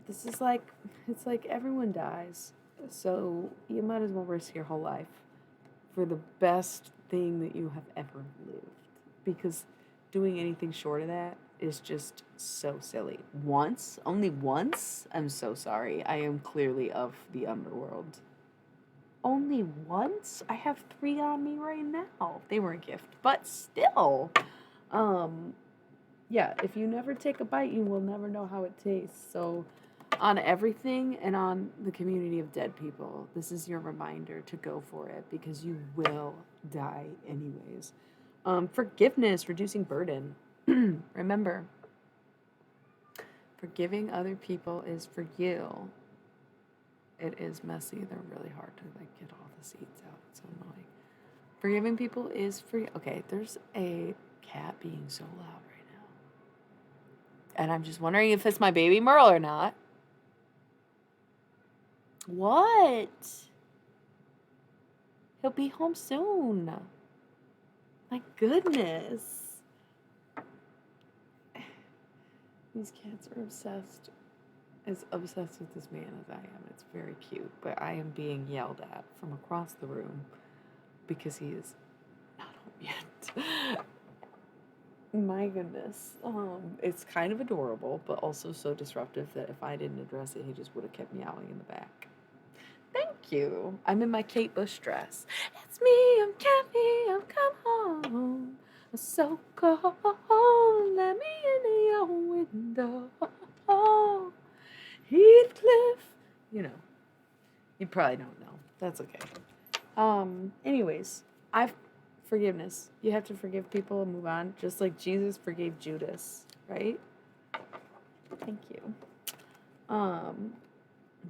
this is like, it's like everyone dies. So you might as well risk your whole life for the best thing that you have ever lived. Because doing anything short of that is just so silly. Once, only once, I'm so sorry. I am clearly of the underworld. Only once? I have 3 on me right now. They were a gift, but still. Um, yeah, if you never take a bite, you will never know how it tastes. So, on everything and on the community of dead people, this is your reminder to go for it because you will die anyways. Forgiveness, reducing burden. Remember, forgiving other people is for you. It is messy. They're really hard to like get all the seeds out. It's so annoying. Forgiving people is free. Okay, there's a cat being so loud right now. And I'm just wondering if it's my baby Merle or not. What? He'll be home soon. My goodness. These cats are obsessed. As obsessed with this man as I am. It's very cute. But I am being yelled at from across the room because he is not home yet. My goodness. It's kind of adorable, but also so disruptive that if I didn't address it, he just would have kept meowing in the back. Thank you. I'm in my Kate Bush dress. It's me, I'm Kathy, I'm come home. I'm so cold, let me in your window. Heathcliff. You know, you probably don't know. That's okay. Anyways, forgiveness. You have to forgive people and move on, just like Jesus forgave Judas, right? Thank you.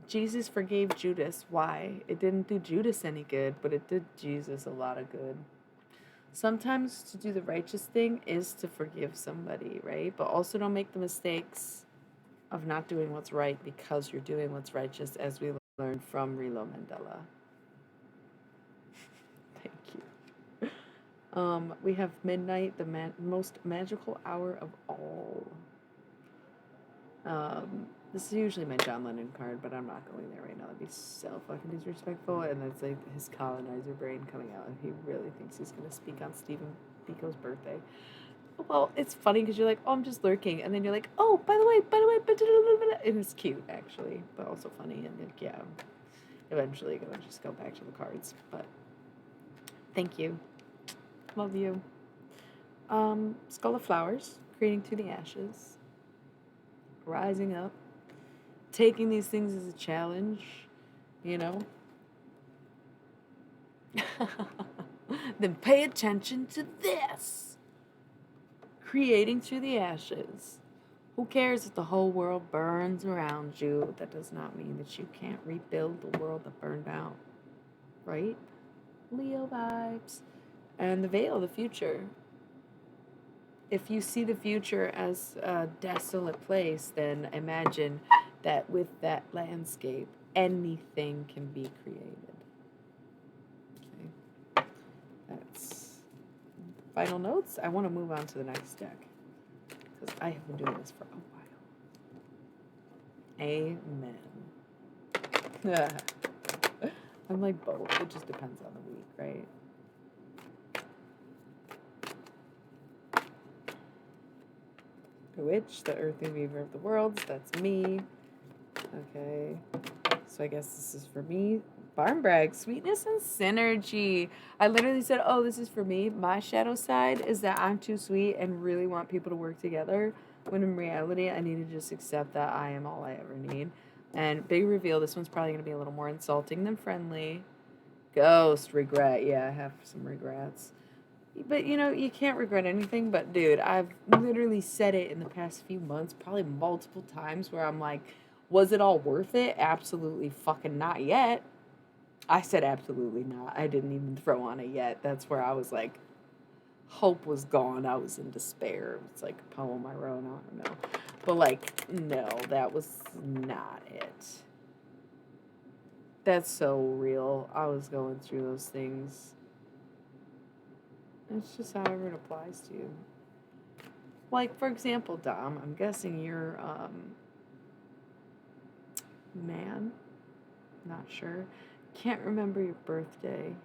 Jesus forgave Judas. Why? It didn't do Judas any good, but it did Jesus a lot of good. Sometimes to do the righteous thing is to forgive somebody, right? But also don't make the mistakes of not doing what's right because you're doing what's righteous, as we learned from Rilo Mandela. Thank you. We have midnight, the most magical hour of all. This is usually my John Lennon card, but I'm not going there right now. That'd be so fucking disrespectful. And that's like his colonizer brain coming out, and he really thinks he's gonna speak on Stephen Biko's birthday. Well, it's funny because you're like, oh, I'm just lurking, and then you're like, oh, by the way, and it's cute actually, but also funny, and like, yeah, eventually gonna just go back to the cards. But thank you, love you. Skull of Flowers, creating through the ashes, rising up, taking these things as a challenge, you know. Then pay attention to this. Creating through the ashes. Who cares if the whole world burns around you? That does not mean that you can't rebuild the world that burned out. Right? Leo vibes. And the veil, the future. If you see the future as a desolate place, then imagine that with that landscape, anything can be created. Okay. That's final notes. I want to move on to the next deck because I have been doing this for a while. Amen. I'm like both. It just depends on the week, right? Bewitch, the earthly weaver of the worlds. That's me. Okay. So I guess this is for me. Barn brag, sweetness and synergy. I literally said, oh, this is for me. My shadow side is that I'm too sweet and really want people to work together. When in reality, I need to just accept that I am all I ever need. And big reveal, this one's probably going to be a little more insulting than friendly. Ghost, regret. Yeah, I have some regrets. But, you know, you can't regret anything. But, dude, I've literally said it in the past few months, probably multiple times, where I'm like, was it all worth it? Absolutely fucking not yet. I said absolutely not. I didn't even throw on it yet. That's where I was like, hope was gone. I was in despair. It's like a poem I wrote. I don't know. But, like, no, that was not it. That's so real. I was going through those things. It's just however it applies to you. Like, for example, Dom, I'm guessing you're man. Not sure. Can't remember your birthday.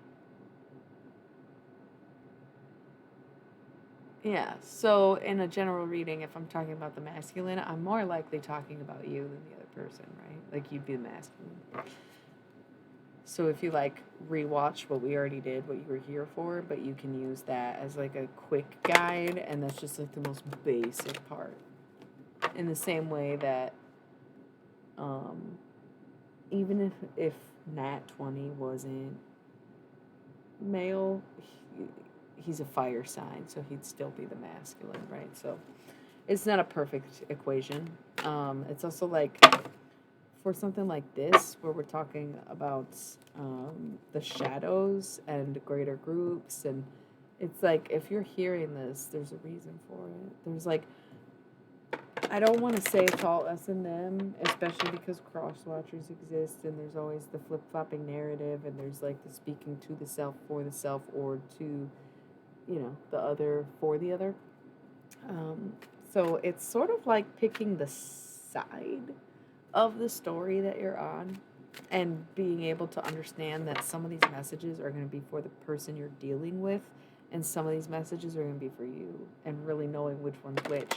Yeah, so in a general reading, if I'm talking about the masculine, I'm more likely talking about you than the other person, right? Like you'd be the masculine. So if you like rewatch what we already did, what you were here for, but you can use that as like a quick guide, and that's just like the most basic part. In the same way that, um, even if Nat 20 wasn't male, he's a fire sign, so he'd still be the masculine, right? So it's not a perfect equation. It's also like for something like this, where we're talking about the shadows and greater groups, and it's like if you're hearing this, there's a reason for it. There's like, I don't want to say it's all us and them, especially because cross watchers exist, and there's always the flip flopping narrative, and there's like the speaking to the self for the self, or to, the other for the other. Um, so it's sort of like picking the side of the story that you're on, and being able to understand that some of these messages are going to be for the person you're dealing with, and some of these messages are going to be for you, and really knowing which one's which.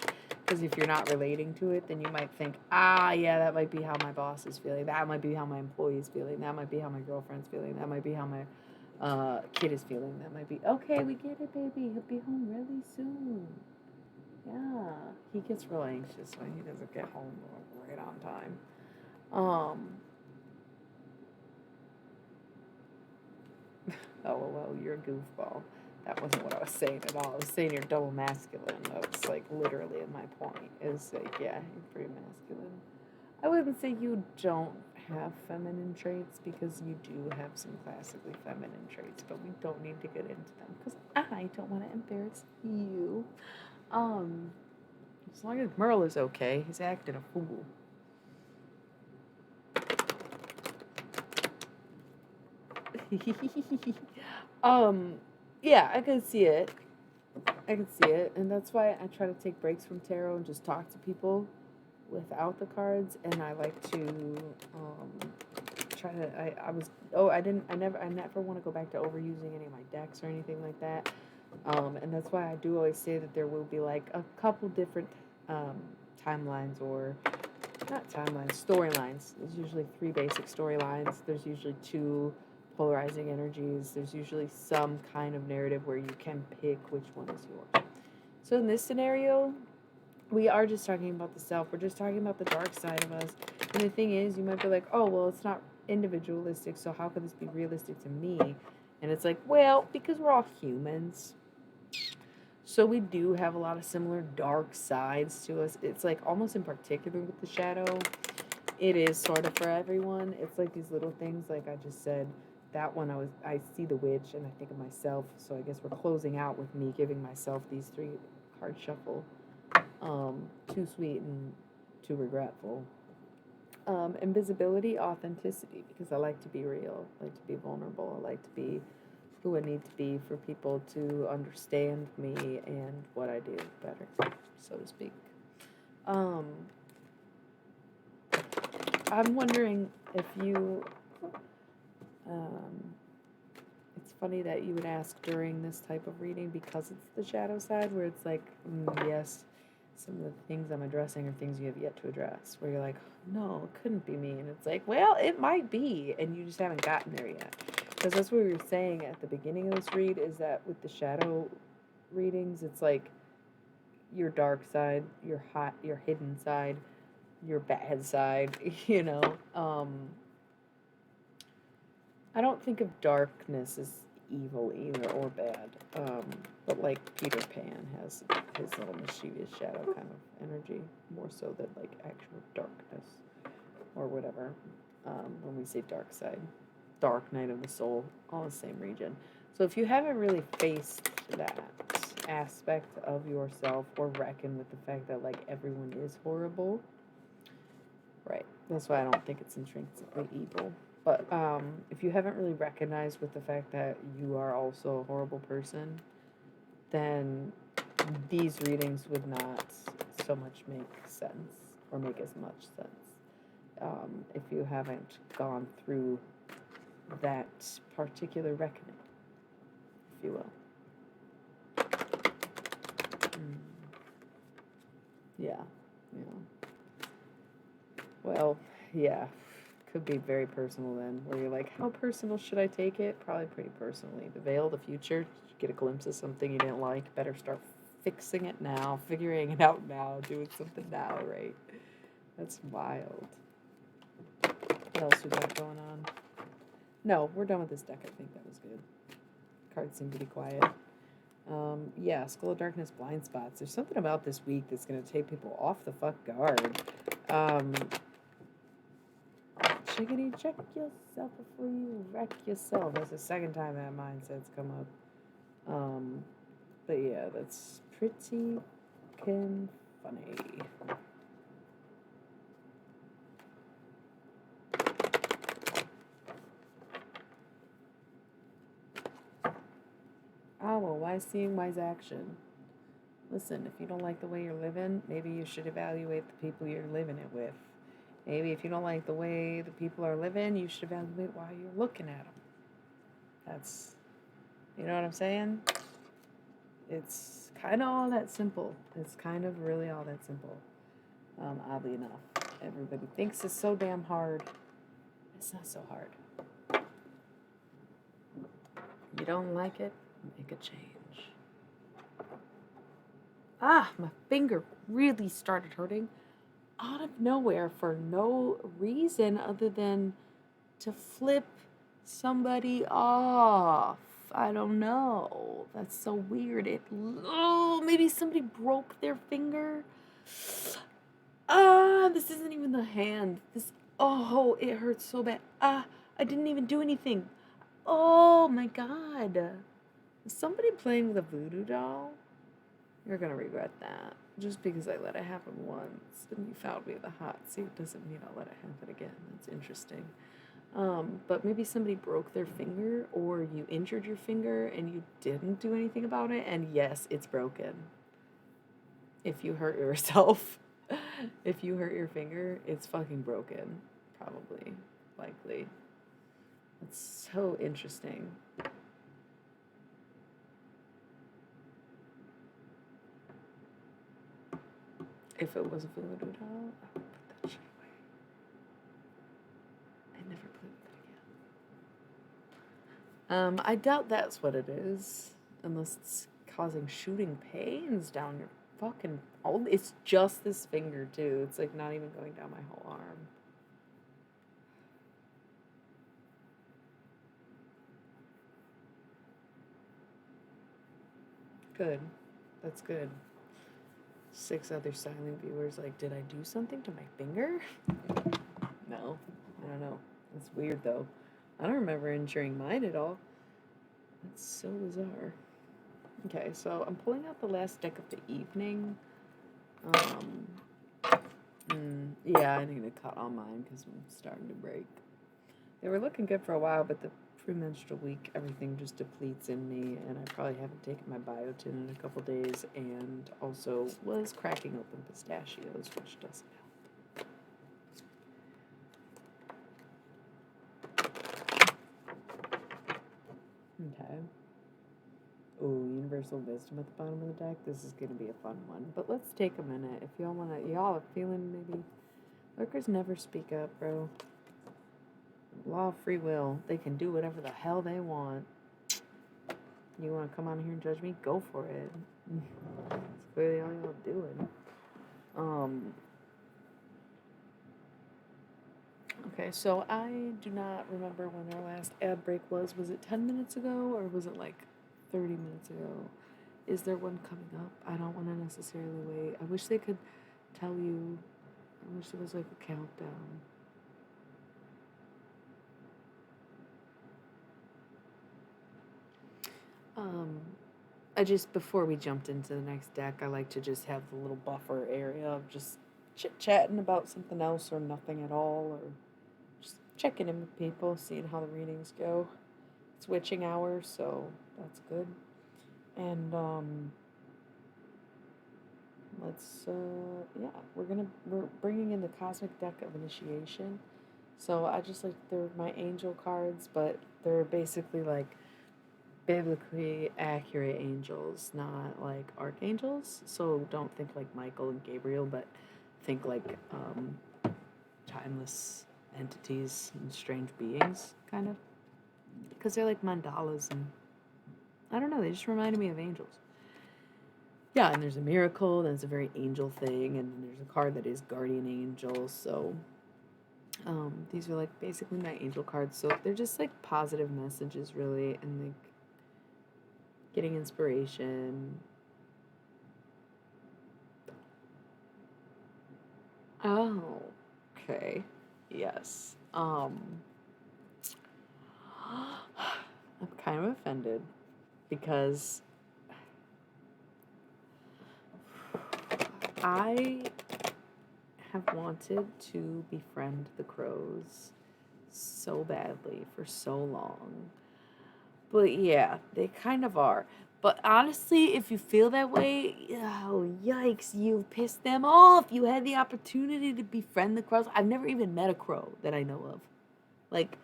Because if you're not relating to it, then you might think, yeah, that might be how my boss is feeling, that might be how my employee is feeling, that might be how my girlfriend's feeling, that might be how my kid is feeling, that might be, okay, we get it, baby, he'll be home really soon. Yeah, he gets real anxious when he doesn't get home right on time. LOL, you're a goofball. That wasn't what I was saying at all. I was saying you're double masculine. That's like literally my point. Is like, yeah, you're pretty masculine. I wouldn't say you don't have feminine traits, because you do have some classically feminine traits, but we don't need to get into them because I don't want to embarrass you. Um, as long as Merle is okay, he's acting a fool. um, yeah, I can see it. I can see it, and that's why I try to take breaks from tarot and just talk to people without the cards. And I like to try to. I never want to go back to overusing any of my decks or anything like that. And that's why I do always say that there will be like a couple different timelines, or not timelines, storylines. There's usually 3 basic storylines. There's usually 2 polarizing energies. There's usually some kind of narrative where you can pick which one is yours. So in this scenario, we are just talking about the self. We're just talking about the dark side of us. And the thing is, you might be like, oh, well, it's not individualistic, so how could this be realistic to me? And it's like, well, because we're all humans. So we do have a lot of similar dark sides to us. It's like almost in particular with the shadow, it is sort of for everyone. It's like these little things, like I just said, that one I see the witch and I think of myself. So I guess we're closing out with me giving myself these 3 card shuffle. Too sweet and too regretful. Invisibility, authenticity, because I like to be real, I like to be vulnerable, I like to be who I need to be for people to understand me and what I do better, so to speak. I'm wondering if you, it's funny that you would ask during this type of reading, because it's the shadow side, where it's like, yes, some of the things I'm addressing are things you have yet to address, where you're like, no, it couldn't be me. And it's like, well, it might be, and you just haven't gotten there yet. Because that's what we were saying at the beginning of this read, is that with the shadow readings, it's like your dark side, your hidden side, your bad side, I don't think of darkness as evil either, or bad. But like Peter Pan has his little mischievous shadow kind of energy, more so than like actual darkness or whatever. When we say dark side, dark night of the soul, all the same region. So if you haven't really faced that aspect of yourself, or reckon with the fact that like everyone is horrible, right? That's why I don't think it's intrinsically evil. But if you haven't really recognized with the fact that you are also a horrible person, then these readings would not so much make sense or make as much sense if you haven't gone through that particular reckoning, if you will. Yeah, yeah. Well, yeah. Could be very personal then, where you're like, how personal should I take it? Probably pretty personally. The veil, the future, get a glimpse of something you didn't like, better start fixing it now, figuring it out now, doing something now, right? That's wild. What else we got going on? No, we're done with this deck. I think that was good. Cards seem to be quiet. Yeah, Skull of Darkness, Blind Spots. There's something about this week that's going to take people off the fuck guard. Chickadee, check yourself before you wreck yourself. That's the second time that mindset's come up. But yeah, that's pretty funny. Ah, well, wise seeing, wise action. Listen, if you don't like the way you're living, maybe you should evaluate the people you're living it with. Maybe if you don't like the way the people are living, you should evaluate why you're looking at them. That's, you know what I'm saying? It's kind of all that simple. It's kind of really all that simple. Oddly enough, everybody thinks it's so damn hard. It's not so hard. You don't like it? Make a change. Ah, my finger really started hurting out of nowhere for no reason other than to flip somebody off. I don't know. That's so weird. Maybe somebody broke their finger. This isn't even the hand. It hurts so bad. I didn't even do anything. Oh my God. Is somebody playing with a voodoo doll? You're gonna regret that. Just because I let it happen once and you found me in the hot seat doesn't mean I'll let it happen again. That's interesting. But maybe somebody broke their finger or you injured your finger and you didn't do anything about it, and yes, it's broken. If you hurt yourself, if you hurt your finger, it's fucking broken. Probably. Likely. That's so interesting. If it was a voodoo doll, I would put that shit away. I never play with it again. I doubt that's what it is. Unless it's causing shooting pains down your fucking... It's just this finger, too. It's like not even going down my whole arm. Good. That's good. 6 other silent viewers like, did I do something to my finger? No. I don't know. It's weird, though. I don't remember injuring mine at all. That's so bizarre. Okay, so I'm pulling out the last deck of the evening. Yeah, I need to cut on mine because I'm starting to break. They were looking good for a while, but the premenstrual week, everything just depletes in me, and I probably haven't taken my biotin in a couple days, and also was cracking open pistachios, which doesn't help. Okay. Ooh, Universal Wisdom at the bottom of the deck. This is going to be a fun one, but let's take a minute. If y'all are feeling maybe... Lurkers never speak up, bro. Law of free will. They can do whatever the hell they want. You want to come on here and judge me? Go for it. That's clearly all y'all doing. Okay, so I do not remember when our last ad break was. Was it 10 minutes ago or was it like 30 minutes ago? Is there one coming up? I don't want to necessarily wait. I wish they could tell you. I wish there was like a countdown. Before we jumped into the next deck, I like to just have the little buffer area of just chit-chatting about something else or nothing at all, or just checking in with people, seeing how the readings go. It's witching hour, so that's good. And let's yeah, we're bringing in the cosmic deck of initiation. So I just like they're my angel cards, but they're basically like biblically accurate angels, not like archangels. So don't think like Michael and Gabriel, but think like timeless entities and strange beings, kind of. Because they're like mandalas and I don't know, they just reminded me of angels. Yeah, and there's a miracle, that's a very angel thing, and then there's a card that is guardian angel. So these are like basically my angel cards. So they're just like positive messages, really, and like getting inspiration. Oh, okay. Yes. I'm kind of offended because I have wanted to befriend the crows so badly for so long. But yeah, they kind of are. But honestly, if you feel that way, oh, yikes, you've pissed them off. You had the opportunity to befriend the crows. I've never even met a crow that I know of. Like,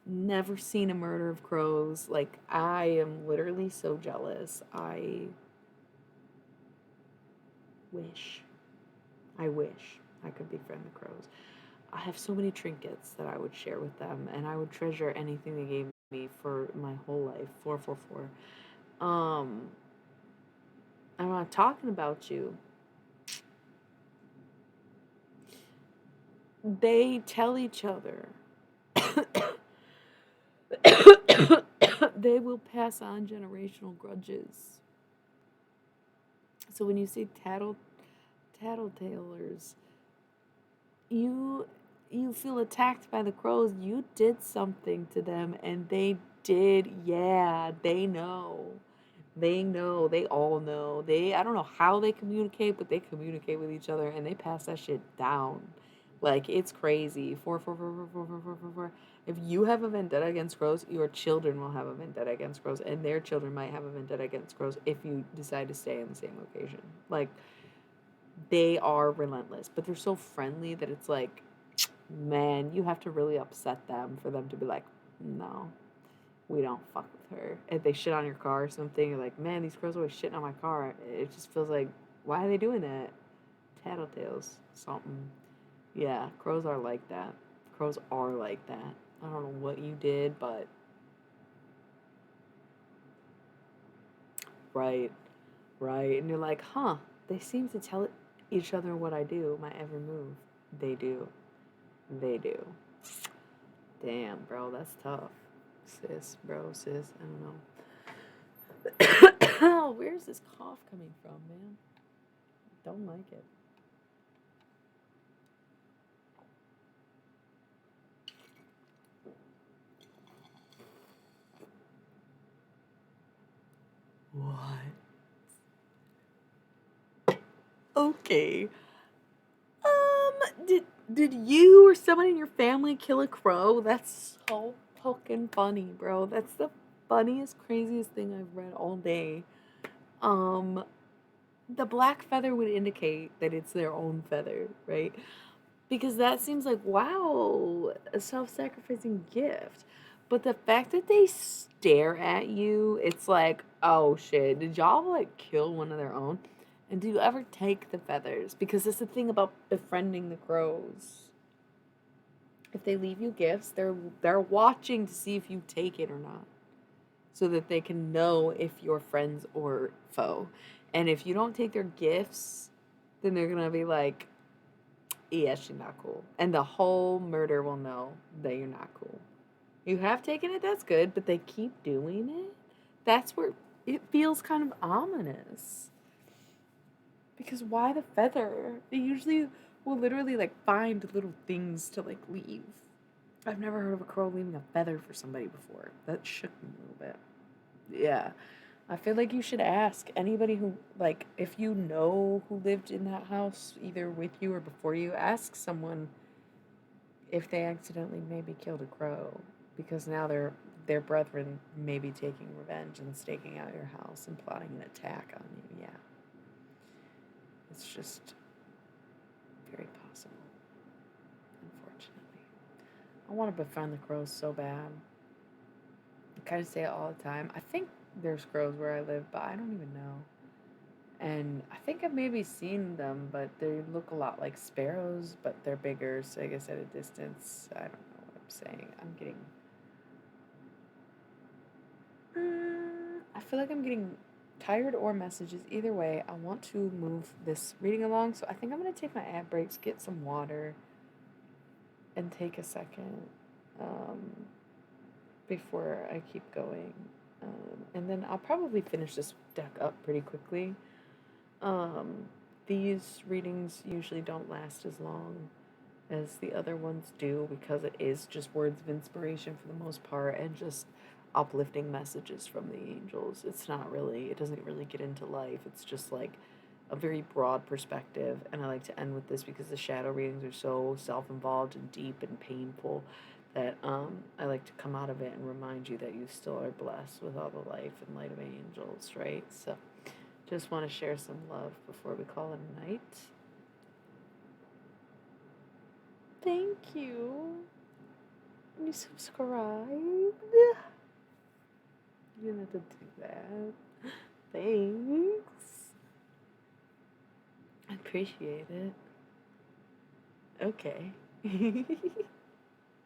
never seen a murder of crows. Like, I am literally so jealous. Wish. I wish I could befriend the crows. I have so many trinkets that I would share with them, and I would treasure anything they gave me for my whole life. 444. I'm not talking about you. They tell each other they will pass on generational grudges. So when you see tattletalers, you you feel attacked by the crows. You did something to them, and they did. Yeah, they know. They know. They all know. I don't know how they communicate, but they communicate with each other and they pass that shit down. Like, it's crazy. 4, 4, 4, 4, 4, 4, 4, 4. If you have a vendetta against crows, your children will have a vendetta against crows, and their children might have a vendetta against crows if you decide to stay in the same location. Like, they are relentless, but they're so friendly that it's like, man, you have to really upset them for them to be like, no, we don't fuck with her. If they shit on your car or something, you're like, man, these crows always shitting on my car. It just feels like, why are they doing that? Tattletales, something. Yeah, crows are like that. Crows are like that. I don't know what you did, but right, right. And you're like, huh, they seem to tell each other what I do, my every move. They do. They do. Damn, bro, that's tough. Sis, bro, sis, I don't know. Where's this cough coming from, man? Don't like it. What? Okay. Did you or someone in your family kill a crow? That's so fucking funny, bro. That's the funniest, craziest thing I've read all day. Um, the black feather would indicate that it's their own feather, right? Because that seems like, wow, a self-sacrificing gift. But the fact that they stare at you, it's like, oh shit, did y'all like kill one of their own? And do you ever take the feathers? Because that's the thing about befriending the crows. If they leave you gifts, they're watching to see if you take it or not. So that they can know if you're friends or foe. And if you don't take their gifts, then they're gonna be like, yeah, she's not cool. And the whole murder will know that you're not cool. You have taken it, that's good, but they keep doing it? That's where it feels kind of ominous. Because why the feather? They usually will literally like find little things to like leave. I've never heard of a crow leaving a feather for somebody before. That shook me a little bit. Yeah. I feel like you should ask anybody who, like, if you know who lived in that house, either with you or before you, ask someone if they accidentally maybe killed a crow, because now their brethren may be taking revenge and staking out your house and plotting an attack on you. Yeah. It's just very possible, unfortunately. I want to befriend the crows so bad. I kind of say it all the time. I think there's crows where I live, but I don't even know. And I think I've maybe seen them, but they look a lot like sparrows, but they're bigger, so I guess at a distance. I don't know what I'm saying. I'm getting. I feel like I'm getting tired or messages. Either way, I want to move this reading along, so I think I'm going to take my ad breaks, get some water, and take a second before I keep going. And then I'll probably finish this deck up pretty quickly. These readings usually don't last as long as the other ones do because it is just words of inspiration for the most part and just uplifting messages from the angels. It's not really, it doesn't really get into life. It's just like a very broad perspective. And I like to end with this because the shadow readings are so self involved and deep and painful that I like to come out of it and remind you that you still are blessed with all the life and light of angels, right? So just want to share some love before we call it a night. Thank you. You subscribed. You didn't have to do that. Thanks. I appreciate it. Okay.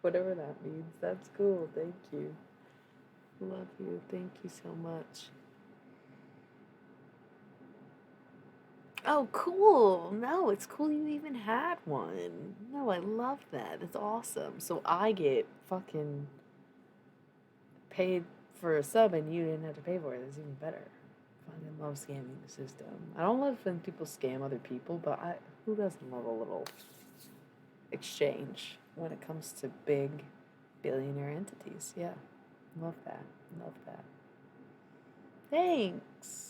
Whatever that means. That's cool. Thank you. Love you. Thank you so much. Oh, cool. No, it's cool you even had one. No, I love that. That's awesome. So I get fucking paid for a sub and you didn't have to pay for it. That's even better. I fucking love scamming the system. I don't love when people scam other people, but who doesn't love a little exchange when it comes to big billionaire entities? Yeah. Love that. Love that. Thanks.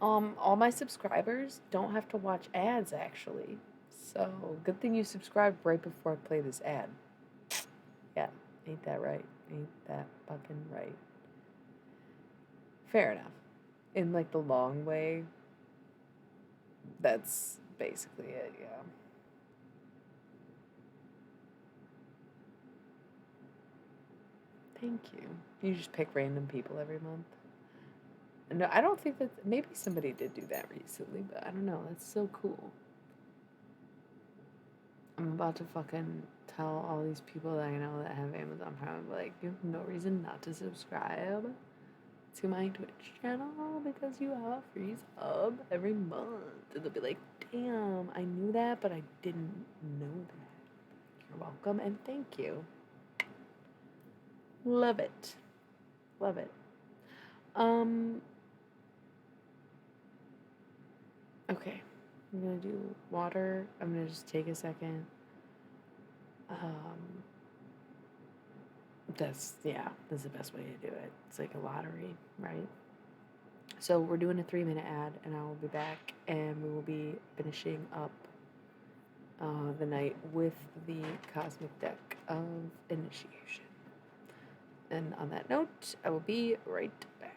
All my subscribers don't have to watch ads actually. So good thing you subscribed right before I play this ad. Yeah, ain't that right? Ain't that fucking right? Fair enough. In like the long way, that's basically it, yeah. Thank you. You just pick random people every month. No, I don't think that maybe somebody did do that recently, but I don't know. That's so cool. I'm about to fucking tell all these people that I know that have Amazon Prime, like, you have no reason not to subscribe to my Twitch channel because you have a free sub every month. And they'll be like, damn, I knew that, but I didn't know that. You're welcome and thank you. Love it. Love it. Okay. I'm gonna do water. I'm gonna just take a second. That's the best way to do it. It's like a lottery, right? So we're doing a 3-minute ad, and I will be back, and we will be finishing up the night with the cosmic deck of initiation. And on that note, I will be right back.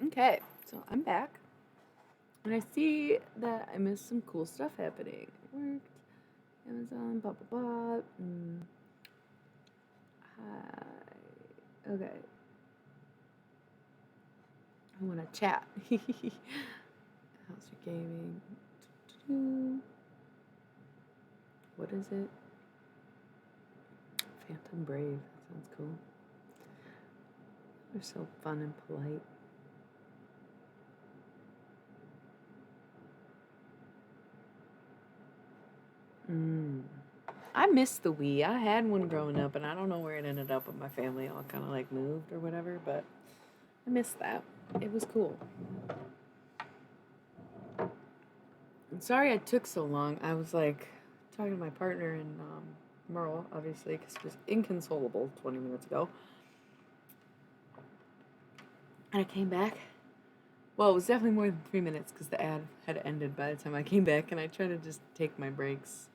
Okay, so I'm back. And I see that I missed some cool stuff happening. It worked. Amazon, blah, blah, blah. Hi. Okay. I want to chat. How's your gaming? What is it? Phantom Brave. That sounds cool. They're so fun and polite. I miss the Wii. I had one growing up, and I don't know where it ended up with my family. All kind of like moved or whatever, but I miss that. It was cool. I'm sorry I took so long. I was like talking to my partner and Merle, obviously, because she was inconsolable 20 minutes ago. And I came back. Well, it was definitely more than 3 minutes because the ad had ended by the time I came back, and I try to just take my breaks.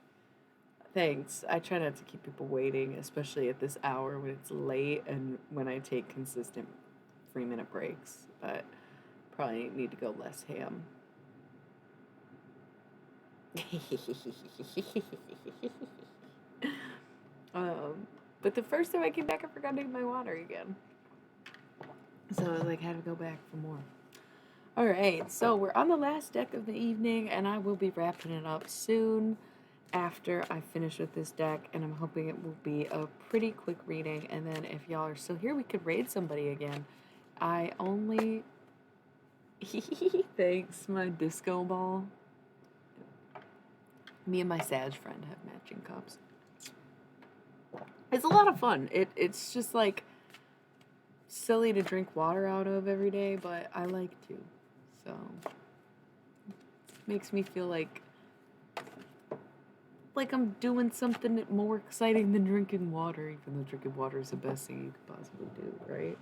Thanks. I try not to keep people waiting, especially at this hour when it's late and when I take consistent 3-minute breaks. But probably need to go less ham. But the first time I came back, I forgot to get my water again. So I like had to go back for more. All right, so we're on the last deck of the evening, and I will be wrapping it up soon after I finish with this deck, and I'm hoping it will be a pretty quick reading. And then if y'all are still here, we could raid somebody again. I only thanks my disco ball. Me and my Sag friend have matching cups. It's a lot of fun. It's just like silly to drink water out of every day, but I like to. So it makes me feel like I'm doing something more exciting than drinking water, even though drinking water is the best thing you could possibly do, right?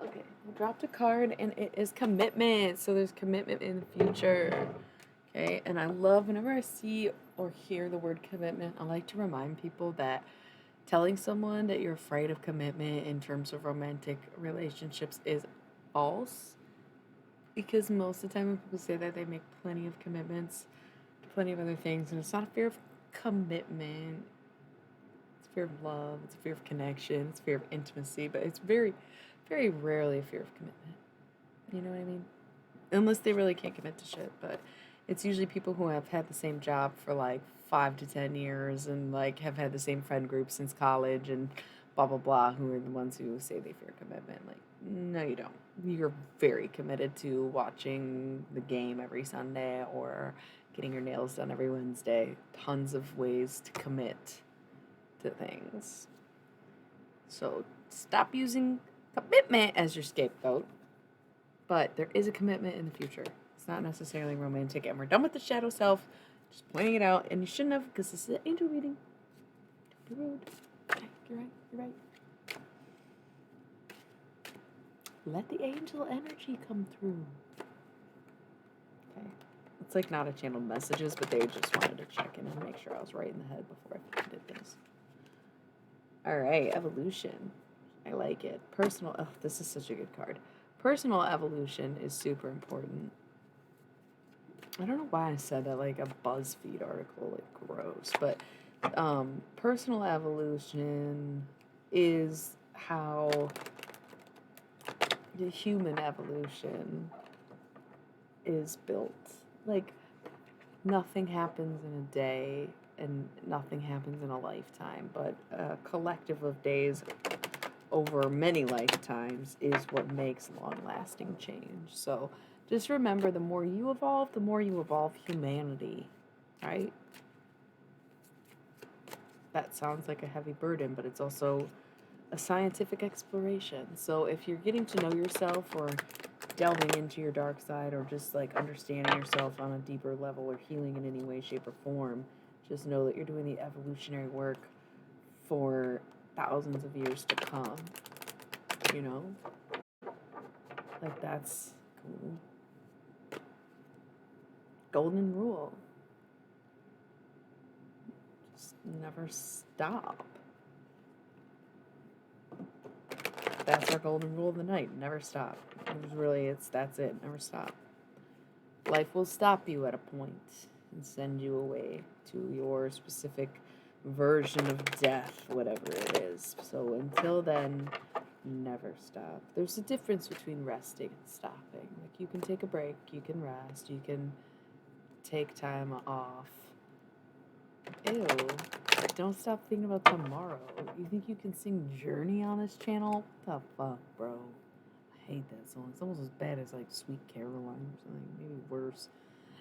Okay, I dropped a card and it is commitment. So there's commitment in the future. Okay, and I love whenever I see or hear the word commitment, I like to remind people that telling someone that you're afraid of commitment in terms of romantic relationships is false. Because most of the time when people say that, they make plenty of commitments to plenty of other things, and it's not a fear of commitment. It's a fear of love, it's a fear of connection, it's a fear of intimacy, but it's very, very rarely a fear of commitment. You know what I mean? Unless they really can't commit to shit, but it's usually people who have had the same job for like 5 to 10 years and like have had the same friend group since college and blah blah blah who are the ones who say they fear commitment. Like, no, you don't. You're very committed to watching the game every Sunday or getting your nails done every Wednesday. Tons of ways to commit to things. So stop using commitment as your scapegoat. But there is a commitment in the future. It's not necessarily romantic, and we're done with the shadow self. Just pointing it out, and you shouldn't have, because this is an angel reading. Don't be rude. Okay, you're right. You're right. Let the angel energy come through. Okay. It's like not a channeled messages, but they just wanted to check in and make sure I was right in the head before I did this. All right, evolution. I like it. Personal. Oh, this is such a good card. Personal evolution is super important. I don't know why I said that like a BuzzFeed article, like gross, but personal evolution is how the human evolution is built. Like, nothing happens in a day and nothing happens in a lifetime, but a collective of days over many lifetimes is what makes long-lasting change. So just remember, the more you evolve humanity, right? That sounds like a heavy burden, but it's also a scientific exploration. So if you're getting to know yourself or delving into your dark side or just like understanding yourself on a deeper level or healing in any way, shape, or form, just know that you're doing the evolutionary work for thousands of years to come. You know? Like, that's cool. Golden rule. Just never stop. That's our golden rule of the night. Never stop. That's it. Never stop. Life will stop you at a point and send you away to your specific version of death, whatever it is. So until then, never stop. There's a difference between resting and stopping. Like, you can take a break, you can rest, you can take time off. Ew. Don't stop thinking about tomorrow. You think you can sing Journey on this channel? What the fuck, bro? I hate that song. It's almost as bad as like Sweet Caroline or something. Maybe worse.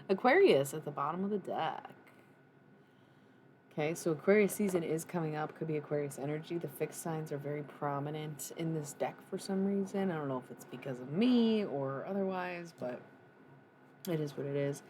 Aquarius at the bottom of the deck. Okay, so Aquarius season is coming up. Could be Aquarius energy. The fixed signs are very prominent in this deck for some reason. I don't know if it's because of me or otherwise, but it is what it is.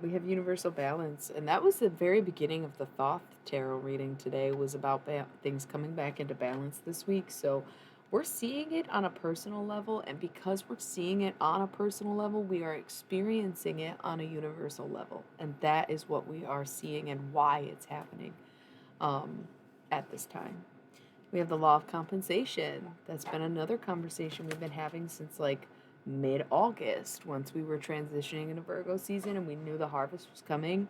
We have universal balance, and that was the very beginning of the Thoth tarot reading today, was about things coming back into balance this week. So we're seeing it on a personal level, and because we're seeing it on a personal level, we are experiencing it on a universal level, and that is what we are seeing and why it's happening at this time. We have the law of compensation. That's been another conversation we've been having since like mid-August, once we were transitioning into Virgo season and we knew the harvest was coming.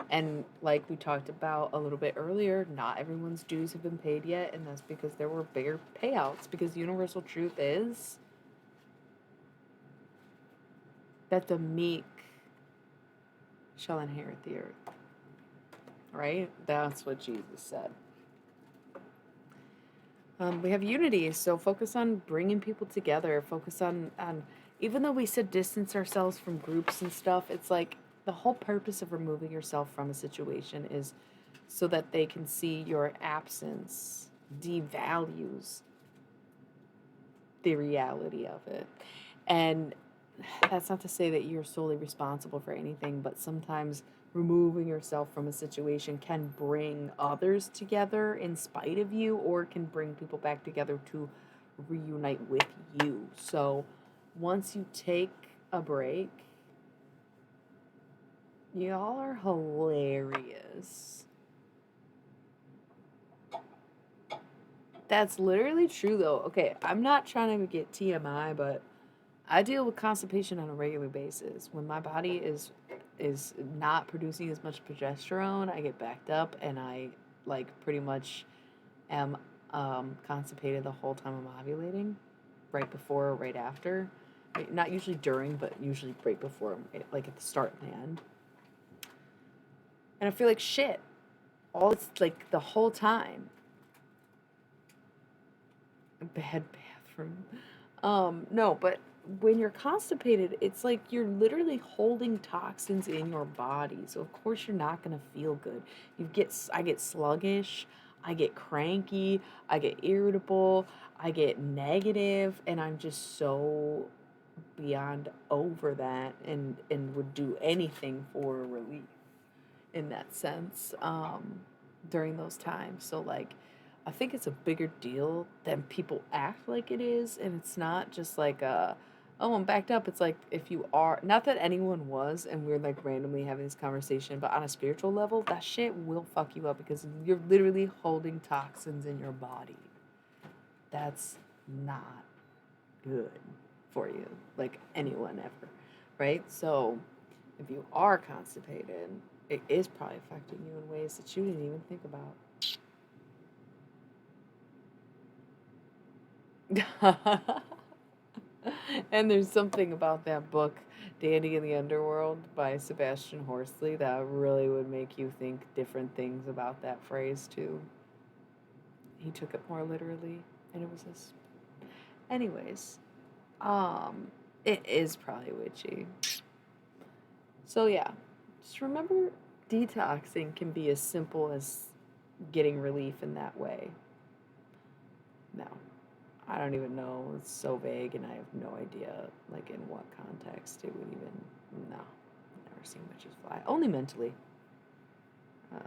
And like we talked about a little bit earlier, not everyone's dues have been paid yet, and that's because there were bigger payouts, because the universal truth is that the meek shall inherit the earth. Right? That's what Jesus said. We have unity, so focus on bringing people together. Focus on, even though we said distance ourselves from groups and stuff, it's like the whole purpose of removing yourself from a situation is so that they can see your absence devalues the reality of it. And that's not to say that you're solely responsible for anything, but sometimes removing yourself from a situation can bring others together in spite of you, or can bring people back together to reunite with you. So once you take a break, y'all are hilarious. That's literally true though. Okay, I'm not trying to get TMI, but I deal with constipation on a regular basis. When my body is not producing as much progesterone, I get backed up, and I like pretty much am constipated the whole time I'm ovulating, right before or right after. Not usually during, but usually right before, like at the start and the end. And I feel like shit all it's like the whole time. Bad bathroom. No, but when you're constipated, it's like you're literally holding toxins in your body. So of course you're not gonna feel good. I get sluggish, I get cranky, I get irritable, I get negative, and I'm just so beyond over that, and would do anything for relief in that sense during those times. So like I think it's a bigger deal than people act like it is, and it's not just like oh, I'm backed up. It's like, if you are, not that anyone was, and we're like randomly having this conversation, but on a spiritual level, that shit will fuck you up, because you're literally holding toxins in your body. That's not good for you, like anyone ever, right? So if you are constipated, it is probably affecting you in ways that you didn't even think about. And there's something about that book, Dandy in the Underworld by Sebastian Horsley, that really would make you think different things about that phrase too. He took it more literally, and it was this. Anyways, it is probably witchy. So yeah, just remember, detoxing can be as simple as getting relief in that way. No, I don't even know. It's so vague, and I have no idea, like, in what context it would even. No, I've never seen witches fly. Only mentally. I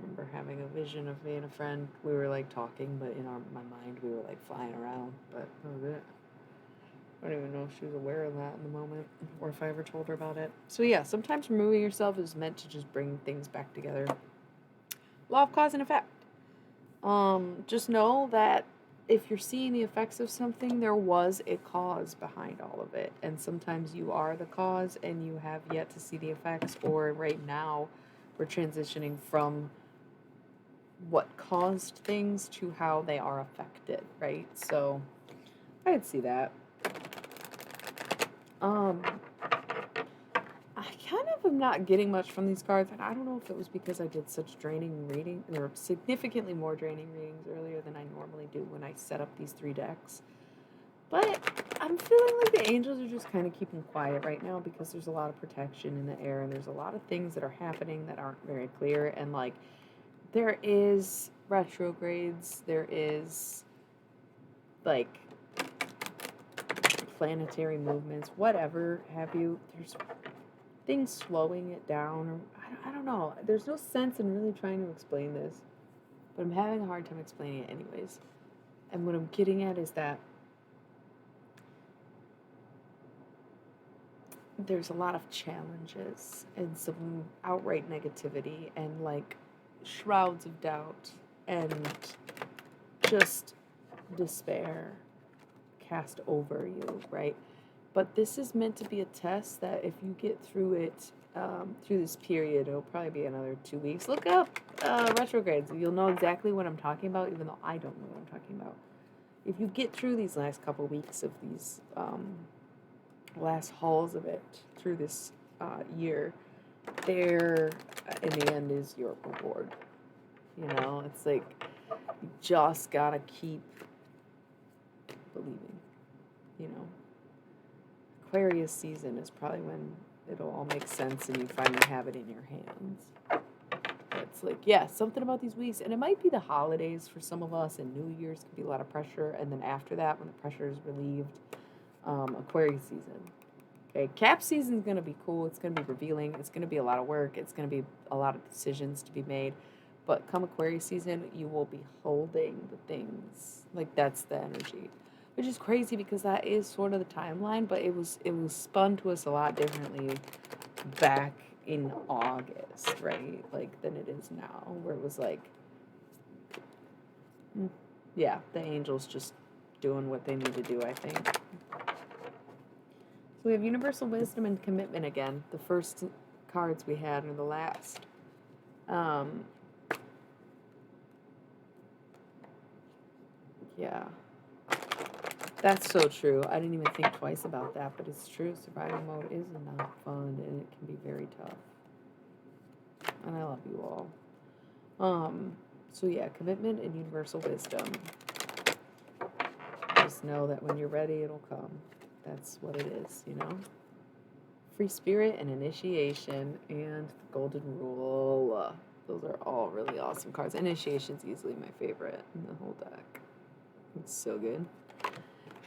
remember having a vision of me and a friend. We were like talking, but in my mind we were like flying around. But that was it. I don't even know if she was aware of that in the moment, or if I ever told her about it. So yeah, sometimes removing yourself is meant to just bring things back together. Law of cause and effect. Just know that if you're seeing the effects of something, there was a cause behind all of it. And sometimes you are the cause and you have yet to see the effects, or right now we're transitioning from what caused things to how they are affected, right? So I'd see that. I kind of am not getting much from these cards, and I don't know if it was because I did such draining reading, or significantly more draining readings earlier than I normally do when I set up these 3 decks. But I'm feeling like the angels are just kind of keeping quiet right now because there's a lot of protection in the air and there's a lot of things that are happening that aren't very clear. And like, there is retrogrades, there is like planetary movements, whatever have you. There's things slowing it down. Or I don't know. There's no sense in really trying to explain this, but I'm having a hard time explaining it anyways. And what I'm getting at is that there's a lot of challenges and some outright negativity and like shrouds of doubt and just despair cast over you, right? But this is meant to be a test that if you get through it, through this period, it'll probably be another 2 weeks. Look up retrogrades. You'll know exactly what I'm talking about, even though I don't know what I'm talking about. If you get through these last couple weeks of these last hauls of it through this year, there in the end is your reward. You know, it's like you just gotta keep believing. You know, Aquarius season is probably when it'll all make sense and you finally have it in your hands. It's like, yeah, something about these weeks, and it might be the holidays for some of us, and New Year's can be a lot of pressure, and then after that, when the pressure is relieved, Aquarius season. Okay, Cap season is going to be cool. It's going to be revealing. It's going to be a lot of work. It's going to be a lot of decisions to be made. But come Aquarius season, you will be holding the things. Like, that's the energy. Which is crazy because that is sort of the timeline, but it was spun to us a lot differently back in August, right? Like, than it is now, where it was like, yeah, the angels just doing what they need to do, I think. So we have Universal Wisdom and Commitment again. The first cards we had are the last. Yeah. That's so true. I didn't even think twice about that, but it's true. Survival mode is not fun, and it can be very tough. And I love you all. So yeah, Commitment and Universal Wisdom. Just know that when you're ready, it'll come. That's what it is, you know? Free Spirit and Initiation and the Golden Rule. Those are all really awesome cards. Initiation's easily my favorite in the whole deck. It's so good.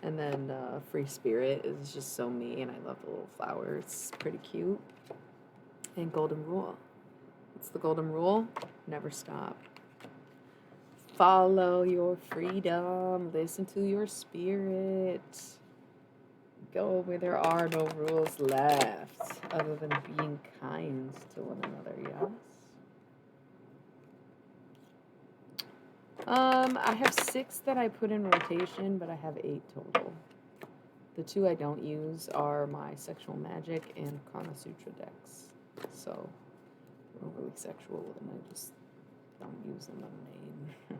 And then Free Spirit is just so me, and I love the little flowers. It's pretty cute. And Golden Rule. What's the Golden Rule? Never stop. Follow your freedom. Listen to your spirit. Go where there are no rules left, other than being kind to one another, yes? I have 6 that I put in rotation, but I have 8 total. The 2 I don't use are my Sexual Magic and Kama Sutra decks. So, they're overly sexual, and I just don't use them on name.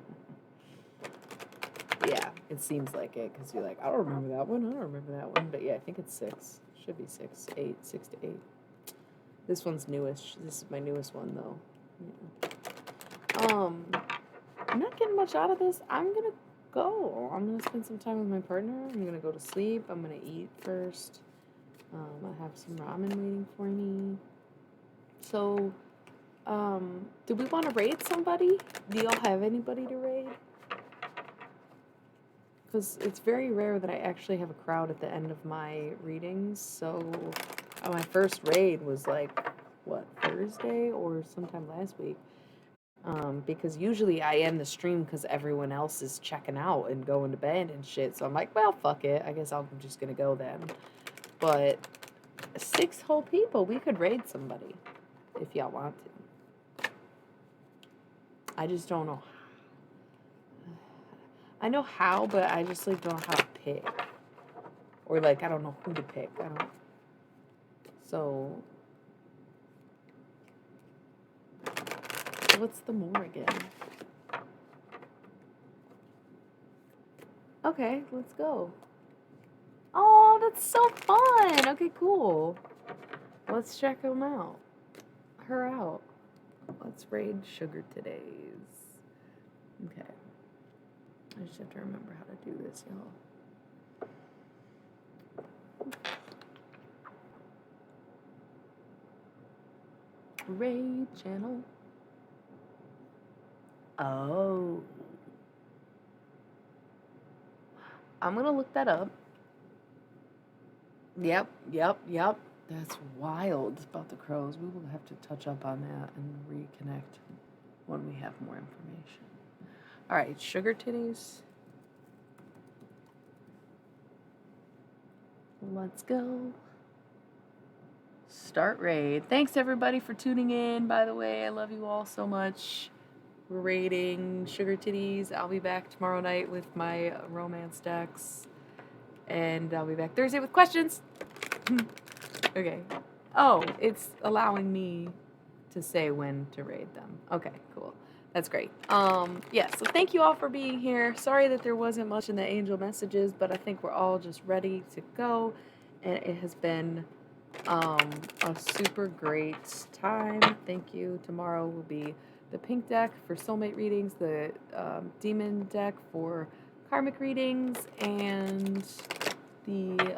Yeah, it seems like it, because you're like, I don't remember that one, but yeah, I think it's 6. Should be 6 to 8. This one's newest. This is my newest one, though. Yeah. I'm not getting much out of this. I'm gonna go. I'm gonna spend some time with my partner. I'm gonna go to sleep. I'm gonna eat first. I have some ramen waiting for me. So, do we want to raid somebody? Do y'all have anybody to raid? Because it's very rare that I actually have a crowd at the end of my readings. So, my first raid was like, what, Thursday or sometime last week? Because usually I end the stream because everyone else is checking out and going to bed and shit. So I'm like, well, fuck it. I guess I'm just gonna go then. But 6 whole people, we could raid somebody if y'all want to. I just don't know. I know how, but I just like don't know how to pick. Or like I don't know who to pick. I don't. So what's the more again? Okay, let's go. Oh, that's so fun. Okay, cool. Let's check them out. Her out. Let's raid Sugar Today's. Okay. I just have to remember how to do this, y'all. Raid channel. Oh. I'm gonna look that up. Yep. That's wild about the crows. We will have to touch up on that and reconnect when we have more information. All right, Sugar Titties. Let's go. Start raid. Thanks everybody for tuning in. By the way, I love you all so much. We're raiding Sugar Titties. I'll be back tomorrow night with my romance decks. And I'll be back Thursday with questions. Okay. Oh, it's allowing me to say when to raid them. Okay, cool. That's great. Yeah, so thank you all for being here. Sorry that there wasn't much in the angel messages, but I think we're all just ready to go. And it has been a super great time. Thank you. Tomorrow will be the pink deck for soulmate readings, the demon deck for karmic readings, and the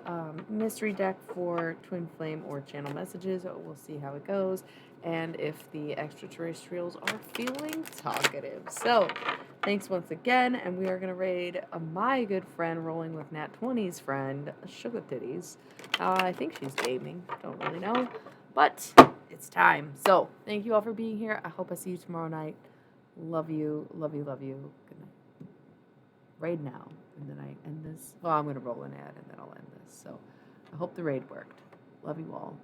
mystery deck for twin flame or channel messages. We'll see how it goes and if the extraterrestrials are feeling talkative. So thanks once again, and we are going to raid my good friend Rolling with Nat 20's friend Sugar Titties. I think she's gaming, don't really know, but it's time. So thank you all for being here. I hope I see you tomorrow night. Love you. Good night. Raid now, and then I end this. Well, I'm going to roll an ad, and then I'll end this. So I hope the raid worked. Love you all.